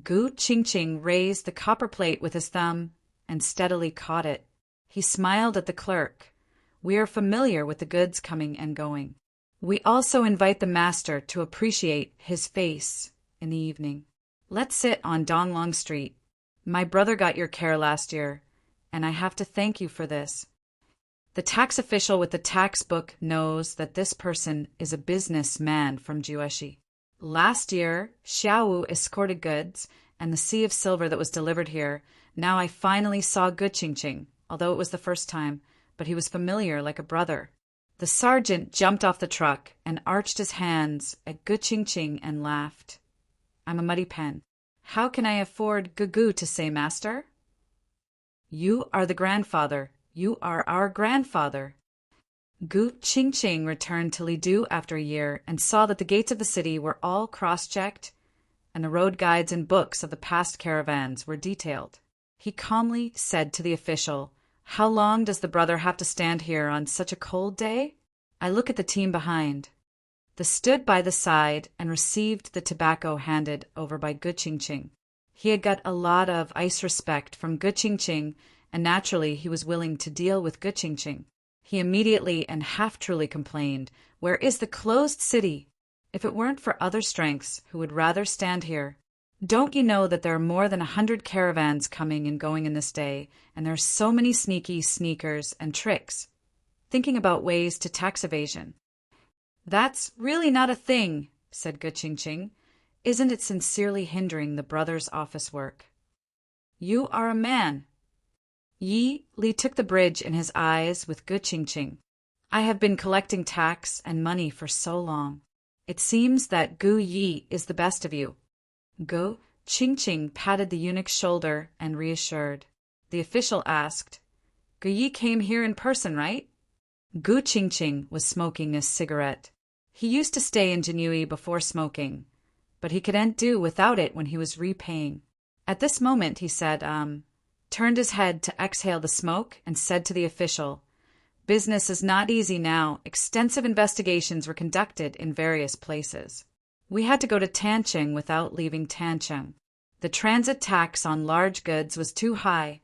Gu Qingqing raised the copper plate with his thumb and steadily caught it. He smiled at the clerk. We are familiar with the goods coming and going. We also invite the master to appreciate his face in the evening. Let's sit on Donglong Street. My brother got your care last year, and I have to thank you for this. The tax official with the tax book knows that this person is a businessman from Jueshi. Last year, Xiaowu escorted goods and the sea of silver that was delivered here. Now I finally saw Gu Qingqing, although it was the first time, but he was familiar like a brother. The sergeant jumped off the truck and arched his hands at Gu Qingqing and laughed. I'm a muddy pen. How can I afford Gugu to say master? You are the grandfather. You are our grandfather. Gu Qingqing returned to Lidu after a year and saw that the gates of the city were all cross-checked and the road guides and books of the past caravans were detailed. He calmly said to the official, How long does the brother have to stand here on such a cold day? I look at the team behind. They stood by the side and received the tobacco handed over by Gu Qingqing. He had got a lot of ice respect from Gu Qingqing, and naturally he was willing to deal with Gu Qingqing. He immediately and half-truly complained, Where is the closed city? If it weren't for other strengths, who would rather stand here? Don't you know that there are more than 100 caravans coming and going in this day, and there are so many sneaky sneakers and tricks, thinking about ways to tax evasion? That's really not a thing, said Gu Qingqing. Isn't it sincerely hindering the brother's office work? You are a man. Yi Li took the bridge in his eyes with Gu Qingqing. I have been collecting tax and money for so long. It seems that Gu Yi is the best of you. Gu Qingqing patted the eunuch's shoulder and reassured. The official asked, Gu Yi came here in person, right? Gu Qingqing was smoking a cigarette. He used to stay in Jinui before smoking, but he couldn't do without it when he was repaying. At this moment, he said, turned his head to exhale the smoke and said to the official, Business is not easy now. Extensive investigations were conducted in various places. We had to go to Tancheng without leaving Tancheng. The transit tax on large goods was too high,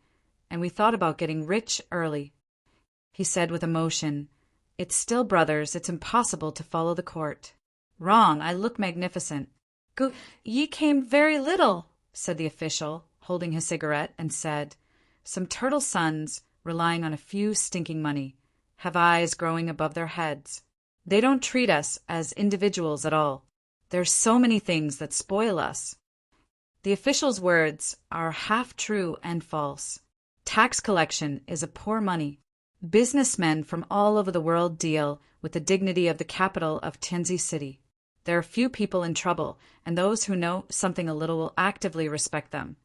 and we thought about getting rich early. He said with emotion, It's still brothers, it's impossible to follow the court. Wrong, I look magnificent. Ye came very little, said the official, holding his cigarette, and said, Some turtle sons, relying on a few stinking money, have eyes growing above their heads. They don't treat us as individuals at all. There's so many things that spoil us. The official's words are half true and false. Tax collection is a poor money. Businessmen from all over the world deal with the dignity of the capital of Tianzi City. There are few people in trouble, and those who know something a little will actively respect them.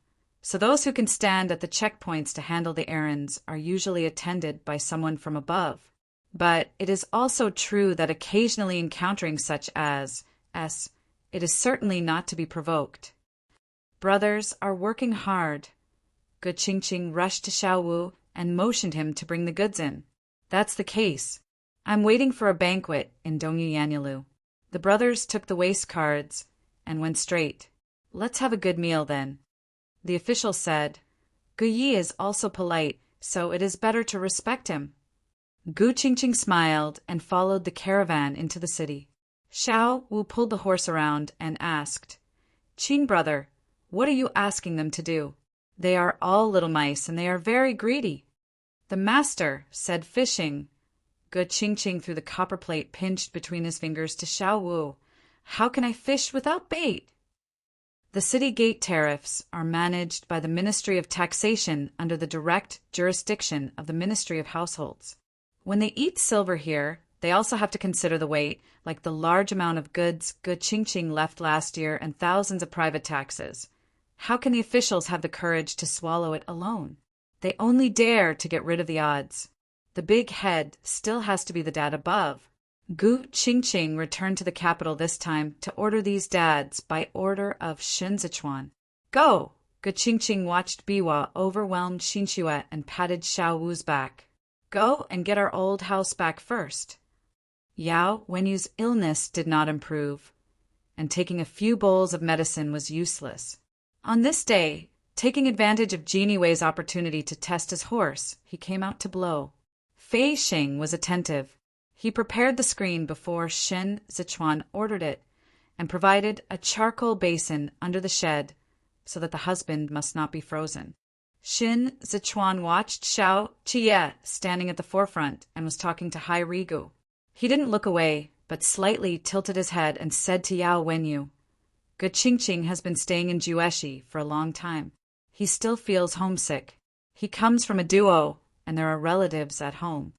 So those who can stand at the checkpoints to handle the errands are usually attended by someone from above. But it is also true that occasionally encountering such as it is certainly not to be provoked. Brothers are working hard. Gu Qingqing rushed to Xiaowu and motioned him to bring the goods in. That's the case. I'm waiting for a banquet in Dongyu Yanyalu. The brothers took the waste cards and went straight. Let's have a good meal then. The official said, Gu Yi is also polite, so it is better to respect him. Gu Qingqing smiled and followed the caravan into the city. Xiao Wu pulled the horse around and asked, Qing brother, what are you asking them to do? They are all little mice and they are very greedy. The master said fishing. Gu Qingqing threw the copper plate pinched between his fingers to Xiao Wu. How can I fish without bait? The city gate tariffs are managed by the Ministry of Taxation under the direct jurisdiction of the Ministry of Households. When they eat silver here, they also have to consider the weight, like the large amount of goods Gu Qingqing left last year and thousands of private taxes. How can the officials have the courage to swallow it alone? They only dare to get rid of the odds. The big head still has to be the dad above. Gu Qingqing returned to the capital this time to order these dads by order of Shen Zichuan. Go! Gu Qingqing watched Biwa overwhelmed Xinxue and patted Xiao Wu's back. Go and get our old house back first. Yao Wenyu's illness did not improve, and taking a few bowls of medicine was useless. On this day, taking advantage of Genie Wei's opportunity to test his horse, he came out to blow. Fei Xing was attentive. He prepared the screen before Shen Zichuan ordered it, and provided a charcoal basin under the shed so that the husband must not be frozen. Shin Zichuan watched Xiao Jie standing at the forefront and was talking to Hai Rigu. He didn't look away, but slightly tilted his head and said to Yao Wenyu, "Gu Qingqing has been staying in Jueshi for a long time. He still feels homesick. He comes from a duo, and there are relatives at home."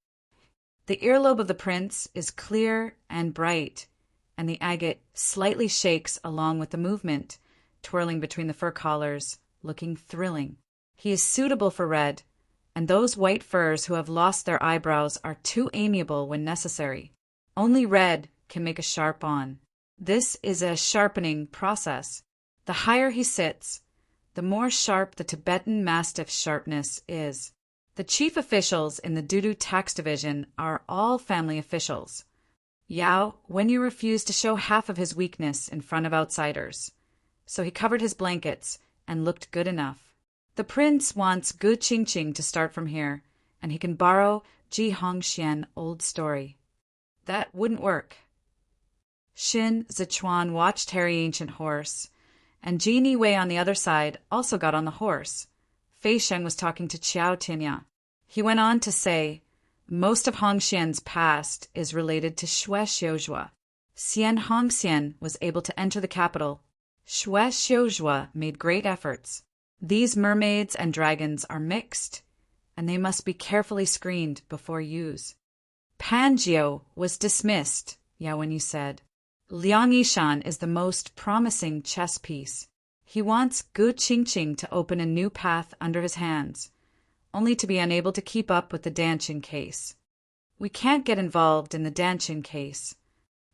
The earlobe of the prince is clear and bright, and the agate slightly shakes along with the movement, twirling between the fur collars, looking thrilling. He is suitable for red, and those white furs who have lost their eyebrows are too amiable when necessary. Only red can make a sharp on. This is a sharpening process. The higher he sits, the more sharp the Tibetan Mastiff's sharpness is. The chief officials in the Dudu tax division are all family officials. Yao Wenyu refused to show half of his weakness in front of outsiders, so he covered his blankets and looked good enough. The prince wants Gu Qingqing to start from here, and he can borrow Ji Hongxian old story. That wouldn't work. Shin Zichuan watched Hairy Ancient Horse, and Genie Wei on the other side also got on the horse. Fei Sheng was talking to Qiao Tinya. He went on to say, most of Hongxian's past is related to Xue Xiuzhua. Xian Hongxian was able to enter the capital. Xue Xiuzhua made great efforts. These mermaids and dragons are mixed, and they must be carefully screened before use. Panjiu was dismissed, Yao Wenyu said. Liang Yishan is the most promising chess piece. He wants Gu Qingqing to open a new path under his hands, only to be unable to keep up with the Danchin case. We can't get involved in the Danchin case.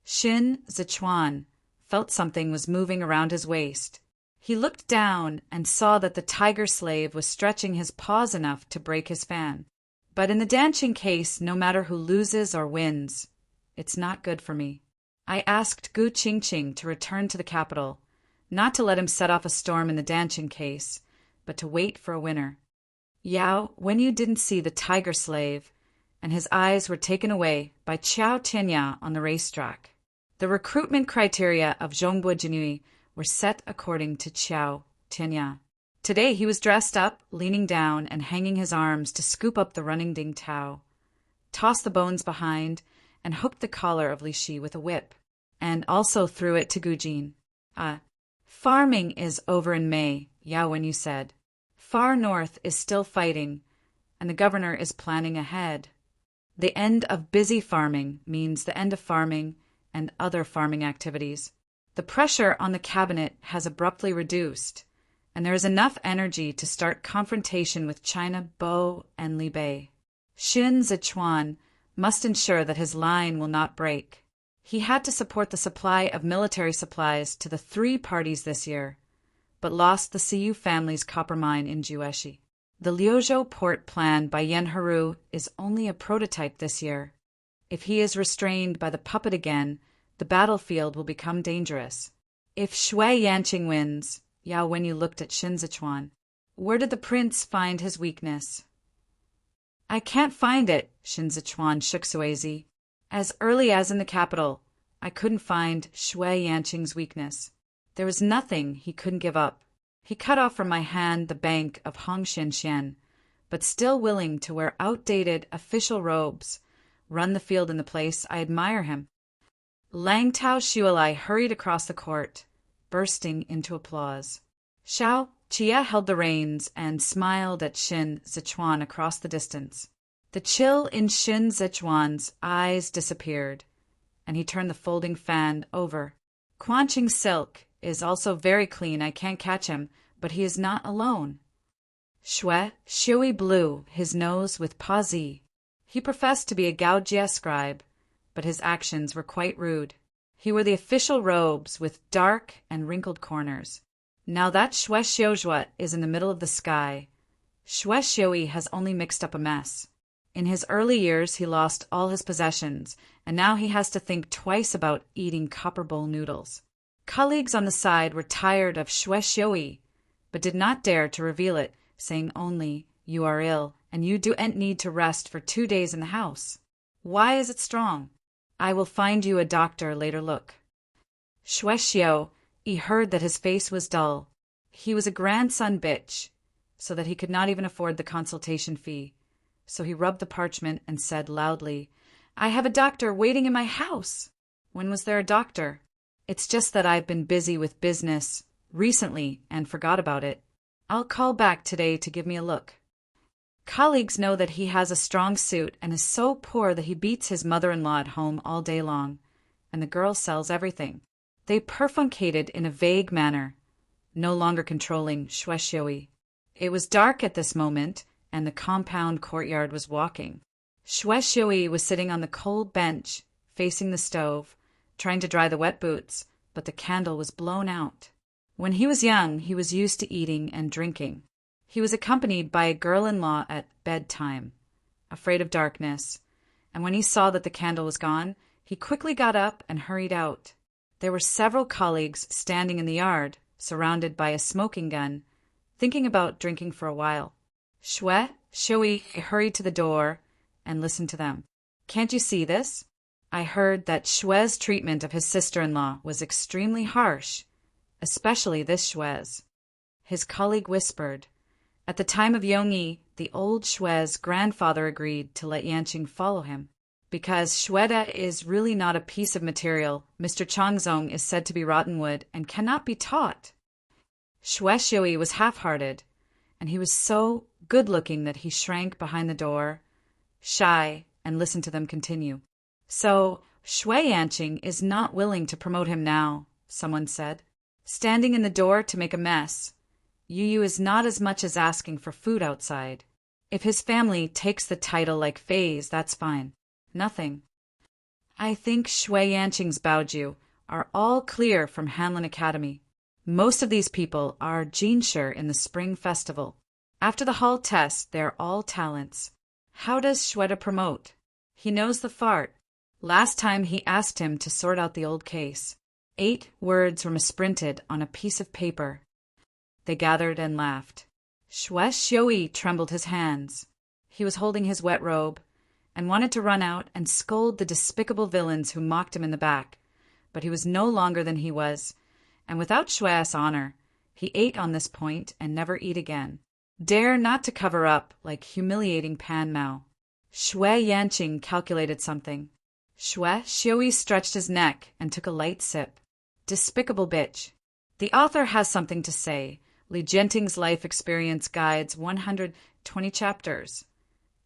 Shin Zichuan felt something was moving around his waist. He looked down and saw that the tiger slave was stretching his paws enough to break his fan. But in the Danchin case, no matter who loses or wins, it's not good for me. I asked Gu Qingqing to return to the capital, not to let him set off a storm in the Danchin case, but to wait for a winner. Yao Wenyu didn't see the tiger slave, and his eyes were taken away by Qiao Tinya on the racetrack. The recruitment criteria of Zhongbo Jinui were set according to Qiao Tinya. Today he was dressed up, leaning down and hanging his arms to scoop up the running Ding Tao, toss the bones behind, and hooked the collar of Li Shi with a whip, and also threw it to Gujin. Farming is over in May, Yao Wenyu said. Far north is still fighting, and the governor is planning ahead. The end of busy farming means the end of farming and other farming activities. The pressure on the cabinet has abruptly reduced, and there is enough energy to start confrontation with China, Bo, and Li Bei. Shin Zichuan must ensure that his line will not break. He had to support the supply of military supplies to the 3 parties this year, but lost the Siyu family's copper mine in Jueshi. The Liuzhou port plan by Yan Heru is only a prototype this year. If he is restrained by the puppet again, the battlefield will become dangerous. If Shui Yanqing wins, Yao Wenyu looked at Shin Zichuan. Where did the prince find his weakness? I can't find it, Shin Zichuan shook Suizi. As early as in the capital, I couldn't find Shui Yanqing's weakness. There was nothing he couldn't give up. He cut off from my hand the bank of Hongxian, but still willing to wear outdated official robes, run the field in the place, I admire him. Lang Tao Shualai hurried across the court, bursting into applause. Xiao Jie held the reins and smiled at Shin Zichuan across the distance. The chill in Shin Zichuan's eyes disappeared, and he turned the folding fan over. Quanqing silk is also very clean. I can't catch him, but he is not alone. Xue Shui blew his nose with Pazi. He professed to be a Gaojie scribe, but his actions were quite rude. He wore the official robes with dark and wrinkled corners. Now that Xue Xiuzhua is in the middle of the sky, Xue Xiui has only mixed up a mess. In his early years, he lost all his possessions, and now he has to think twice about eating copper bowl noodles. Colleagues on the side were tired of Shue, but did not dare to reveal it, saying only, "You are ill, and you do need to rest for 2 days in the house. Why is it strong? I will find you a doctor later. Look." Shueshio, he heard that his face was dull. He was a grandson bitch, so that he could not even afford the consultation fee. So he rubbed the parchment and said loudly, "I have a doctor waiting in my house." "When was there a doctor?" "It's just that I've been busy with business recently and forgot about it. I'll call back today to give me a look." Colleagues know that he has a strong suit and is so poor that he beats his mother-in-law at home all day long, and the girl sells everything. They perfuncated in a vague manner, no longer controlling Shueshioi. It was dark at this moment, and the compound courtyard was walking. Shueshioi was sitting on the cold bench, facing the stove, trying to dry the wet boots, but the candle was blown out. When he was young, he was used to eating and drinking. He was accompanied by a girl-in-law at bedtime, afraid of darkness, and when he saw that the candle was gone, he quickly got up and hurried out. There were several colleagues standing in the yard, surrounded by a smoking gun, thinking about drinking for a while. Shui hurried to the door and listened to them. "Can't you see this? I heard that Shue's treatment of his sister-in-law was extremely harsh, especially this Shue's." His colleague whispered, "At the time of Yongyi, the old Shue's grandfather agreed to let Yanqing follow him. Because Shueda is really not a piece of material, Mr. Changzong is said to be rotten wood and cannot be taught." Shueshui was half-hearted, and he was so good-looking that he shrank behind the door, shy, and listened to them continue. "So, Shui Yanqing is not willing to promote him now," someone said. "Standing in the door to make a mess. Yu is not as much as asking for food outside. If his family takes the title like Fei's, that's fine. Nothing. I think Shui Yanqing's Baoju are all clear from Hanlin Academy. Most of these people are Jinsher in the Spring Festival. After the hall test, they're all talents. How does Shueda promote? He knows the fart. Last time he asked him to sort out the old case. 8 words were misprinted on a piece of paper. They gathered and laughed. Shueshioi trembled his hands. He was holding his wet robe, and wanted to run out and scold the despicable villains who mocked him in the back, but he was no longer than he was, and without Shue's honor, he ate on this point and never eat again. Dare not to cover up like humiliating Pan Mao. Shui Yanqing calculated something. Shueshioi stretched his neck and took a light sip. Despicable bitch. The author has something to say. Li Jianting's Life Experience Guides 120 chapters.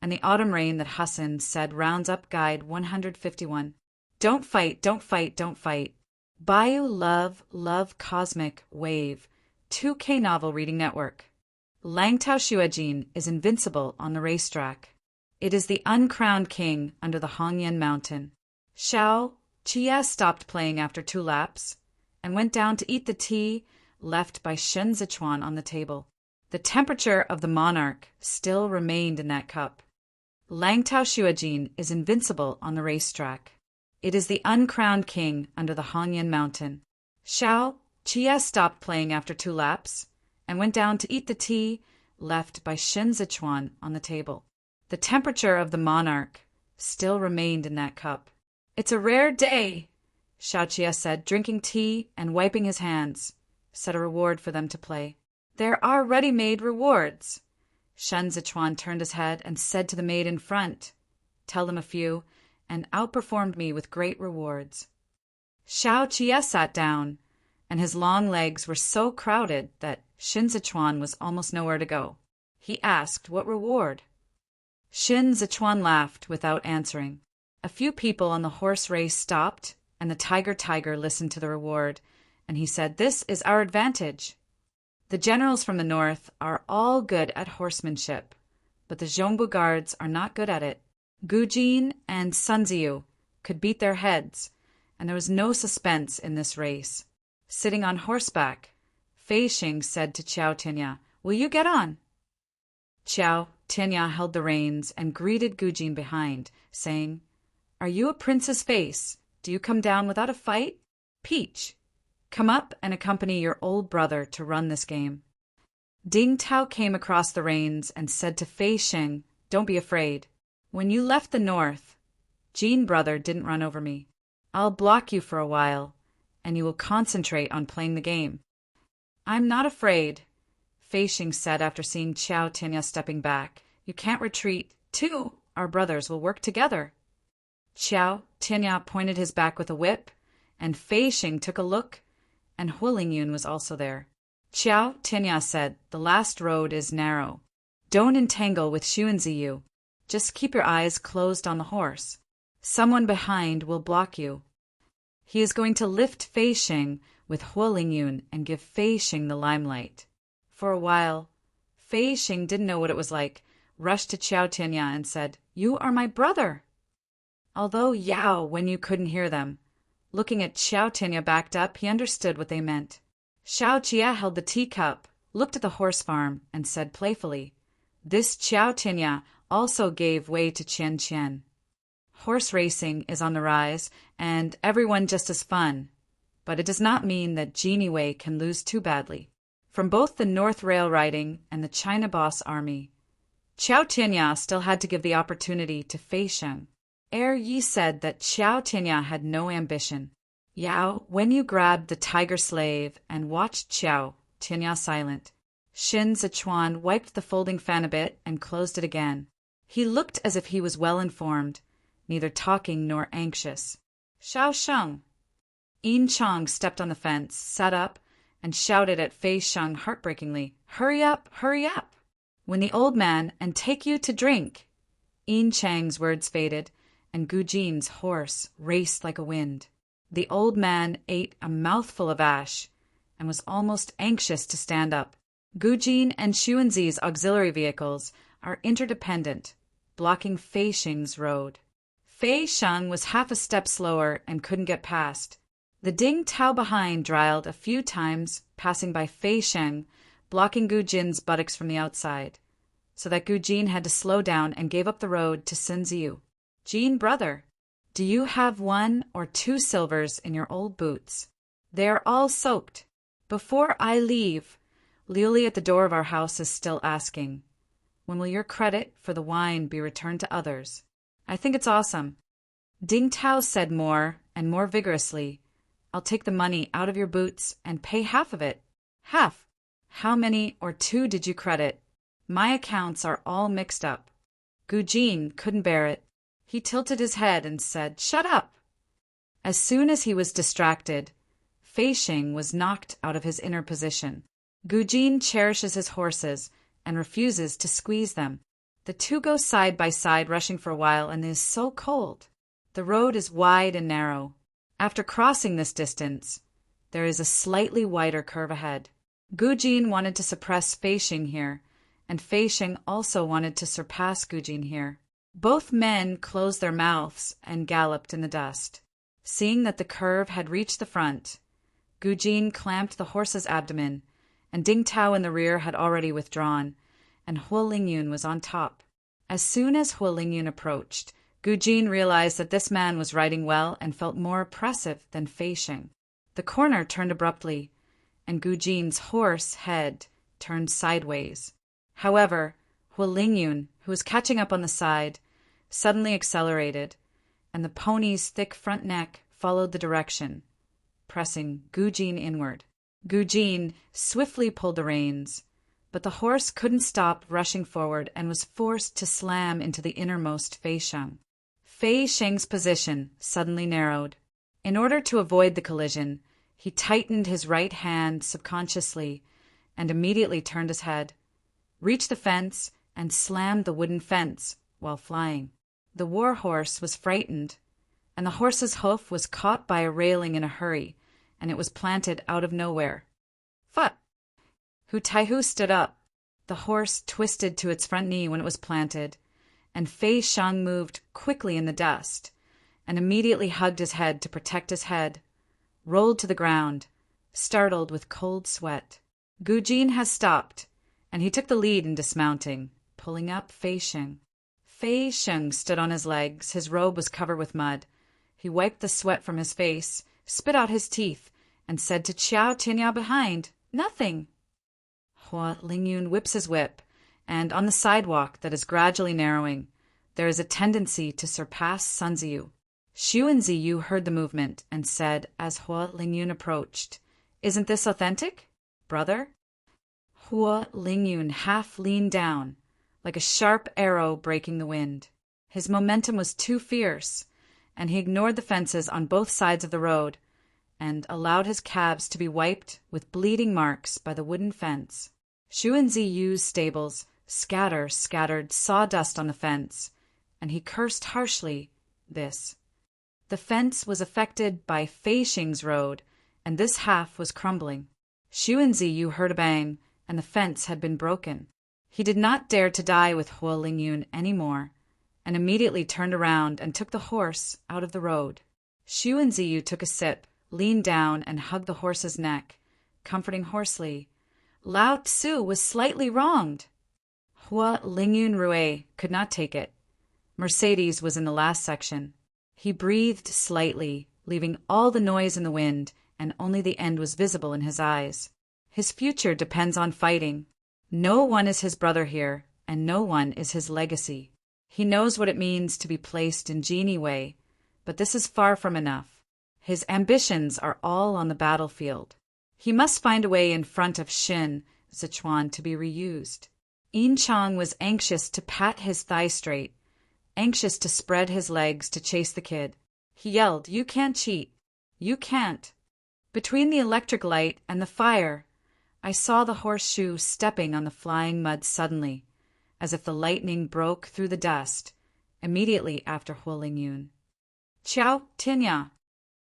And the autumn rain that Hassan said rounds up guide 151. Don't fight, don't fight, don't fight. Bayou Love, Love Cosmic Wave, 2K Novel Reading Network. Langtao Shuejin is invincible on the racetrack. It is the uncrowned king under the Hongyan Mountain. Xiao Jie stopped playing after 2 laps and went down to eat the tea left by Shen Zichuan on the table. The temperature of the monarch still remained in that cup. Langtao Shuejin is invincible on the racetrack. It is the uncrowned king under the Hongyan Mountain. Xiao Jie stopped playing after 2 laps and went down to eat the tea left by Shen Zichuan on the table. The temperature of the monarch still remained in that cup. It's a rare day, Xiao Jie said, drinking tea and wiping his hands. Set a reward for them to play. There are ready-made rewards. Shen Zichuan turned his head and said to the maid in front, "Tell them a few," and outperformed me with great rewards. Xiao Jie sat down, and his long legs were so crowded that Shen Zichuan was almost nowhere to go. He asked, "What reward?" Shen Zichuan laughed without answering. A few people on the horse race stopped, and the tiger listened to the reward, and he said, "This is our advantage. The generals from the north are all good at horsemanship, but the Zhongbu guards are not good at it. Gujin and Sunziu could beat their heads, and there was no suspense in this race." Sitting on horseback, Fei Xing said to Qiao Tianya, "Will you get on?" Qiao Tianya held the reins and greeted Gujin behind, saying, "Are you a prince's face? Do you come down without a fight? Peach, come up and accompany your old brother to run this game." Ding Tao came across the reins and said to Fei Sheng, "Don't be afraid. When you left the north, Jean brother didn't run over me. I'll block you for a while, and you will concentrate on playing the game." "I'm not afraid," Fei Sheng said after seeing Xiao Tianya stepping back. "You can't retreat. Too, our brothers will work together." Xiao Tianya pointed his back with a whip, and Fei Sheng took a look, and Hualingyun was also there. Xiao Tianya said, "The last road is narrow. Don't entangle with Xuanziyu. Just keep your eyes closed on the horse. Someone behind will block you." He is going to lift Fei Sheng with Hualingyun and give Fei Sheng the limelight. For a while, Fei Sheng didn't know what it was like, rushed to Xiao Tianya and said, "You are my brother." Although Yao when you couldn't hear them, looking at Xiao Tianya backed up, he understood what they meant. Xiao Jia held the teacup, looked at the horse farm, and said playfully, "This Xiao Tianya also gave way to Qian Qian. Horse racing is on the rise, and everyone just as fun, but it does not mean that Genie Wei can lose too badly." From both the North Rail Riding and the China Boss Army, Xiao Tianya still had to give the opportunity to Fei Sheng. Yi said that Xiao Tianya had no ambition. Yao, when you grabbed the tiger slave and watched Xiao Tianya silent. Shin Zichuan wiped the folding fan a bit and closed it again. He looked as if he was well informed, neither talking nor anxious. "Xiao Sheng." Yin Chong stepped on the fence, sat up, and shouted at Fei Sheng heartbreakingly, "Hurry up, hurry up! When the old man and take you to drink." Yin Chang's words faded, and Gujin's horse raced like a wind. The old man ate a mouthful of ash and was almost anxious to stand up. Gujin and Xuanzi's auxiliary vehicles are interdependent, blocking Fei Sheng's road. Fei Sheng was half a step slower and couldn't get past. The Ding Tao behind driled a few times, passing by Fei Sheng, blocking Gujin's buttocks from the outside, so that Gujin had to slow down and gave up the road to Sun Ziyu. "Jean, brother, do you have 1 or 2 silvers in your old boots? They are all soaked. Before I leave, Liuli at the door of our house is still asking, when will your credit for the wine be returned to others? I think it's awesome." Ding Tao said more and more vigorously, "I'll take the money out of your boots and pay half of it." "Half? How many or 2 did you credit? My accounts are all mixed up." Gujin couldn't bear it. He tilted his head and said, "Shut up!" As soon as he was distracted, Fei Sheng was knocked out of his inner position. Gujin cherishes his horses and refuses to squeeze them. The two go side by side, rushing for a while, and it is so cold. The road is wide and narrow. After crossing this distance, there is a slightly wider curve ahead. Gujin wanted to suppress Fei Sheng here, and Fei Sheng also wanted to surpass Gujin here. Both men closed their mouths and galloped in the dust. Seeing that the curve had reached the front, Gujin clamped the horse's abdomen, and Ding Tao in the rear had already withdrawn, and Hualingyun was on top. As soon as Hualingyun approached, Gujin realized that this man was riding well and felt more oppressive than Fei Sheng. The corner turned abruptly, and Gujin's horse head turned sideways. However, Hualingyun, who was catching up on the side, suddenly accelerated, and the pony's thick front neck followed the direction, pressing Gujin inward. Gujin swiftly pulled the reins, but the horse couldn't stop rushing forward and was forced to slam into the innermost Fei Sheng. Fei Sheng's position suddenly narrowed. In order to avoid the collision, he tightened his right hand subconsciously and immediately turned his head, reached the fence, and slammed the wooden fence while flying. The war horse was frightened, and the horse's hoof was caught by a railing in a hurry, and it was planted out of nowhere. "Phut!" Hu Taihu stood up. The horse twisted to its front knee when it was planted, and Fei Sheng moved quickly in the dust, and immediately hugged his head to protect his head, rolled to the ground, startled with cold sweat. Gujin has stopped, and he took the lead in dismounting, pulling up Fei Sheng. Fei Sheng stood on his legs. His robe was covered with mud. He wiped the sweat from his face, spit out his teeth, and said to Qiao Tinya behind, "Nothing." Hua Lingyun whips his whip, and on the sidewalk that is gradually narrowing, there is a tendency to surpass Sun Ziyu. Xu and Ziyu heard the movement and said as Hua Lingyun approached, "Isn't this authentic, brother?" Hua Lingyun half leaned down, like a sharp arrow breaking the wind. His momentum was too fierce, and he ignored the fences on both sides of the road and allowed his calves to be wiped with bleeding marks by the wooden fence. Xu and Ziyu's stables scattered sawdust on the fence, and he cursed harshly this. The fence was affected by Fei Sheng's road, and this half was crumbling. Xu and Ziyu heard a bang, and the fence had been broken. He did not dare to die with Hua Lingyun any more, and immediately turned around and took the horse out of the road. Xu and Ziyu took a sip, leaned down, and hugged the horse's neck, comforting hoarsely, "Lao Tzu was slightly wronged." Hua Lingyun Rue could not take it. Mercedes was in the last section. He breathed slightly, leaving all the noise in the wind, and only the end was visible in his eyes. His future depends on fighting. No one is his brother here, and no one is his legacy. He knows what it means to be placed in Genie Wei, but this is far from enough. His ambitions are all on the battlefield. He must find a way in front of Xin Sichuan to be reused. Yin Chang was anxious to pat his thigh straight, anxious to spread his legs to chase the kid. He yelled, "You can't cheat. You can't." Between the electric light and the fire, I saw the horseshoe stepping on the flying mud suddenly, as if the lightning broke through the dust, immediately after Hua Lingyun. "Qiao Tinya!"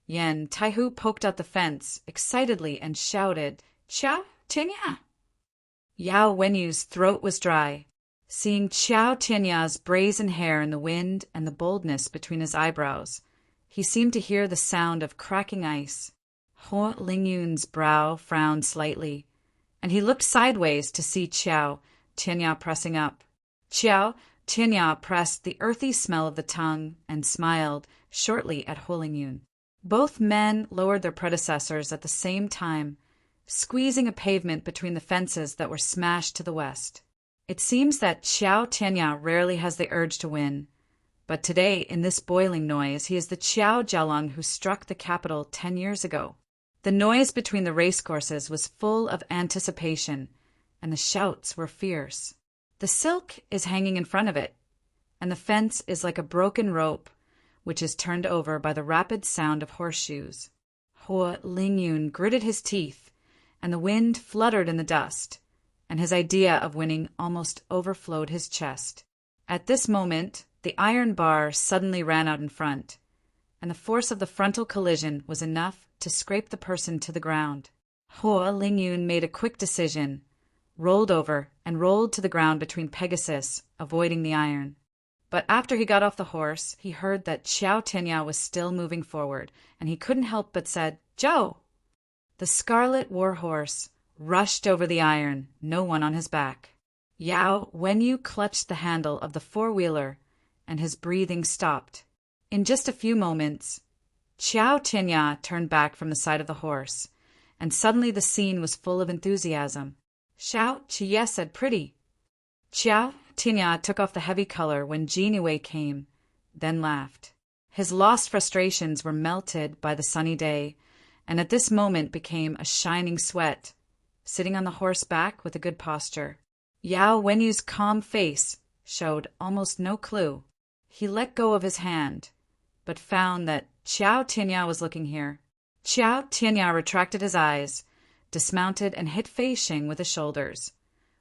Yen Taihu poked out the fence excitedly and shouted, "Qiao Tinya!" Yao Wenyu's throat was dry. Seeing Qiao Tinya's brazen hair in the wind and the boldness between his eyebrows, he seemed to hear the sound of cracking ice. Hua Lingyun's brow frowned slightly, and he looked sideways to see Qiao Tinya pressing up. Qiao Tinya pressed the earthy smell of the tongue and smiled shortly at Hua Lingyun. Both men lowered their predecessors at the same time, squeezing a pavement between the fences that were smashed to the west. It seems that Qiao Tianya rarely has the urge to win, but today, in this boiling noise, he is the Qiao Jialong who struck the capital 10 years ago. The noise between the racecourses was full of anticipation, and the shouts were fierce. The silk is hanging in front of it, and the fence is like a broken rope, which is turned over by the rapid sound of horseshoes. Hua Lingyun gritted his teeth, and the wind fluttered in the dust, and his idea of winning almost overflowed his chest. At this moment, the iron bar suddenly ran out in front, and the force of the frontal collision was enough to scrape the person to the ground. Hua Lingyun made a quick decision, rolled over, and rolled to the ground between Pegasus, avoiding the iron. But after he got off the horse, he heard that Qiao Tinya was still moving forward, and he couldn't help but said, "Zhou!" The scarlet war horse rushed over the iron, no one on his back. Yao Wenyu clutched the handle of the four-wheeler, and his breathing stopped. In just a few moments, Qiao Tinya turned back from the side of the horse, and suddenly the scene was full of enthusiasm. "Xiao Chiye said pretty." Qiao Tinya took off the heavy color when Genie Wei came, then laughed. His lost frustrations were melted by the sunny day, and at this moment became a shining sweat, sitting on the horse back with a good posture. Yao Wenyu's calm face showed almost no clue. He let go of his hand, but found that Qiao Tinya was looking here. Qiao Tinya retracted his eyes, dismounted, and hit Fei Sheng with his shoulders,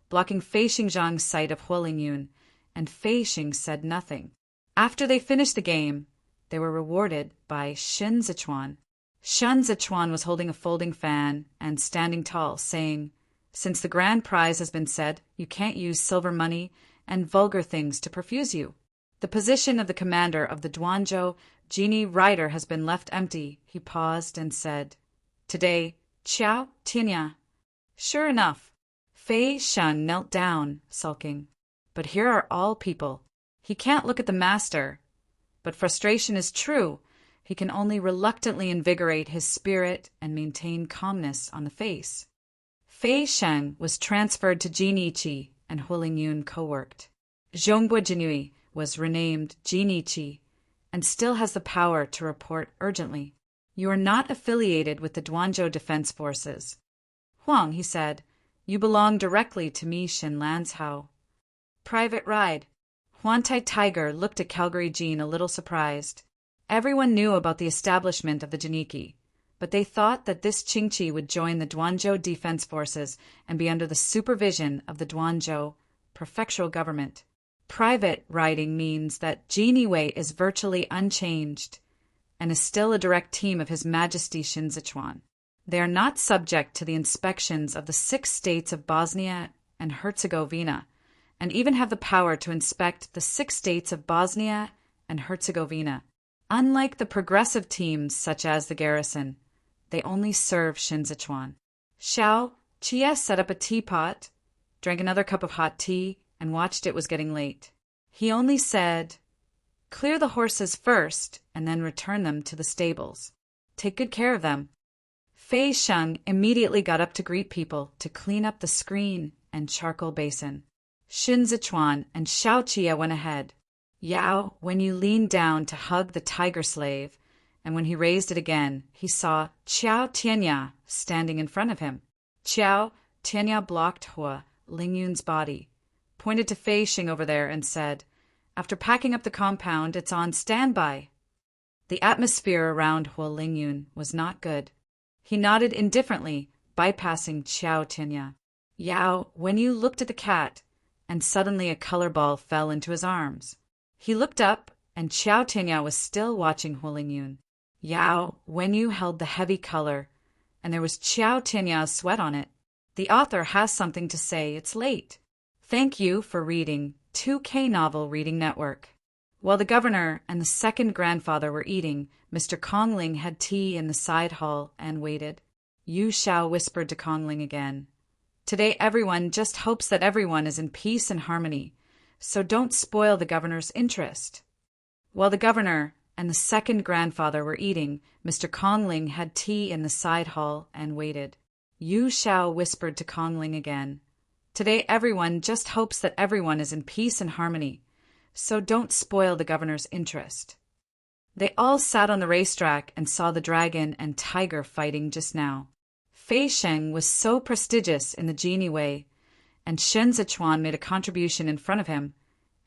blocking Fei Xingzhang's sight of Hua Lingyun, and Fei Sheng said nothing. After they finished the game, they were rewarded by Xin Sichuan. Xin Sichuan was holding a folding fan and standing tall, saying, "Since the grand prize has been said, you can't use silver money and vulgar things to perfuse you. The position of the commander of the Duanzhou Genie Rider has been left empty." He paused and said, "Today, Qiao Tinya." Sure enough, Fei Sheng knelt down, sulking. but here are all people. He can't look at the master. But frustration is true. He can only reluctantly invigorate his spirit and maintain calmness on the face. Fei Sheng was transferred to Jinichi, and Huolingyun co-worked. Zhongbo Jinui was renamed Jinichi and still has the power to report urgently. You are not affiliated with the Duanzhou Defense Forces. Huang, he said, you belong directly to Mi Shin Lanzhou. Private ride. Huantai Tiger looked at Calgary Jean a little surprised. Everyone knew about the establishment of the Jiniki, but they thought that this Qingqi would join the Duanzhou Defense Forces and be under the supervision of the Duanzhou prefectural government. Private riding means that Jini Wei is virtually unchanged and is still a direct team of His Majesty Shinzichuan. They are not subject to the inspections of the 6 states of Bosnia and Herzegovina, and even have the power to inspect the 6 states of Bosnia and Herzegovina. Unlike the progressive teams such as the garrison, they only serve Shinzichuan. Xiao Chia set up a teapot, drank another cup of hot tea, and watched it was getting late. He only said, "Clear the horses first, and then return them to the stables. Take good care of them." Fei Sheng immediately got up to greet people to clean up the screen and charcoal basin. Shinzichuan and Xiao Chia went ahead. Yao, when you leaned down to hug the tiger slave, and when he raised it again, he saw Qiao Tianya standing in front of him. Qiao Tianya blocked Hua Lingyun's body, pointed to Fei Sheng over there, and said, "After packing up the compound, it's on standby." The atmosphere around Hua Lingyun was not good. He nodded indifferently, bypassing Qiao Tianya. Yao, when you looked at the cat, and suddenly a color ball fell into his arms. He looked up, and Qiao Tianya was still watching Hua Lingyun. Yao, when you held the heavy color, and there was Qiao Tianya's sweat on it. The author has something to say. It's late. Thank you for reading 2K Novel Reading Network. While the governor and the second grandfather were eating, Mr. Kongling had tea in the side hall and waited. Yu Xiao whispered to Kongling again. Today everyone just hopes that everyone is in peace and harmony, so don't spoil the governor's interest. While the governor and the second grandfather were eating, Mr. Kongling had tea in the side hall and waited. Yu Xiao whispered to Kongling again. Today everyone just hopes that everyone is in peace and harmony, so don't spoil the governor's interest. They all sat on the racetrack and saw the dragon and tiger fighting just now. Fei Sheng was so prestigious in the Jini Wei, and Shen Zichuan made a contribution in front of him,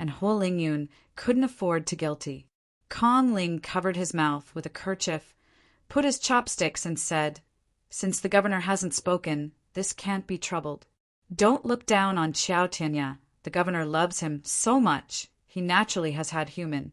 and Hua Lingyun couldn't afford to guilty. Kongling covered his mouth with a kerchief, put his chopsticks, and said, "Since the governor hasn't spoken, this can't be troubled. Don't look down on Qiao Tianya. The governor loves him so much. He naturally has had human."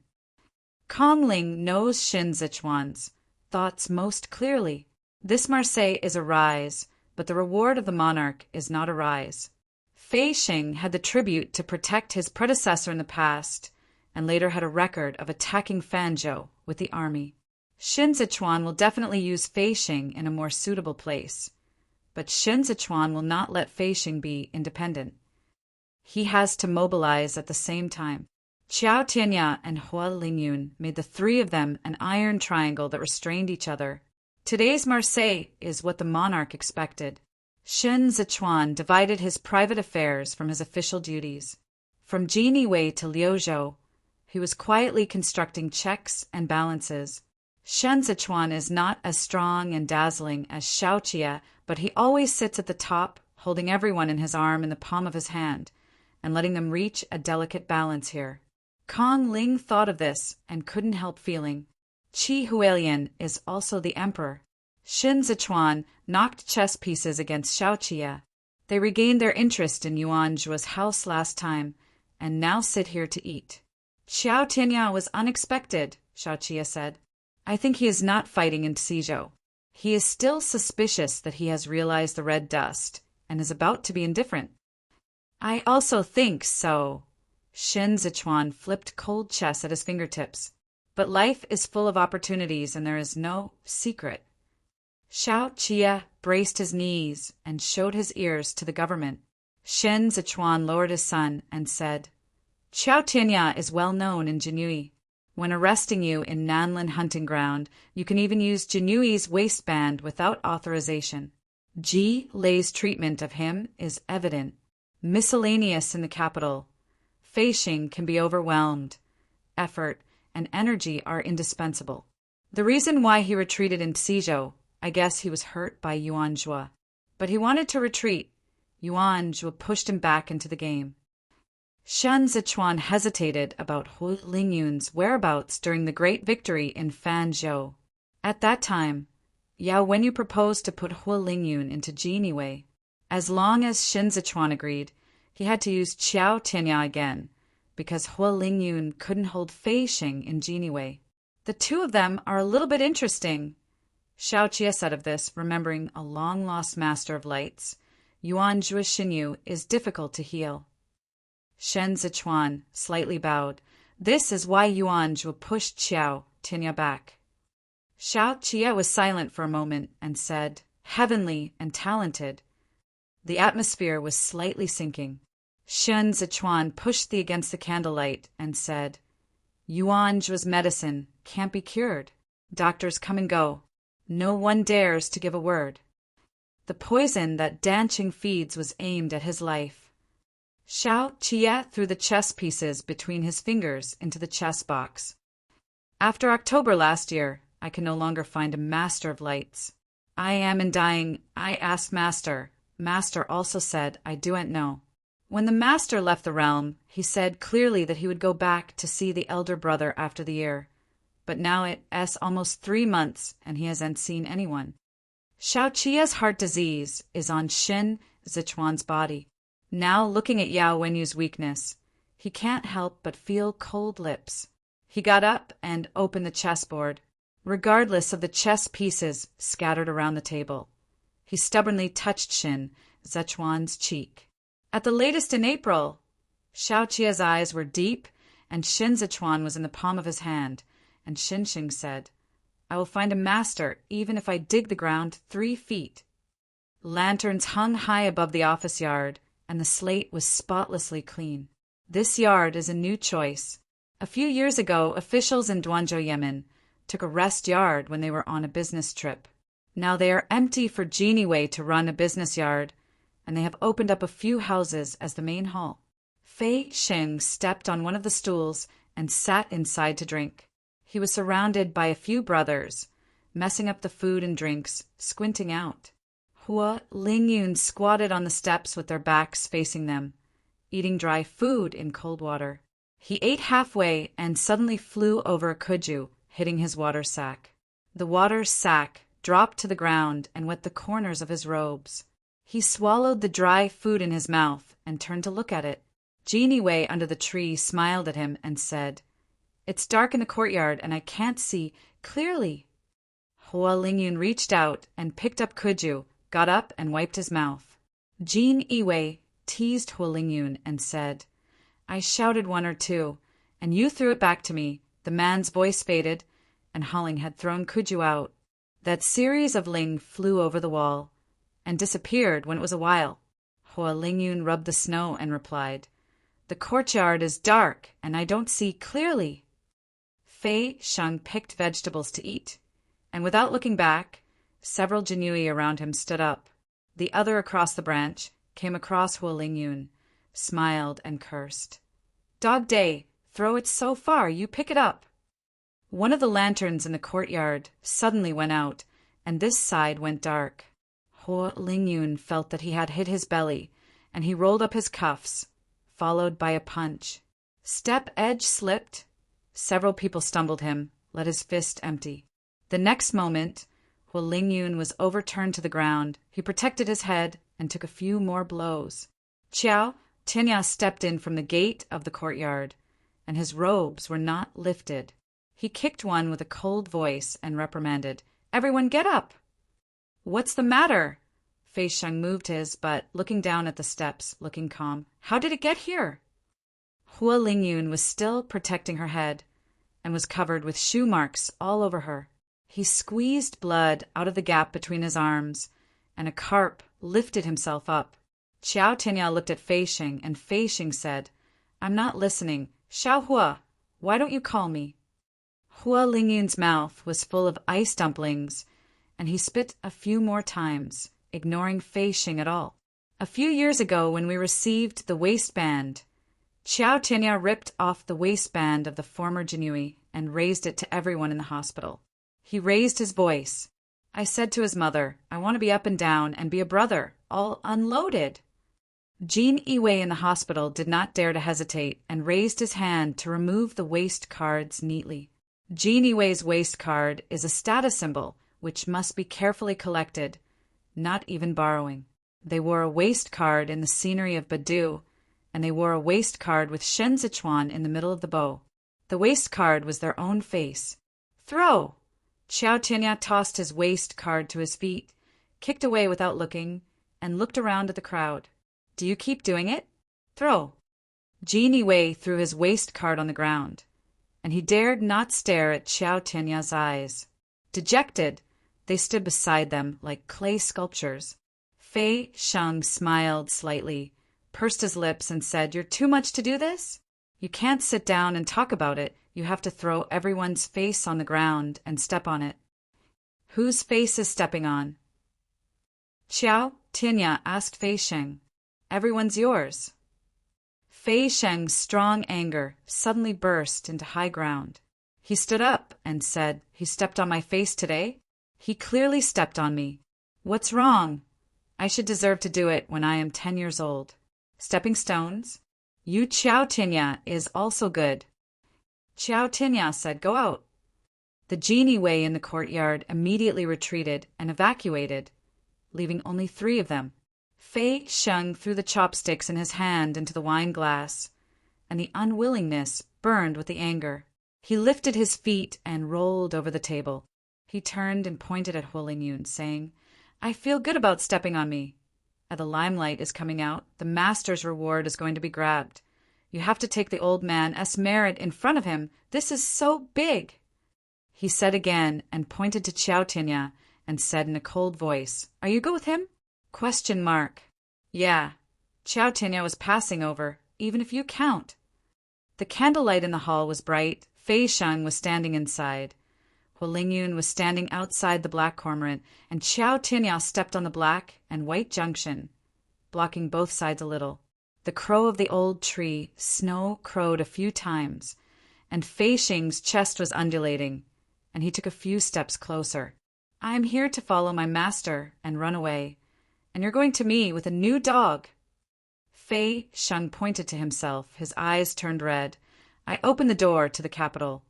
Kongling knows Shin Zichuan's thoughts most clearly. This Marseille is a rise, but the reward of the monarch is not a rise. Fei Sheng had the tribute to protect his predecessor in the past, and later had a record of attacking Fanzhou with the army. Shin Zichuan will definitely use Fei Sheng in a more suitable place, but Shin Zichuan will not let Fei Sheng be independent. He has to mobilize at the same time. Qiao Tianya and Hua Lingyun made the 3 of them an iron triangle that restrained each other. Today's Marseille is what the monarch expected. Shin Zichuan divided his private affairs from his official duties. From Jini Wei to Liuzhou, he was quietly constructing checks and balances. Shen Zichuan is not as strong and dazzling as Xiao Chia, but he always sits at the top, holding everyone in his arm in the palm of his hand, and letting them reach a delicate balance here. Kongling thought of this and couldn't help feeling. Qi Hualien is also the emperor. Shin Zichuan knocked chess pieces against Xiao Chia. They regained their interest in Yuan Zhuo's house last time, and now sit here to eat. Qiao Tianya was unexpected, Xiao Chia said. I think he is not fighting in Xizhou. He is still suspicious that he has realized the red dust, and is about to be indifferent. I also think so. Shin Zichuan flipped cold chess at his fingertips. But life is full of opportunities, and there is no secret. Xiao Chia braced his knees and showed his ears to the government. Shin Zichuan lowered his sun and said, Qiao Tianya is well known in Jinui. When arresting you in Nanlin hunting ground, you can even use Jinui's waistband without authorization. Ji Lei's treatment of him is evident. Miscellaneous in the capital. Feishing can be overwhelmed. Effort and energy are indispensable. The reason why he retreated in Xizhou, I guess he was hurt by Yuan Zhuo. But he wanted to retreat. Yuan Zhuo pushed him back into the game. Shen Zichuan hesitated about Hu Lingyun's whereabouts during the great victory in Fanzhou. At that time, Yao Wenyu proposed to put Hu Lingyun into Jini Wei. As long as Shen Zichuan agreed, he had to use Qiao Tianya again, because Hu Lingyun couldn't hold Feishing in Jini Wei. The two of them are a little bit interesting. Xiao Qie said of this, remembering a long-lost master of lights. Yuan Zhuo's Xinyu is difficult to heal. Shen Zichuan slightly bowed. This is why Yuan Zhuo pushed Qiao Tianya back. Xiao Qie was silent for a moment and said, heavenly and talented. The atmosphere was slightly sinking. Shen Zichuan pushed thee against the candlelight and said, Yuan Zhuo's medicine can't be cured. Doctors come and go. No one dares to give a word. The poison that Danqing feeds was aimed at his life. Xiao Qie threw the chess pieces between his fingers into the chess box. After October last year, I can no longer find a master of lights. I am in dying. I asked Master. Master also said, I doan't know. When the Master left the realm, he said clearly that he would go back to see the elder brother after the year. But now it's almost 3 months, and he hasn't seen anyone. Xiao Qie's heart disease is on Shen Zichuan's body. Now, looking at Yao Wenyu's weakness, he can't help but feel cold lips. He got up and opened the chessboard, regardless of the chess pieces scattered around the table. He stubbornly touched Shen Zichuan's cheek. At the latest in April, Xiao Qie's eyes were deep, and Shen Zichuan was in the palm of his hand, and Xinxing said, I will find a master even if I dig the ground 3 feet. Lanterns hung high above the office yard, and the slate was spotlessly clean. This yard is a new choice. A few years ago, officials in Duanzhou, Yemen, took a rest yard when they were on a business trip. Now they are empty for Jini Wei to run a business yard, and they have opened up a few houses as the main hall. Fei Sheng stepped on one of the stools and sat inside to drink. He was surrounded by a few brothers, messing up the food and drinks, squinting out. Hu Lingyun squatted on the steps with their backs facing them, eating dry food in cold water. He ate halfway and suddenly flew over a kuju, hitting his water sack. The water sack dropped to the ground and wet the corners of his robes. He swallowed the dry food in his mouth and turned to look at it. Jini Wei under the tree smiled at him and said, It's dark in the courtyard and I can't see clearly. Hu Lingyun reached out and picked up kuju, got up and wiped his mouth. Jin Iwei teased Hu Lingyun and said, I shouted 1 or 2, and you threw it back to me. The man's voice faded, and Holling had thrown kuju out. That series of ling flew over the wall, and disappeared when it was a while. Hu Lingyun rubbed the snow and replied, The courtyard is dark, and I don't see clearly. Fei Sheng picked vegetables to eat, and without looking back, several Jinui around him stood up. The other across the branch came across Hu Lingyun, smiled and cursed. Dog day, throw it so far, you pick it up. One of the lanterns in the courtyard suddenly went out, and this side went dark. Hu Lingyun felt that he had hit his belly, and he rolled up his cuffs, followed by a punch. Step edge slipped. Several people stumbled him, let his fist empty. The next moment, Hu Lingyun was overturned to the ground. He protected his head and took a few more blows. Qiao Tianya stepped in from the gate of the courtyard, and his robes were not lifted. He kicked one with a cold voice and reprimanded, Everyone get up! What's the matter? Fei Sheng moved his, but looking down at the steps, looking calm. How did it get here? Hu Lingyun was still protecting her head, and was covered with shoe marks all over her. He squeezed blood out of the gap between his arms, and a carp lifted himself up. Qiao Tianya looked at Fei Sheng, and Fei Sheng said, I'm not listening. Xiao Hua, why don't you call me? Hua Lingyun's mouth was full of ice dumplings, and he spit a few more times, ignoring Fei Xing at all. A few years ago, when we received the waistband, Qiao Tianya ripped off the waistband of the former Jinui and raised it to everyone in the hospital. He raised his voice. I said to his mother, I want to be up and down and be a brother, all unloaded. Jin Iwei in the hospital did not dare to hesitate and raised his hand to remove the waist cards neatly. Jin Iwei's waist card is a status symbol which must be carefully collected, not even borrowing. They wore a waist card in the scenery of Badu, and they wore a waist card with Shen Zichuan in the middle of the bow. The waist card was their own face. Throw! Qiao Tianya tossed his waist card to his feet, kicked away without looking, and looked around at the crowd. Do you keep doing it? Throw! Jin Iwei threw his waist card on the ground, and he dared not stare at Qiao Tianya's eyes. Dejected, they stood beside them like clay sculptures. Fei Sheng smiled slightly, pursed his lips, and said, You're too much to do this? You can't sit down and talk about it. You have to throw everyone's face on the ground and step on it. Whose face is stepping on? Qiao Tianya asked Fei Sheng. Everyone's yours. Fei Sheng's strong anger suddenly burst into high ground. He stood up and said, He stepped on my face today? He clearly stepped on me. What's wrong? I should deserve to do it when I am 10 years old. Stepping stones? You Qiao Tianya is also good. Qiao Tianya said, Go out. The Genie Wei in the courtyard immediately retreated and evacuated, leaving only 3 of them. Fei Sheng threw the chopsticks in his hand into the wine glass, and the unwillingness burned with the anger. He lifted his feet and rolled over the table. He turned and pointed at Huo Lingyun, saying, I feel good about stepping on me. The limelight is coming out. The master's reward is going to be grabbed. You have to take the old man Esmerit in front of him. This is so big. He said again and pointed to Qiao Tianya and said in a cold voice, Are you go with him? ? Yeah. Qiao Tianya was passing over, even if you count. The candlelight in the hall was bright. Fei Sheng was standing inside. Huo Lingyun was standing outside the black cormorant, and Qiao Tianya stepped on the black and white junction, blocking both sides a little. The crow of the old tree snow crowed a few times, and Fei Sheng's chest was undulating, and he took a few steps closer. I am here to follow my master and run away, and you're going to me with a new dog. Fei Sheng pointed to himself, his eyes turned red. I opened the door to the capital.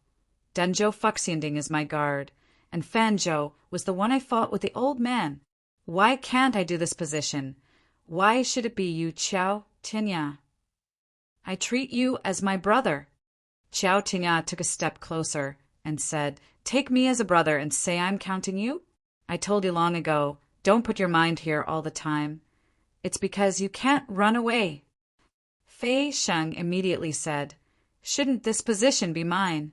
Denzhou Fuxianding is my guard, and Fanzhou was the one I fought with the old man. Why can't I do this position? Why should it be you, Qiao Tianya? I treat you as my brother. Qiao Tianya took a step closer and said, Take me as a brother and say I'm counting you? I told you long ago, don't put your mind here all the time. It's because you can't run away. Fei Sheng immediately said, Shouldn't this position be mine?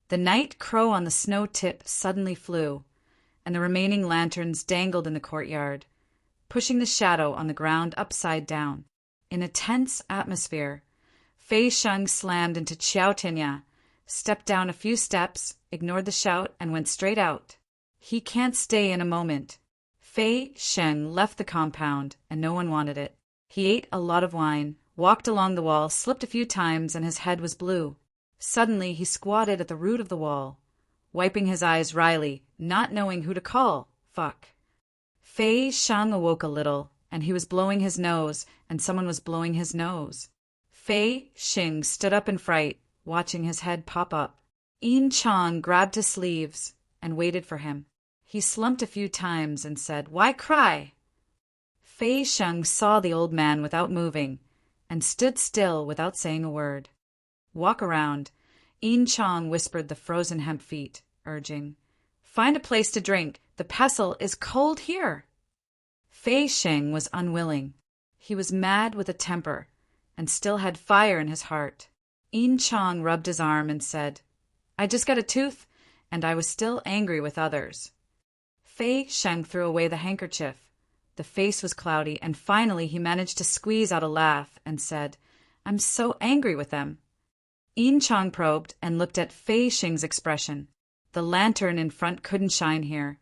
The night crow on the snow tip suddenly flew, and the remaining lanterns dangled in the courtyard, pushing the shadow on the ground upside down. In a tense atmosphere, Fei Sheng slammed into Qiao Tianya, stepped down a few steps, ignored the shout, and went straight out. He can't stay in a moment. Fei Sheng left the compound, and no one wanted it. He ate a lot of wine, walked along the wall, slipped a few times, and his head was blue. Suddenly he squatted at the root of the wall, wiping his eyes wryly, not knowing who to call. Fuck. Fei Sheng awoke a little, and he was blowing his nose, and someone was blowing his nose. Fei Sheng stood up in fright, watching his head pop up. Yin Chang grabbed his sleeves and waited for him. He slumped a few times and said, Why cry? Fei Sheng saw the old man without moving, and stood still without saying a word. Walk around. Yin Chang whispered the frozen hemp feet, urging, Find a place to drink. The pestle is cold here. Fei Sheng was unwilling. He was mad with a temper, and still had fire in his heart. Yin Chang rubbed his arm and said, I just got a tooth, and I was still angry with others. Fei Sheng threw away the handkerchief. The face was cloudy, and finally he managed to squeeze out a laugh and said, I'm so angry with them. Yin Chang probed and looked at Fei Xing's expression. The lantern in front couldn't shine here,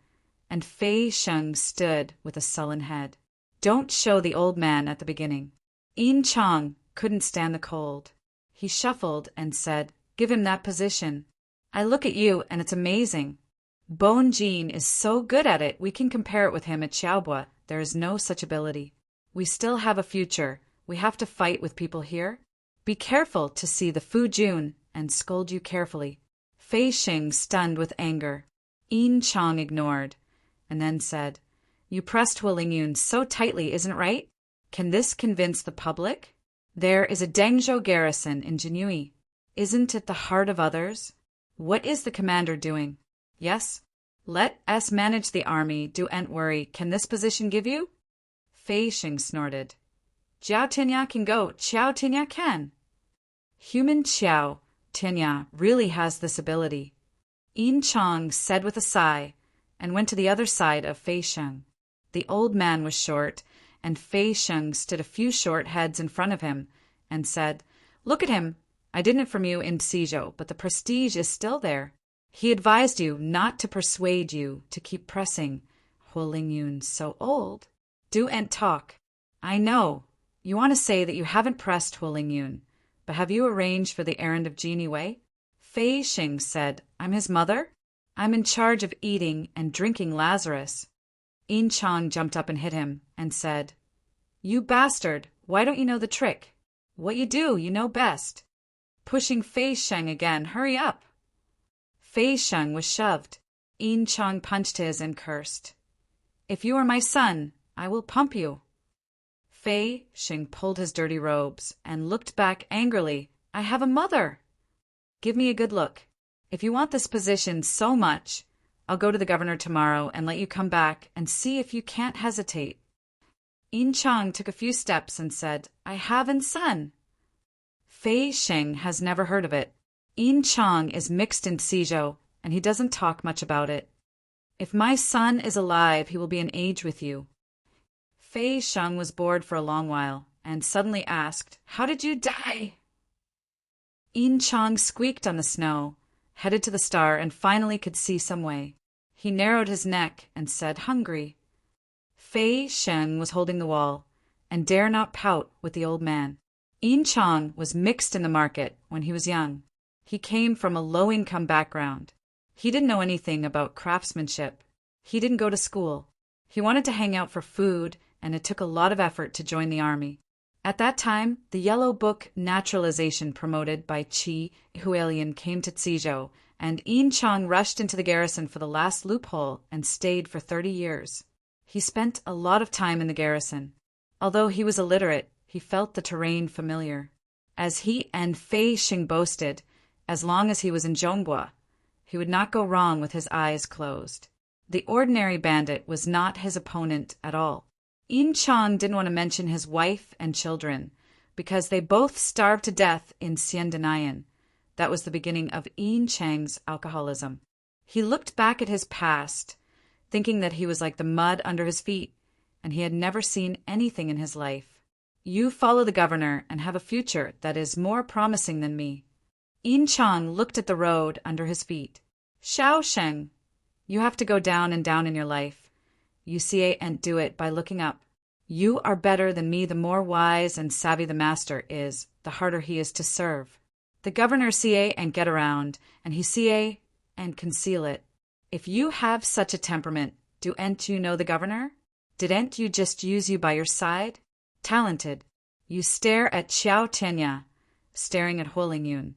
and Fei Xing stood with a sullen head. Don't show the old man at the beginning. Yin Chang couldn't stand the cold. He shuffled and said, Give him that position. I look at you and it's amazing. Bon Jin is so good at it we can compare it with him at Xiaobua. There is no such ability. We still have a future. We have to fight with people here. Be careful to see the Fu Jun and scold you carefully. Fei Xing stunned with anger. Yin Chang ignored, and then said, You pressed Hualing Yun so tightly, isn't it right? Can this convince the public? There is a Dengzhou garrison in Jinyue. Isn't it the heart of others? What is the commander doing? Yes? Let us manage the army, don't worry. Can this position give you? Fei Xing snorted. Jiao Tinya can go, Qiao Tinya can. Human Qiao Tinya really has this ability. Yin Chang said with a sigh, and went to the other side of Fei Xing. The old man was short, and Fei Xing stood a few short heads in front of him, and said, Look at him. I didn't from you in Sizhou, but the prestige is still there. He advised you not to persuade you to keep pressing. Hualing Yun's so old. Do and talk. I know. You want to say that you haven't pressed Hualing Yun, but have you arranged for the errand of Genie Wei? Fei Xing said, I'm his mother? I'm in charge of eating and drinking Lazarus. Yin Chang jumped up and hit him, and said, You bastard, why don't you know the trick? What you do, you know best. Pushing Fei Xing again, hurry up. Fei Xing was shoved. Yin Chang punched his and cursed. If you are my son, I will pump you. Fei Xing pulled his dirty robes and looked back angrily. I have a mother. Give me a good look. If you want this position so much, I'll go to the governor tomorrow and let you come back and see if you can't hesitate. Yin Chang took a few steps and said, I have a son. Fei Xing has never heard of it. Yin Chang is mixed in Sizhou, and he doesn't talk much about it. If my son is alive, he will be an age with you. Fei Xing was bored for a long while, and suddenly asked, How did you die? Yin Chang squeaked on the snow, headed to the star, and finally could see some way. He narrowed his neck and said, Hungry. Fei Xing was holding the wall, and dare not pout with the old man. Yin Chang was mixed in the market when he was young. He came from a low-income background. He didn't know anything about craftsmanship. He didn't go to school. He wanted to hang out for food, and it took a lot of effort to join the army. At that time, the Yellow Book naturalization promoted by Qi Hualien came to Sizhou, and Yin Chang rushed into the garrison for the last loophole and stayed for 30 years. He spent a lot of time in the garrison. Although he was illiterate, he felt the terrain familiar. As he and Fei Xing boasted, as long as he was in Zhongbua, he would not go wrong with his eyes closed. The ordinary bandit was not his opponent at all. Yin Chang didn't want to mention his wife and children, because they both starved to death in Xiandanayan. That was the beginning of Yin Chang's alcoholism. He looked back at his past, thinking that he was like the mud under his feet, and he had never seen anything in his life. You follow the governor and have a future that is more promising than me. Yin Chang looked at the road under his feet. Xiao Sheng, you have to go down and down in your life. You see it and do it by looking up. You are better than me. The more wise and savvy the master is, the harder he is to serve. The governor see and get around, and he see and conceal it. If you have such a temperament, do'n't you know the governor? Didn't you just use you by your side? Talented. You stare at Qiao Tianya, staring at Hualing Yun,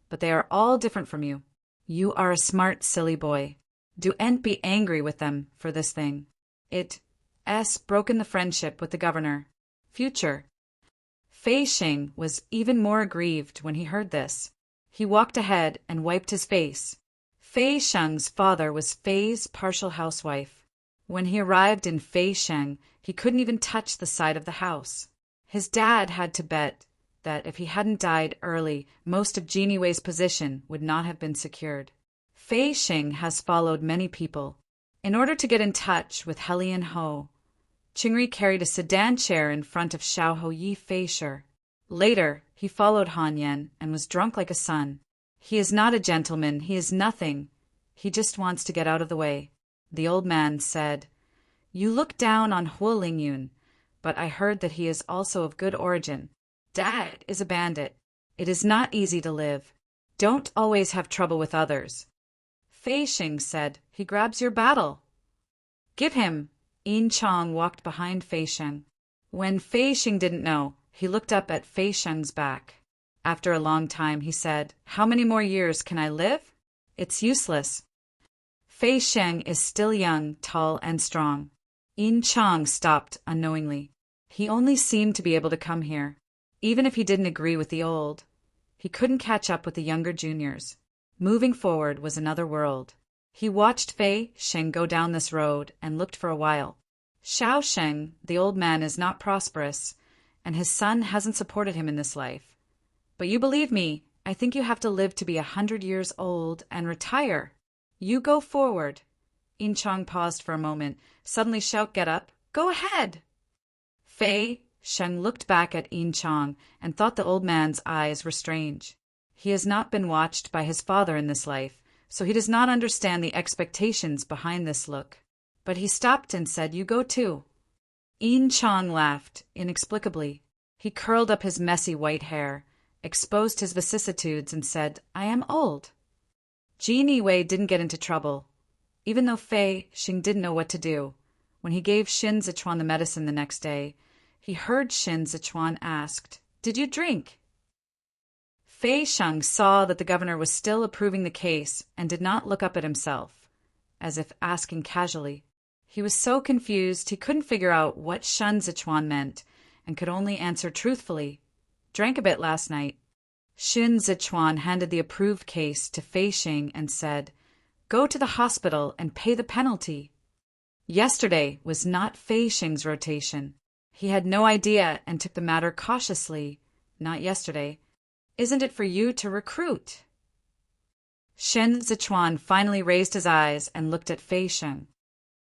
but they are all different from you. You are a smart, silly boy. Do'n't be angry with them for this thing. It's broken the friendship with the governor. Future. Fei Xing was even more aggrieved when he heard this. He walked ahead and wiped his face. Fei Sheng's father was Fei's partial housewife. When he arrived in Fei Xing, he couldn't even touch the side of the house. His dad had to bet that if he hadn't died early, most of Genie Wei's position would not have been secured. Fei Xing has followed many people. In order to get in touch with Helian Ho, Qingri carried a sedan chair in front of Xiao Ho Yi Fei Shi. Later, he followed Han Yen and was drunk like a son. He is not a gentleman, he is nothing. He just wants to get out of the way. The old man said, You look down on Huo Lingyun, but I heard that he is also of good origin. Dad is a bandit. It is not easy to live. Don't always have trouble with others. Fei Xing said, He grabs your battle. Give him. Yin Chong walked behind Fei Sheng. When Fei Xing didn't know, he looked up at Fei Sheng's back. After a long time, he said, How many more years can I live? It's useless. Fei Sheng is still young, tall, and strong. Yin Chong stopped unknowingly. He only seemed to be able to come here. Even if he didn't agree with the old, he couldn't catch up with the younger juniors. Moving forward was another world. He watched Fei Sheng go down this road and looked for a while. Xiao Sheng, the old man, is not prosperous, and his son hasn't supported him in this life. But you believe me, I think you have to live to be 100 years old and retire. You go forward. Yin Chong paused for a moment. Suddenly shout, Get up. Go ahead. Fei Sheng looked back at Yin Chong and thought the old man's eyes were strange. He has not been watched by his father in this life, so he does not understand the expectations behind this look. But he stopped and said, You go too. Yin Chong laughed, inexplicably. He curled up his messy white hair, exposed his vicissitudes, and said, I am old. Jin Yiwei didn't get into trouble, even though Fei Xing didn't know what to do. When he gave Xin Zichuan the medicine the next day, he heard Xin Zichuan asked, Did you drink? Fei Sheng saw that the governor was still approving the case and did not look up at himself, as if asking casually. He was so confused he couldn't figure out what Xin Zichuan meant and could only answer truthfully, Drank a bit last night. Xin Zichuan handed the approved case to Fei Xing and said, Go to the hospital and pay the penalty. Yesterday was not Fei Xing's rotation. He had no idea and took the matter cautiously. Not yesterday. Isn't it for you to recruit? Xin Zichuan finally raised his eyes and looked at Fei Sheng.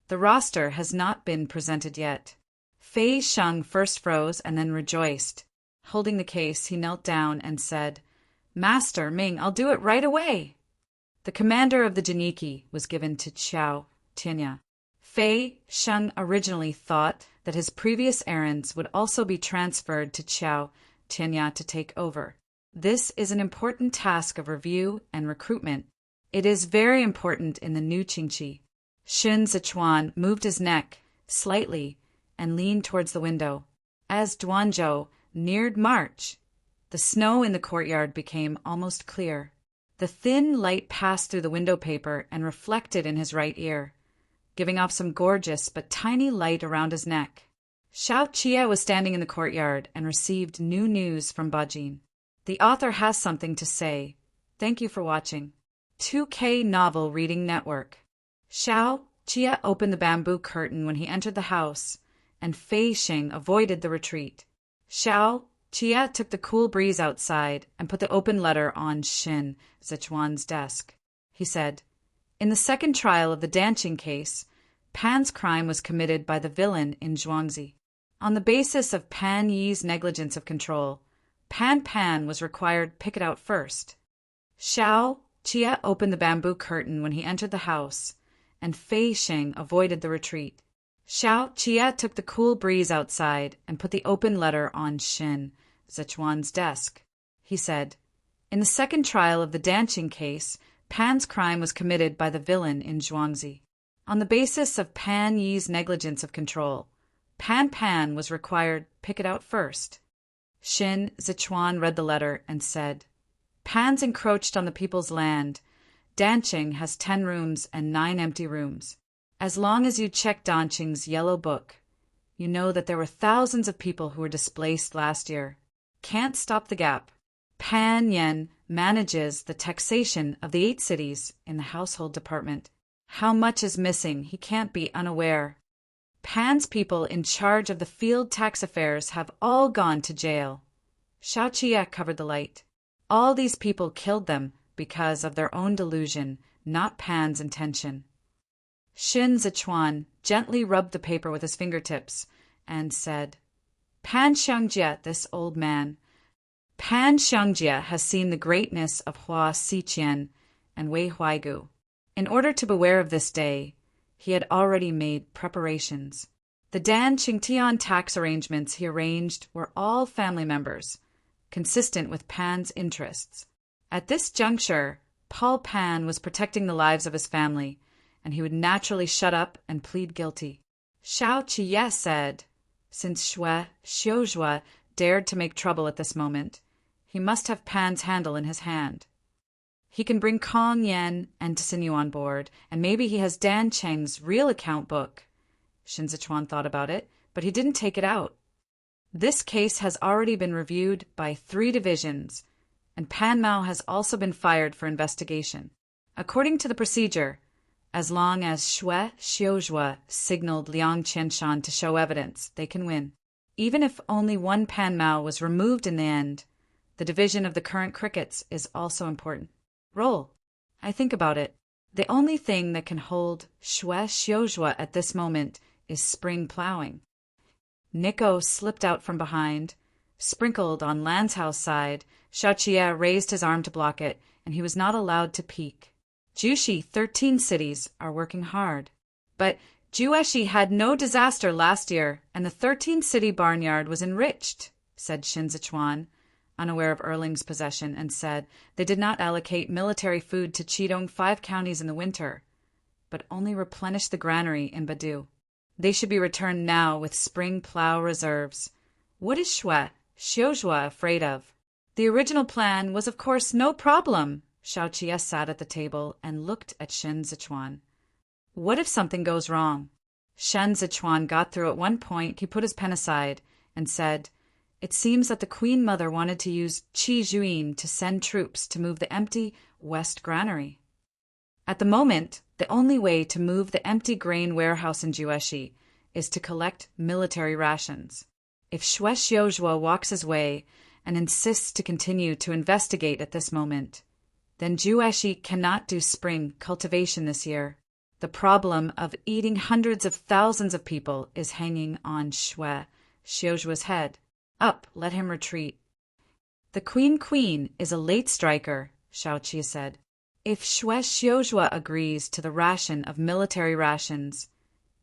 The roster has not been presented yet. Fei Sheng first froze and then rejoiced. Holding the case, he knelt down and said, Master Ming, I'll do it right away. The commander of the Janiki was given to Xiao Tianya. Fei Sheng originally thought that his previous errands would also be transferred to Xiao Tianya to take over. This is an important task of review and recruitment. It is very important in the new Qingqi. Xin Zichuan moved his neck slightly and leaned towards the window. As Duanzhou neared March, the snow in the courtyard became almost clear. The thin light passed through the window paper and reflected in his right ear, giving off some gorgeous but tiny light around his neck. Xiao Qie was standing in the courtyard and received new news from Bajin. The author has something to say. Thank you for watching. 2K Novel Reading Network. Xiao Qie opened the bamboo curtain when he entered the house, and Fei Xing avoided the retreat. Xiao Qie took the cool breeze outside and put the open letter on Xin Zichuan's desk. He said, In the second trial of the Danqing case, Pan's crime was committed by the villain in Zhuangzi. On the basis of Pan Yi's negligence of control, Pan was required pick it out first. Xiao Qie opened the bamboo curtain when he entered the house, and Fei Xing avoided the retreat. Xiao Qie took the cool breeze outside and put the open letter on Xin Zichuan's desk. He said, In the second trial of the Danqing case, Pan's crime was committed by the villain in Zhuangzi. On the basis of Pan Yi's negligence of control, Pan was required pick it out first. Xin Zichuan read the letter and said, Pan's encroached on the people's land. Danqing has 10 rooms and 9 empty rooms. As long as you check Danqing's yellow book, you know that there were thousands of people who were displaced last year. Can't stop the gap. Pan Yen manages the taxation of the 8 cities in the household department. How much is missing, he can't be unaware. Pan's people in charge of the field tax affairs have all gone to jail. Xiao Qie covered the light. All these people killed them because of their own delusion, not Pan's intention. Xin Zichuan gently rubbed the paper with his fingertips and said, Pan Xiangjie, this old man, Pan Xiangjie has seen the greatness of Hua Xiqian and Wei Huaigu. In order to beware of this day, he had already made preparations. The Dan Qingtian tax arrangements he arranged were all family members, consistent with Pan's interests. At this juncture, Paul Pan was protecting the lives of his family, and he would naturally shut up and plead guilty. Xiao Qiye said, since Xue Xiuzhua dared to make trouble at this moment, he must have Pan's handle in his hand. He can bring Kong Yan and Tsinyu on board, and maybe he has Dan Cheng's real account book. Shin Zichuan thought about it, but he didn't take it out. This case has already been reviewed by 3 divisions, and Pan Mao has also been fired for investigation. According to the procedure, as long as Xue Xiuzhua signaled Liang Qianshan to show evidence, they can win. Even if only one Pan Mao was removed in the end, the division of the current crickets is also important. Roll. I think about it. The only thing that can hold Xue Xiuzhua at this moment is spring plowing. Nico slipped out from behind, sprinkled on Lan's house side. Xiao Qiye raised his arm to block it, and he was not allowed to peek. Jushi 13 cities are working hard. But Jueshi had no disaster last year, and the 13-city barnyard was enriched, said Shin Zichuan, unaware of Erling's possession, and said they did not allocate military food to Qidong 5 counties in the winter, but only replenish the granary in Badu. They should be returned now with spring plow reserves. What is Xue Xiuzhua afraid of? The original plan was, of course, no problem. Xiao Qiye sat at the table and looked at Shin Zichuan. What if something goes wrong? Shin Zichuan got through at one point. He put his pen aside and said, it seems that the Queen Mother wanted to use Qi Juyin to send troops to move the empty West Granary. At the moment, the only way to move the empty grain warehouse in Jueshi is to collect military rations. If Xue Xiuzhua walks his way and insists to continue to investigate at this moment, then Jueshi cannot do spring cultivation this year. The problem of eating hundreds of thousands of people is hanging on Xue Xiuzhua's head. Up, let him retreat. The Queen is a late striker, Xiao Qiye said. If Xue Xiuzhua agrees to the ration of military rations,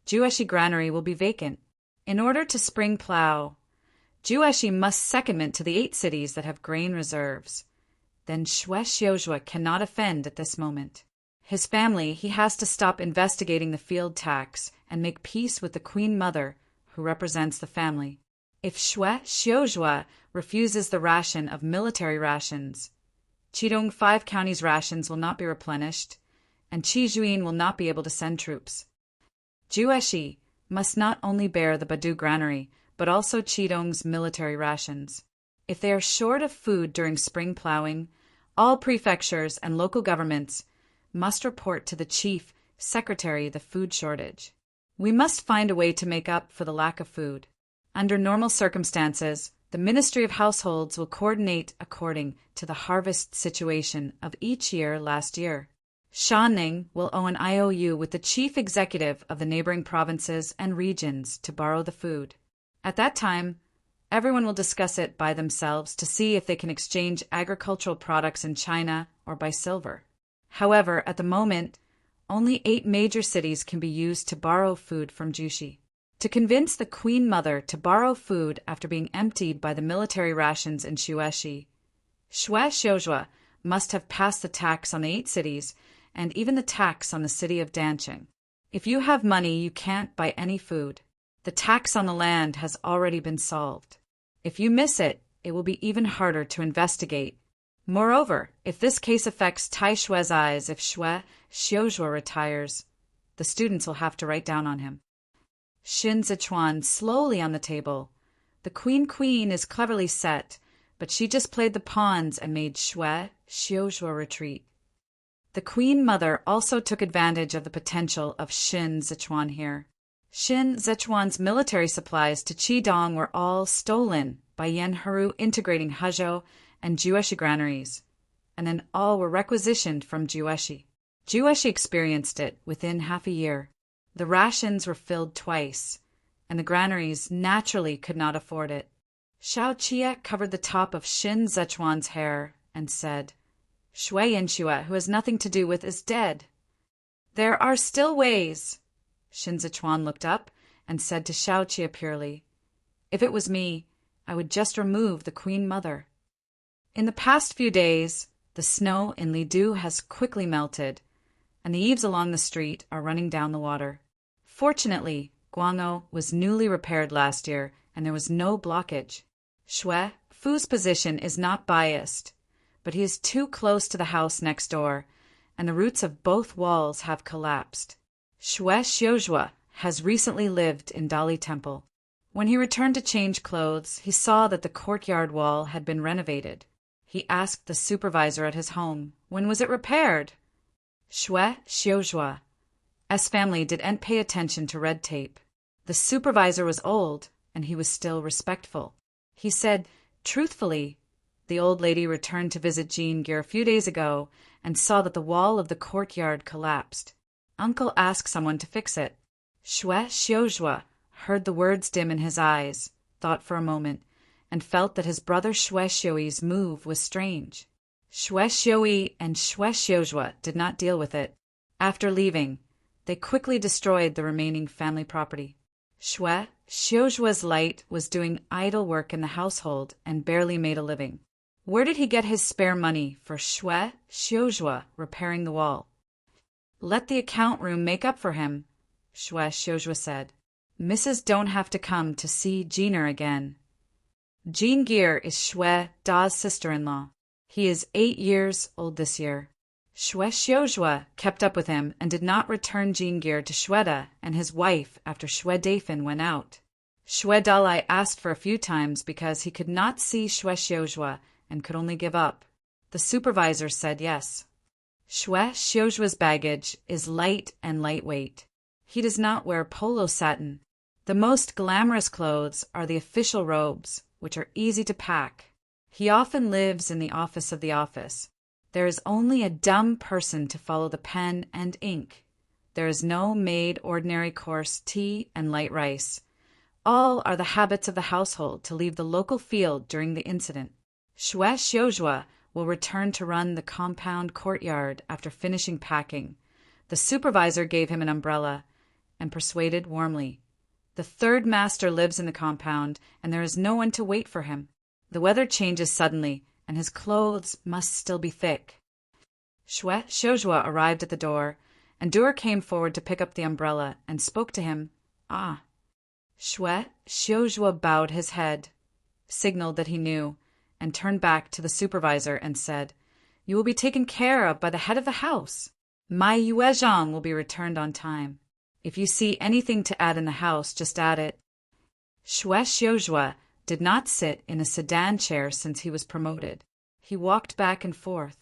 Jueshi Granary will be vacant. In order to spring plow, Jueshi must secondment to the 8 cities that have grain reserves. Then Xue Xiuzhua cannot offend at this moment. His family, he has to stop investigating the field tax and make peace with the Queen Mother, who represents the family. If Xue Xiuzhua refuses the ration of military rations, Qidong 5 counties' rations will not be replenished, and Qi Juyin will not be able to send troops. Jueshi must not only bear the Badu Granary, but also Qidong's military rations. If they are short of food during spring plowing, all prefectures and local governments must report to the chief secretary the food shortage. We must find a way to make up for the lack of food. Under normal circumstances, the Ministry of Households will coordinate according to the harvest situation of each year last year. Shanning will owe an IOU with the chief executive of the neighboring provinces and regions to borrow the food. At that time, everyone will discuss it by themselves to see if they can exchange agricultural products in China or by silver. However, at the moment, only 8 major cities can be used to borrow food from Jushi. To convince the Queen Mother to borrow food after being emptied by the military rations in Jueshi, Xue Xiuzhua must have passed the tax on the 8 cities and even the tax on the city of Danqing. If you have money, you can't buy any food. The tax on the land has already been solved. If you miss it, it will be even harder to investigate. Moreover, if this case affects Tai Xue's eyes, if Xue Xiuzhua retires, the students will have to write down on him. Shin Zichuan slowly on the table. The queen is cleverly set, but she just played the pawns and made Xue Xiuzhua retreat. The Queen Mother also took advantage of the potential of Shin Zichuan here. Shin Zichuan's military supplies to Qidong were all stolen by Yan Heru integrating Hezhou and Jueshi granaries, and then all were requisitioned from Jueshi. Jueshi experienced it within half a year. The rations were filled twice, and the granaries naturally could not afford it. Xiao Qie covered the top of Xin Zechuan's hair and said, Shui Yanxue, who has nothing to do with, is dead. There are still ways. Xin Zechuan looked up and said to Xiao Qie purely, If it was me, I would just remove the Queen Mother. In the past few days, the snow in Lidu has quickly melted, and the eaves along the street are running down the water. Fortunately, Guangzhou was newly repaired last year, and there was no blockage. Shui Fu's position is not biased, but he is too close to the house next door, and the roots of both walls have collapsed. Shui Xiuzhua has recently lived in Dali Temple. When he returned to change clothes, he saw that the courtyard wall had been renovated. He asked the supervisor at his home, when was it repaired? Shui Xiuzhua's family didn't pay attention to red tape. The supervisor was old, and he was still respectful. He said, truthfully, the old lady returned to visit Jean Gear a few days ago and saw that the wall of the courtyard collapsed. Uncle asked someone to fix it. Shui Xiuzhua heard the words dim in his eyes, thought for a moment, and felt that his brother Shui Xiuyi's move was strange. Shui Xiuyi and Shui Xiuzhua did not deal with it. After leaving, they quickly destroyed the remaining family property. Shui Xiuzhua's light was doing idle work in the household and barely made a living. Where did he get his spare money for Shui Xiuzhua repairing the wall? Let the account room make up for him, Shui Xiuzhua said. Mrs. don't have to come to see Jeaner again. Jean Gear is Shui Da's sister-in-law. He is 8 years old this year. Shui Xiuzhua kept up with him and did not return Jean Gear to Shui Da and his wife after Shui Dafan went out. Shui Dalai asked for a few times because he could not see Shui Xiuzhua and could only give up. The supervisor said yes. Shui Xiuzhua's baggage is light and lightweight. He does not wear polo satin. The most glamorous clothes are the official robes, which are easy to pack. He often lives in the office of the office. There is only a dumb person to follow the pen and ink. There is no made ordinary coarse tea and light rice. All are the habits of the household to leave the local field during the incident. Shui Xiuzhua will return to run the compound courtyard after finishing packing. The supervisor gave him an umbrella and persuaded warmly. The third master lives in the compound, and there is no one to wait for him. The weather changes suddenly, and his clothes must still be thick. Shui Xiuzhua arrived at the door, and Dur came forward to pick up the umbrella and spoke to him. Ah. Shui Xiuzhua bowed his head, signaled that he knew, and turned back to the supervisor and said, You will be taken care of by the head of the house. My Yuezhang will be returned on time. If you see anything to add in the house, just add it. Shui Xiuzhua did not sit in a sedan chair since he was promoted. He walked back and forth.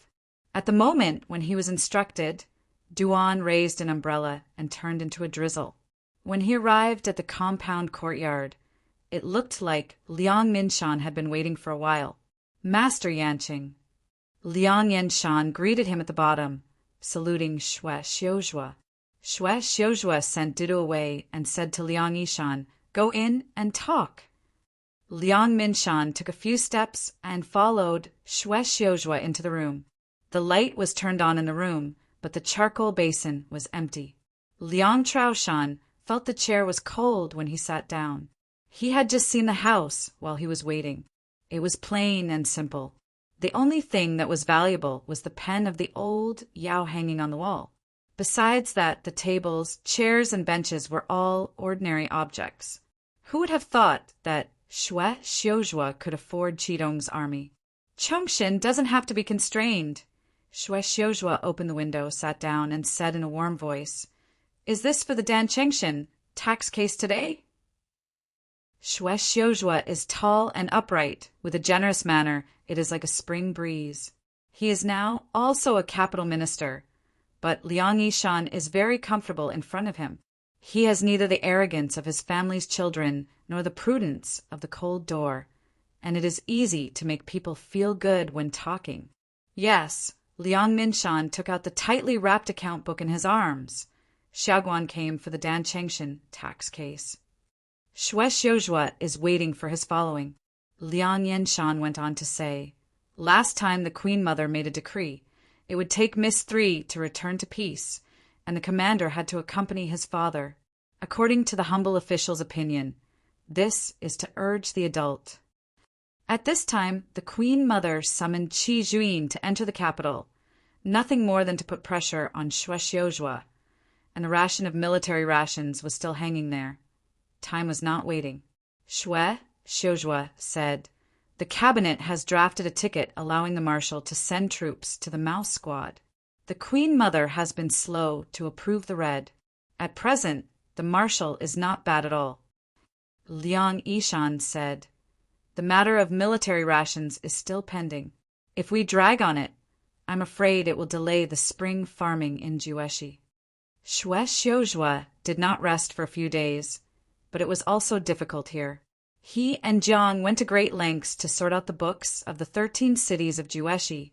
At the moment when he was instructed, Duan raised an umbrella and turned into a drizzle. When he arrived at the compound courtyard, it looked like Liang Minshan had been waiting for a while. Master Yanqing. Liang Yanshan greeted him at the bottom, saluting Shui Xiuzhua. Shui Xiuzhua sent Didu away and said to Liang Yishan, Go in and talk. Liang Minshan took a few steps and followed Shui Xiuzhua into the room. The light was turned on in the room, but the charcoal basin was empty. Liang Traoshan felt the chair was cold when he sat down. He had just seen the house while he was waiting. It was plain and simple. The only thing that was valuable was the pen of the old Yao hanging on the wall. Besides that, the tables, chairs, and benches were all ordinary objects. Who would have thought that Shui Xiuzhua could afford Qidong's army? Chongshin doesn't have to be constrained. Shui Xiuzhua opened the window, sat down, and said in a warm voice, Is this for the Dan Chengshin tax case today? Shui Xiuzhua is tall and upright. With a generous manner, it is like a spring breeze. He is now also a capital minister, but Liang Yishan is very comfortable in front of him. He has neither the arrogance of his family's children nor the prudence of the cold door, and it is easy to make people feel good when talking. Yes, Liang Minshan took out the tightly wrapped account book in his arms. Xiaoguan came for the Dan Chengshin tax case. Shui Xiuzhua is waiting for his following. Liang Yenshan went on to say, "Last time the Queen Mother made a decree. It would take Miss 3 to return to peace, and the commander had to accompany his father. According to the humble official's opinion, this is to urge the adult." At this time, the Queen Mother summoned Qi Juyin to enter the capital, nothing more than to put pressure on Xue Xiuzhua, and the ration of military rations was still hanging there. Time was not waiting. Xue Xiuzhua said, "The cabinet has drafted a ticket allowing the marshal to send troops to the Mouse Squad. The Queen Mother has been slow to approve the red. At present, the marshal is not bad at all." Liang Yishan said, "The matter of military rations is still pending. If we drag on it, I'm afraid it will delay the spring farming in Jueshi." Xue Xiuzhua did not rest for a few days, but it was also difficult here. He and Jiang went to great lengths to sort out the books of the 13 cities of Jueshi,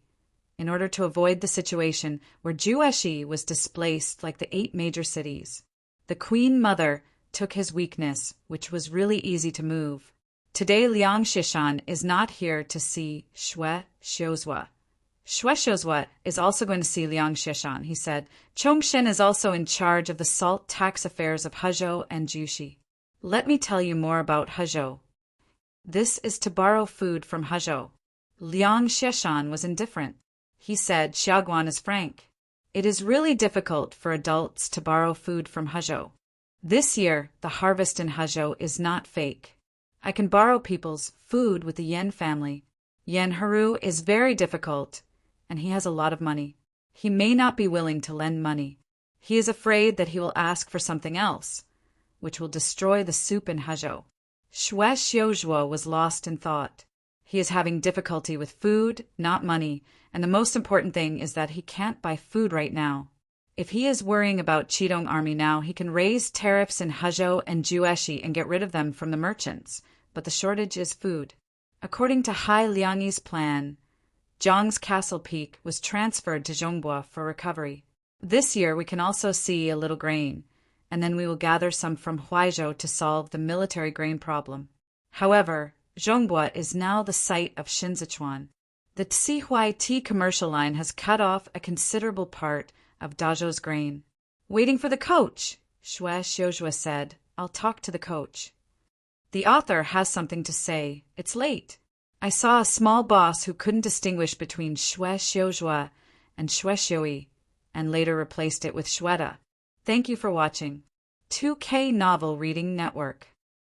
in order to avoid the situation where Jueshi was displaced like the 8 major cities. The Queen Mother took his weakness, which was really easy to move. Today Liang Xishan is not here to see Xue Xiuzhua. Xue Xiuzhua is also going to see Liang Xishan, he said. Chongshen is also in charge of the salt tax affairs of Hezhou and Jushi. Let me tell you more about Hezhou. This is to borrow food from Hezhou. Liang Xishan was indifferent. He said Xiaoguan is frank. It is really difficult for adults to borrow food from Hezhou. This year, the harvest in Hezhou is not fake. I can borrow people's food with the Yen family. Yen Haru is very difficult, and he has a lot of money. He may not be willing to lend money. He is afraid that he will ask for something else, which will destroy the soup in Hezhou. Xue Xiuzhua was lost in thought. He is having difficulty with food, not money, and the most important thing is that he can't buy food right now. If he is worrying about Qidong army now, he can raise tariffs in Hezhou and Jueshi and get rid of them from the merchants, but the shortage is food. According to Hai Liangyi's plan, Zhang's castle peak was transferred to Zhongbua for recovery. This year we can also see a little grain, and then we will gather some from Huaizhou to solve the military grain problem. However, Zhongbua is now the site of Shinzichuan. The Tsihui tea commercial line has cut off a considerable part of Dazhou's grain. "Waiting for the coach," Xue Xiuzhua said. "I'll talk to the coach." The author has something to say. It's late. I saw a small boss who couldn't distinguish between Xue Xiuzhua and Xue Xiui, and later replaced it with Xueda. Thank you for watching. 2K Novel Reading Network.